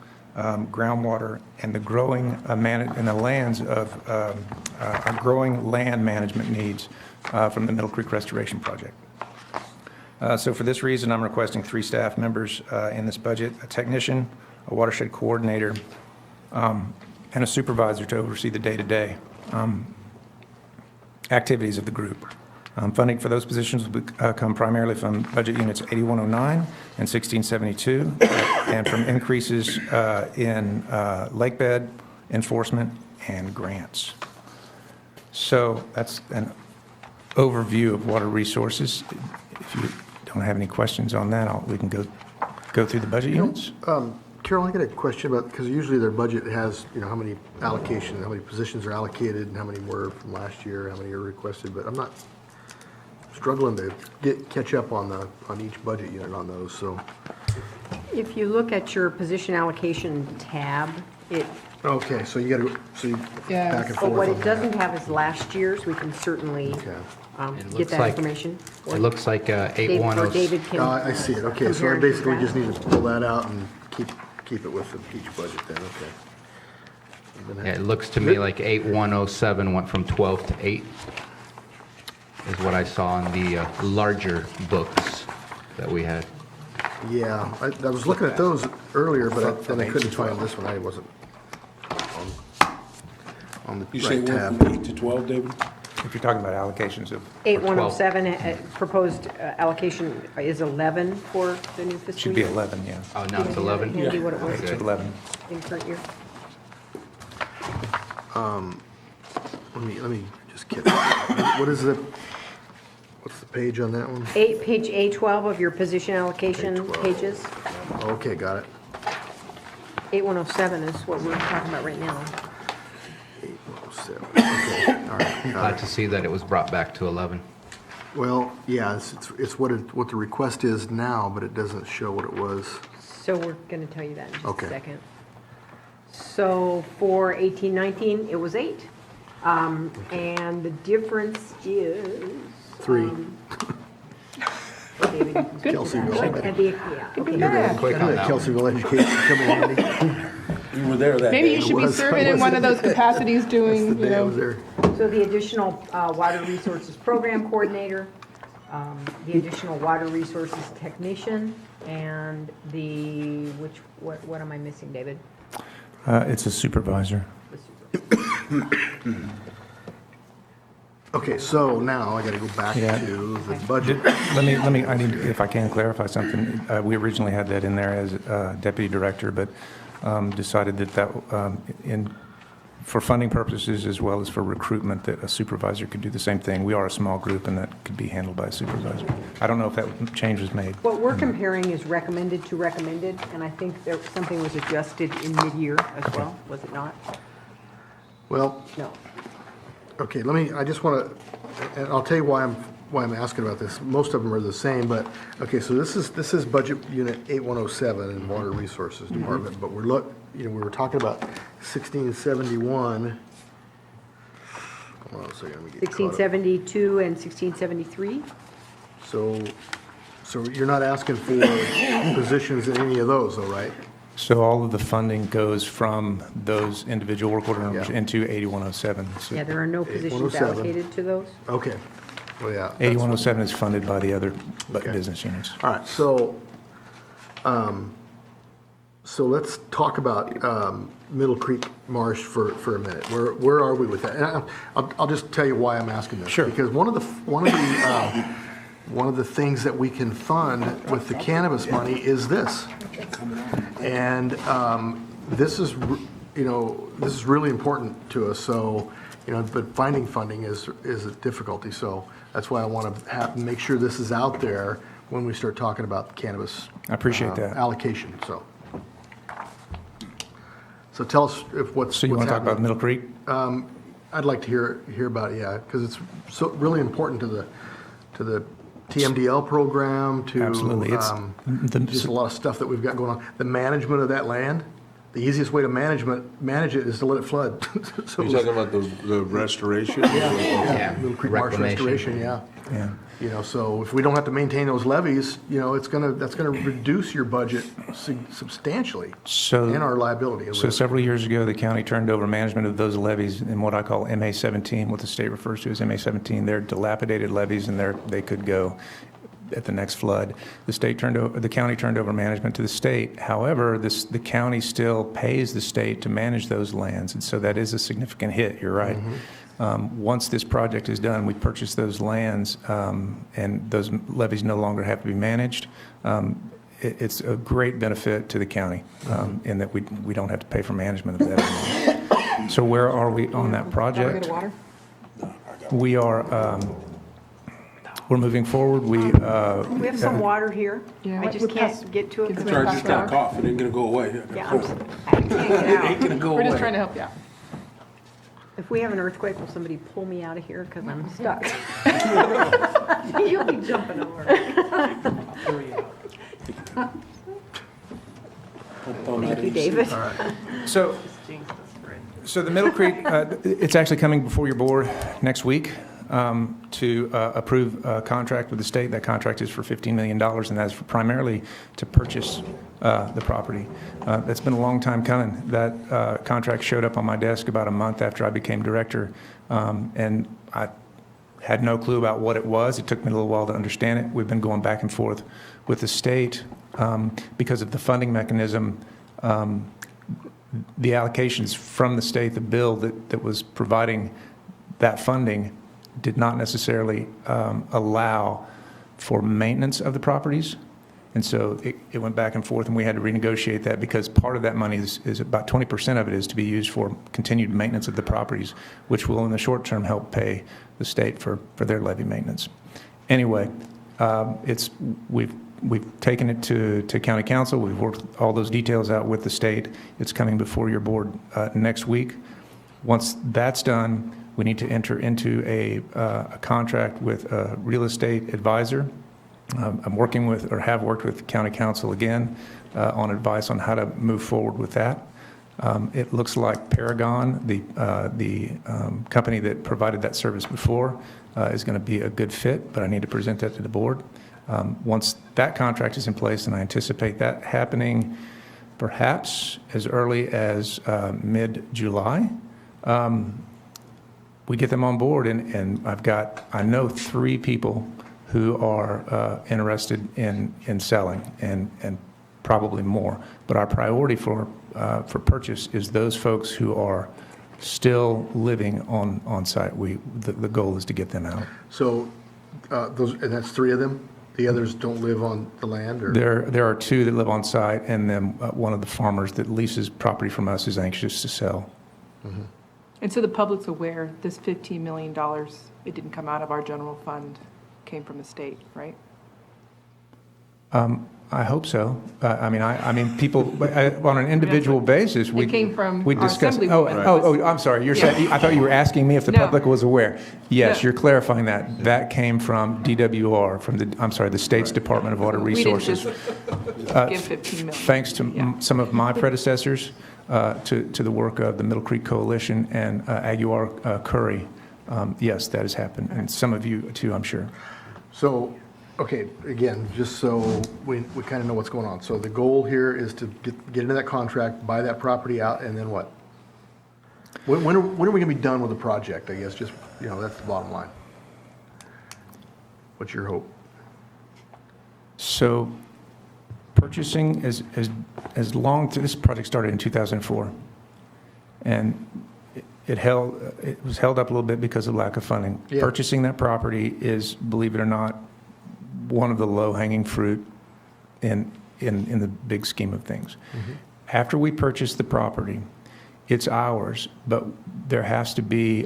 groundwater, and the growing and the lands of our growing land management needs from the Middle Creek Restoration Project. So for this reason, I'm requesting 3 staff members in this budget: a technician, a watershed coordinator, and a supervisor to oversee the day-to-day activities of the group. Funding for those positions will come primarily from Budget Units 8109 and 1672, and from increases in lake bed, enforcement, and grants. So that's an overview of water resources. If you don't have any questions on that, we can go through the budget units. Carol, I got a question about, because usually their budget has, how many allocations, how many positions are allocated, and how many were from last year, how many are requested, but I'm not struggling to catch up on each budget unit on those, so. If you look at your position allocation tab, Okay, so you got to, Yeah. back and But forth. what on it that. doesn't have is last year's. We can certainly get that information. It looks like David 8106. David can. Oh, I see it, okay, so I compare basically and just need to pull that out and keep it with each budget then, okay. And then Yeah, it looks to me like 8107 went from 12 to 8, is what I saw in the larger books that we had. Yeah, I was looking at those earlier, but then I couldn't find this one, I wasn't on the You say right it went tab. from 8 to 12, David? If you're talking about allocations of 8107, proposed allocation is 11 for the new fiscal should be year. 11, yeah. Oh, now it's 11? Handy what it was It's 11. in current year. Let me just get, what's the page on that one? Page A12 of your position allocation A12. pages. Okay, got it. 8107 is what we're talking about right now. 807, okay, all right, got Glad it. to see that it was brought back to 11. Well, yeah, it's what the request is now, but it doesn't show what it was. So we're going to tell you that in just Okay. a second. So for 1819, it was 8. And the difference is... 3. David, you can speak to Kelseyville. that. And the- yeah, okay. Yeah. Quick on that one. Kelseyville education coming in handy. You were there that Maybe day. you should be was- serving in one of those capacities The doing, day I was there. So the additional Water Resources Program Coordinator, the additional Water Resources Technician, and what am I missing, David? It's a supervisor. Okay, so now I gotta go back Yeah. to the budget. Let me, I need, if I can clarify something. We originally had that in there as deputy director, but decided that for funding purposes as well as for recruitment, that a supervisor could do the same thing. We are a small group, and that could be handled by a supervisor. I don't know if that change was made. What we're comparing is recommended to recommended, and I think something was adjusted in mid-year as well, was it not? Well, No. okay, I just wanna, and I'll tell you why I'm asking about this. Most of them are the same, but, okay, so this is budget unit 8107 in Water Resources Department, but we were talking about 1671. Hold on a second, let me get caught up. 1672 and 1673? So you're not asking for positions in any of those, though, right? So all of the funding goes from those individual work order numbers Yeah. into 8107. So Yeah, there are no positions 8107. allocated to those? Okay, well, yeah. that's- 8107 is funded by the other Okay. business units. All right, so let's talk about Middle Creek Marsh for a minute. Where are we with that? And I'll just tell you why I'm asking this. Sure. Because one of the things that we can fund with the cannabis money is this. And this is really important to us, so, but finding funding is a difficulty, so that's why I want to make sure this is out there when we start talking about cannabis. I appreciate that. Allocation, so. So tell us what's So you want to talk about happening. Middle Creek? I'd like to hear about it, yeah, because it's so really important to the TMDL program, to Absolutely. It's just a lot of stuff that we've got going on. The management of that land, the easiest way to manage it is to let it flood. So You're talking about the restoration? yeah, Middle Creek Marsh Reclamation. restoration, yeah. Yeah. So if we don't have to maintain those levees, that's gonna reduce your budget substantially So. and our liability. So several years ago, the county turned over management of those levees in what I call MA-17, what the state refers to as MA-17. They're dilapidated levees, and they could go at the next flood. The county turned over management to the state. However, the county still pays the state to manage those lands, and so that is a significant hit. You're right. Once this project is done, we purchase those lands, and those levees no longer have to be managed. It's a great benefit to the county in that we don't have to pay for management of that anymore. So where are we on that project? We are, we're moving forward. We have some water here. Yeah, I just can't get to it. Sorry, I just got a cough. It ain't gonna go away. Yeah, I can't get out. Ain't gonna go We're just away. trying to help you out. If we have an earthquake, will somebody pull me out of here because I'm stuck? You'll be jumping over. Thank you, David. So the Middle Creek, it's actually coming before your board next week to approve a contract with the state. That contract is for $15 million, and that's primarily to purchase the property. That's been a long time coming. That contract showed up on my desk about a month after I became director, and I had no clue about what it was. It took me a little while to understand it. We've been going back and forth with the state because of the funding mechanism. The allocations from the state, the bill that was providing that funding did not necessarily allow for maintenance of the properties. And so it went back and forth, and we had to renegotiate that because part of that money is about 20% of it is to be used for continued maintenance of the properties, which will in the short term help pay the state for their levy maintenance. Anyway, we've taken it to county council. We've worked all those details out with the state. It's coming before your board next week. Once that's done, we need to enter into a contract with a real estate advisor. I'm working with, or have worked with county council again on advice on how to move forward with that. It looks like Paragon, the company that provided that service before, is going to be a good fit, but I need to present that to the board. Once that contract is in place, and I anticipate that happening perhaps as early as mid-July, we get them on board, and I know 3 people who are interested in selling, and probably more. But our priority for purchase is those folks who are still living on site. The goal is to get them out. So and that's 3 of them? The others don't live on the land? Or? There are 2 that live on site, and then one of the farmers that leases property from us is anxious to sell. Mm-hmm. And so the public's aware, this $15 million, it didn't come out of our general fund, came from the state, right? I hope so. I mean, people on an individual basis. It came from we our discussed. assemblywoman. I'm sorry. You're saying. I thought you were asking me if the No. public was aware. Yes, No. you're clarifying that. That came from DWR, from the state's Department of Water Resources. We didn't just give $15 million. Thanks to some of my predecessors, to the work of the Middle Creek Coalition and Aguilar Curry. Yes, that has happened, and some of you too, I'm sure. So, okay, again, just so we kind of know what's going on. So the goal here is to get into that contract, buy that property out, and then what? When are we going to be done with the project, I guess? Just, that's the bottom line. What's your hope? So purchasing as long, this project started in 2004, and it was held up a little bit because of lack of funding. Yeah. Purchasing that property is, believe it or not, one of the low-hanging fruit in the big scheme of things. Mm-hmm. After we purchase the property, it's ours, but there has to be,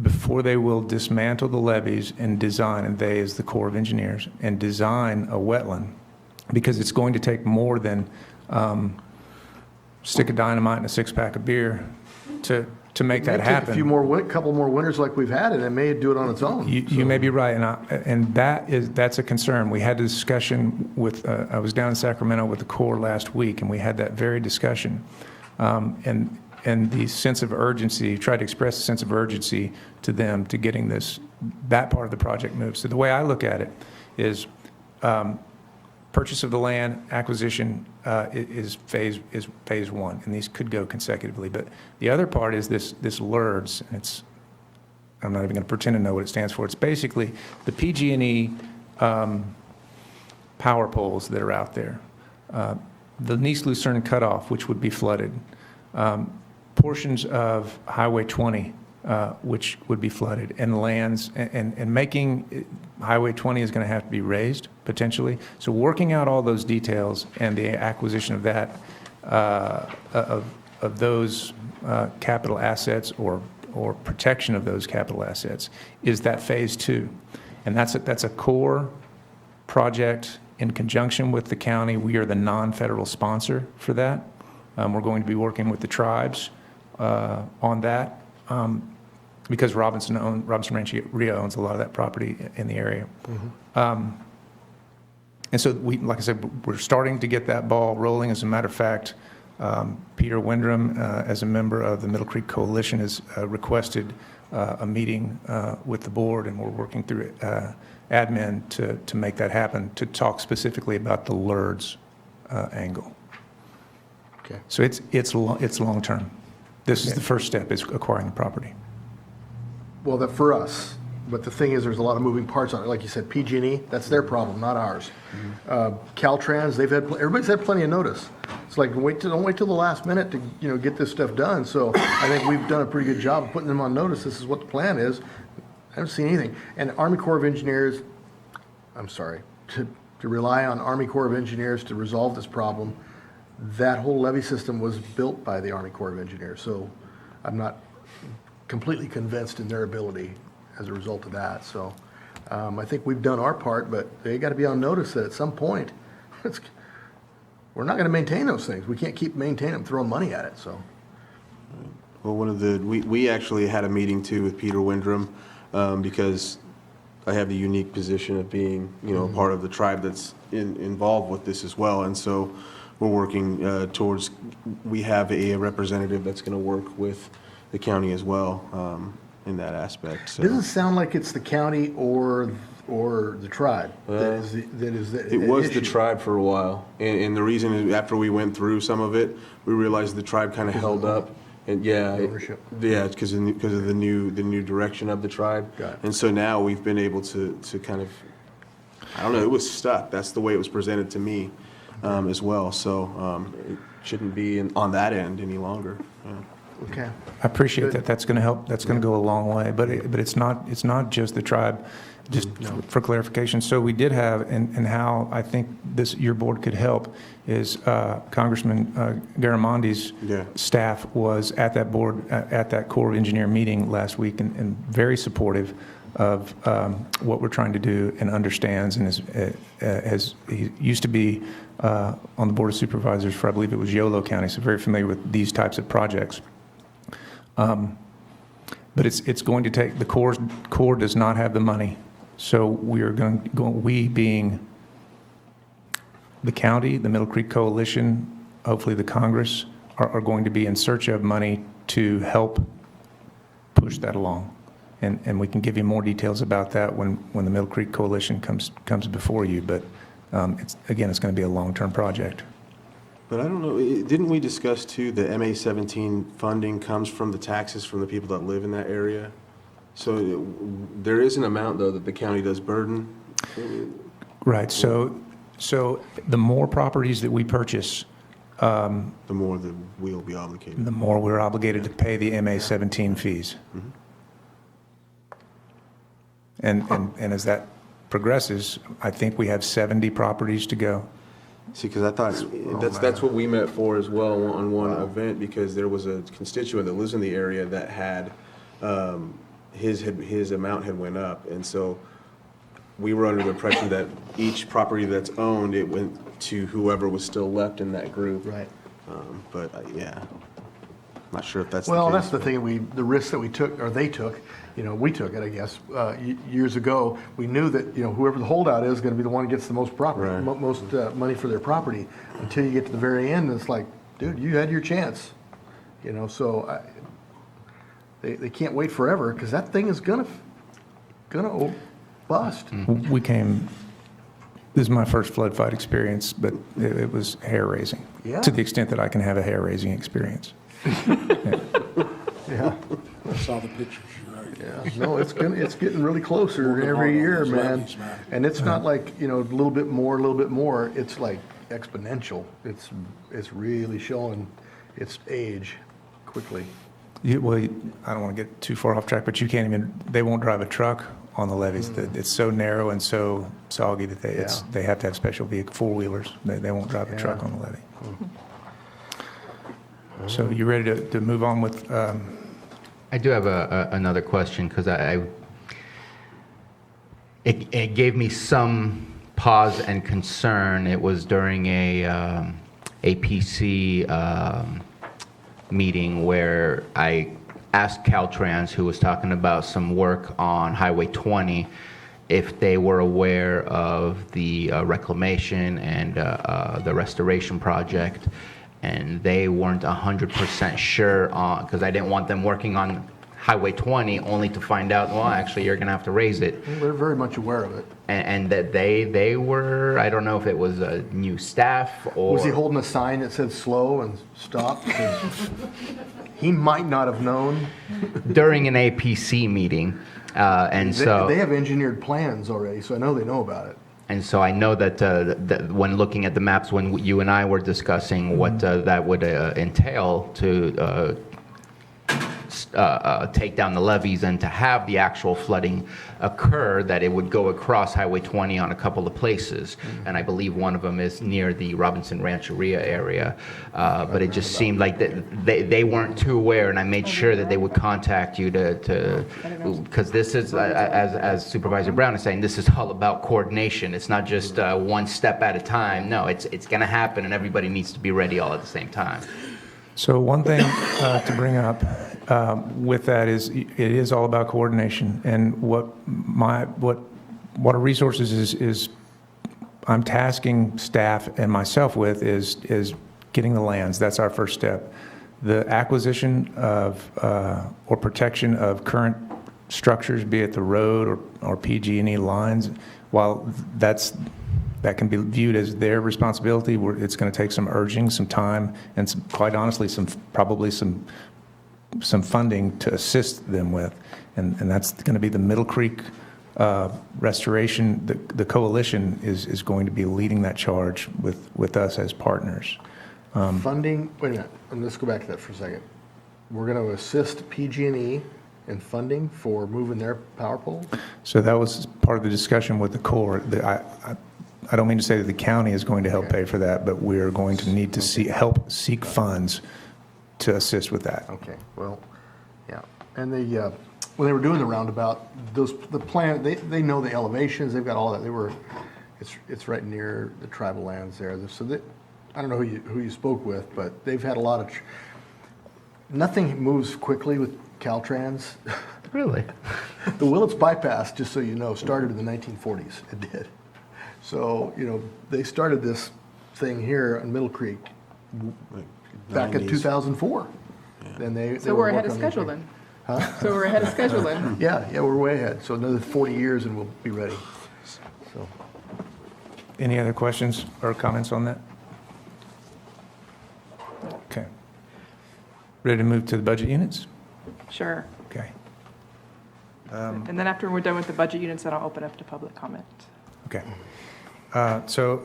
before they will dismantle the levees and design, and they as the Corps of Engineers, and design a wetland, because it's going to take more than stick of dynamite and a 6-pack of beer to make that happen. A couple more winters like we've had, and it may do it on its own. You may be right, and that's a concern. We had a discussion with, I was down in Sacramento with the Corps last week, and we had that very discussion. And the sense of urgency, tried to express a sense of urgency to them to getting that part of the project moved. So the way I look at it is purchase of the land, acquisition is phase 1, and these could go consecutively. But the other part is this LURDS, and I'm not even going to pretend to know what it stands for. It's basically the PG&E power poles that are out there. The Nice Lucerne cutoff, which would be flooded. portions of Highway 20, which would be flooded, and lands, and making, Highway 20 is going to have to be raised, potentially. So working out all those details and the acquisition of that, of those capital assets or protection of those capital assets is that phase 2. And that's a core project in conjunction with the county. We are the non-federal sponsor for that. We're going to be working with the tribes on that because Robinson Rancheria owns a lot of that property in the area. And so like I said, we're starting to get that ball rolling. As a matter of fact, Peter Windrum, as a member of the Middle Creek Coalition, has requested a meeting with the board, and we're working through admin to make that happen, to talk specifically about the LERDS angle. Okay. So it's long-term. This is the first step, is acquiring the property. Well, that for us, but the thing is, there's a lot of moving parts on it. Like you said, PG&E, that's their problem, not ours. Caltrans, everybody's had plenty of notice. It's like, don't wait till the last minute to, get this stuff done. So I think we've done a pretty good job of putting them on notice. This is what the plan is. I haven't seen anything. And Army Corps of Engineers, I'm sorry, to rely on Army Corps of Engineers to resolve this problem, that whole levee system was built by the Army Corps of Engineers. So I'm not completely convinced in their ability as a result of that. So I think we've done our part, but they got to be on notice that at some point, we're not going to maintain those things. We can't keep maintaining them, throwing money at it. So, Well, we actually had a meeting too with Peter Windrum because I have the unique position of being, part of the tribe that's involved with this as well. And so we're working towards, we have a representative that's going to work with the county as well in that aspect. So. It doesn't sound like it's the county or the tribe that is the It was the issue. tribe for a while, and the reason is after we went through some of it, we realized the tribe kind of held up, and Ownership. it's because of the new direction of the tribe, Got it. and so now we've been able to kind of, I don't know, it was stuck. That's the way it was presented to me as well. So it shouldn't be on that end any longer. Yeah. Okay. I appreciate that. That's going to help. That's going to go a long way. But it's not just the tribe. Just for clarification, so we did have, and how I think your board could help is Congressman Garamondi's staff was at that board, at that Corps of Engineer meeting last week, and very supportive of what we're trying to do, and understands, and as he used to be on the Board of Supervisors for, I believe it was Yolo County, so very familiar with these types of projects. But it's going to take, the Corps does not have the money. So we being the county, the Middle Creek Coalition, hopefully the Congress, are going to be in search of money to help push that along. And we can give you more details about that when the Middle Creek Coalition comes before you. But it's going to be a long-term project. But I don't know, didn't we discuss too, the MA-17 funding comes from the taxes from the people that live in that area? So there is an amount, though, that the county does burden? Right, so the more properties that we purchase, the more that we'll be obligated. the more we're obligated to pay the MA-17 fees. And as that progresses, I think we have 70 properties to go. See, because I thought that's what we met for as well on one event, because there was a constituent that lives in the area that had his amount had went up, and so we were under the impression that each property that's owned, it went to whoever was still left in that group. Right. But yeah, not sure if that's Well, the case. that's the thing, the risk that we took, or they took, we took it, I guess, years ago. We knew that, whoever the holdout is going to be the one who gets the most property, Right. most money for their property, until you get to the very end, and it's like, dude, you had your chance. So they can't wait forever, because that thing is gonna bust. This is my first flood fight experience, but it was hair-raising. Yeah. To the extent that I can have a hair-raising experience. Yeah. I saw the pictures, you're right. Yeah, no, it's getting really closer every year, man. And it's not like, a little bit more. It's like exponential. It's really showing its age quickly. Well, I don't want to get too far off track, but they won't drive a truck on the levees. It's so narrow and so soggy that they have to have special vehicle, four-wheelers. They won't drive a truck on the levee. So you ready to move on with? I do have another question, because it gave me some pause and concern. It was during a APC meeting where I asked Caltrans, who was talking about some work on Highway 20, if they were aware of the reclamation and the restoration project, and they weren't 100% sure on, because I didn't want them working on Highway 20 only to find out, well, actually, you're going to have to raise it. They're very much aware of it. And that they were, I don't know if it was a new staff or... Was he holding a sign that said slow and stop? He might not have known. During an APC meeting, and so... They have engineered plans already, so I know they know about it. And so I know that when looking at the maps, when you and I were discussing what that would entail to take down the levees and to have the actual flooding occur, that it would go across Highway 20 on a couple of places. And I believe one of them is near the Robinson Rancheria area. But it just seemed like they weren't too aware, and I made sure that they would contact you because this is, as Supervisor Brown is saying, this is all about coordination. It's not just one step at a time. No, it's going to happen, and everybody needs to be ready all at the same time. So one thing to bring up with that is it is all about coordination, and what Water Resources is I'm tasking staff and myself with is getting the lands. That's our first step. The acquisition of or protection of current structures, be it the road or PG&E lines, while that can be viewed as their responsibility, it's going to take some urging, some time, and quite honestly, probably some funding to assist them with. And that's going to be the Middle Creek restoration. The coalition is going to be leading that charge with us as partners. Funding, wait a minute, let's go back to that for a second. We're going to assist PG&E in funding for moving their power poles? So that was part of the discussion with the Corps. I don't mean to say that the county is going to help pay for that, but we're going to need to help seek funds to assist with that. Okay, well, yeah. And when they were doing the roundabout, the plan, they know the elevations, they've got all that. It's right near the tribal lands there. So I don't know who you spoke with, but they've had a lot of, nothing moves quickly with Caltrans. Really? The Willits bypass, just so you know, started in the 1940s. It did. So, they started this thing here on Middle Creek back in 2004. Yeah. So we're ahead of schedule then. Huh? So we're ahead of schedule then. Yeah, we're way ahead. So another 40 years and we'll be ready. So. Any other questions or comments on that? Okay. Ready to move to the budget units? Sure. Okay. And then after we're done with the budget units, then I'll open up to public comment. Okay. So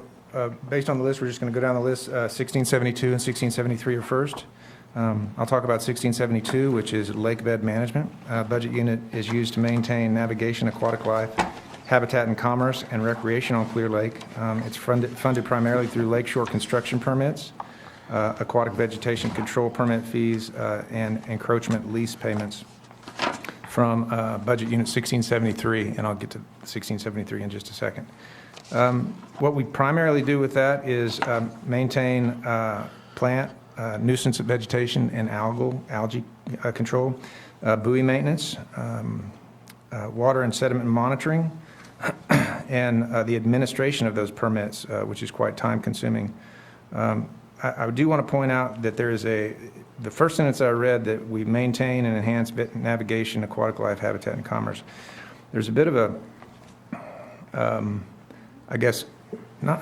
based on the list, we're just going to go down the list. 1672 and 1673 are first. I'll talk about 1672, which is lake bed management. Budget unit is used to maintain navigation, aquatic life, habitat and commerce, and recreation on Clear Lake. It's funded primarily through lakeshore construction permits, aquatic vegetation control permit fees, and encroachment lease payments from budget unit 1673, and I'll get to 1673 in just a second. What we primarily do with that is maintain plant nuisance vegetation and algae control, buoy maintenance, water and sediment monitoring, and the administration of those permits, which is quite time consuming. I do want to point out that there is the first sentence I read, that we maintain and enhance navigation, aquatic life, habitat, and commerce. There's a bit of a, I guess, not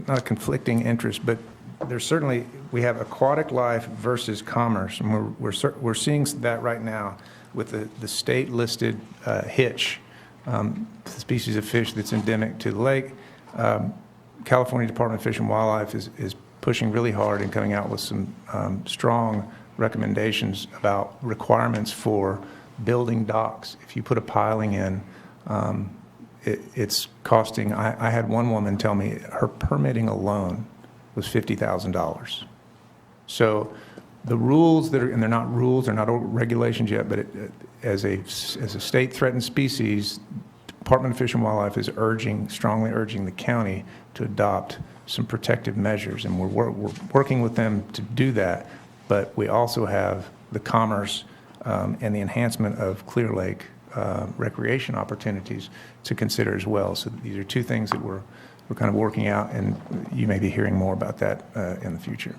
a conflicting interest, but there's certainly, we have aquatic life versus commerce, and we're seeing that right now with the state-listed hitch, the species of fish that's endemic to the lake. California Department of Fish and Wildlife is pushing really hard and coming out with some strong recommendations about requirements for building docks. If you put a piling in, it's costing, I had one woman tell me her permitting alone was $50,000. So the rules that are, and they're not rules, they're not regulations yet, but as a state threatened species, Department of Fish and Wildlife is strongly urging the county to adopt some protective measures, and we're working with them to do that. But we also have the commerce and the enhancement of Clear Lake recreation opportunities to consider as well. So these are two things that we're kind of working out, and you may be hearing more about that in the future.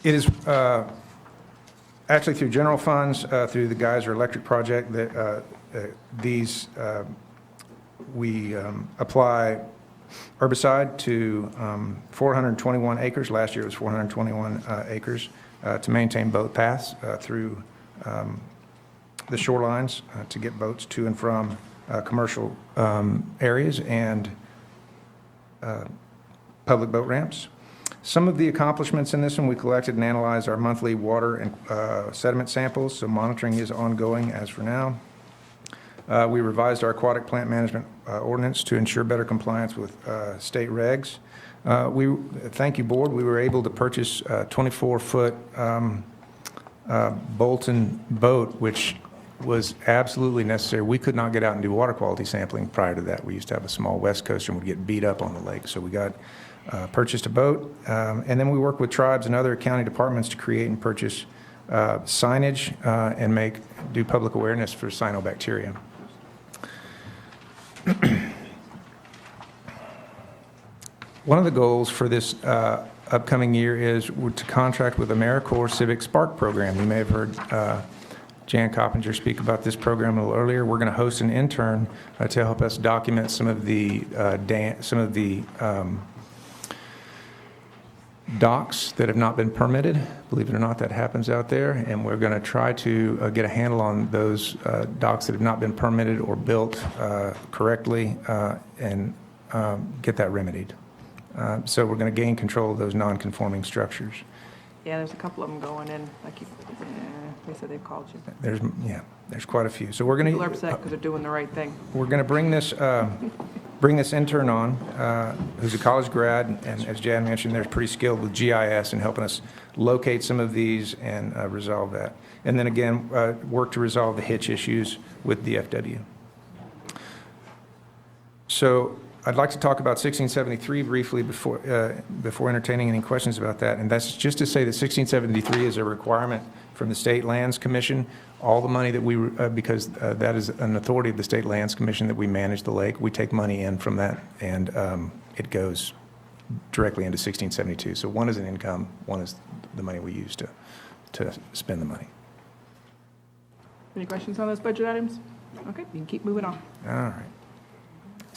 It is actually through general funds, through the Geyser Electric project, that we apply herbicide to 421 acres. Last year it was 421 acres to maintain boat paths through the shorelines to get boats to and from commercial areas and public boat ramps. Some of the accomplishments in this one, we collected and analyzed our monthly water and sediment samples, so monitoring is ongoing as for now. We revised our aquatic plant management ordinance to ensure better compliance with state regs. Thank you, board. We were able to purchase a 24-foot Bolton boat, which was absolutely necessary. We could not get out and do water quality sampling prior to that. We used to have a small West Coaster and would get beat up on the lake. So we purchased a boat, and then we worked with tribes and other county departments to create and purchase signage and do public awareness for cyanobacteria. One of the goals for this upcoming year is to contract with the AmeriCorps Civic Spark program. You may have heard Jan Coppinger speak about this program a little earlier. We're going to host an intern to help us document some of the docks that have not been permitted. Believe it or not, that happens out there, and we're going to try to get a handle on those docks that have not been permitted or built correctly and get that remedied. So we're going to gain control of those non-conforming structures. Yeah, there's a couple of them going in. They said they've called you. There's quite a few. So we're going to. People are upset because they're doing the right thing. We're going to bring this intern on, who's a college grad, and as Jan mentioned, they're pretty skilled with GIS and helping us locate some of these and resolve that. And then again, work to resolve the hitch issues with DFW. So I'd like to talk about 1673 briefly before entertaining any questions about that. And that's just to say that 1673 is a requirement from the State Lands Commission. All the money that because that is an authority of the State Lands Commission that we manage the lake, we take money in from that, and it goes directly into 1672. So one is an income, one is the money we use to spend the money. Any questions on those budget items? Okay, you can keep moving on. All right.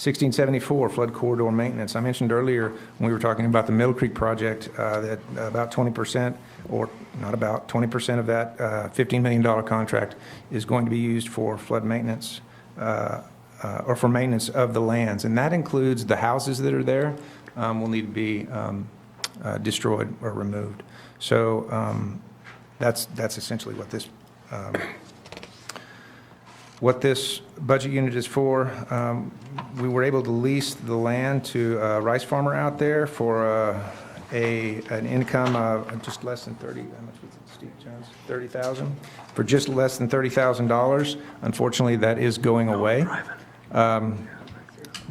1674, flood corridor maintenance. I mentioned earlier when we were talking about the Middle Creek project that about 20%, or not about, 20% of that $15 million contract is going to be used for flood maintenance or for maintenance of the lands. And that includes the houses that are there will need to be destroyed or removed. So that's essentially what this budget unit is for. We were able to lease the land to a rice farmer out there for an income of just less than 30. How much was it, Steve Jones? 30,000 for just less than $30,000. Unfortunately, that is going away.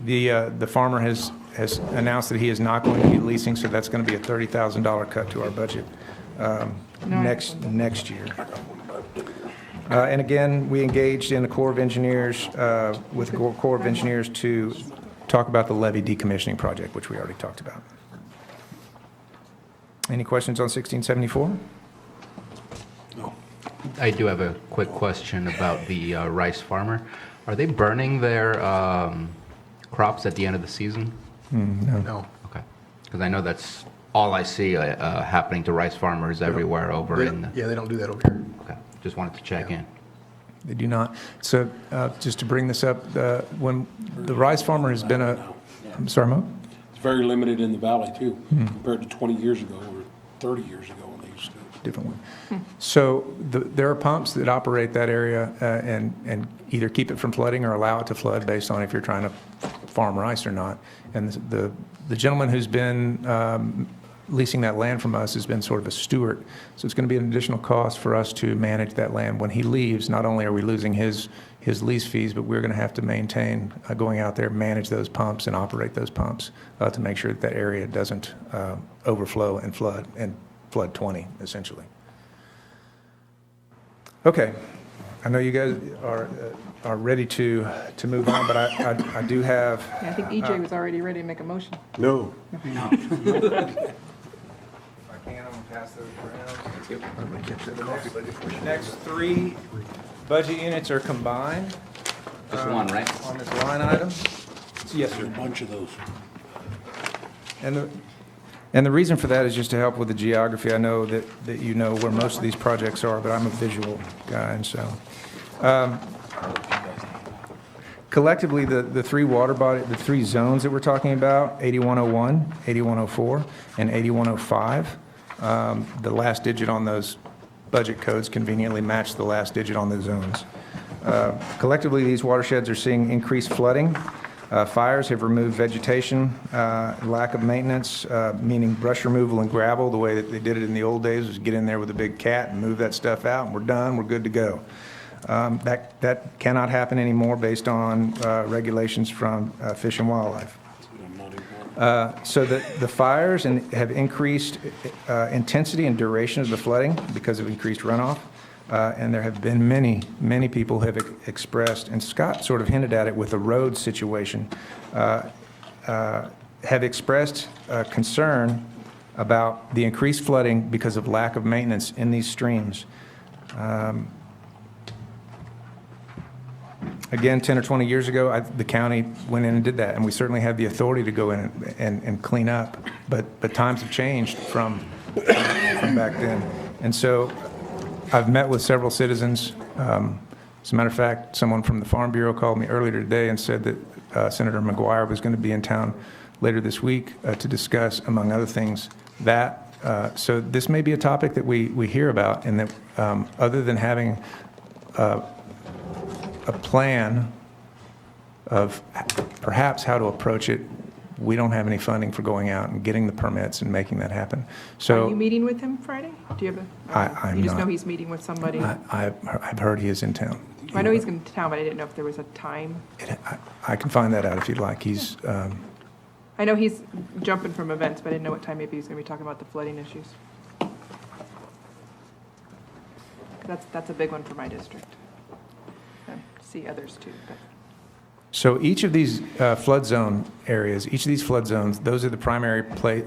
The farmer has announced that he is not going to be leasing, so that's going to be a $30,000 cut to our budget next year. And again, we engaged in the Corps of Engineers, with the Corps of Engineers to talk about the levee decommissioning project, which we already talked about. Any questions on 1674? I do have a quick question about the rice farmer. Are they burning their crops at the end of the season? No. Okay. Because I know that's all I see happening to rice farmers everywhere over in. Yeah, they don't do that over here. Okay. Just wanted to check in. They do not. So just to bring this up, when the rice farmer has been I'm sorry, Mo? It's very limited in the valley too, compared to 20 years ago or 30 years ago when they used to. Different one. So there are pumps that operate that area and either keep it from flooding or allow it to flood based on if you're trying to farm rice or not. And the gentleman who's been leasing that land from us has been sort of a steward. So it's going to be an additional cost for us to manage that land. When he leaves, not only are we losing his lease fees, but we're going to have to maintain going out there, manage those pumps and operate those pumps to make sure that that area doesn't overflow and flood 20, essentially. Okay, I know you guys are ready to move on, but I do have. Yeah, I think EJ was already ready to make a motion. No. If I can, I'm gonna pass those around. The next three budget units are combined. Just one, right? On this line item. Yes, sir. A bunch of those. And the reason for that is just to help with the geography. I know that you know where most of these projects are, but I'm a visual guy, and so. Collectively, the three zones that we're talking about, 8101, 8104, and 8105, the last digit on those budget codes conveniently match the last digit on the zones. Collectively, these watersheds are seeing increased flooding. Fires have removed vegetation, lack of maintenance, meaning brush removal and gravel. The way that they did it in the old days was get in there with a big cat and move that stuff out, and we're done, we're good to go. That cannot happen anymore based on regulations from Fish and Wildlife. So the fires have increased intensity and duration of the flooding because of increased runoff. And there have been many people have expressed, and Scott sort of hinted at it with the road situation, have expressed concern about the increased flooding because of lack of maintenance in these streams. Again, 10 or 20 years ago, the county went in and did that, and we certainly have the authority to go in and clean up, but times have changed from back then. And so I've met with several citizens. As a matter of fact, someone from the Farm Bureau called me earlier today and said that Senator McGuire was going to be in town later this week to discuss, among other things, that. So this may be a topic that we hear about, and that other than having a plan of perhaps how to approach it, we don't have any funding for going out and getting the permits and making that happen. So Are you meeting with him Friday? Do you have I'm you just not. know he's meeting with somebody? I've heard he is in town. I know he's going to town, but I didn't know if there was a time. I can find that out if you'd like. He's I know he's jumping from events, but I didn't know what time maybe he was going to be talking about the flooding issues. That's a big one for my district. I see others too, but. So each of these flood zone areas, each of these flood zones, those are the primary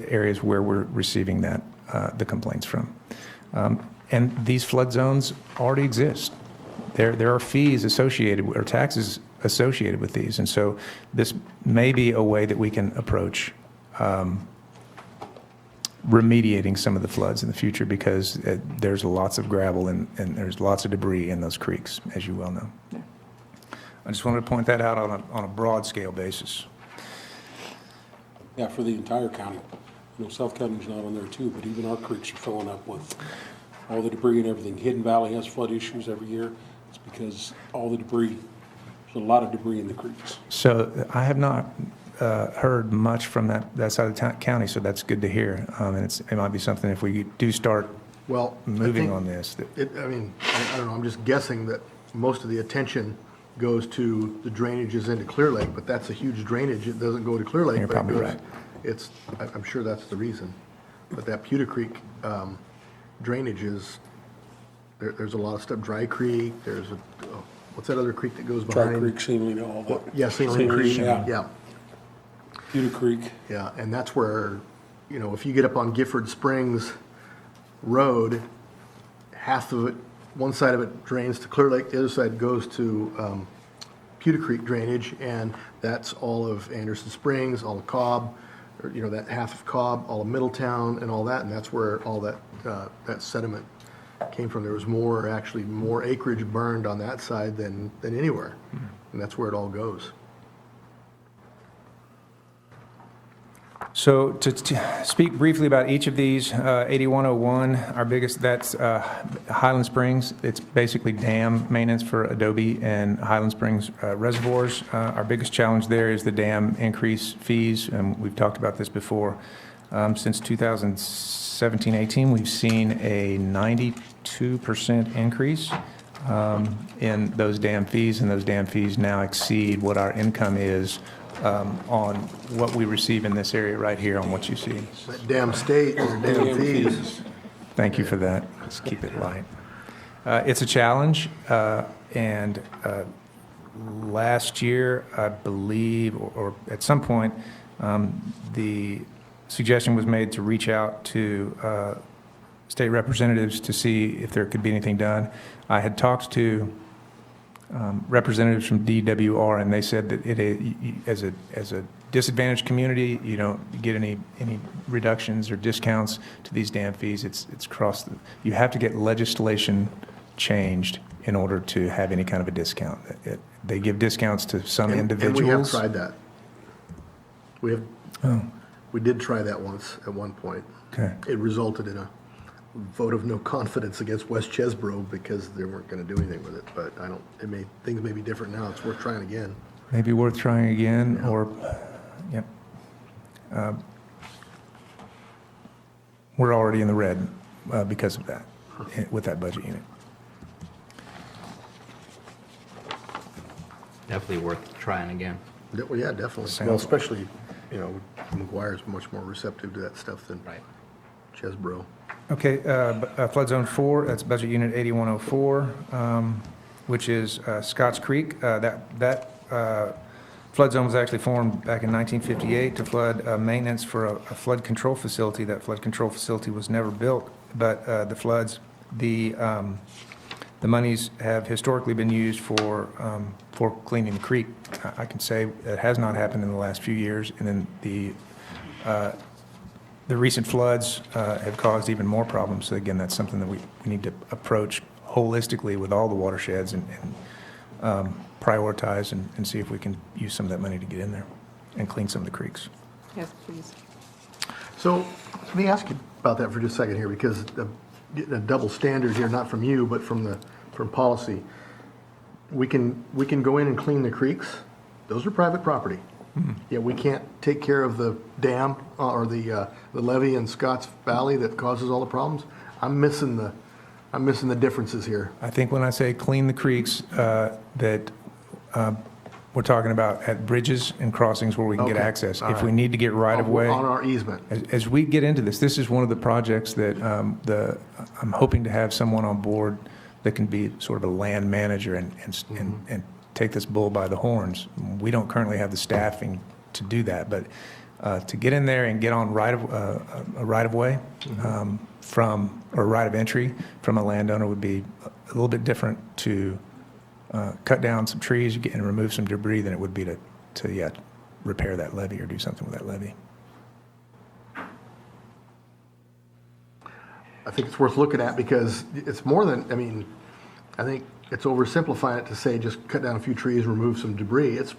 areas where we're receiving the complaints from. And these flood zones already exist. There are fees associated or taxes associated with these. And so this may be a way that we can approach remediating some of the floods in the future, because there's lots of gravel and there's lots of debris in those creeks, as you well know. Yeah. I just wanted to point that out on a broad scale basis. Yeah, for the entire county. You know, South County's not on there too, but even our creeks are filling up with all the debris and everything. Hidden Valley has flood issues every year. It's because all the debris, there's a lot of debris in the creeks. So I have not heard much from that side of the county, so that's good to hear. And it might be something if we do start moving on this. I don't know, I'm just guessing that most of the attention goes to the drainages into Clear Lake, but that's a huge drainage. It doesn't go to Clear Lake. You're but probably it goes, right. I'm sure that's the reason. But that Pewter Creek drainage is, there's a lot of stuff. Dry Creek, there's what's that other creek that goes behind? Dry Creek, Saline, all that. Yeah, Saline Creek, yeah. Pewter Creek. Yeah, and that's where, if you get up on Gifford Springs Road, half of it, one side of it drains to Clear Lake, the other side goes to Pewter Creek drainage, and that's all of Anderson Springs, all of Cobb, or, that half of Cobb, all of Middletown and all that, and that's where all that sediment came from. There was more acreage burned on that side than anywhere, and that's where it all goes. So to speak briefly about each of these, 8101, our biggest, that's Highland Springs. It's basically dam maintenance for Adobe and Highland Springs reservoirs. Our biggest challenge there is the dam increase fees, and we've talked about this before. Since 2017-18, we've seen a 92% increase in those dam fees, and those dam fees now exceed what our income is on what we receive in this area right here on what you see. That damn state, or damn fees. Thank you for that. Let's keep it light. It's a challenge, and last year, I believe, or at some point, the suggestion was made to reach out to state representatives to see if there could be anything done. I had talked to representatives from DWR, and they said that as a disadvantaged community, you don't get any reductions or discounts to these dam fees. It's across you have to get legislation changed in order to have any kind of a discount. They give discounts to some individuals. And we have tried that. We did try that once at one point. Okay. It resulted in a vote of no confidence against West Chesbro because they weren't going to do anything with it. But things may be different now. It's worth trying again. Maybe worth trying again, Yeah. or, yep. We're already in the red because of that, with that budget unit. Definitely worth trying again. Well, yeah, definitely. Sounds- Well, especially, McGuire's much more receptive to that stuff than Chesbro. Okay, Flood Zone 4, that's Budget Unit 8104, which is Scotts Creek. That flood zone was actually formed back in 1958 to flood maintenance for a flood control facility. That flood control facility was never built, but the floods, the monies have historically been used for cleaning the creek. I can say it has not happened in the last few years, and then the recent floods have caused even more problems. So again, that's something that we need to approach holistically with all the watersheds and prioritize and see if we can use some of that money to get in there and clean some of the creeks. Yes, please. So let me ask you about that for just a second here, because getting a double standard here, not from you, but from policy. We can go in and clean the creeks. Those are private property. Yeah, we can't take care of the dam or the levee in Scotts Valley that causes all the problems. I'm missing the differences here. I think when I say clean the creeks, that we're talking about at bridges and crossings where we can get Okay. access. All If we right. need to get right of way. On our easement. As we get into this is one of the projects that I'm hoping to have someone on board that can be sort of a land manager and take this bull by the horns. We don't currently have the staffing to do that, but to get in there and get on a right of way or right of entry from a landowner would be a little bit different to cut down some trees and remove some debris than it would be to repair that levee or do something with that levee. I think it's worth looking at because it's more than, I think it's oversimplifying it to say just cut down a few trees, remove some debris. It's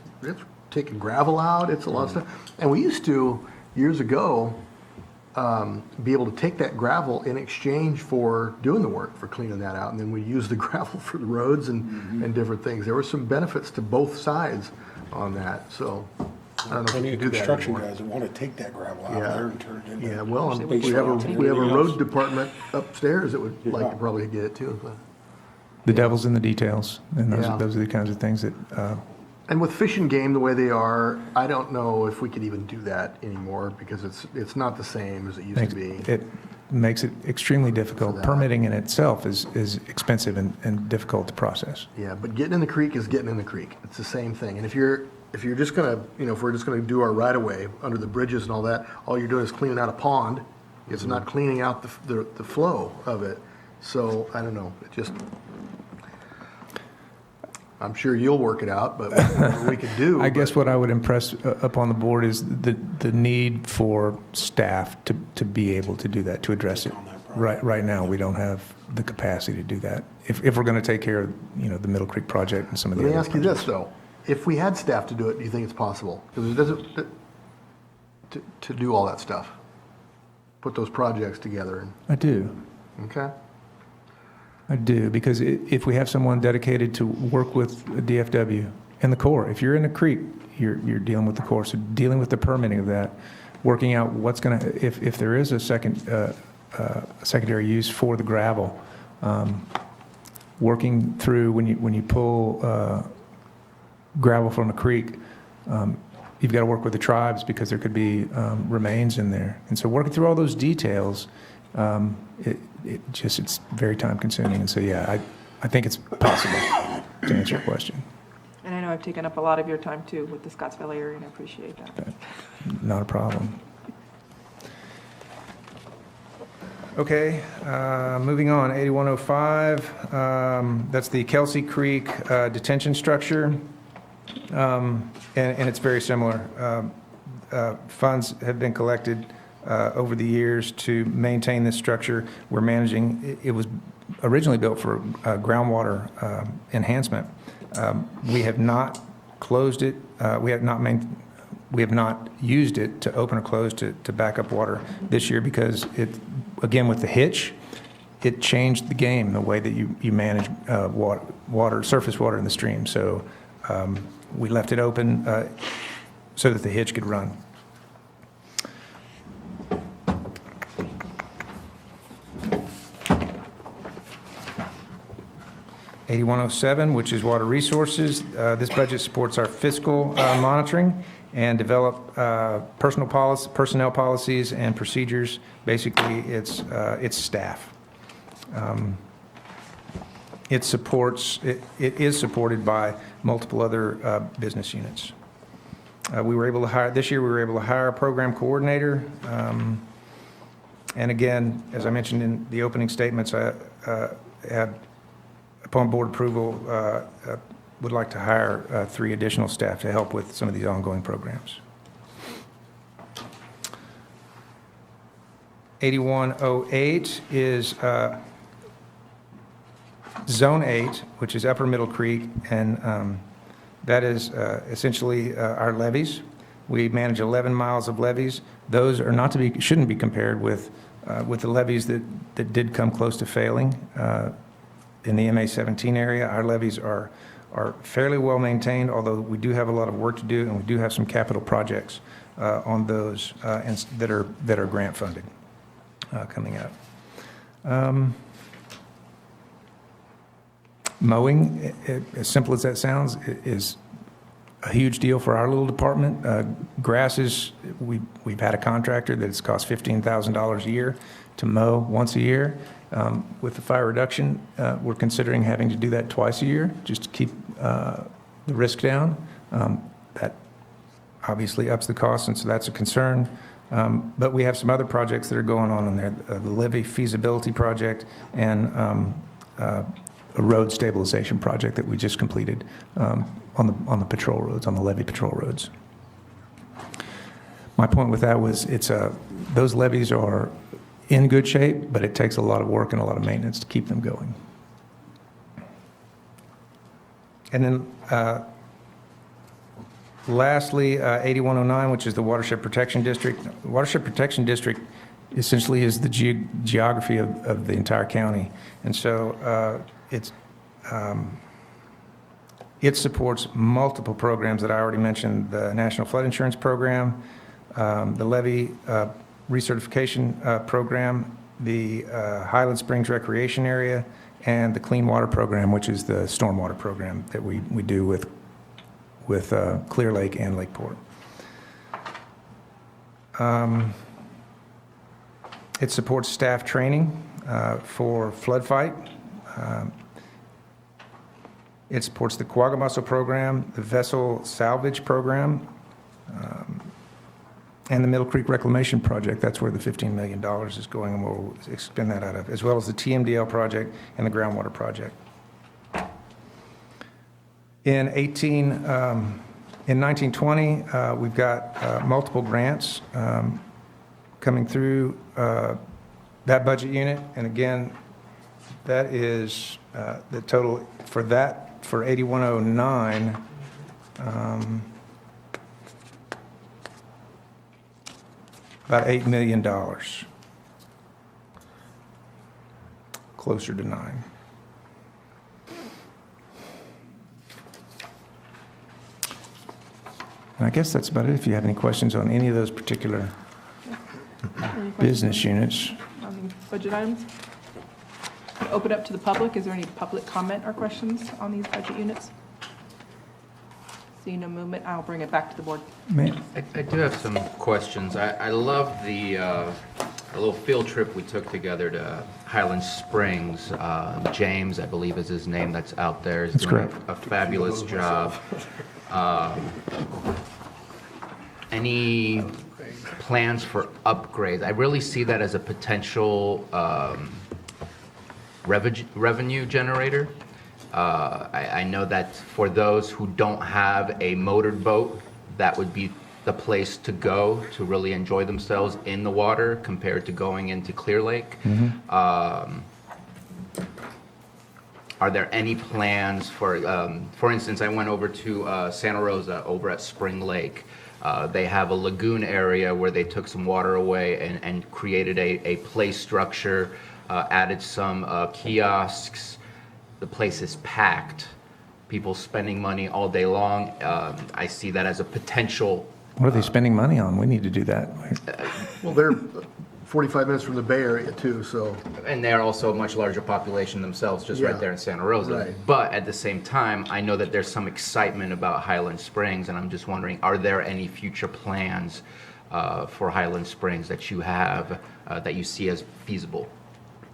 taking gravel out, it's a lot of stuff. And we used to, years ago, be able to take that gravel in exchange for doing the work, for cleaning that out. And then we use the gravel for the roads and different things. There were some benefits to both sides on that, so I don't know if Plenty we of can do that construction anymore. guys that want to take that gravel out Yeah. there and turn it into. Yeah, well, and base we have roads and a everything road else. department upstairs that would like to probably get it too. But. The devil's in the details, and Yeah. those are the kinds of things that, And with Fish and Game the way they are, I don't know if we could even do that anymore because it's not the same as it used to be. it makes it extremely difficult. For that. Permitting in itself is expensive and difficult to process. Yeah, but getting in the creek is getting in the creek. It's the same thing. And if you're just gonna, if we're just gonna do our right of way under the bridges and all that, all you're doing is cleaning out a pond. It's not cleaning out the flow of it. So I don't know. It just. I'm sure you'll work it out, but whatever we could do. I guess what I would impress upon the board is the need for staff to be able to do that, to address it. Right now, we don't have the capacity to do that. If we're going to take care of, the Middle Creek project and some of the Let me other ask you projects. this, though. If we had staff to do it, do you think it's possible? Because it doesn't, to do all that stuff? Put those projects together? I do. Okay. I do, because if we have someone dedicated to work with DFW and the Corps, if you're in a creek, you're dealing with the Corps, so dealing with the permitting of that, working out what's going to, if there is a secondary use for the gravel, working through when you pull gravel from a creek, you've got to work with the tribes because there could be remains in there. And so working through all those details, it's very time consuming. And so, yeah, I think it's possible to answer your question. And I know I've taken up a lot of your time too with the Scottsville area, and I appreciate that. Not a problem. Okay, moving on, 8105, that's the Kelsey Creek detention structure, and it's very similar. Funds have been collected over the years to maintain this structure. We're managing, it was originally built for groundwater enhancement. We have not closed it, we have not used it to open or close to back up water this year because again, with the hitch, it changed the game, the way that you manage surface water in the stream. So we left it open so that the hitch could run. $8107, which is water resources. This budget supports our fiscal monitoring and develop personnel policies and procedures. Basically, it's staff. It is supported by multiple other business units. We were able to hire this year. We were able to hire a program coordinator. And again, as I mentioned in the opening statements, I have, upon board approval, would like to hire 3 additional staff to help with some of these ongoing programs. 8108 is Zone 8, which is Upper Middle Creek, and that is essentially our levees. We manage 11 miles of levees. Those are shouldn't be compared with the levees that did come close to failing in the MA-17 area. Our levees are fairly well maintained, although we do have a lot of work to do, and we do have some capital projects on those and that are grant funded coming up. Mowing, as simple as that sounds, is a huge deal for our little department. Grasses, we've had a contractor that's cost $15,000 a year to mow once a year. With the fire reduction, we're considering having to do that twice a year just to keep the risk down. That obviously ups the cost, and so that's a concern. But we have some other projects that are going on in there, the levee feasibility project and a road stabilization project that we just completed on the patrol roads, on the levee patrol roads. My point with that was those levees are in good shape, but it takes a lot of work and a lot of maintenance to keep them going. And then lastly, 8109, which is the Watershed Protection District. The Watershed Protection District essentially is the geography of the entire county. And so it supports multiple programs that I already mentioned, the National Flood Insurance Program, the levee recertification program, the Highland Springs Recreation Area, and the Clean Water Program, which is the stormwater program that we do with Clear Lake and Lakeport. It supports staff training for flood fight. It supports the Quagga program, the vessel salvage program, and the Middle Creek Reclamation Project. That's where the $15 million is going, and we'll expend that out of, as well as the TMDL project and the groundwater project. In 1920, we've got multiple grants coming through that budget unit, and again, that is the total for that, for 8109, About $8 million. Closer to 9. And I guess that's about it. If you have any questions on any of those particular Any business questions units. on these budget items? Open up to the public. Is there any public comment or questions on these budget units? Seeing no movement, I'll bring it back to the board. I do have some questions. I love the a little field trip we took together to Highland Springs. James, I believe is his name, that's out there. Is That's doing correct. a fabulous job. Any plans for upgrades? I really see that as a potential revenue generator. I know that for those who don't have a motored boat, that would be the place to go to really enjoy themselves in the water compared to going into Clear Lake. Are there any plans for instance, I went over to Santa Rosa over at Spring Lake. They have a lagoon area where they took some water away and created a play structure, added some kiosks. The place is packed. People spending money all day long. I see that as a potential. What are they spending money on? We need to do that. Well, they're 45 minutes from the Bay Area too, so. And they're also a much larger population themselves, just Yeah. right there in Santa Rosa. Right. But at the same time, I know that there's some excitement about Highland Springs, and I'm just wondering, are there any future plans for Highland Springs that you have that you see as feasible?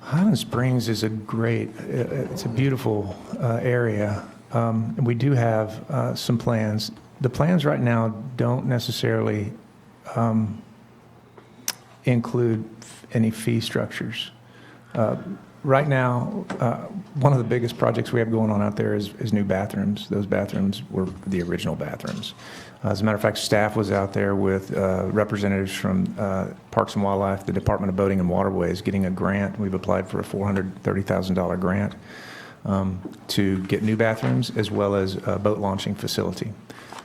Highland Springs is a great, it's a beautiful area. We do have some plans. The plans right now don't necessarily include any fee structures. Right now, one of the biggest projects we have going on out there is new bathrooms. Those bathrooms were the original bathrooms. As a matter of fact, staff was out there with representatives from Parks and Wildlife, the Department of Boating and Waterways, getting a grant. We've applied for a $430,000 grant to get new bathrooms as well as a boat launching facility.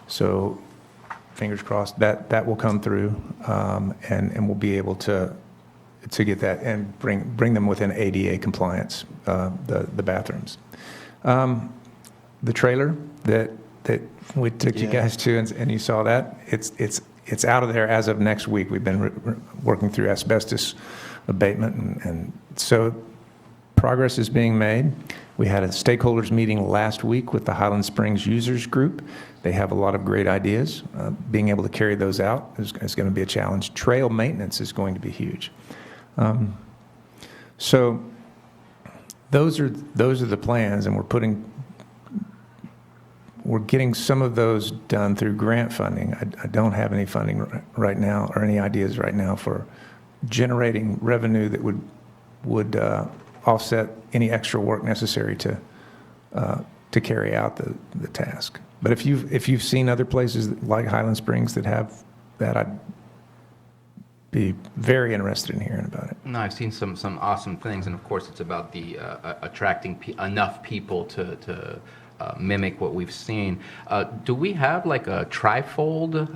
So fingers crossed that will come through, and we'll be able to get that and bring them within ADA compliance, the bathrooms. The trailer that we took you guys to, and you saw that, it's out of there as of next week. We've been working through asbestos abatement, and so progress is being made. We had a stakeholders meeting last week with the Highland Springs Users Group. They have a lot of great ideas. Being able to carry those out is going to be a challenge. Trail maintenance is going to be huge. So those are the plans, and we're getting some of those done through grant funding. I don't have any funding right now or any ideas right now for generating revenue that would offset any extra work necessary to carry out the task. But if you've seen other places like Highland Springs that have that, I'd be very interested in hearing about it. No, I've seen some awesome things, and of course, it's about the attracting enough people to mimic what we've seen. Do we have like a trifold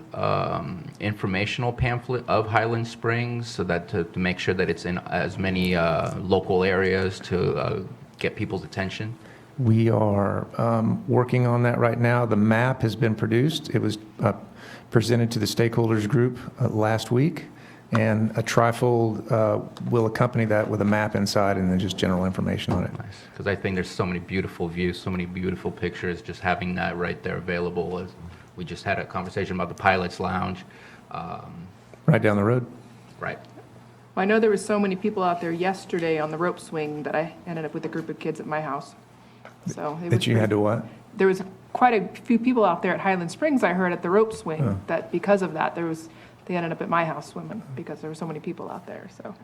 informational pamphlet of Highland Springs, so that to make sure that it's in as many local areas to get people's attention? We are working on that right now. The map has been produced. It was presented to the stakeholders group last week, and a trifold will accompany that with a map inside and then just general information on it. Nice, because I think there's so many beautiful views, so many beautiful pictures, just having that right there available. We just had a conversation about the Pilot's Lounge. Right down the road. Right. Well, I know there was so many people out there yesterday on the rope swing that I ended up with a group of kids at my house. So it That you had to what? There was quite a few people out there at Highland Springs, I heard, at the rope swing, that because of that, they ended up at my house swimming because there were so many people out there, so.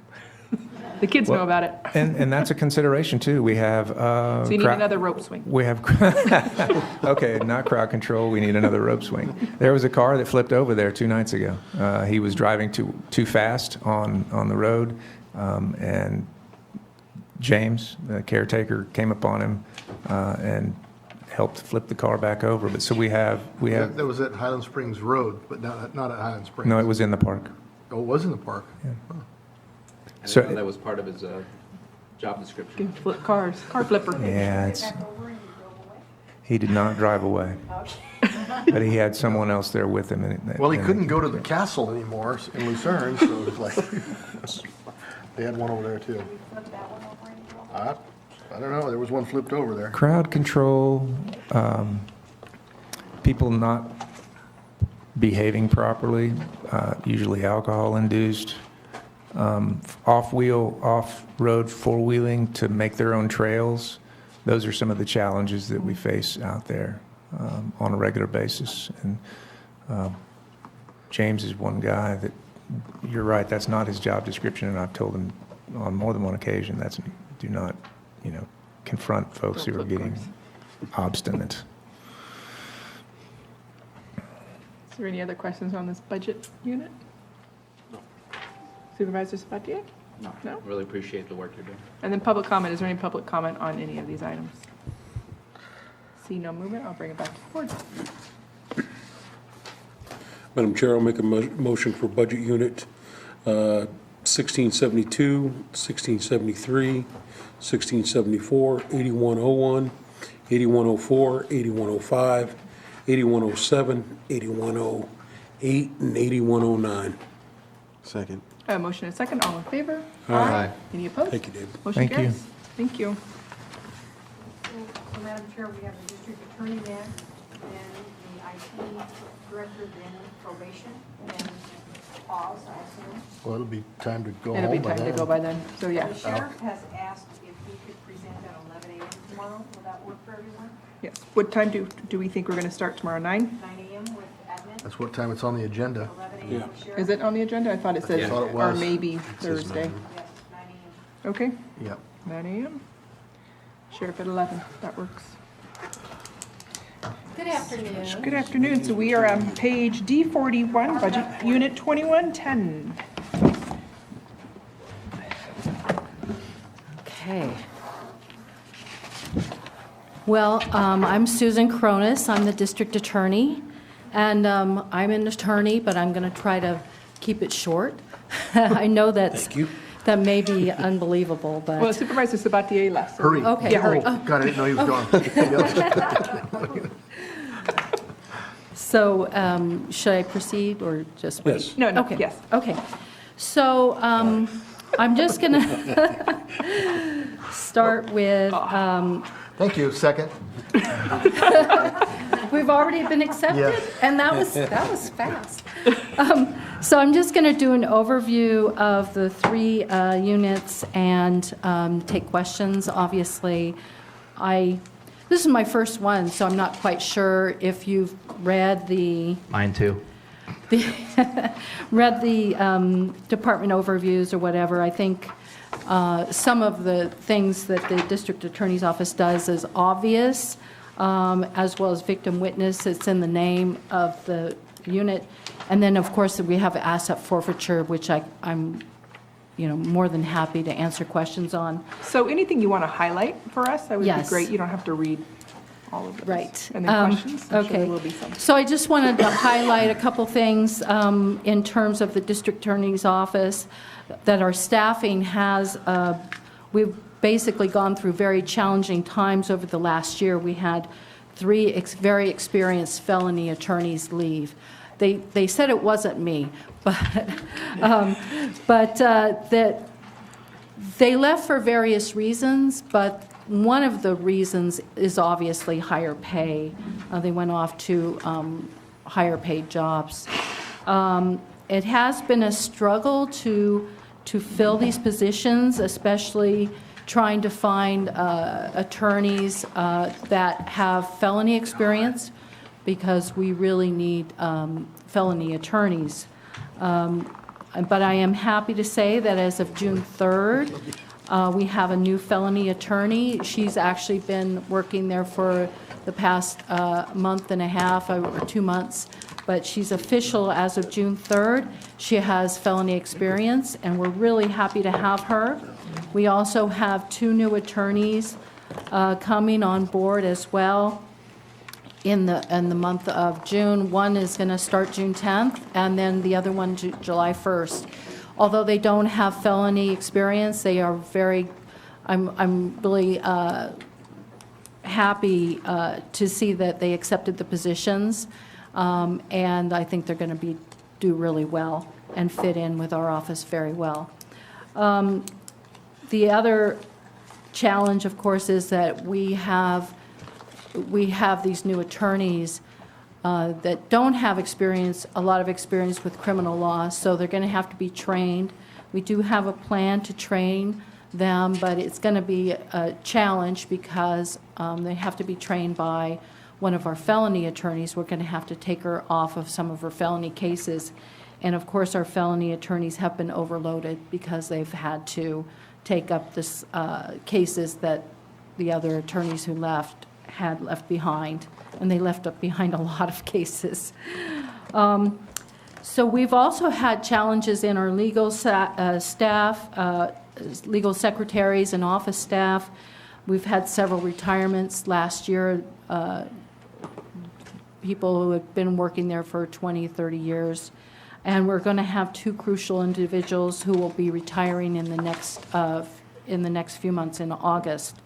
The kids know about it. And that's a consideration too. We have. So you need another rope swing. We have, okay, not crowd control, we need another rope swing. There was a car that flipped over there 2 nights ago. He was driving too fast on the road, and James, the caretaker, came upon him and helped flip the car back over. But so we have. That was at Highland Springs Road, but not at Highland Springs. No, it was in the park. Oh, it was in the park? Huh. I So- didn't know that was part of his job description. Can flip cars, car flipper. Yeah, he did not drive away. But he had someone else there with him. Well, he couldn't go to the castle anymore in Lucerne, so it was like, they had one over there too. I don't know, there was one flipped over there. Crowd control, people not behaving properly, usually alcohol-induced, off-wheel, off-road four-wheeling to make their own trails. Those are some of the challenges that we face out there on a regular basis. And James is one guy that, you're right, that's not his job description, and I've told him on more than one occasion, do not, confront folks who are getting obstinate. Is there any other questions on this budget unit? Supervisor Sabatier? No? Really appreciate the work you're doing. And then public comment, is there any public comment on any of these items? See no movement, I'll bring it back to the board. Madam Chair, I'll make a motion for budget unit 1672, 1673, 1674, 8101, 8104, 8105, 8107, 8108, and 8109. Second. Motion and second, all in favor? Aye. Any opposed? Thank you, Dave. Motion Thank you. carries. Thank you. So, Madam Chair, we have the district attorney then, and the IT director, then probation, and pause, I assume. Well, it'll be time to go It'll be home by time to then. go by then, so yeah. The sheriff has asked if we could present at 11 a.m. tomorrow. Will that work for everyone? Yes. What time do we think we're going to start tomorrow, 9? 9 a.m. with admin, That's what time it's on the agenda. 11 a.m. Yeah. with sheriff. Is it on the agenda? I thought it said, I thought it or was. maybe It says Thursday. 9. Yes, 9 a.m. Okay, Yep. 9 a.m. Sheriff at 11, that works. Good afternoon. Good afternoon. So we are on page D41, budget unit 2110. Okay. Well, I'm Susan Cronus. I'm the district attorney. And I'm an attorney, but I'm going to try to keep it short. I know that may be unbelievable, but. Well, Supervisor Sabatier left. so- Hurry. Okay, Yeah, hurry. Oh, God, I didn't know he was gone. So should I proceed or just wait? Yes. No, Okay. yes. Okay. So I'm just going to start with, Thank you, second. we've already been accepted? Yes. And that was fast. So I'm just going to do an overview of the 3 units and take questions. Obviously, this is my first one, so I'm not quite sure if you've read the Mine too. read the department overviews or whatever. I think some of the things that the district attorney's office does is obvious, as well as victim witness. It's in the name of the unit. And then, of course, we have asset forfeiture, which I'm more than happy to answer questions on. So anything you want to highlight for us, that would be Yes. great. You don't have to read all of those. Right. And then questions? I'm sure Okay. there will be some. So I just wanted to highlight a couple things in terms of the district attorney's office, that our staffing has, we've basically gone through very challenging times over the last year. We had 3 very experienced felony attorneys leave. They said it wasn't me, but that they left for various reasons, but one of the reasons is obviously higher pay. They went off to higher paid jobs. It has been a struggle to fill these positions, especially trying to find attorneys that have felony experience, because we really need felony attorneys. But I am happy to say that as of June 3rd, we have a new felony attorney. She's actually been working there for the past month and a half or 2 months, but she's official as of June 3rd. She has felony experience, and we're really happy to have her. We also have 2 new attorneys coming on board as well. in the month of June. One is going to start June 10th, and then the other one July 1st. Although they don't have felony experience, they are very, I'm really happy to see that they accepted the positions, and I think they're going to do really well and fit in with our office very well. The other challenge, of course, is that we have these new attorneys that don't have a lot of experience with criminal law, so they're going to have to be trained. We do have a plan to train them, but it's going to be a challenge because they have to be trained by one of our felony attorneys. We're going to have to take her off of some of her felony cases. And of course, our felony attorneys have been overloaded because they've had to take up this cases that the other attorneys who had left behind, and they left up behind a lot of cases. So we've also had challenges in our legal staff, legal secretaries and office staff. We've had several retirements last year, people who have been working there for 20, 30 years. And we're going to have two crucial individuals who will be retiring in the next few months, in August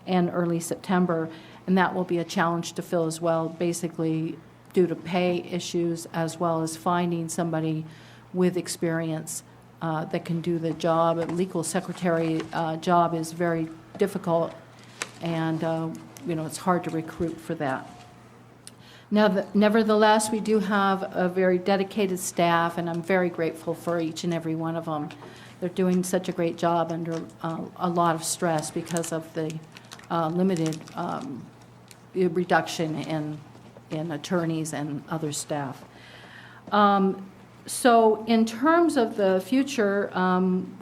and early September. And that will be a challenge to fill as well, basically due to pay issues as well as finding somebody with experience that can do the job. A legal secretary job is very difficult, and it's hard to recruit for that. Now, nevertheless, we do have a very dedicated staff, and I'm very grateful for each and every one of them. They're doing such a great job under a lot of stress because of the limited reduction in attorneys and other staff. So in terms of the future,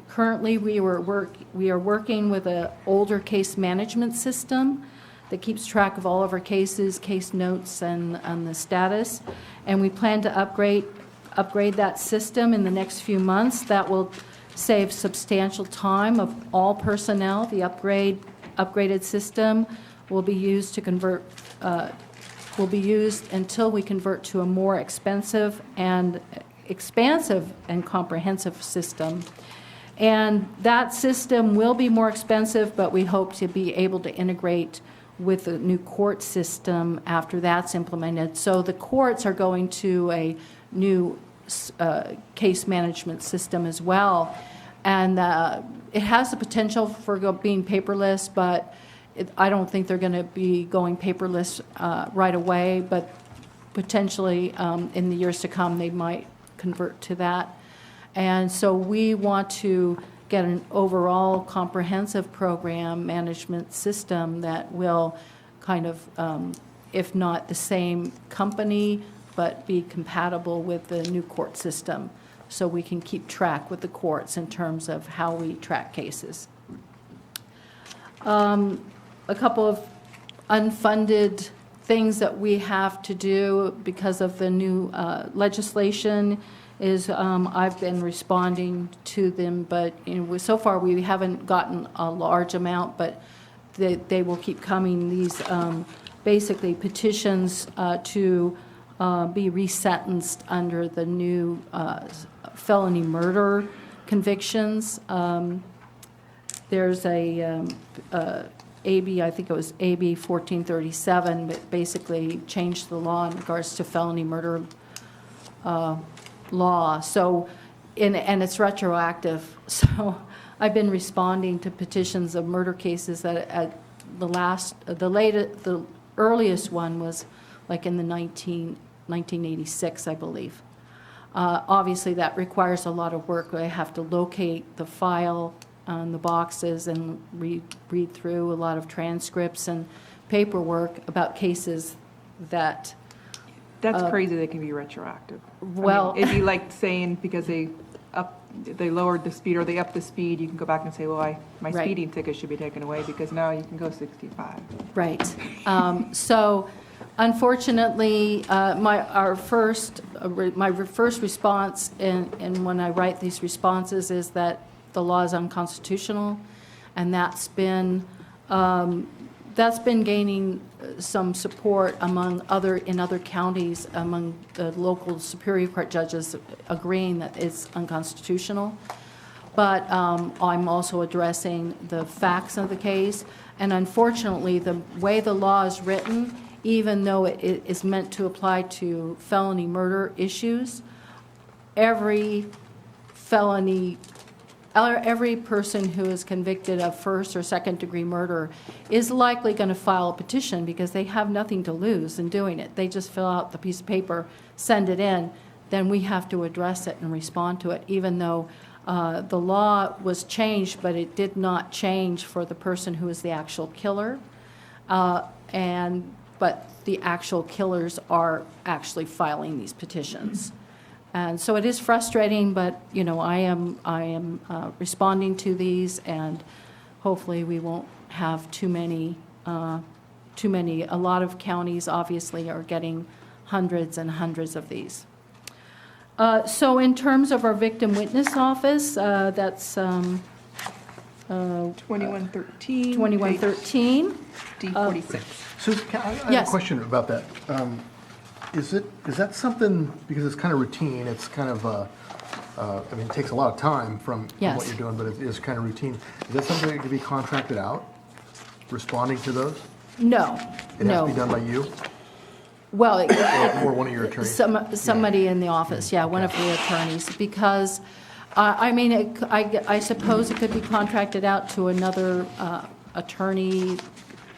currently we are working with an older case management system that keeps track of all of our cases, case notes, and the status. And we plan to upgrade that system in the next few months. That will save substantial time of all personnel. The upgraded system will be used to convert, will be used until we convert to a more expensive and expansive and comprehensive system. And that system will be more expensive, but we hope to be able to integrate with the new court system after that's implemented. So the courts are going to a new case management system as well. And it has the potential for being paperless, but I don't think they're going to be going paperless right away, but potentially in the years to come, they might convert to that. And so we want to get an overall comprehensive program management system that will kind of, if not the same company, but be compatible with the new court system, so we can keep track with the courts in terms of how we track cases. A couple of unfunded things that we have to do because of the new legislation is I've been responding to them, but so far we haven't gotten a large amount, but they will keep coming. These basically petitions to be resentenced under the new felony murder convictions. There's a AB, I think it was AB 1437, that basically changed the law in regards to felony murder law. So, and it's retroactive. So I've been responding to petitions of murder cases that at the earliest one was like in the 1986, I believe. Obviously, that requires a lot of work. I have to locate the file on the boxes and read through a lot of transcripts and paperwork about cases that... That's crazy they can be retroactive. Well... it'd be like saying because they lowered the speed or they upped the speed, you can go back and say, well, my Right. speeding ticket should be taken away because now you can go 65. Right. So unfortunately, my first response, and when I write these responses, is that the law is unconstitutional, and that's been That's been gaining some support in other counties, among the local Superior Court judges agreeing that it's unconstitutional. But I'm also addressing the facts of the case. And unfortunately, the way the law is written, even though it is meant to apply to felony murder issues, every person who is convicted of first or second degree murder is likely going to file a petition because they have nothing to lose in doing it. They just fill out the piece of paper, send it in, then we have to address it and respond to it, even though the law was changed, but it did not change for the person who is the actual killer. But the actual killers are actually filing these petitions. And so it is frustrating, but, you know, I am responding to these, and hopefully we won't have too many. A lot of counties obviously are getting hundreds and hundreds of these. So in terms of our victim witness office, that's 2113. 2113. D46. Susan, I have Yes. a question about that. Is that something, because it's kind of routine, it's kind of, I mean, it takes a lot of time from what Yes. you're doing, but it is kind of routine. Is that something that could be contracted out, responding to those? No, It has no. to be done by you Well, or one of your attorneys? somebody in the office, yeah, one of the attorneys, because, I mean, I suppose it could be contracted out to another attorney,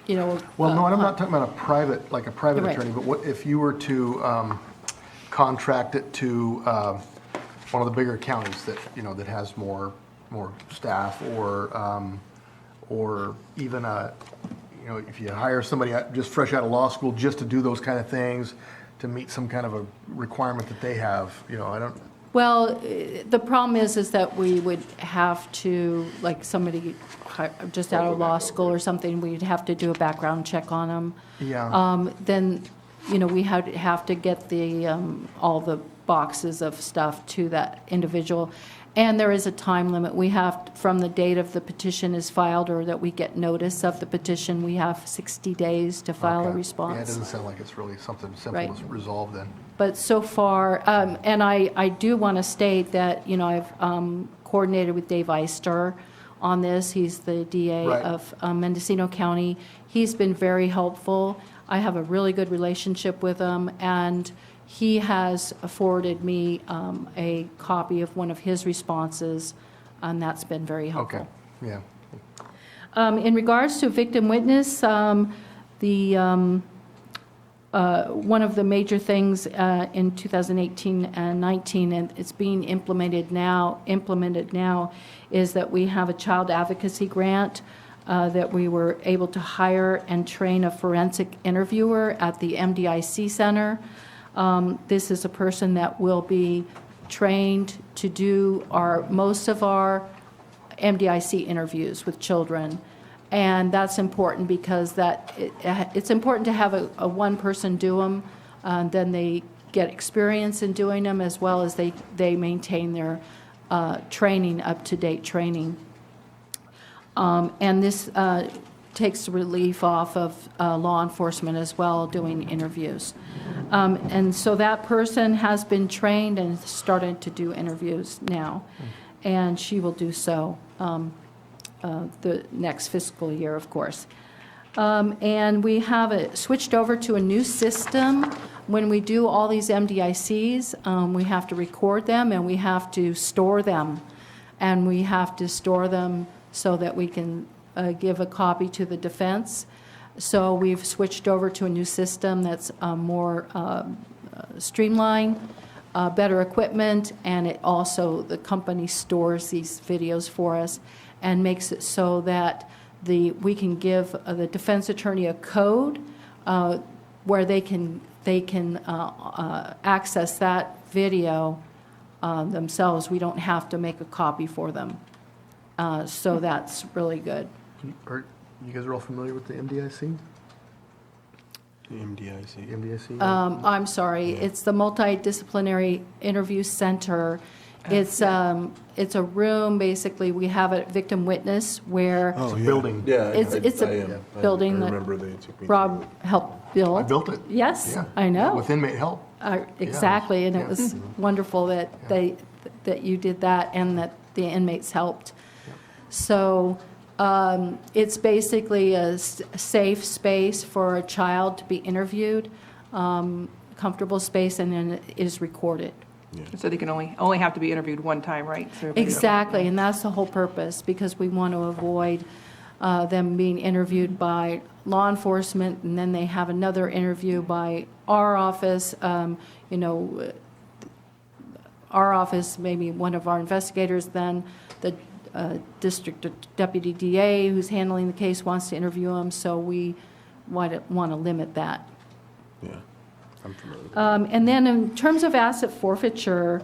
you know. Well, no, I'm not talking about a private Right. attorney, but what if you were to contract it to one of the bigger counties that, you know, that has more staff, or even you know, if you hire somebody just fresh out of law school just to do those kind of things, to meet some kind of a requirement that they have, you know, I don't. Well, the problem is that we would have to, like somebody just out of law school or something, we'd have to do a background check on them. Yeah. Then, you know, we have to get all the boxes of stuff to that individual. And there is a time limit. We have, from the date of the petition is filed or that we get notice of the petition, we have 60 days to file a Okay. response. Yeah, it doesn't sound like it's really something simple Right. to resolve then. But so far, and I do want to state that, you know, I've coordinated with Dave Eister on this. He's the DA Right. of Mendocino County. He's been very helpful. I have a really good relationship with him, and he has forwarded me a copy of one of his responses, and that's been very helpful. Okay, yeah. In regards to victim witness, one of the major things in 2018 and 19, and it's being implemented now, is that we have a child advocacy grant that we were able to hire and train a forensic interviewer at the MDIC Center. This is a person that will be trained to do most of our MDIC interviews with children. And that's important because it's important to have a one person do them, then they get experience in doing them, as well as they maintain their training, up-to-date training. And this takes relief off of law enforcement as well, doing interviews. And so that person has been trained and started to do interviews now, and she will do so the next fiscal year, of course. And we have switched over to a new system. When we do all these MDICs, we have to record them and we have to store them. And we have to store them so that we can give a copy to the defense. So we've switched over to a new system that's more streamlined, better equipment, and the company stores these videos for us and makes it so that we can give the defense attorney a code where they can access that video themselves. We don't have to make a copy for them. So that's really good. You guys are all familiar with the MDIC? The MDIC. MDIC? I'm sorry, it's the Multidisciplinary Interview Center. It's a room, basically, we have a victim witness where. Oh, yeah. building. Yeah. It's a building that remember they took me to Rob helped build. I built it. Yes, Yeah. I know. With inmate help. Exactly, and it Yeah. was wonderful that that you did that and that the inmates helped. So it's basically a safe space for a child to be interviewed, comfortable space, and then it is recorded. So they can only have to be interviewed one time, right? So everybody- Exactly, and that's the whole purpose, because we want to avoid them being interviewed by law enforcement, and then they have another interview by our office, our office, maybe one of our investigators, then the district deputy DA who's handling the case wants to interview them, so we want to limit that. Yeah, I'm familiar with that. And then in terms of asset forfeiture,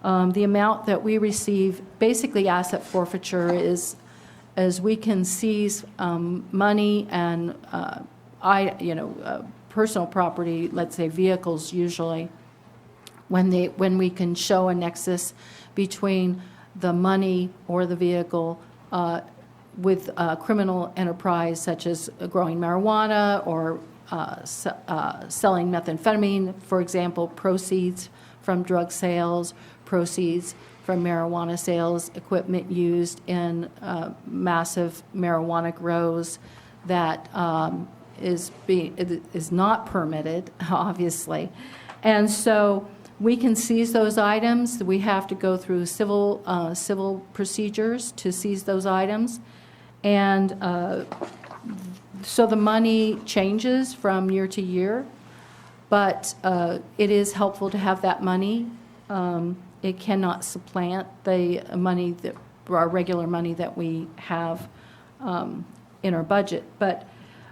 the amount that we receive, basically asset forfeiture is, as we can seize money and, personal property, let's say vehicles usually, when we can show a nexus between the money or the vehicle with criminal enterprise such as growing marijuana or selling methamphetamine, for example, proceeds from drug sales, proceeds from marijuana sales, equipment used in massive marijuana grows that is not permitted, obviously. And so we can seize those items. We have to go through civil procedures to seize those items. And so the money changes from year to year, but it is helpful to have that money. It cannot supplant the money our regular money that we have in our budget. But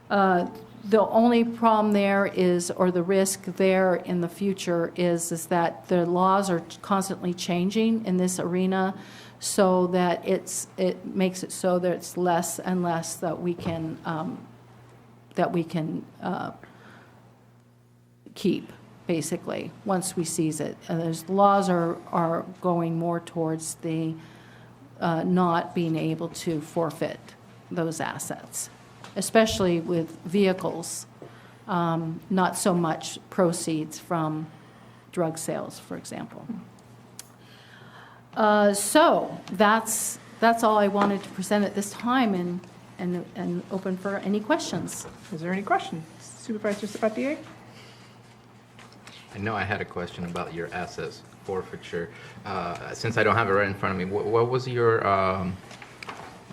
the only problem there is, or the risk there in the future is that the laws are constantly changing in this arena, so that it makes it so that it's less and less that we can keep, basically, once we seize it. And those laws are going more towards the not being able to forfeit those assets, especially with vehicles, not so much proceeds from drug sales, for example. So that's all I wanted to present at this time, and open for any questions. Is there any questions? Supervisor Sabatier? I know I had a question about your assets forfeiture. Since I don't have it right in front of me, what was your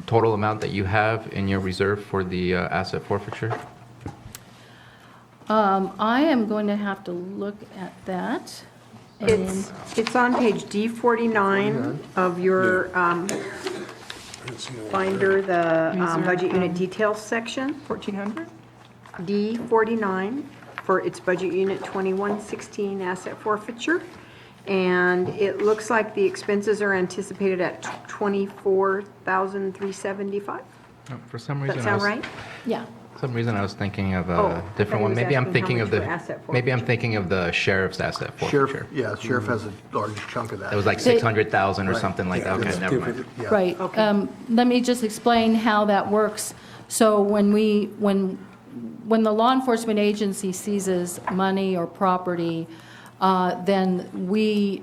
total amount that you have in your reserve for the asset forfeiture? I am going to have to look at that. It's on page D49 of your binder, the budget unit details section. 1,400? D49 for its budget unit 2116 asset forfeiture. And it looks like the expenses are anticipated at $24,375. For some Does reason, that sound right? Yeah. For some reason, I was thinking of Oh, a I different thought one. he was Maybe I'm asking thinking how of much the for asset maybe I'm forfeiture. thinking of the sheriff's asset forfeiture. Sheriff has a large chunk of that. It was like 600,000 or something like that. Okay, never mind. Yeah. Right. Let me just explain how that works. So when the law enforcement agency seizes money or property, then we're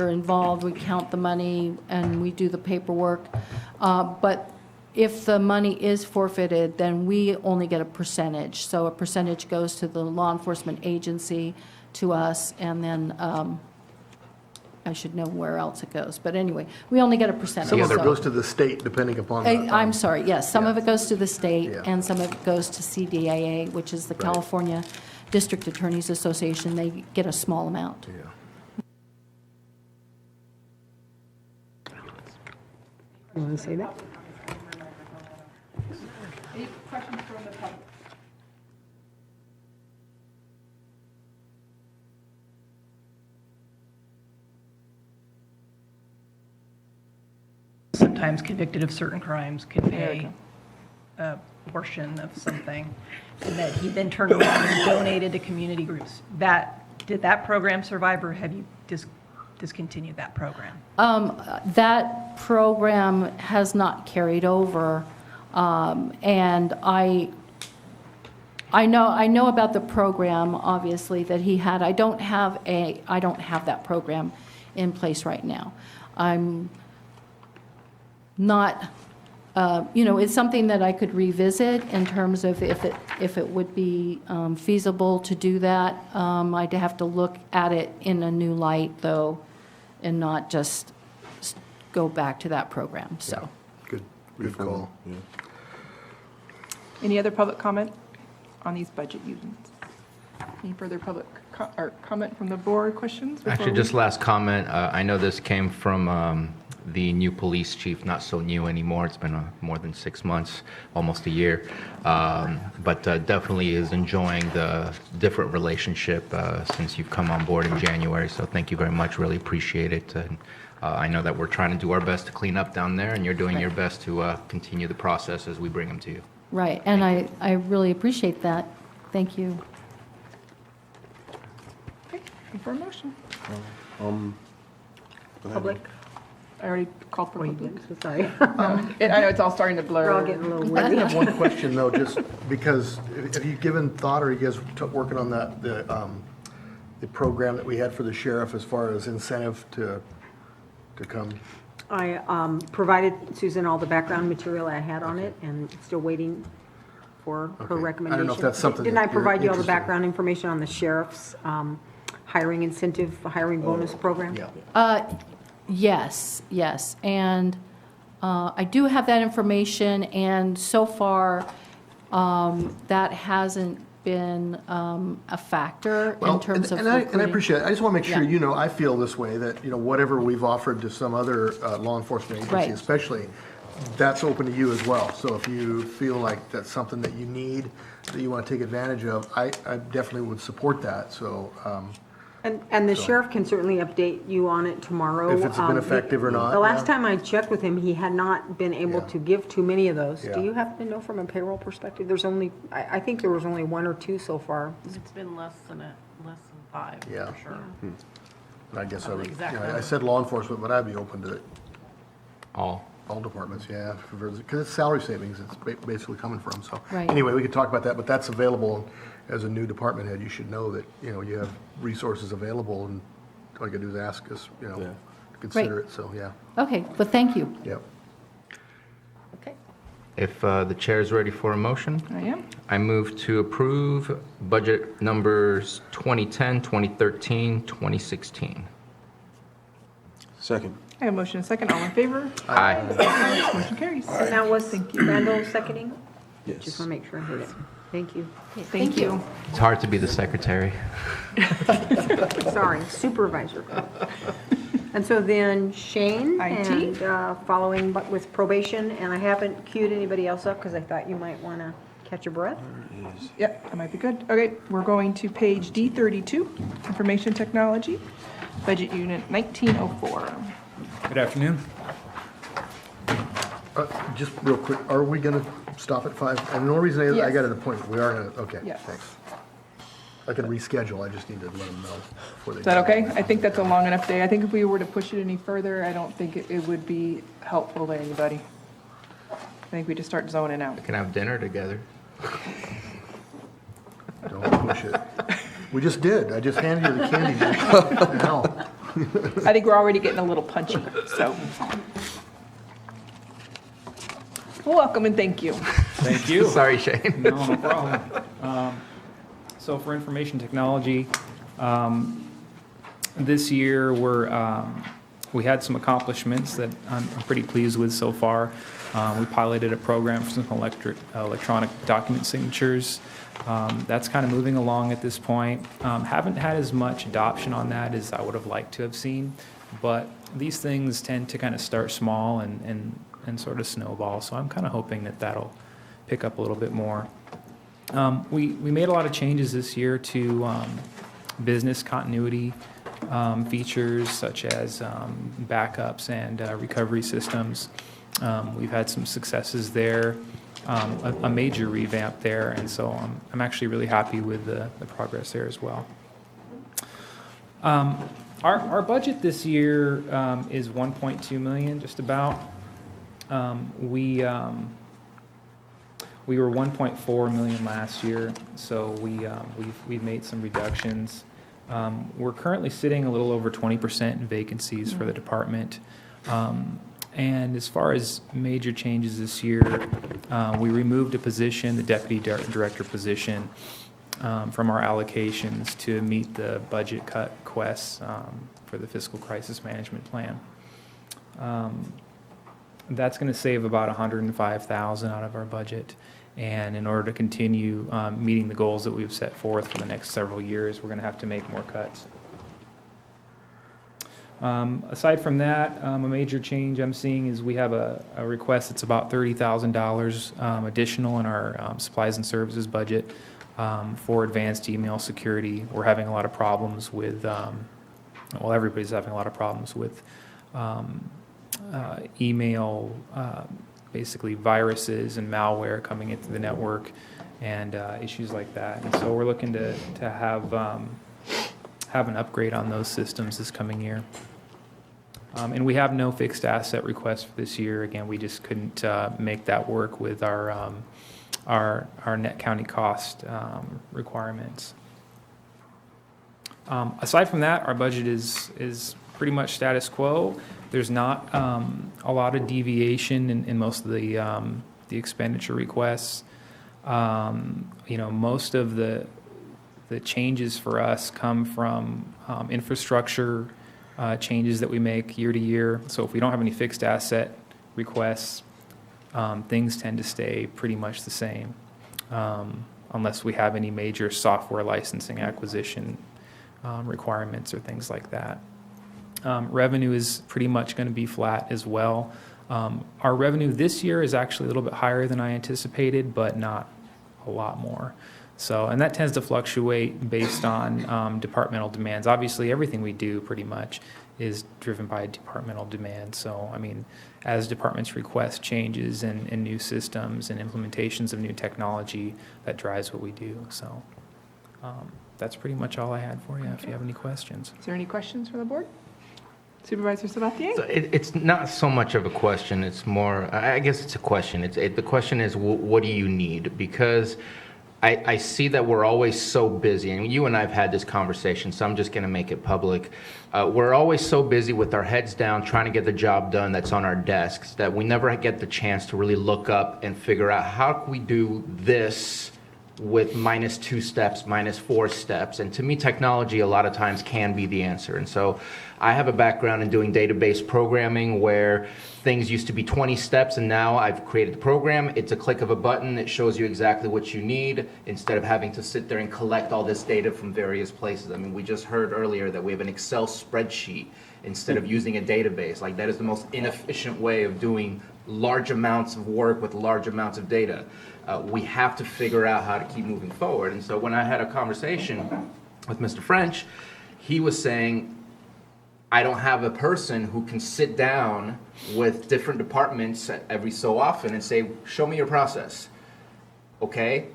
involved, we count the money, and we do the paperwork. But if the money is forfeited, then we only get a percentage. So a percentage goes to the law enforcement agency, to us, and then I should know where else it goes. But anyway, we only get a percentage. Some of it so- goes to the state, depending upon the. I'm sorry, yes, some of it goes to the state, Yeah. and some of it goes to CDAA, which is the California District Attorneys Association. They get a small amount. You want to say that? Any questions from the public? Sometimes convicted of certain crimes can There we pay a portion of something, and that he then turned around and donated to community groups. Did that program survive, or have you discontinue that program? That program has not carried over, and I know about the program, obviously, that he had. I don't have that program in place right now. I'm not, it's something that I could revisit in terms of if it would be feasible to do that. I'd have to look at it in a new light, though, and not just go back to that program, so. Good call. Yeah. Any other public comment on these budget units? Any further public or comment from the board, questions? before Actually, we- just last comment. I know this came from the new police chief, not so new anymore. It's been more than 6 months, almost a year. But definitely is enjoying the different relationship since you've come on board in January. So thank you very much. Really appreciate it. And I know that we're trying to do our best to clean up down there, and you're doing your best to continue the process as we bring them to you. Right, and I really appreciate that. Thank you. Okay, looking for a motion. Go ahead. Public. I already called for public. Sorry. I know it's all starting to blur. We're all getting a little I worried. have one question though, just because, have you given thought, or are you guys working on that, the program that we had for the sheriff as far as incentive to come? I provided Susan all the background material I had on it, and still waiting for her Okay. recommendation. I don't know if that's something Didn't that I provide you all the you're interested in. background information on the sheriff's hiring incentive, hiring bonus program? Yeah. Yes, and I do have that information, and so far, that hasn't been a factor in terms of and I recruiting. appreciate it. I just want to make sure, Yeah. I feel this way, that, whatever we've offered to some other law enforcement agency Right. especially, that's open to you as well. So if you feel like that's something that you need, that you want to take advantage of, I definitely would support that, so. And the sheriff can certainly update you on it tomorrow. If it's been effective or not, The last yeah. time I checked with him, he had not been able Yeah. to give too many of those. Yeah. Do you happen to know from a payroll perspective? There's only, I think there was only 1 or 2 so far. It's been less than 5, Yeah. for sure. I guess I would, Exactly. I said law enforcement, but I'd be open to it. All Departments, yeah, because it's salary savings, it's basically coming from, so. Right. Anyway, we could talk about that, but that's available. As a new department head, you should know that, you have resources available, and all you gotta do is ask us, to consider it, so, yeah. Okay, well, thank you. Yep. Okay, If the chair is ready for a motion, I am. I move to approve budget numbers 2010, 2013, 2016. Second. I have a motion and a second. All in favor? Aye. Motion carries. And that was Randall seconding? Yes. Just want to make sure I heard it. Thank you. Thank you. It's hard to be the secretary. Sorry, supervisor. And so then Shane, IT. and following but with probation, and I haven't queued anybody else up because I thought you might want to catch your breath. Yep, that might be good. Okay, we're going to page D32, Information Technology, Budget Unit 1904. Good afternoon. Just real quick, are we gonna stop at 5? And the only reason I Yes. got an appointment, we are gonna, okay, Yes. thanks. I can reschedule, I just need to let them know before they. Is that okay? I think that's a long enough day. I think if we were to push it any further, I don't think it would be helpful to anybody. I think we just start zoning out. We can have dinner together. Don't push it. We just did, I just handed you the candy. Now. I think we're already getting a little punchy, so. Welcome and thank you. Thank you. Sorry, Shane. No problem. So for information technology, this year we had some accomplishments that I'm pretty pleased with so far. We piloted a program for some electronic document signatures. That's kind of moving along at this point. Haven't had as much adoption on that as I would have liked to have seen, but these things tend to kind of start small and sort of snowball, so I'm kind of hoping that that'll pick up a little bit more. We made a lot of changes this year to business continuity features such as backups and recovery systems. We've had some successes there, a major revamp there, and so I'm actually really happy with the progress there as well. Our budget this year is 1.2 million, just about. We were 1.4 million last year, so we've made some reductions. We're currently sitting a little over 20% in vacancies for the department. And as far as major changes this year, we removed a position, the deputy director position, from our allocations to meet the budget cut requests for the fiscal crisis management plan. That's going to save about $105,000 out of our budget. And in order to continue meeting the goals that we've set forth for the next several years, we're going to have to make more cuts. Aside from that, a major change I'm seeing is we have a request that's about $30,000 additional in our supplies and services budget for advanced email security. We're having a lot of problems with, well, everybody's having a lot of problems with email, basically viruses and malware coming into the network and issues like that. And so we're looking to have an upgrade on those systems this coming year. And we have no fixed asset requests for this year. Again, we just couldn't make that work with our net county cost requirements. Aside from that, our budget is pretty much status quo. There's not a lot of deviation in most of the expenditure requests. Most of the changes for us come from infrastructure changes that we make year to year. So if we don't have any fixed asset requests, things tend to stay pretty much the same, unless we have any major software licensing acquisition requirements or things like that. Revenue is pretty much going to be flat as well. Our revenue this year is actually a little bit higher than I anticipated, but not a lot more. So, and that tends to fluctuate based on departmental demands. Obviously, everything we do pretty much is driven by departmental demand. So, I mean, as departments request changes and new systems and implementations of new technology, that drives what we do. So, that's pretty much all I had for you, if you have any questions. Is there any questions from the board? Supervisor Sabatier? So it's not so much of a question, it's more, I guess it's a question. The question is, what do you need? Because I see that we're always so busy, and you and I have had this conversation, so I'm just going to make it public. We're always so busy with our heads down trying to get the job done that's on our desks that we never get the chance to really look up and figure out how can we do this with -2 steps, -4 steps. And to me, technology a lot of times can be the answer. And so I have a background in doing database programming where things used to be 20 steps, and now I've created the program. It's a click of a button. It shows you exactly what you need instead of having to sit there and collect all this data from various places. I mean, we just heard earlier that we have an Excel spreadsheet instead of using a database. Like, that is the most inefficient way of doing large amounts of work with large amounts of data. We have to figure out how to keep moving forward. And so when I had a conversation with Mr. French, he was saying, I don't have a person who can sit down with different departments every so often and say, show me your process. Okay,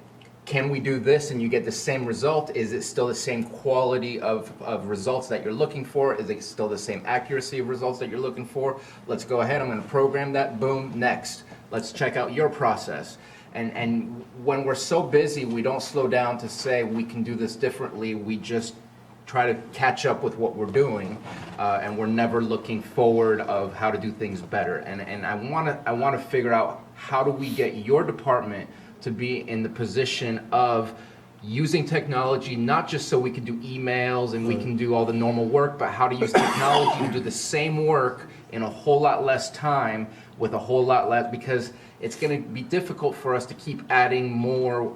can we do this and you get the same result? Is it still the same quality of results that you're looking for? Is it still the same accuracy of results that you're looking for? Let's go ahead, I'm going to program that, boom, next. Let's check out your process. And when we're so busy, we don't slow down to say we can do this differently. We just try to catch up with what we're doing, and we're never looking forward of how to do things better. And I want to figure out, how do we get your department to be in the position of using technology, not just so we can do emails and we can do all the normal work, but how to use technology to do the same work in a whole lot less time with a whole lot less, because it's going to be difficult for us to keep adding more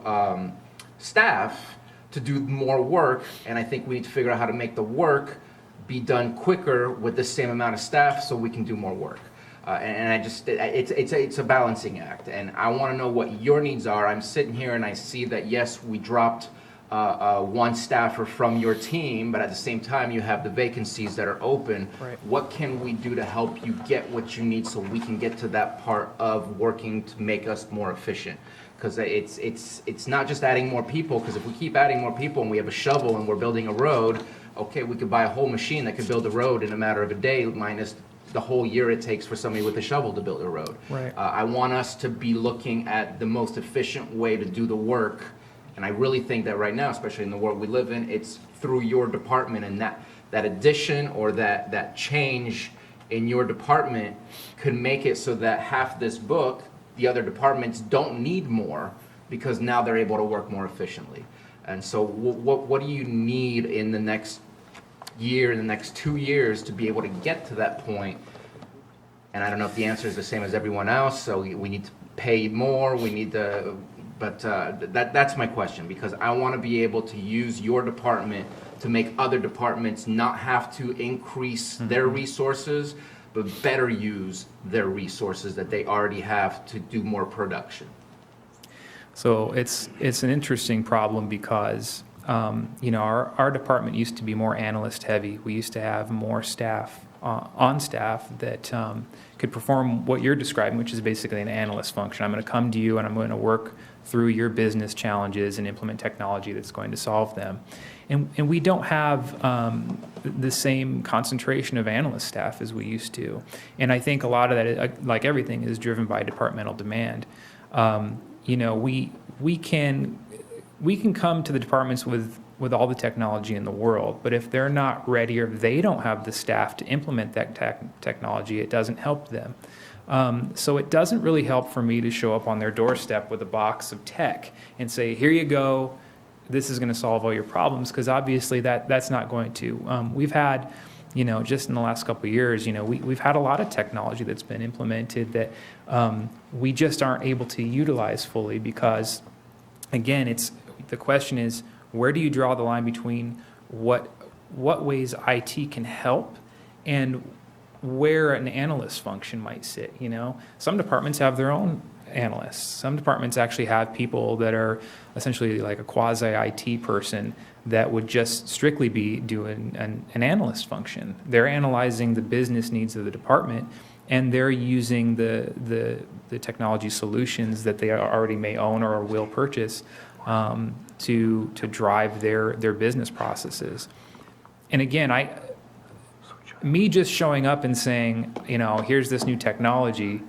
staff to do more work, and I think we need to figure out how to make the work be done quicker with the same amount of staff so we can do more work. And it's a balancing act, and I want to know what your needs are. I'm sitting here and I see that, yes, we dropped one staffer from your team, but at the same time you have the vacancies that are open. Right. What can we do to help you get what you need so we can get to that part of working to make us more efficient? Because it's not just adding more people, because if we keep adding more people and we have a shovel and we're building a road, okay, we could buy a whole machine that could build a road in a matter of a day, minus the whole year it takes for somebody with a shovel to build a road. Right. I want us to be looking at the most efficient way to do the work, and I really think that right now, especially in the world we live in, it's through your department, and that addition or that change in your department could make it so that half this book, the other departments don't need more because now they're able to work more efficiently. And so what do you need in the next year, in the next 2 years to be able to get to that point? And I don't know if the answer is the same as everyone else, so we need to pay more, we need to, but that's my question, because I want to be able to use your department to make other departments not have to increase their resources, but better use their resources that they already have to do more production. So it's an interesting problem because our department used to be more analyst heavy. We used to have more staff on staff that could perform what you're describing, which is basically an analyst function. I'm going to come to you and I'm going to work through your business challenges and implement technology that's going to solve them. And we don't have the same concentration of analyst staff as we used to. And I think a lot of that, like everything, is driven by departmental demand. We can come to the departments with all the technology in the world, but if they're not ready or they don't have the staff to implement that technology, it doesn't help them. So it doesn't really help for me to show up on their doorstep with a box of tech and say, here you go, this is going to solve all your problems, because obviously that's not going to. We've had, just in the last couple of years, we've had a lot of technology that's been implemented that we just aren't able to utilize fully because, again, the question is, where do you draw the line between what ways IT can help and where an analyst function might sit? Some departments have their own analysts. Some departments actually have people that are essentially like a quasi-IT person that would just strictly be doing an analyst function. They're analyzing the business needs of the department, and they're using the technology solutions that they already may own or will purchase to drive their business processes. And again, me just showing up and saying, here's this new technology,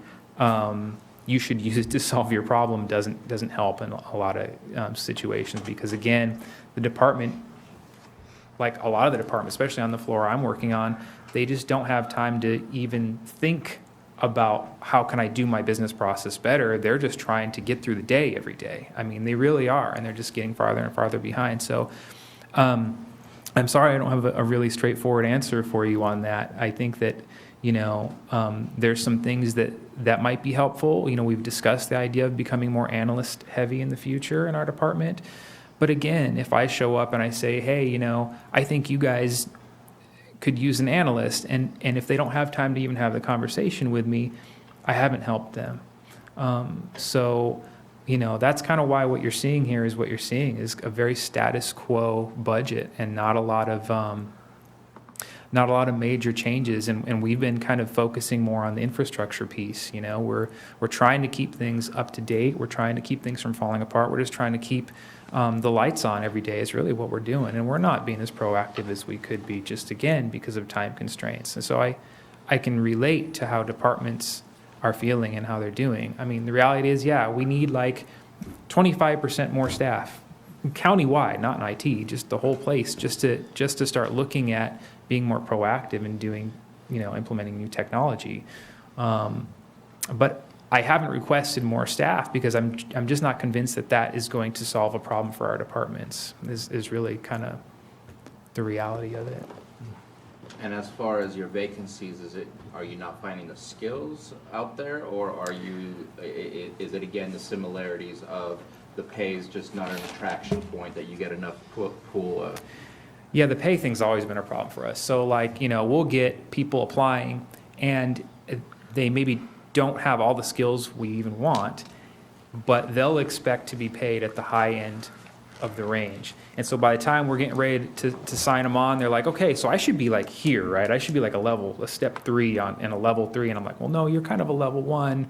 you should use it to solve your problem doesn't help in a lot of situations, because again, the department, like a lot of the departments, especially on the floor I'm working on, they just don't have time to even think about how can I do my business process better. They're just trying to get through the day every day. I mean, they really are, and they're just getting farther and farther behind. So I'm sorry I don't have a really straightforward answer for you on that. I think that, there's some things that might be helpful. We've discussed the idea of becoming more analyst heavy in the future in our department. But again, if I show up and I say, hey, I think you guys could use an analyst, and if they don't have time to even have the conversation with me, I haven't helped them. So that's kind of why what you're seeing here is what you're seeing is a very status quo budget and not a lot of major changes. And we've been kind of focusing more on the infrastructure piece. We're trying to keep things up to date. We're trying to keep things from falling apart. We're just trying to keep the lights on every day is really what we're doing. And we're not being as proactive as we could be, just again, because of time constraints. And so I can relate to how departments are feeling and how they're doing. I mean, the reality is, we need like 25% more staff, countywide, not in IT, just the whole place, just to start looking at being more proactive and doing, implementing new technology. But I haven't requested more staff because I'm just not convinced that is going to solve a problem for our departments, is really kind of the reality of it. And as far as your vacancies, are you not finding the skills out there, or is it again the similarities of the pay is just not an attraction point that you get enough pool of? Yeah, the pay thing's always been a problem for us. So we'll get people applying and they maybe don't have all the skills we even want, but they'll expect to be paid at the high end of the range. And so by the time we're getting ready to sign them on, they're like, okay, so I should be like here, right? I should be like a step 3 and a level 3. And I'm like, well, no, you're kind of a level 1,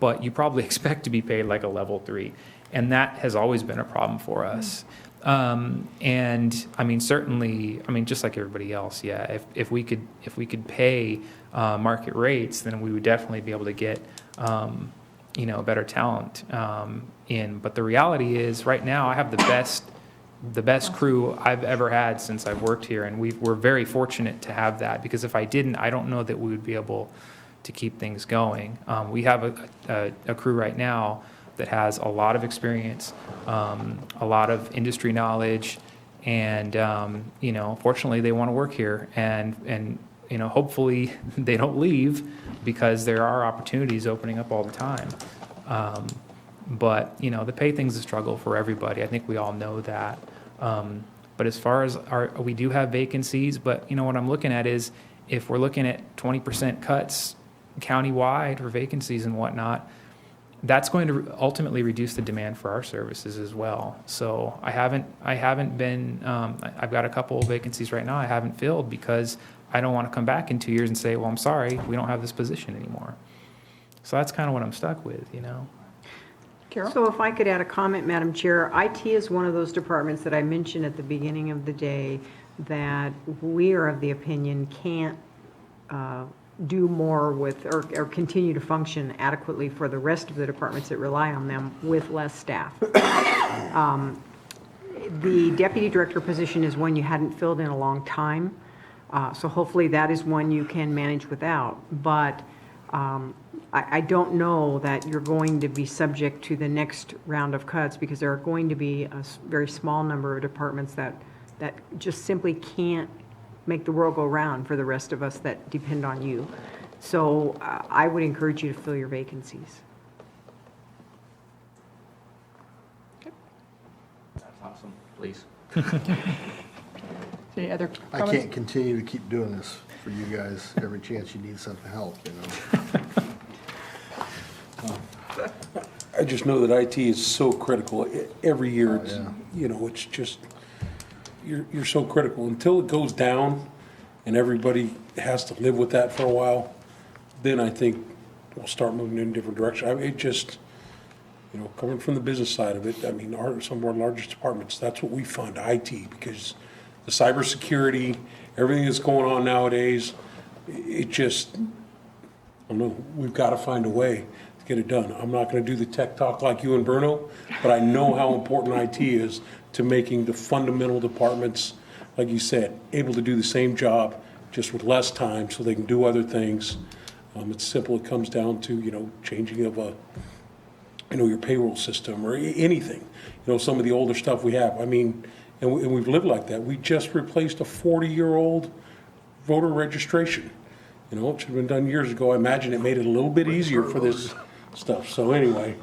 but you probably expect to be paid like a level 3. And that has always been a problem for us. And I mean, certainly, I mean, just like everybody else, yeah. If we could pay market rates, then we would definitely be able to get better talent in. But the reality is, right now, I have the best crew I've ever had since I've worked here, and we're very fortunate to have that, because if I didn't, I don't know that we would be able to keep things going. We have a crew right now that has a lot of experience, a lot of industry knowledge, and fortunately they want to work here, and hopefully they don't leave, because there are opportunities opening up all the time. But the pay thing's a struggle for everybody. I think we all know that. But as far as we do have vacancies, but what I'm looking at is, if we're looking at 20% cuts countywide for vacancies and whatnot, that's going to ultimately reduce the demand for our services as well. So I haven't been, I've got a couple of vacancies right now I haven't filled, because I don't want to come back in 2 years and say, well, I'm sorry, we don't have this position anymore. So that's kind of what I'm stuck with, Carol? So if I could add a comment, Madam Chair, IT is one of those departments that I mentioned at the beginning of the day that we are of the opinion can't do more with, or continue to function adequately for the rest of the departments that rely on them with less staff. The deputy director position is one you hadn't filled in a long time, so hopefully that is one you can manage without. But I don't know that you're going to be subject to the next round of cuts, because there are going to be a very small number of departments that just simply can't make the world go round for the rest of us that depend on you. So I would encourage you to fill your vacancies. That's awesome. Please. Any other I comments? can't continue to keep doing this for you guys every chance you need some help, I just know that IT is so critical. Every year, it's, yeah. It's just, you're so critical. Until it goes down and everybody has to live with that for a while, then I think we'll start moving in a different direction. I mean, it just, coming from the business side of it, I mean, some of our largest departments, that's what we fund, IT, because the cybersecurity, everything that's going on nowadays, it just, I don't know, we've got to find a way to get it done. I'm not going to do the tech talk like you and Bruno, but I know how important IT is to making the fundamental departments, like you said, able to do the same job, just with less time, so they can do other things. It's simple. It comes down to, changing of your payroll system or anything. Some of the older stuff we have. I mean, and we've lived like that. We just replaced a 40-year-old voter registration. It should have been done years ago. I imagine it made it a little bit easier for this stuff. So anyway,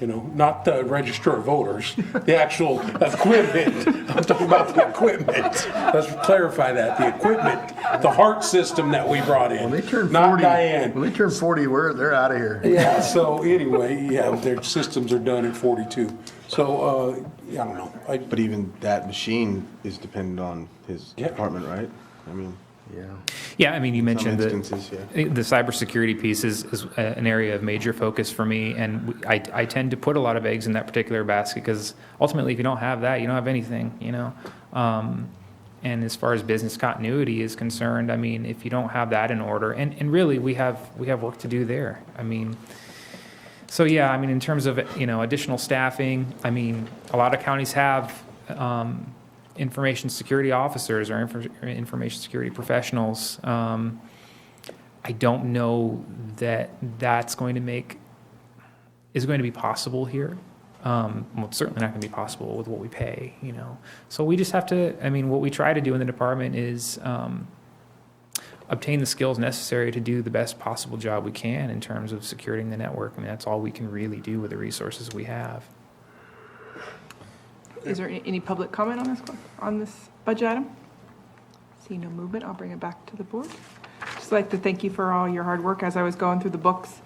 not the register of voters, the actual equipment. I'm talking about the equipment. Let's clarify that. The equipment, the heart system that we brought in. When they turn 40, not Diane. When they turn 40, they're out of here. Yeah, so anyway, their systems are done at 42. So, I don't know. But even that machine is dependent on his department, right? I mean, Yeah, I mean, you mentioned the instances, cybersecurity piece is an area of major focus for me, and I tend to put a lot of eggs in that particular basket, because ultimately, if you don't have that, you don't have anything, And as far as business continuity is concerned, I mean, if you don't have that in order, and really, we have work to do there. I mean, so yeah, I mean, in terms of additional staffing, I mean, a lot of counties have information security officers or information security professionals. I don't know that that's going to be possible here. Well, it's certainly not going to be possible with what we pay, So we just have to, I mean, what we try to do in the department is obtain the skills necessary to do the best possible job we can in terms of securing the network. I mean, that's all we can really do with the resources we have. Is there any public comment on this budget item? See no movement, I'll bring it back to the board. Just like to thank you for all your hard work. As I was going through the books,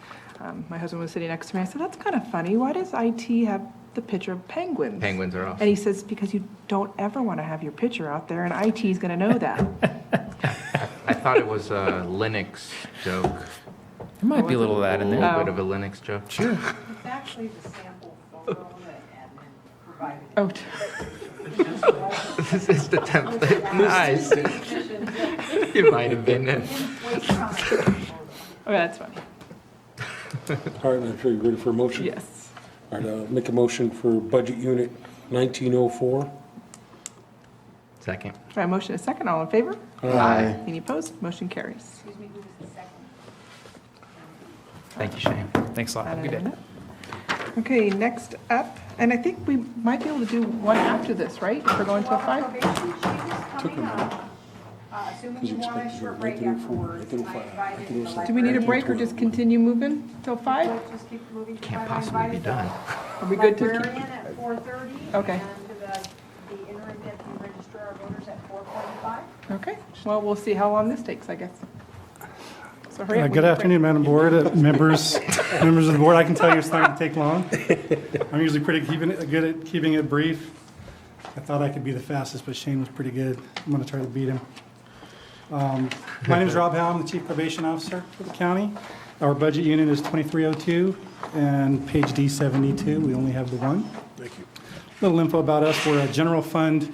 my husband was sitting next to me. I said, that's kind of funny. Why does IT have the picture of penguins? Penguins are awesome. And he says, because you don't ever want to have your picture out there, and IT is going to know that. I thought it was a Linux joke. There might be a little of that in there. A little bit of a Linux joke. Sure. It's actually the sample photo that admin Oh. This is the 10th. Nice. You might have been in. Oh, that's funny. All right, Madam Chair, you ready for a motion? Yes. All right, make a motion for Budget Unit 1904. Second. All right, motion is second. All in favor? Aye. Any opposed? Motion carries. Thank you, Shane. Thanks a lot. Have a good day. Okay, next up, and I think we might be able to do one after this, right? If we're going till 5? Assuming you want a short break afterwards. Do we need a break or just continue moving till 5? Just keep moving to Can't 5 possibly be done. Are we good to keep? Librarian at 4:30. Okay. And the interim deputy registrar of voters at 4:45. Okay, well, we'll see how long this takes, I guess. So hurry up. Good afternoon, Madam Board, members of the board. I can tell you it's not going to take long. I'm usually pretty good at keeping it brief. I thought I could be the fastest, but Shane was pretty good. I'm going to try to beat him. My name is Rob Howe. I'm the Chief Probation Officer for the county. Our budget unit is 2302 and page D72. We only have the one. Thank you. Little info about us. We're a general fund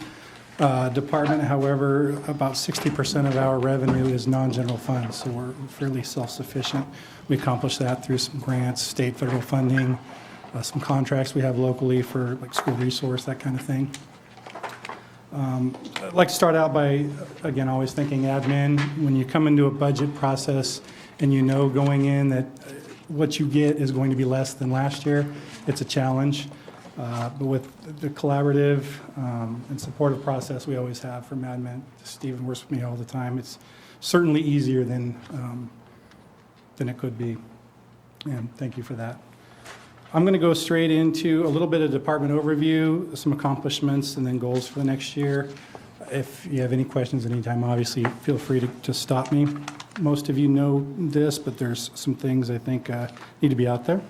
department. However, about 60% of our revenue is non-general funds, so we're fairly self-sufficient. We accomplish that through some grants, state, federal funding, some contracts we have locally for like school resource, that kind of thing. I'd like to start out by, again, always thinking admin. When you come into a budget process and you know going in that what you get is going to be less than last year, it's a challenge. But with the collaborative and supportive process we always have from admin, Stephen works with me all the time, it's certainly easier than it could be. And thank you for that. I'm going to go straight into a little bit of department overview, some accomplishments, and then goals for the next year. If you have any questions anytime, obviously, feel free to stop me. Most of you know this, but there's some things I think need to be out there.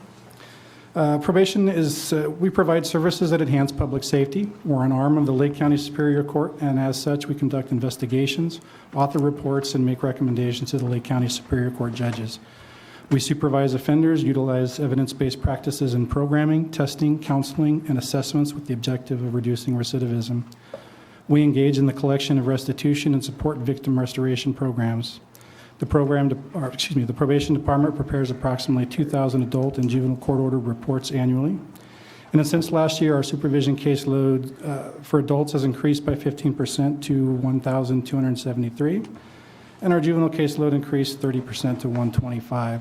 Probation is, we provide services that enhance public safety. We're an arm of the Lake County Superior Court, and as such, we conduct investigations, author reports, and make recommendations to the Lake County Superior Court judges. We supervise offenders, utilize evidence-based practices in programming, testing, counseling, and assessments with the objective of reducing recidivism. We engage in the collection of restitution and support victim restoration programs. The probation department prepares approximately 2,000 adult and juvenile court order reports annually. And since last year, our supervision caseload for adults has increased by 15% to 1,273, and our juvenile caseload increased 30% to 125.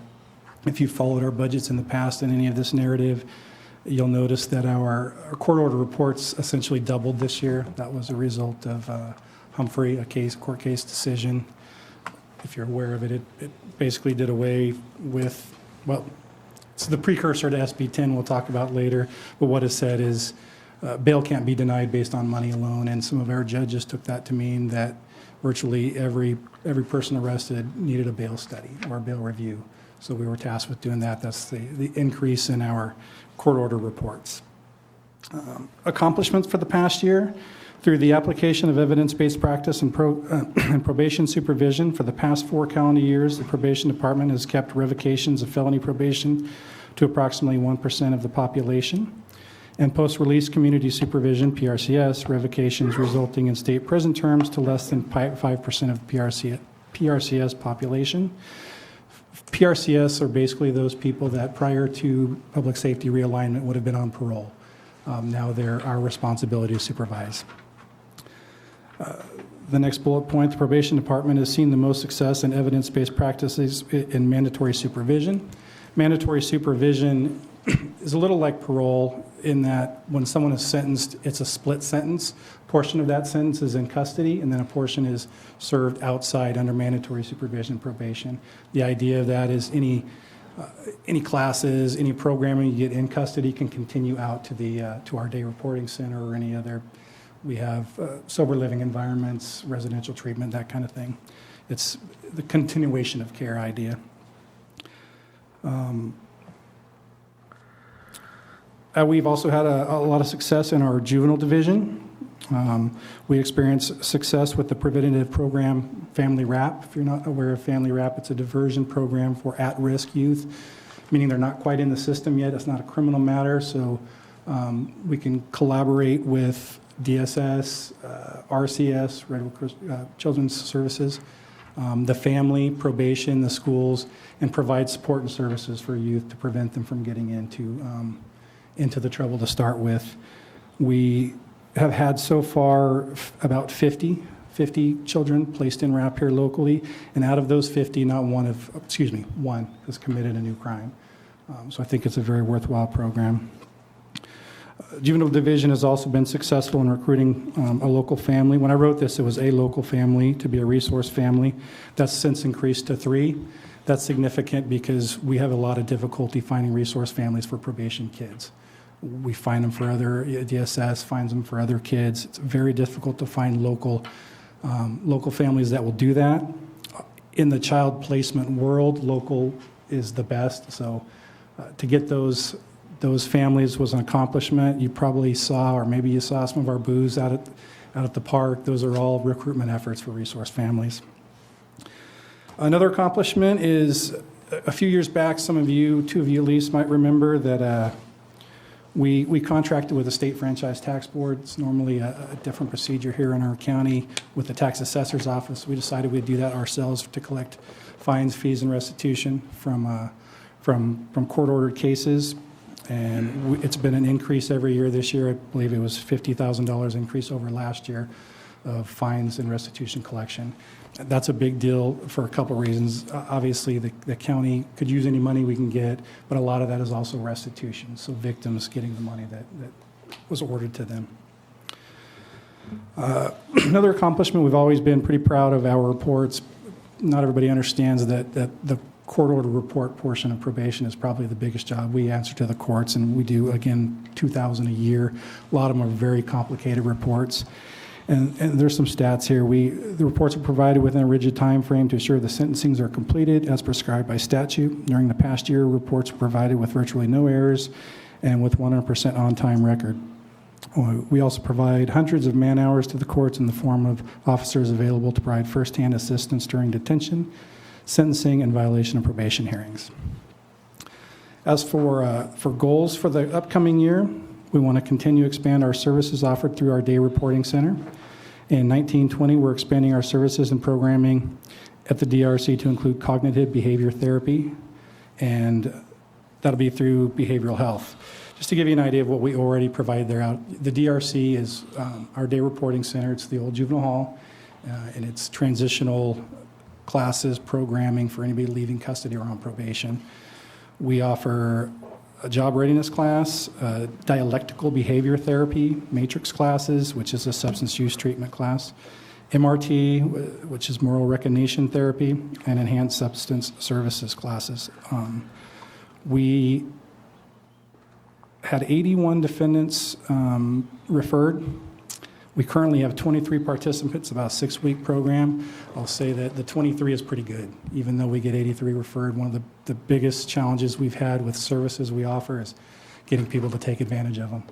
If you followed our budgets in the past in any of this narrative, you'll notice that our court order reports essentially doubled this year. That was a result of Humphrey, a court case decision. If you're aware of it, it basically did away with, well, it's the precursor to SB 10 we'll talk about later, but what is said is bail can't be denied based on money alone, and some of our judges took that to mean that virtually every person arrested needed a bail study or a bail review. So we were tasked with doing that. That's the increase in our court order reports. Accomplishments for the past year. Through the application of evidence-based practice and probation supervision for the past 4 calendar years, the probation department has kept revocations of felony probation to approximately 1% of the population. And post-release community supervision, PRCS, revocations resulting in state prison terms to less than 5% of the PRCS population. PRCS are basically those people that prior to public safety realignment would have been on parole. Now they're our responsibility to supervise. The next bullet point, the probation department has seen the most success in evidence-based practices in mandatory supervision. Mandatory supervision is a little like parole in that when someone is sentenced, it's a split sentence. A portion of that sentence is in custody, and then a portion is served outside under mandatory supervision probation. The idea of that is any classes, any programming you get in custody can continue out to our day reporting center or any other. We have sober living environments, residential treatment, that kind of thing. It's the continuation of care idea. We've also had a lot of success in our juvenile division. We experienced success with the preventative program Family Wrap. If you're not aware of Family Wrap, it's a diversion program for at-risk youth, meaning they're not quite in the system yet. It's not a criminal matter, so We can collaborate with DSS, RCS, Red Oak Children's Services, the family, probation, the schools, and provide support and services for youth to prevent them from getting into the trouble to start with. We have had so far about 50 children placed in RAP here locally, and out of those 50, one has committed a new crime. So I think it's a very worthwhile program. Juvenile Division has also been successful in recruiting a local family. When I wrote this, it was a local family to be a resource family. That's since increased to 3. That's significant because we have a lot of difficulty finding resource families for probation kids. We find them for other, DSS finds them for other kids. It's very difficult to find local families that will do that. In the child placement world, local is the best. So to get those families was an accomplishment. You probably saw, or maybe you saw some of our booths out at the park. Those are all recruitment efforts for resource families. Another accomplishment is a few years back, two of you at least might remember that we contracted with the State Franchise Tax Board. It's normally a different procedure here in our county with the tax assessor's office. We decided we'd do that ourselves to collect fines, fees, and restitution from court-ordered cases. And it's been an increase every year. This year, I believe it was $50,000 increase over last year of fines and restitution collection. That's a big deal for a couple reasons. Obviously, the county could use any money we can get, but a lot of that is also restitution, so victims getting the money that was ordered to them. Another accomplishment, we've always been pretty proud of our reports. Not everybody understands that the court order report portion of probation is probably the biggest job. We answer to the courts, and we do, again, 2,000 a year. A lot of them are very complicated reports. And there's some stats here. The reports are provided within a rigid time frame to ensure the sentencings are completed as prescribed by statute. During the past year, reports were provided with virtually no errors and with 100% on-time record. We also provide hundreds of man-hours to the courts in the form of officers available to provide first-hand assistance during detention, sentencing, and violation of probation hearings. As for goals for the upcoming year, we want to continue to expand our services offered through our day reporting center. In 1920, we're expanding our services and programming at the DRC to include cognitive behavior therapy, and that'll be through behavioral health. Just to give you an idea of what we already provide there, the DRC is our day reporting center. It's the old juvenile hall, and it's transitional classes, programming for anybody leaving custody or on probation. We offer a job readiness class, dialectical behavior therapy, matrix classes, which is a substance use treatment class, MRT, which is moral recognition therapy, and enhanced substance services classes. We had 81 defendants referred. We currently have 23 participants, about a 6-week program. I'll say that the 23 is pretty good, even though we get 83 referred. One of the biggest challenges we've had with services we offer is getting people to take advantage of them.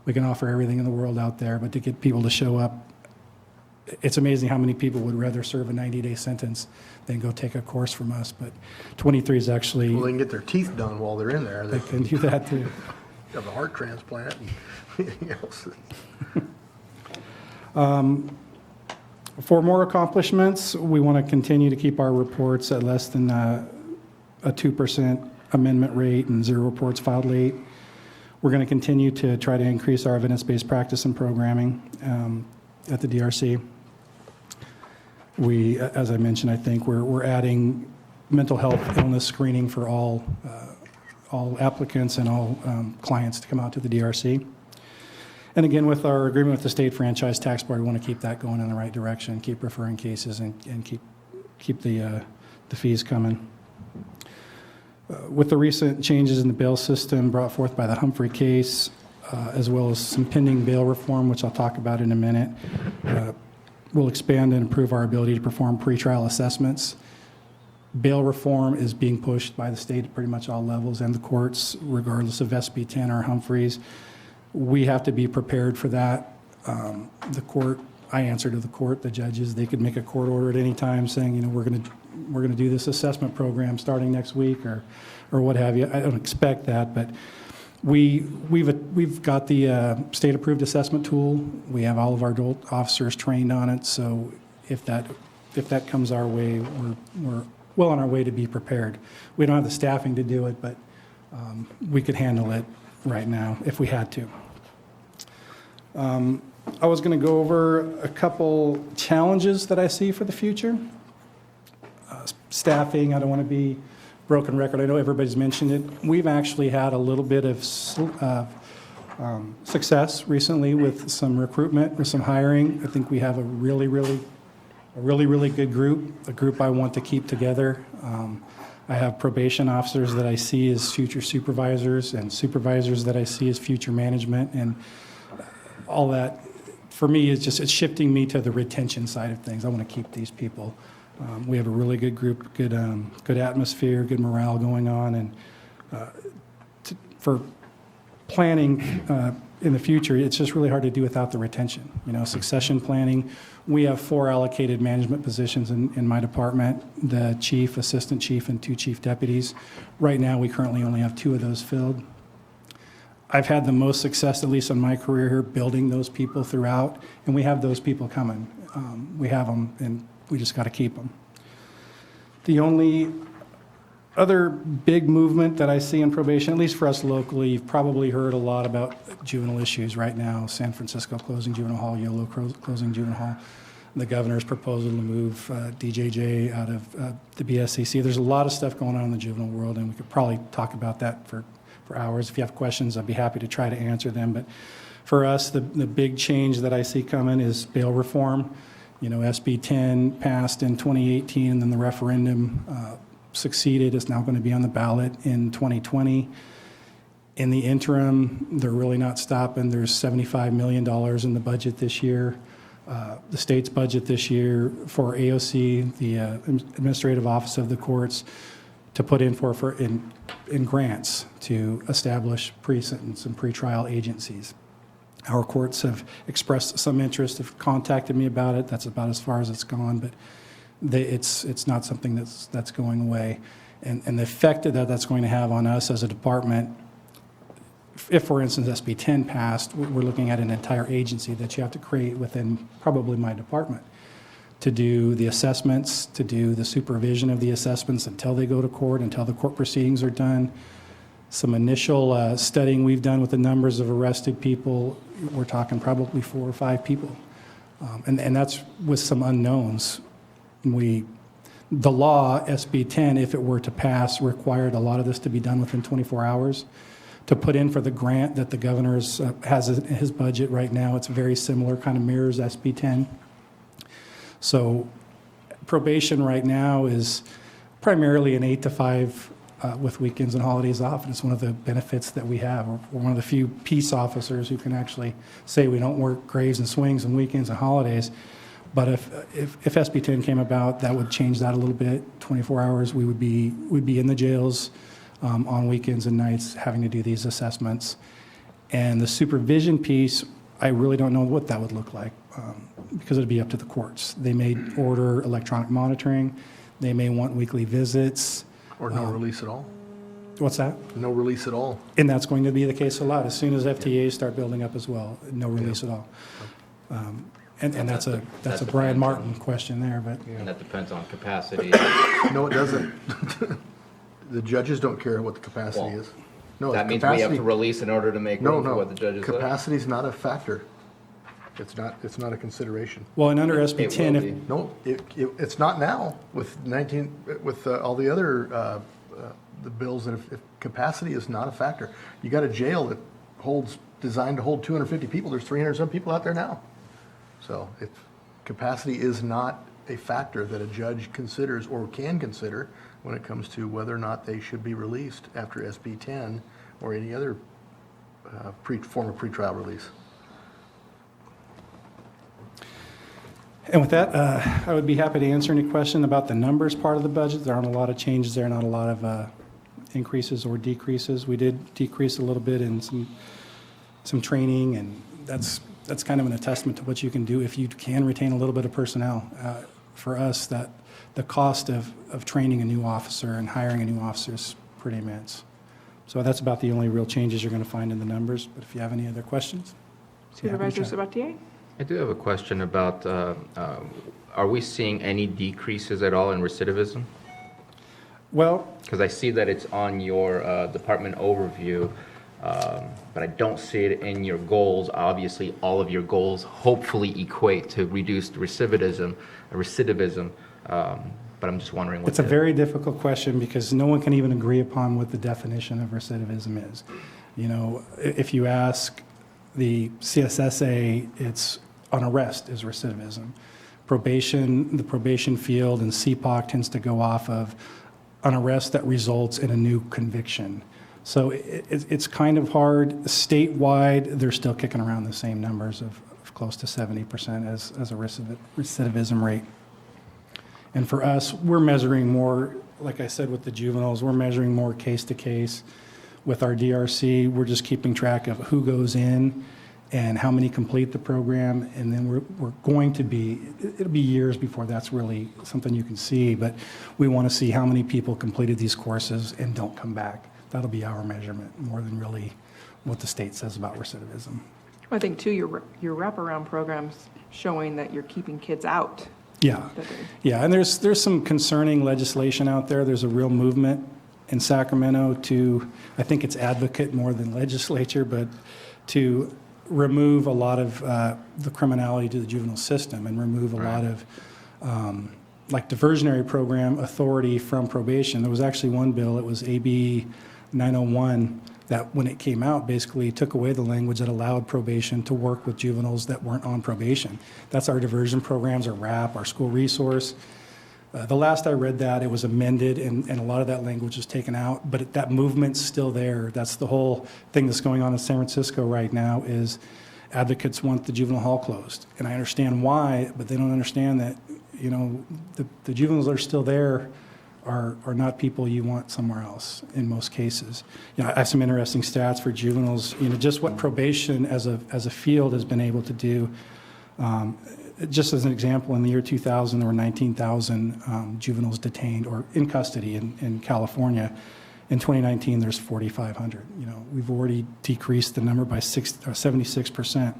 We can offer everything in the world out there, but to get people to show up, it's amazing how many people would rather serve a 90-day sentence than go take a course from us. But 23 is actually... Well, they can get their teeth done while they're in there. They can do that too. Have a heart transplant and anything else. For more accomplishments, we want to continue to keep our reports at less than a 2% amendment rate and 0 reports filed late. We're going to continue to try to increase our evidence-based practice and programming at the DRC. We, as I mentioned, I think we're adding mental health illness screening for all applicants and all clients to come out to the DRC. And again, with our agreement with the State Franchise Tax Board, we want to keep that going in the right direction, keep referring cases, and keep the fees coming. With the recent changes in the bail system brought forth by the Humphrey case, as well as some pending bail reform, which I'll talk about in a minute, we'll expand and improve our ability to perform pretrial assessments. Bail reform is being pushed by the state at pretty much all levels and the courts, regardless of SB 10 or Humphreys. We have to be prepared for that. The court, I answer to the court, the judges. They could make a court order at any time saying, we're going to do this assessment program starting next week or what have you. I don't expect that, but We've got the state-approved assessment tool. We have all of our adult officers trained on it, so if that comes our way, we're well on our way to be prepared. We don't have the staffing to do it, but we could handle it right now if we had to. I was going to go over a couple challenges that I see for the future. Staffing, I don't want to be broken record. I know everybody's mentioned it. We've actually had a little bit of success recently with some recruitment, with some hiring. I think we have a really good group, a group I want to keep together. I have probation officers that I see as future supervisors and supervisors that I see as future management, and all that for me is just, it's shifting me to the retention side of things. I want to keep these people. We have a really good group, good atmosphere, good morale going on, and for planning in the future, it's just really hard to do without the retention. You know, succession planning. We have 4 allocated management positions in my department: the chief, assistant chief, and 2 chief deputies. Right now, we currently only have 2 of those filled. I've had the most success, at least in my career here, building those people throughout, and we have those people coming. We have them, and we just got to keep them. The only other big movement that I see in probation, at least for us locally, you've probably heard a lot about juvenile issues right now. San Francisco closing juvenile hall, Yolo closing juvenile hall, the governor's proposal to move DJJ out of the BSCC. There's a lot of stuff going on in the juvenile world, and we could probably talk about that for hours. If you have questions, I'd be happy to try to answer them. But for us, the big change that I see coming is bail reform. You know, SB 10 passed in 2018, and then the referendum succeeded. It's now going to be on the ballot in 2020. In the interim, they're really not stopping. There's $75 million in the budget this year. The state's budget this year for AOC, the Administrative Office of the Courts, to put in in grants to establish pre-sentence and pretrial agencies. Our courts have expressed some interest, have contacted me about it. That's about as far as it's gone, but it's not something that's going away. And the effect that that's going to have on us as a department, if, for instance, SB 10 passed, we're looking at an entire agency that you have to create within probably my department to do the assessments, to do the supervision of the assessments until they go to court, until the court proceedings are done. Some initial studying we've done with the numbers of arrested people, we're talking probably 4 or 5 people. And that's with some unknowns. The law, SB 10, if it were to pass, required a lot of this to be done within 24 hours. To put in for the grant that the governor has in his budget right now, it's very similar, kind of mirrors SB 10. So probation right now is primarily an 8 to 5 with weekends and holidays off, and it's one of the benefits that we have. We're one of the few peace officers who can actually say we don't work graves and swings and weekends and holidays. But if SB 10 came about, that would change that a little bit. 24 hours, we'd be in the jails on weekends and nights having to do these assessments. And the supervision piece, I really don't know what that would look like because it'd be up to the courts. They may order electronic monitoring. They may want weekly visits. Or no release at all? What's that? No release at all. And that's going to be the case a lot. As soon as FTAs start building up as well, no release at all. And that's a Brian Martin question there, but. And that depends on capacity. No, it doesn't. The judges don't care what the capacity is. No, That means we have to release in order to make room for what the judges say? Capacity is not a factor. It's not a consideration. Well, and under SB 10, No, it's not now with all the other the bills that if capacity is not a factor. You got a jail that designed to hold 250 people. There's 300 some people out there now. So if capacity is not a factor that a judge considers or can consider when it comes to whether or not they should be released after SB 10 or any other form of pretrial release. and with that, I would be happy to answer any question about the numbers part of the budget. There aren't a lot of changes there, not a lot of increases or decreases. We did decrease a little bit in some training, and that's kind of an testament to what you can do if you can retain a little bit of personnel. For us, that the cost of training a new officer and hiring a new officer is pretty immense. So that's about the only real changes you're going to find in the numbers. But if you have any other questions. Supervisor Sabatier? I do have a question about, are we seeing any decreases at all in recidivism? Well, Because I see that it's on your department overview, but I don't see it in your goals. Obviously, all of your goals hopefully equate to reduced recidivism, but I'm just wondering what it's a very difficult question because no one can even agree upon what the definition of recidivism is. You know, if you ask the CSSA, it's an arrest is recidivism. Probation, the probation field and CPOC tends to go off of an arrest that results in a new conviction. So it's kind of hard. Statewide, they're still kicking around the same numbers of close to 70% as a recidivism rate. And for us, we're measuring more, like I said, with the juveniles, we're measuring more case to case. With our DRC, we're just keeping track of who goes in and how many complete the program. And then we're going to be, it'll be years before that's really something you can see, but we want to see how many people completed these courses and don't come back. That'll be our measurement more than really what the state says about recidivism. I think too, your wraparound programs showing that you're keeping kids out. Yeah, yeah, and there's some concerning legislation out there. There's a real movement in Sacramento to, I think it's advocate more than legislature, but to remove a lot of the criminality to the juvenile system and remove a lot of like diversionary program authority from probation. There was actually one bill, it was AB 901, that when it came out basically took away the language that allowed probation to work with juveniles that weren't on probation. That's our diversion programs, our RAP, our school resource. The last I read that, it was amended and a lot of that language was taken out, but that movement's still there. That's the whole thing that's going on in San Francisco right now is advocates want the juvenile hall closed. And I understand why, but they don't understand that, you know, the juveniles that are still there are not people you want somewhere else in most cases. You know, I have some interesting stats for juveniles, you know, just what probation as a field has been able to do. Just as an example, in the year 2000, there were 19,000 juveniles detained or in custody in California. In 2019, there's 4,500. You know, we've already decreased the number by 76%.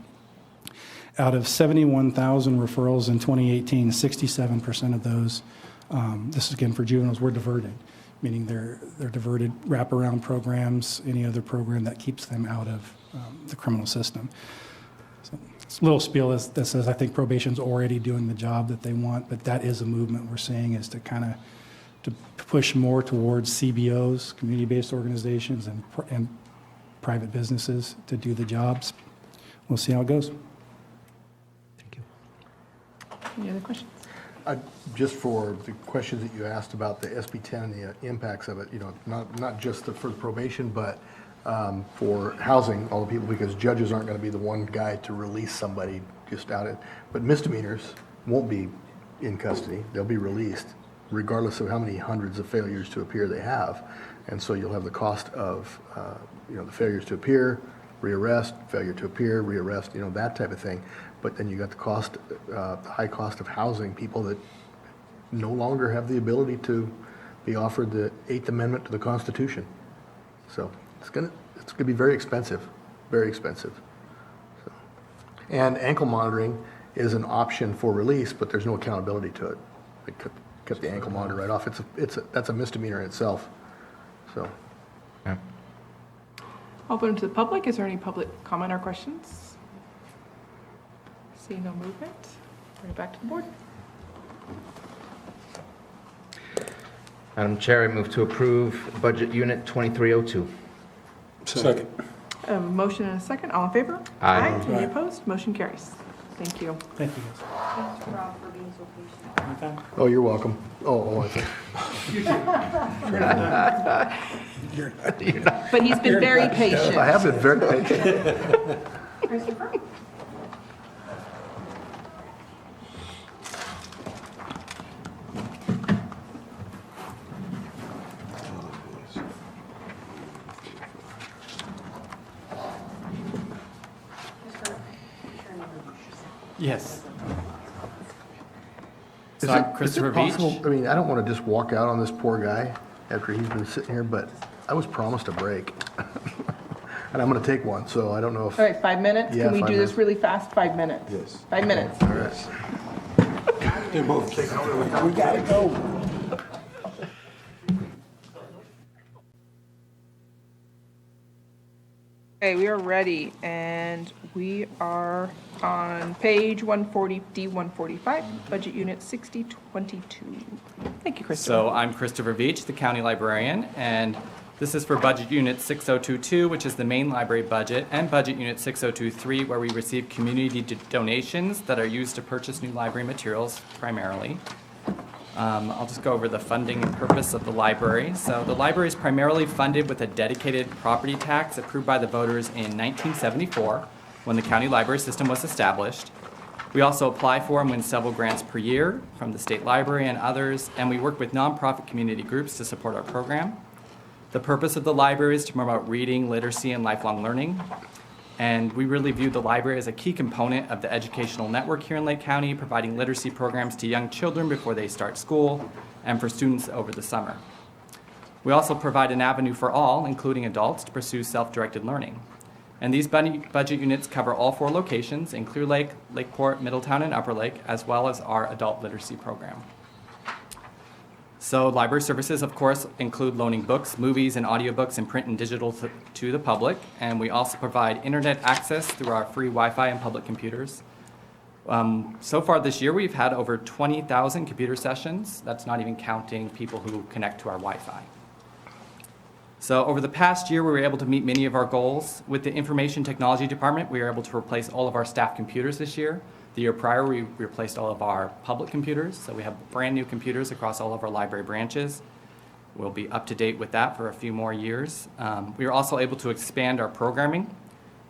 Out of 71,000 referrals in 2018, 67% of those, this is again for juveniles, were diverted, meaning they're diverted wraparound programs, any other program that keeps them out of the criminal system. So it's a little spiel that says I think probation's already doing the job that they want, but that is a movement we're seeing is to kind of to push more towards CBOs, community-based organizations, and private businesses to do the jobs. We'll see how it goes. Any other questions? Just for the questions that you asked about the SB 10 and the impacts of it, you know, not just for probation, but for housing all the people, because judges aren't going to be the one guy to release somebody just out it. But misdemeanors won't be in custody. They'll be released regardless of how many hundreds of failures to appear they have. And so you'll have the cost of, you know, the failures to appear, rearrest, failure to appear, rearrest, you know, that type of thing. But then you got the cost, the high cost of housing people that no longer have the ability to be offered the 8th Amendment to the Constitution. So it's gonna be very expensive, very expensive. So, and ankle monitoring is an option for release, but there's no accountability to it. They cut the ankle monitor right off. That's a misdemeanor in itself. So. Yeah. Open to the public. Is there any public comment or questions? See no movement. Bring it back to the board. Madam Chair, I move to approve Budget Unit 2302. Second. Motion and a second. All in favor? Aye. Any opposed? Motion carries. Thank you. Thank you, guys. Thanks, Rob, for being so patient. Anytime. Oh, you're welcome. Oh, I think. You're not. But he's been very patient. I have been very patient. Christopher? Yes. Is So I'm it Christopher possible, Beach. I mean, I don't want to just walk out on this poor guy after he's been sitting here, but I was promised a break. And I'm going to take one, so I don't know if. All right, 5 minutes? Yeah, Can we 5 do this minutes. really fast? 5 minutes? Yes. 5 minutes. All right. They're both. We gotta go. Okay, we are ready, and we are on page 140, D145, Budget Unit 6022. Thank you, Christopher. So I'm Christopher Veach, the county librarian, and this is for Budget Unit 6022, which is the main library budget, and Budget Unit 6023, where we receive community donations that are used to purchase new library materials primarily. I'll just go over the funding and purpose of the library. So the library is primarily funded with a dedicated property tax approved by the voters in 1974 when the county library system was established. We also apply for and win several grants per year from the state library and others, and we work with nonprofit community groups to support our program. The purpose of the library is to promote reading, literacy, and lifelong learning. And we really view the library as a key component of the educational network here in Lake County, providing literacy programs to young children before they start school and for students over the summer. We also provide an avenue for all, including adults, to pursue self-directed learning. And these budget units cover all 4 locations in Clear Lake, Lakeport, Middletown, and Upper Lake, as well as our adult literacy program. So library services, of course, include loaning books, movies, and audiobooks in print and digital to the public. And we also provide internet access through our free Wi-Fi and public computers. So far this year, we've had over 20,000 computer sessions. That's not even counting people who connect to our Wi-Fi. So over the past year, we were able to meet many of our goals. With the Information Technology Department, we were able to replace all of our staff computers this year. The year prior, we replaced all of our public computers, so we have brand new computers across all of our library branches. We'll be up to date with that for a few more years. We were also able to expand our programming.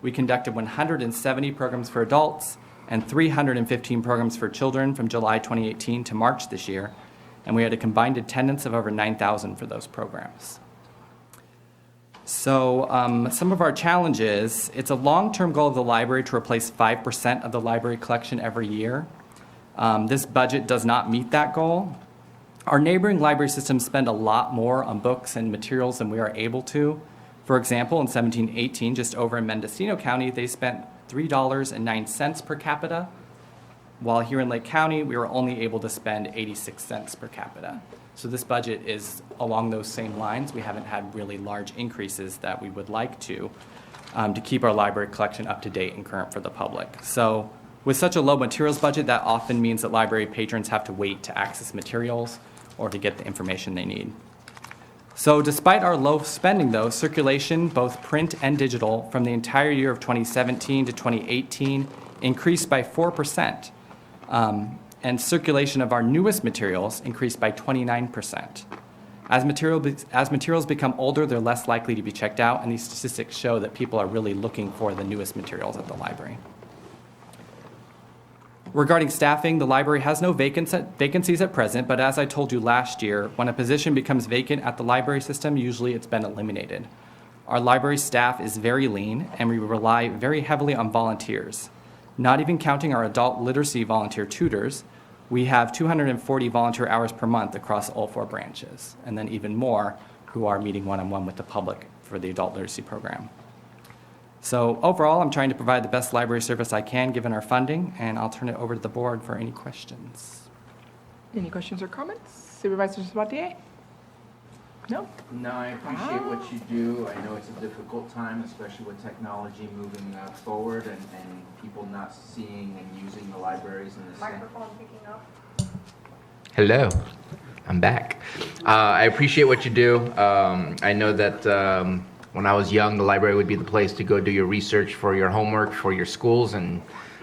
We conducted 170 programs for adults and 315 programs for children from July 2018 to March this year, and we had a combined attendance of over 9,000 for those programs. So some of our challenges, it's a long-term goal of the library to replace 5% of the library collection every year. This budget does not meet that goal. Our neighboring library systems spend a lot more on books and materials than we are able to. For example, in 1718, just over in Mendocino County, they spent $3.09 per capita, while here in Lake County, we were only able to spend 86 cents per capita. So this budget is along those same lines. We haven't had really large increases that we would like to keep our library collection up to date and current for the public. So with such a low materials budget, that often means that library patrons have to wait to access materials or to get the information they need. So despite our low spending, though, circulation, both print and digital, from the entire year of 2017 to 2018 increased by 4%. And circulation of our newest materials increased by 29%. As materials become older, they're less likely to be checked out, and these statistics show that people are really looking for the newest materials at the library. Regarding staffing, the library has no vacancies at present, but as I told you last year, when a position becomes vacant at the library system, usually it's been eliminated. Our library staff is very lean, and we rely very heavily on volunteers. Not even counting our adult literacy volunteer tutors, we have 240 volunteer hours per month across all 4 branches, and then even more who are meeting one-on-one with the public for the adult literacy program. So overall, I'm trying to provide the best library service I can given our funding, and I'll turn it over to the board for any questions. Any questions or comments? Supervisor Sabatier? No? No, I appreciate what you do. I know it's a difficult time, especially with technology moving forward and people not seeing and using the libraries in the same. Microphone picking up. Hello, I'm back. I appreciate what you do. I know that when I was young, the library would be the place to go do your research for your homework for your schools, and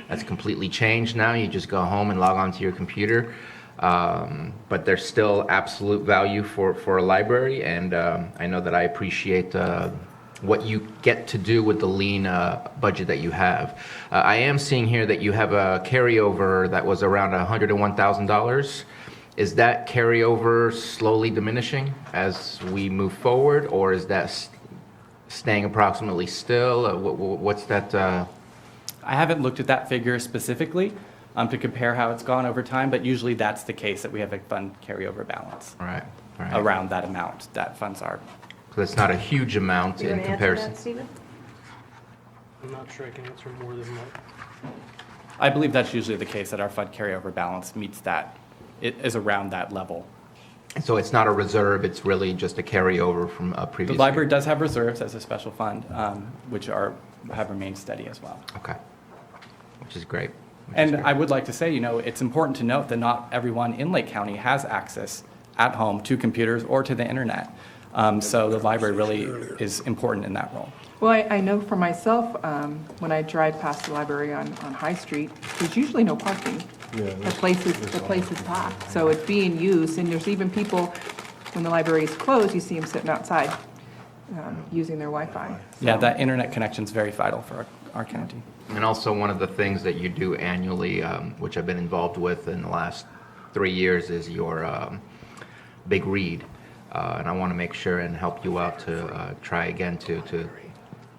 that's completely changed now. You just go home and log onto your computer. But there's still absolute value for a library, and I know that I appreciate what you get to do with the lean budget that you have. I am seeing here that you have a carryover that was around $101,000. Is that carryover slowly diminishing as we move forward, or is that staying approximately still? What's that? I haven't looked at that figure specifically to compare how it's gone over time, but usually that's the case, that we have a fund carryover balance Right. around that amount that funds our So it's not a huge amount You in want to answer comparison. that, Stephen? I'm not sure I can answer more than that. I believe that's usually the case, that our fund carryover balance meets that, it is around that level. So it's not a reserve, it's really just a carryover from a The previous library year? does have reserves as a special fund, which have remained steady as well. Okay, which is great. And I would like to say, it's important to note that not everyone in Lake County has access at home to computers or to the internet. So the library really is important in that role. Well, I know for myself, when I drive past the library on High Street, there's usually no parking. The place is packed, so it's being used, and there's even people, when the library is closed, you see them sitting outside, using their Wi-Fi. Yeah, that internet connection is very vital for our county. And also, one of the things that you do annually, which I've been involved with in the last 3 years, is your big read. And I want to make sure and help you out to try again to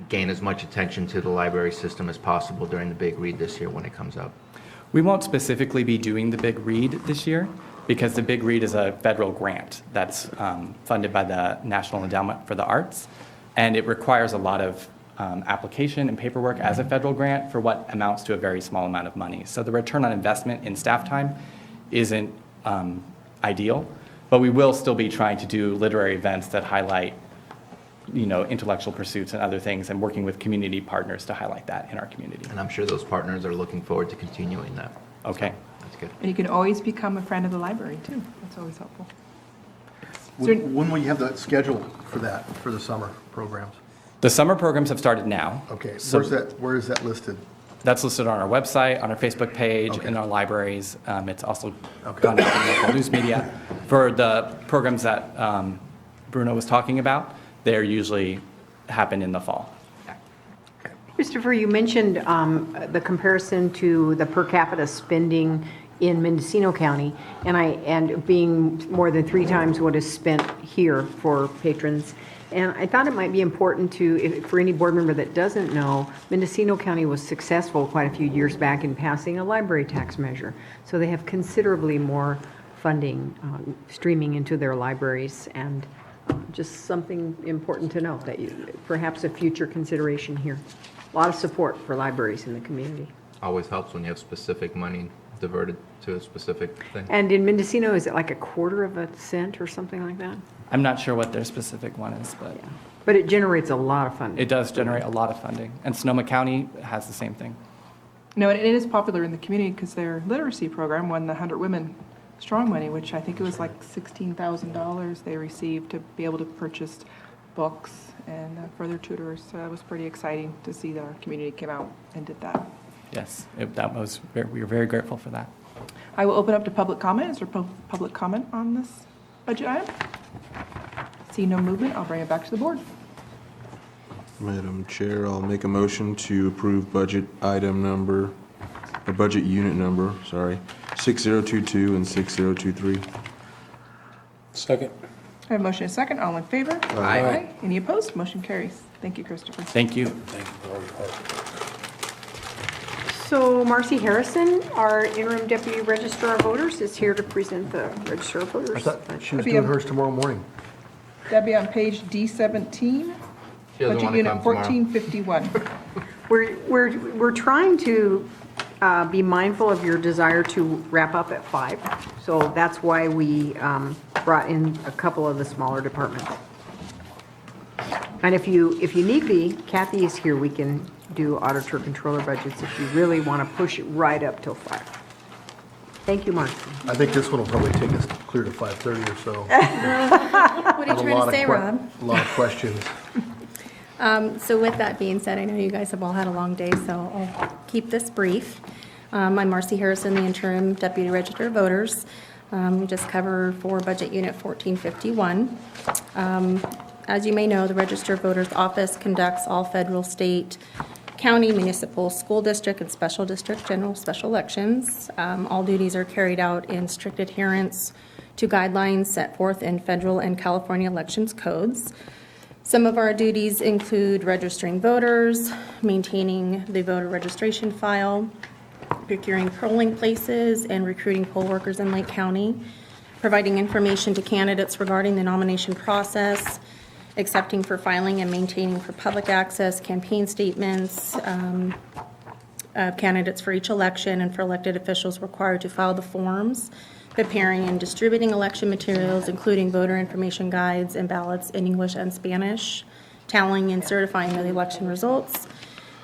gain as much attention to the library system as possible during the big read this year when it comes up. We won't specifically be doing the Big Read this year because the Big Read is a federal grant that's funded by the National Endowment for the Arts, and it requires a lot of application and paperwork as a federal grant for what amounts to a very small amount of money. So the return on investment in staff time isn't ideal, but we will still be trying to do literary events that highlight intellectual pursuits and other things, and working with community partners to highlight that in our community. And I'm sure those partners are looking forward to continuing that. Okay. That's good. And you can always become a friend of the library, too. That's always helpful. When will you have the schedule for that, for the summer programs? The summer programs have started now. Okay, So where is that listed? that's listed on our website, on our Facebook page, in our libraries. It's also gone out in local news media. For the programs that Bruno was talking about, they usually happen in the fall. Christopher, you mentioned the comparison to the per capita spending in Mendocino County, and being more than 3 times what is spent here for patrons. And I thought it might be important for any board member that doesn't know, Mendocino County was successful quite a few years back in passing a library tax measure. So they have considerably more funding streaming into their libraries, and just something important to note, that perhaps a future consideration here. A lot of support for libraries in the community. Always helps when you have specific money diverted to a specific thing. And in Mendocino, is it like a quarter of a cent or something like that? I'm not sure what their specific one is, but But it generates a lot of funding. it does generate a lot of funding. And Sonoma County has the same thing. No, and it is popular in the community because their literacy program won the 100 Women Strong money, which I think it was like $16,000 they received to be able to purchase books and further tutors. So it was pretty exciting to see that our community came out and did that. Yes, we were very grateful for that. I will open up to public comment. Is there public comment on this budget item? See no movement, I'll bring it back to the board. Madam Chair, I'll make a motion to approve budget unit number, 6022 and 6023. Second. I have a motion and a second. All in favor? Aye. Any opposed? Motion carries. Thank you, Christopher. Thank you. So Marcy Harrison, our interim deputy registrar of voters, is here to present the register of voters. I thought she was doing hers tomorrow morning. That'd be on page D17, She doesn't budget wanna unit come tomorrow. 1451. We're trying to be mindful of your desire to wrap up at 5. So that's why we brought in a couple of the smaller departments. And if you need be, Kathy is here. We can do auditor controller budgets if you really want to push it right up till 5. Thank you, Marcy. I think this one will probably take us clear to 5:30 or so. What are you Have a trying lot to of say, Rob? A lot of questions. So with that being said, I know you guys have all had a long day, so I'll keep this brief. I'm Marcy Harrison, the interim deputy register of voters. We just cover for budget unit 1451. As you may know, the Register of Voters Office conducts all federal, state, county, municipal, school district, and special district general special elections. All duties are carried out in strict adherence to guidelines set forth in federal and California elections codes. Some of our duties include registering voters, maintaining the voter registration file, procuring polling places, and recruiting poll workers in Lake County, providing information to candidates regarding the nomination process, accepting for filing and maintaining for public access campaign statements of candidates for each election and for elected officials required to file the forms, preparing and distributing election materials, including voter information guides and ballots in English and Spanish, tallying and certifying the election results,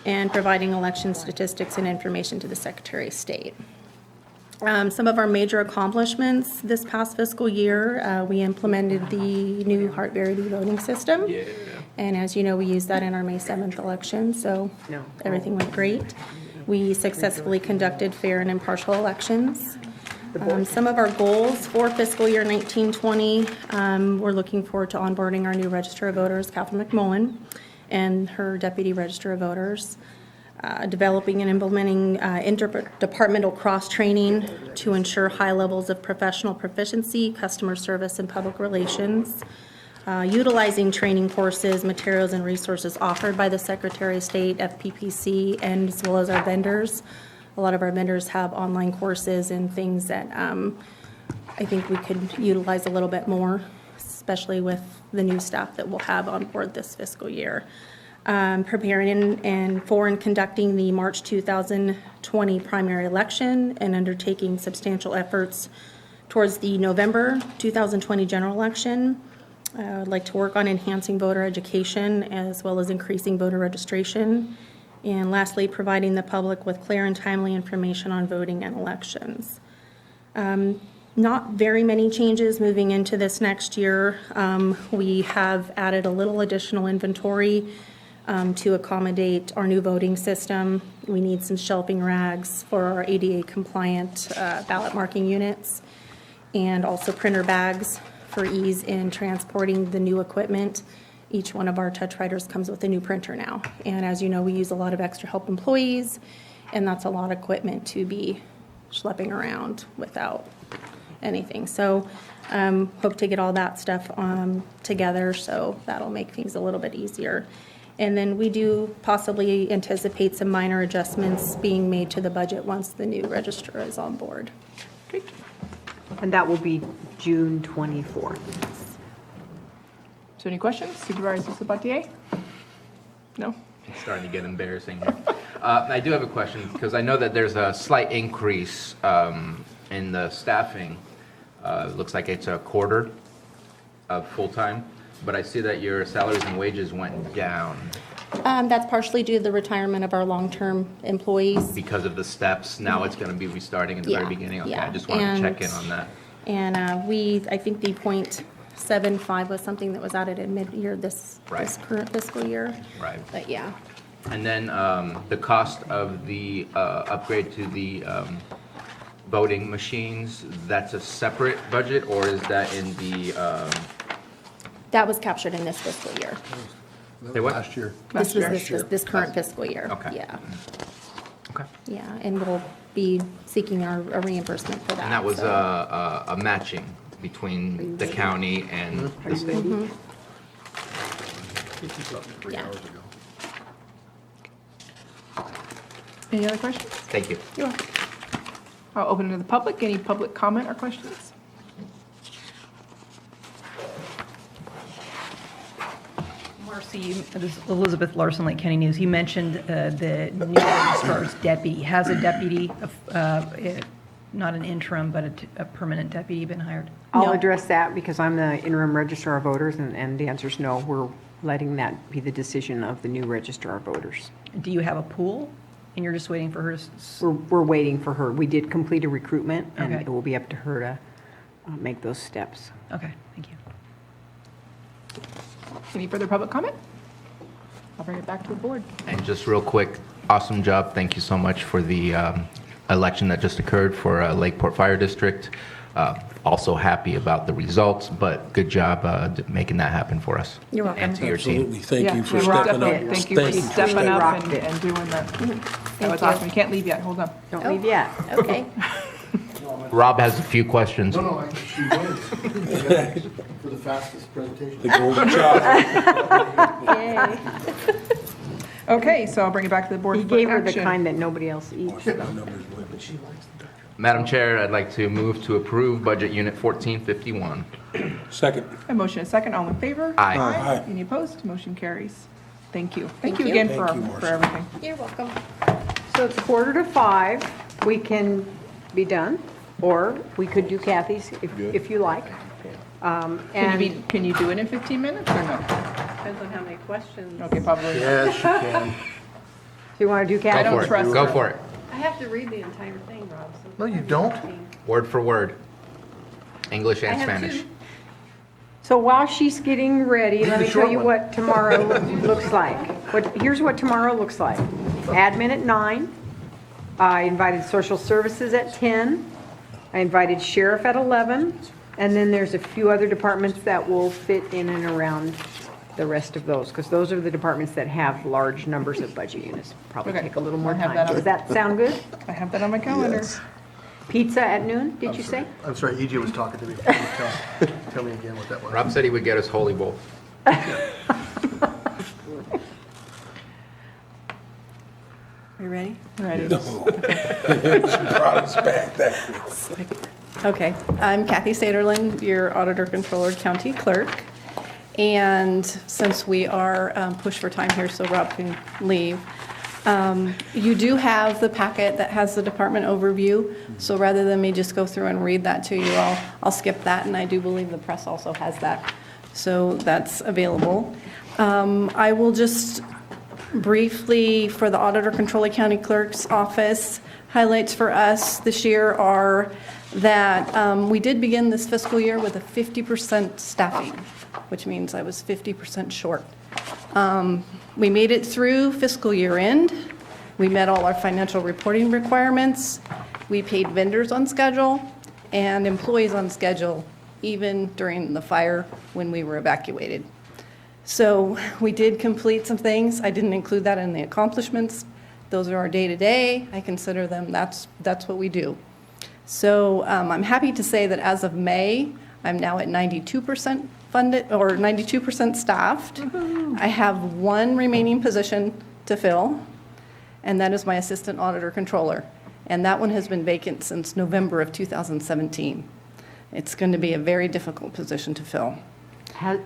and providing election statistics and information to the Secretary of State. Some of our major accomplishments this past fiscal year, we implemented the new Heart Verity voting system. Yeah. And as you know, we used that in our May 7th election, so everything went great. We successfully conducted fair and impartial elections. Some of our goals for fiscal year 1920, we're looking forward to onboarding our new Register of Voters, Catherine McMullen, and her Deputy Register of Voters. Developing and implementing interdepartmental cross-training to ensure high levels of professional proficiency, customer service, and public relations. Utilizing training courses, materials, and resources offered by the Secretary of State, FPPC, and as well as our vendors. A lot of our vendors have online courses and things that I think we could utilize a little bit more, especially with the new staff that we'll have on board this fiscal year. Preparing and conducting the March 2020 primary election and undertaking substantial efforts towards the November 2020 general election. I'd like to work on enhancing voter education as well as increasing voter registration. And lastly, providing the public with clear and timely information on voting and elections. Not very many changes moving into this next year. We have added a little additional inventory to accommodate our new voting system. We need some shelving rags for our ADA compliant ballot marking units, and also printer bags for ease in transporting the new equipment. Each one of our touch writers comes with a new printer now. And as you know, we use a lot of extra help employees, and that's a lot of equipment to be schlepping around without anything. So hope to get all that stuff together, so that'll make things a little bit easier. And then we do possibly anticipate some minor adjustments being made to the budget once the new registrar is on board. Great. And that will be June 24th. So any questions? Supervisor Sabatier? No? It's starting to get embarrassing here. I do have a question, because I know that there's a slight increase in the staffing. Looks like it's a quarter of full-time, but I see that your salaries and wages went down. That's partially due to the retirement of our long-term employees. Because of the steps, now it's going to be restarting at the very beginning? Okay, yeah. I just wanted to check in on that. And I think the .75 was something that was added in mid-year this current fiscal year. Right. But yeah. And then the cost of the upgrade to the voting machines, that's a separate budget, or is that in the? That was captured in this fiscal year. Say what? Last year. This was this current fiscal year. Okay. Yeah. Okay. Yeah, and we'll be seeking a reimbursement for that. And that was so. a matching between the county and the state? Mhm. Yeah. Any other questions? Thank you. You're welcome. I'll open it to the public. Any public comment or questions? Marcy, this is Elizabeth Larson, Lake County News. You mentioned the new registrar's deputy. Has a deputy, not an interim, but a permanent deputy been hired? I'll address that because I'm the interim registrar of voters, and the answer is no. We're letting that be the decision of the new registrar of voters. Do you have a pool, and you're just waiting for her to? We're waiting for her. We did complete a recruitment, and Okay. it will be up to her to make those steps. Okay, thank you. Any further public comment? I'll bring it back to the board. And just real quick, awesome job. Thank you so much for the election that just occurred for Lakeport Fire District. Also happy about the results, but good job making that happen for us. You're welcome. And to your team. Absolutely. Thank you for Yeah, stepping up. Thank you for stepping up and doing that. That was you. awesome. You can't leave yet. Hold on. Don't leave yet. Okay. Rob has a few questions. No, she wins. For the fastest presentation. The golden child. Yay. Okay, so I'll bring it back to the board He for gave her the action. kind that nobody else eats. Madam Chair, I'd like to move to approve Budget Unit 1451. Second. A motion, a second, all in favor? Aye. Aye. Any opposed? Motion carries. Thank you. Thank Thank you you. again Thank you, for Marcia. everything. You're welcome. So it's 4:45. We can be done, or we could do Kathy's if you like. Can you do it in 15 minutes or no? Depends on how many questions. Okay, probably. Yes, you can. Do you want to do Go Kathy? for it. Go for it. I have to read the entire thing, Rob. No, you don't. Word for word. English and Spanish. So while she's getting ready, let me the tell short you one. what tomorrow looks like. Here's what tomorrow looks like. Admin at 9. I invited social services at 10. I invited sheriff at 11. And then there's a few other departments that will fit in and around the rest of those, because those are the departments that have large numbers of budget units. Probably Okay. take a little more I'll have time. that on- Does that sound good? I have that on my calendar. Yes. Pizza at noon, did you say? I'm sorry, EJ was talking to me. Tell me again what that was. Rob said he would get us Holy Bowl. Are you ready? Ready. Okay, I'm Kathy Saderlin, your Auditor Controller County Clerk. And since we are pushed for time here so Rob can leave, you do have the packet that has the department overview. So rather than me just go through and read that to you, I'll skip that. And I do believe the press also has that. So that's available. I will just briefly, for the Auditor Controller County Clerk's Office, highlights for us this year are that we did begin this fiscal year with a 50% staffing, which means I was 50% short. We made it through fiscal year end. We met all our financial reporting requirements. We paid vendors on schedule and employees on schedule, even during the fire when we were evacuated. So we did complete some things. I didn't include that in the accomplishments. Those are our day-to-day. I consider them, that's what we do. So I'm happy to say that as of May, I'm now at 92% funded, or 92% staffed. I have one remaining position to fill, and that is my Assistant Auditor Controller. And that one has been vacant since November of 2017. It's going to be a very difficult position to fill.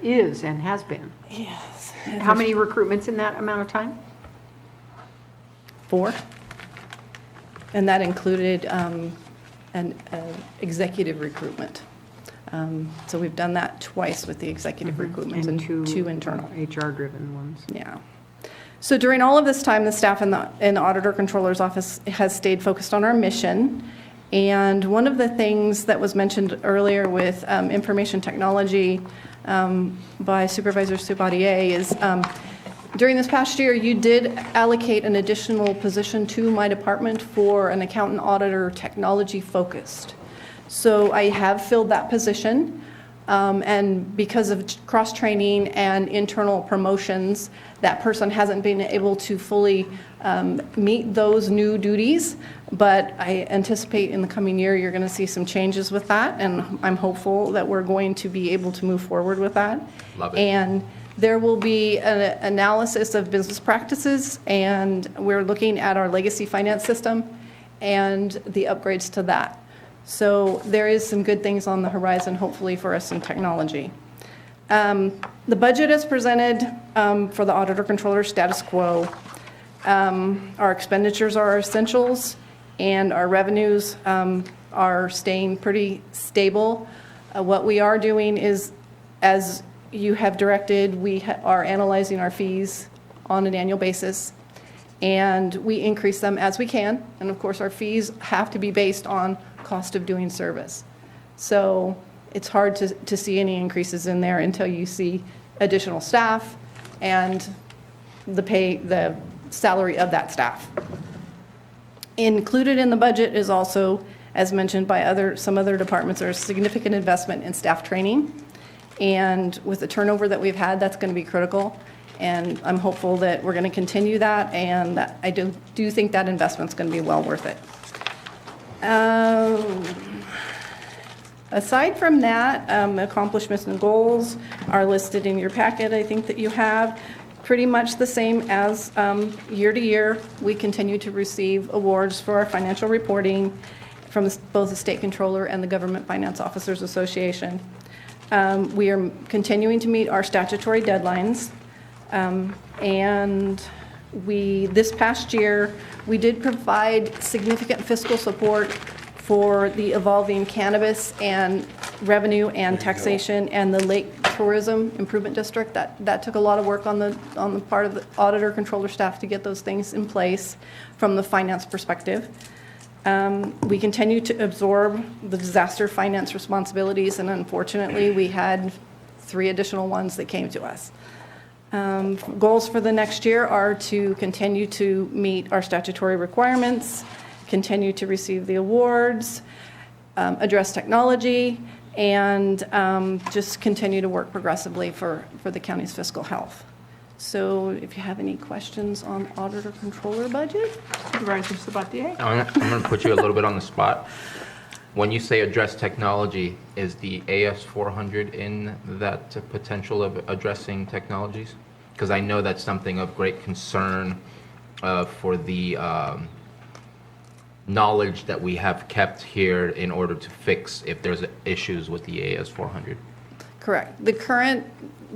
Is and has been. Yes. How many recruitments in that amount of time? 4. And that included an executive recruitment. So we've done that twice with the executive recruitments and two internal. HR-driven ones. Yeah. So during all of this time, the staff in the Auditor Controller's Office has stayed focused on our mission. And one of the things that was mentioned earlier with information technology by Supervisor Sabatier is during this past year, you did allocate an additional position to my department for an accountant auditor technology focused. So I have filled that position. And because of cross-training and internal promotions, that person hasn't been able to fully meet those new duties. But I anticipate in the coming year, you're going to see some changes with that. And I'm hopeful that we're going to be able to move forward with that. Love it. And there will be an analysis of business practices, and we're looking at our legacy finance system and the upgrades to that. So there is some good things on the horizon, hopefully, for us in technology. The budget is presented for the Auditor Controller status quo. Our expenditures are our essentials, and our revenues are staying pretty stable. What we are doing is, as you have directed, we are analyzing our fees on an annual basis, and we increase them as we can. And of course, our fees have to be based on cost of doing service. So it's hard to see any increases in there until you see additional staff and the salary of that staff. Included in the budget is also, as mentioned by some other departments, there's significant investment in staff training. And with the turnover that we've had, that's going to be critical. And I'm hopeful that we're going to continue that, and I do think that investment's going to be well worth it. Aside from that, accomplishments and goals are listed in your packet, I think that you have. Pretty much the same as year to year. We continue to receive awards for our financial reporting. from both the State Controller and the Government Finance Officers Association. We are continuing to meet our statutory deadlines. And this past year, we did provide significant fiscal support for the evolving cannabis and revenue and taxation and the Lake Tourism Improvement District. That took a lot of work on the part of the auditor controller staff to get those things in place from the finance perspective. We continue to absorb the disaster finance responsibilities, and unfortunately, we had 3 additional ones that came to us. Goals for the next year are to continue to meet our statutory requirements, continue to receive the awards, address technology, and just continue to work progressively for the county's fiscal health. So if you have any questions on auditor controller budget? Supervisor Sabatier? I'm going to put you a little bit on the spot. When you say address technology, is the AS400 in that potential of addressing technologies? Because I know that's something of great concern for the knowledge that we have kept here in order to fix if there's issues with the AS400. Correct.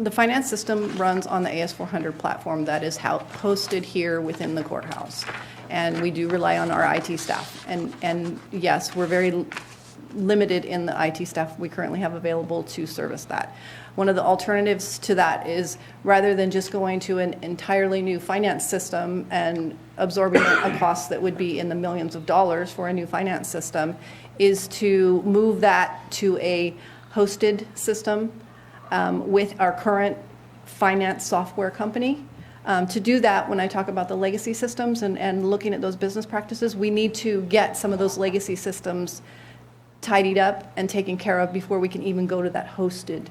The finance system runs on the AS400 platform that is hosted here within the courthouse. And we do rely on our IT staff. And yes, we're very limited in the IT staff we currently have available to service that. One of the alternatives to that is, rather than just going to an entirely new finance system and absorbing a cost that would be in the millions of dollars for a new finance system, is to move that to a hosted system with our current finance software company. To do that, when I talk about the legacy systems and looking at those business practices, we need to get some of those legacy systems tidied up and taken care of before we can even go to that hosted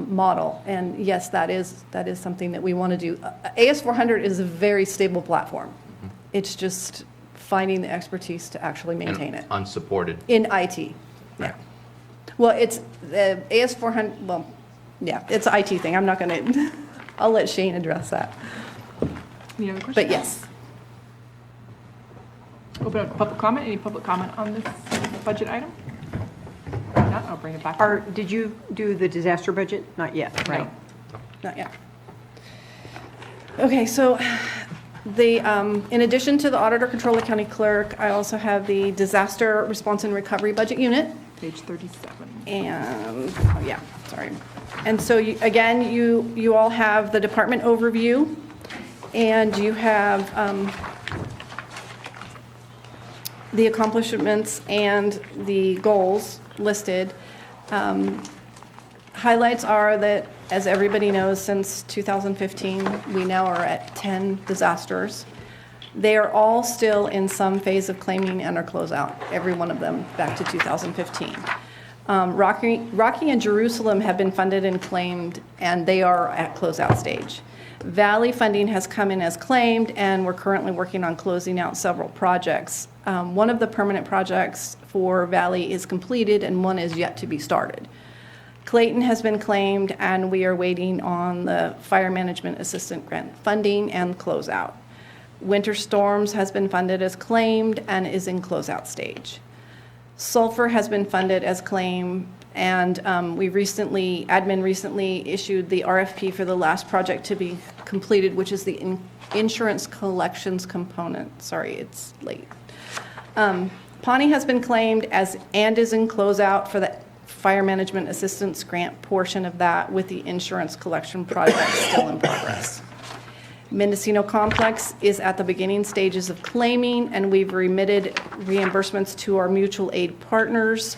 model. And yes, that is something that we want to do. AS400 is a very stable platform. Mm-hmm. It's just finding the expertise to actually maintain it. Unsupported. In IT, yeah. Well, it's AS400, well, yeah, it's an IT thing. I'm not going to, I'll let Shane address that. Any other questions? But yes. Open up to public comment. Any public comment on this budget item? If not, I'll bring it back. Did you do the disaster budget? Not yet, right? No. Not yet. Okay, so in addition to the auditor, controller, county clerk, I also have the disaster response and recovery budget unit. Page 37. And, oh yeah, sorry. And so again, you all have the department overview, and you have the accomplishments and the goals listed. Highlights are that, as everybody knows, since 2015, we now are at 10 disasters. They are all still in some phase of claiming and or closeout, every one of them back to 2015. Rocky and Jerusalem have been funded and claimed, and they are at closeout stage. Valley funding has come in as claimed, and we're currently working on closing out several projects. One of the permanent projects for Valley is completed, and one is yet to be started. Clayton has been claimed, and we are waiting on the Fire Management Assistant Grant funding and closeout. Winter Storms has been funded as claimed and is in closeout stage. Sulfur has been funded as claimed, and admin recently issued the RFP for the last project to be completed, which is the insurance collections component. Sorry, it's late. Pawnee has been claimed and is in closeout for the Fire Management Assistance Grant portion of that, with the insurance collection project still in progress. Mendocino Complex is at the beginning stages of claiming, and we've remitted reimbursements to our mutual aid partners.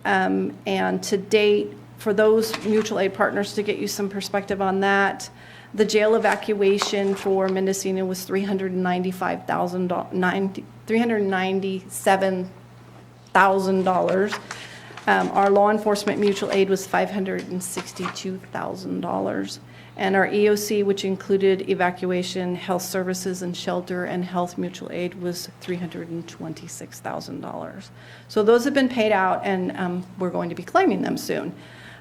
And to date, for those mutual aid partners, to get you some perspective on that, the jail evacuation for Mendocino was $397,000. Our law enforcement mutual aid was $562,000. And our EOC, which included evacuation, health services, and shelter and health mutual aid, was $326,000. So those have been paid out, and we're going to be claiming them soon.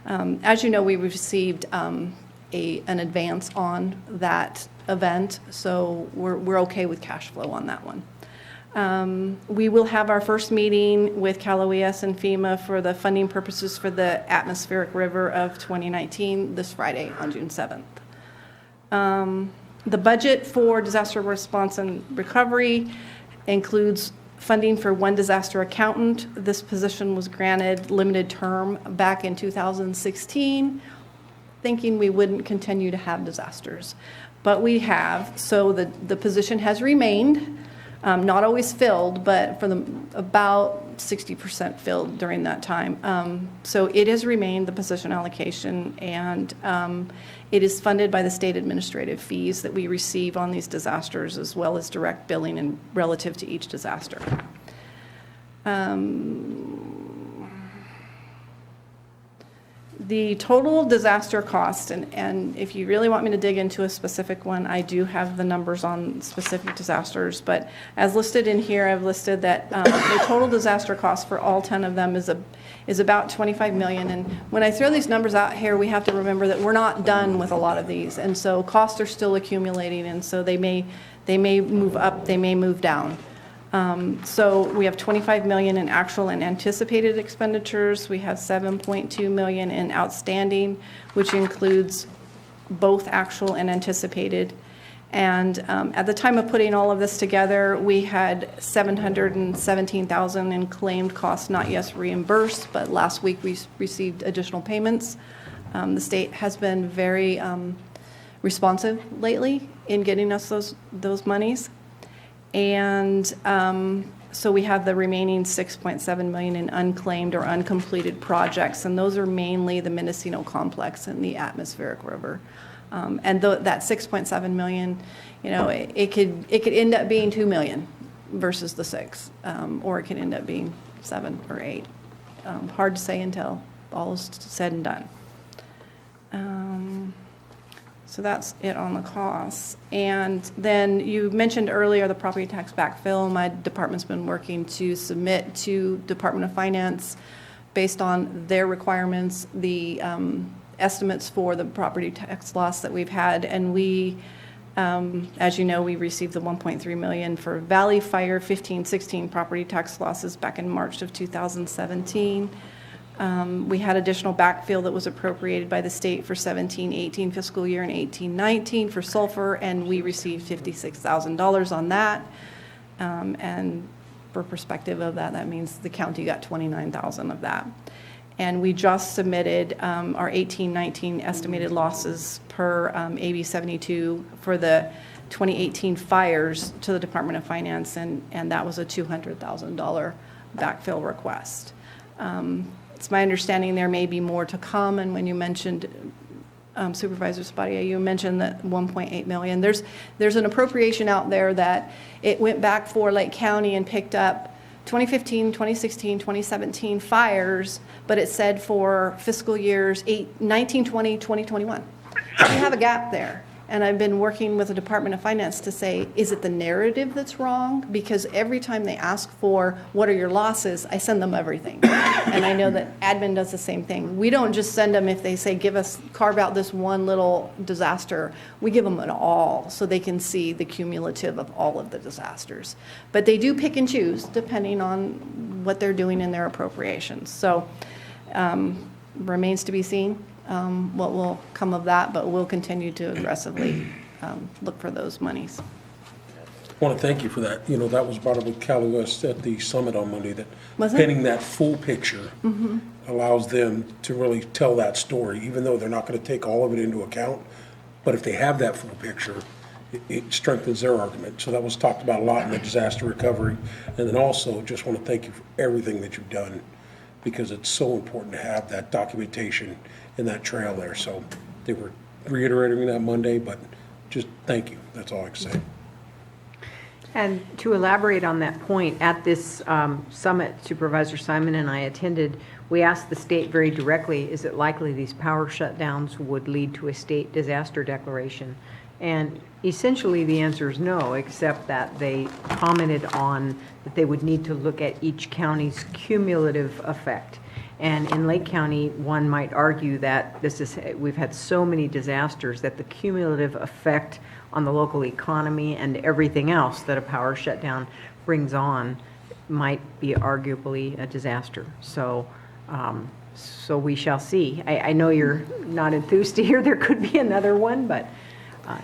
As you know, we received an advance on that event, so we're okay with cash flow on that one. We will have our first meeting with Cal OES and FEMA for the funding purposes for the atmospheric river of 2019 this Friday on June 7th. The budget for disaster response and recovery includes funding for one disaster accountant. This position was granted limited term back in 2016, thinking we wouldn't continue to have disasters. But we have, so the position has remained, not always filled, but for about 60% filled during that time. So it has remained the position allocation, and it is funded by the state administrative fees that we receive on these disasters, as well as direct billing and relative to each disaster. The total disaster cost, and if you really want me to dig into a specific one, I do have the numbers on specific disasters, but as listed in here, I've listed that the total disaster cost for all 10 of them is about $25 million. And when I throw these numbers out here, we have to remember that we're not done with a lot of these, and so costs are still accumulating, and so they may move up, they may move down. So we have $25 million in actual and anticipated expenditures. We have $7.2 million in outstanding, which includes both actual and anticipated. And at the time of putting all of this together, we had $717,000 in claimed costs not yet reimbursed, but last week we received additional payments. The state has been very responsive lately in getting us those monies. And so we have the remaining $6.7 million in unclaimed or uncompleted projects, and those are mainly the Mendocino complex and the atmospheric river. And that $6.7 million, you know, it could end up being $2 million versus the 6, or it could end up being 7 or 8. Hard to say until all is said and done. So that's it on the costs. And then you mentioned earlier the property tax backfill. My department's been working to submit to Department of Finance, based on their requirements, the estimates for the property tax loss that we've had. And we, as you know, we received the $1.3 million for Valley Fire 15-16 property tax losses back in March of 2017. We had additional backfill that was appropriated by the state for 17-18 fiscal year and 18-19 for sulfur, and we received $56,000 on that. And for perspective of that, that means the county got $29,000 of that. And we just submitted our 18-19 estimated losses per AB 72 for the 2018 fires to the Department of Finance, and that was a $200,000 backfill request. It's my understanding there may be more to come, and when you mentioned Supervisor Spadia, you mentioned that $1.8 million. There's an appropriation out there that it went back for Lake County and picked up 2015, 2016, 2017 fires, but it said for fiscal years 19, 20, 2021. So you have a gap there. And I've been working with the Department of Finance to say, is it the narrative that's wrong? Because every time they ask for, what are your losses, I send them everything. And I know that admin does the same thing. We don't just send them if they say, carve out this one little disaster. We give them it all so they can see the cumulative of all of the disasters. But they do pick and choose depending on what they're doing in their appropriations. So remains to be seen what will come of that, but we'll continue to aggressively look for those monies. I want to thank you for that. You know, that was brought up with Cal West at the summit on Monday, that Was it? painting that full picture allows them to really tell that story, even though they're not going to take all of it into account. But if they have that full picture, it strengthens their argument. So that was talked about a lot in the disaster recovery. And then also, just want to thank you for everything that you've done, because it's so important to have that documentation and that trail there. So they were reiterating that Monday, but just thank you. That's all I can say. And to elaborate on that point, at this summit Supervisor Simon and I attended, we asked the state very directly, is it likely these power shutdowns would lead to a state disaster declaration? And essentially the answer is no, except that they commented on that they would need to look at each county's cumulative effect. And in Lake County, one might argue that we've had so many disasters that the cumulative effect on the local economy and everything else that a power shutdown springs on might be arguably a disaster. So, so we shall see. I know you're not enthused to hear there could be another one, but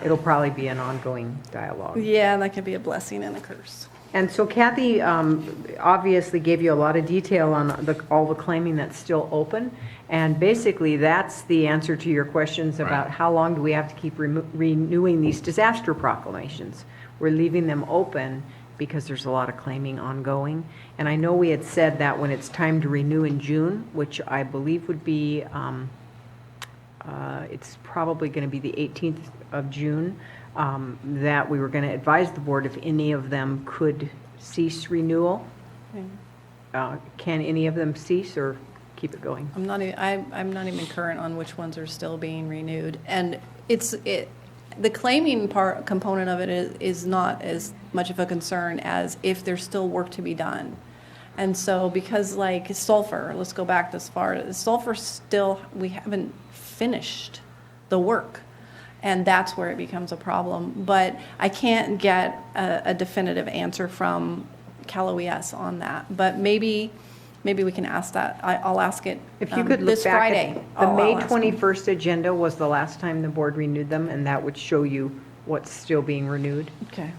it'll probably be an ongoing dialogue. Yeah, that could be a blessing and a curse. And so Kathy obviously gave you a lot of detail on all the claiming that's still open. And basically, that's the answer to your questions about how long do we have to keep renewing these disaster proclamations. We're leaving them open because there's a lot of claiming ongoing. And I know we had said that when it's time to renew in June, which I believe would be, it's probably going to be the 18th of June, that we were going to advise the board if any of them could cease renewal. Can any of them cease or keep it going? I'm not even current on which ones are still being renewed. And the claiming component of it is not as much of a concern as if there's still work to be done. And so because like sulfur, let's go back this far, sulfur still, we haven't finished the work. And that's where it becomes a problem. But I can't get a definitive answer from Cal OES on that. But maybe we can ask that. I'll ask it If you could look this back Friday. at the May I'll ask them. 21st agenda was the last time the board renewed them, and that would show you what's still being renewed. Okay,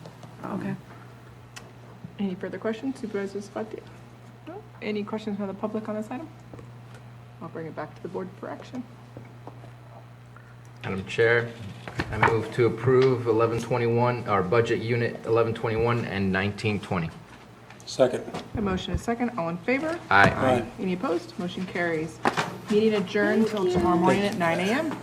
okay. Any further questions, Supervisors Spati? No? Any questions from the public on this item? I'll bring it back to the board for action. Madam Chair, I move to approve 1121, our budget unit 1121 and 1920. Second. A motion is second. All in favor? Aye. Any opposed? Motion carries. Meeting adjourned till tomorrow morning at 9 a.m.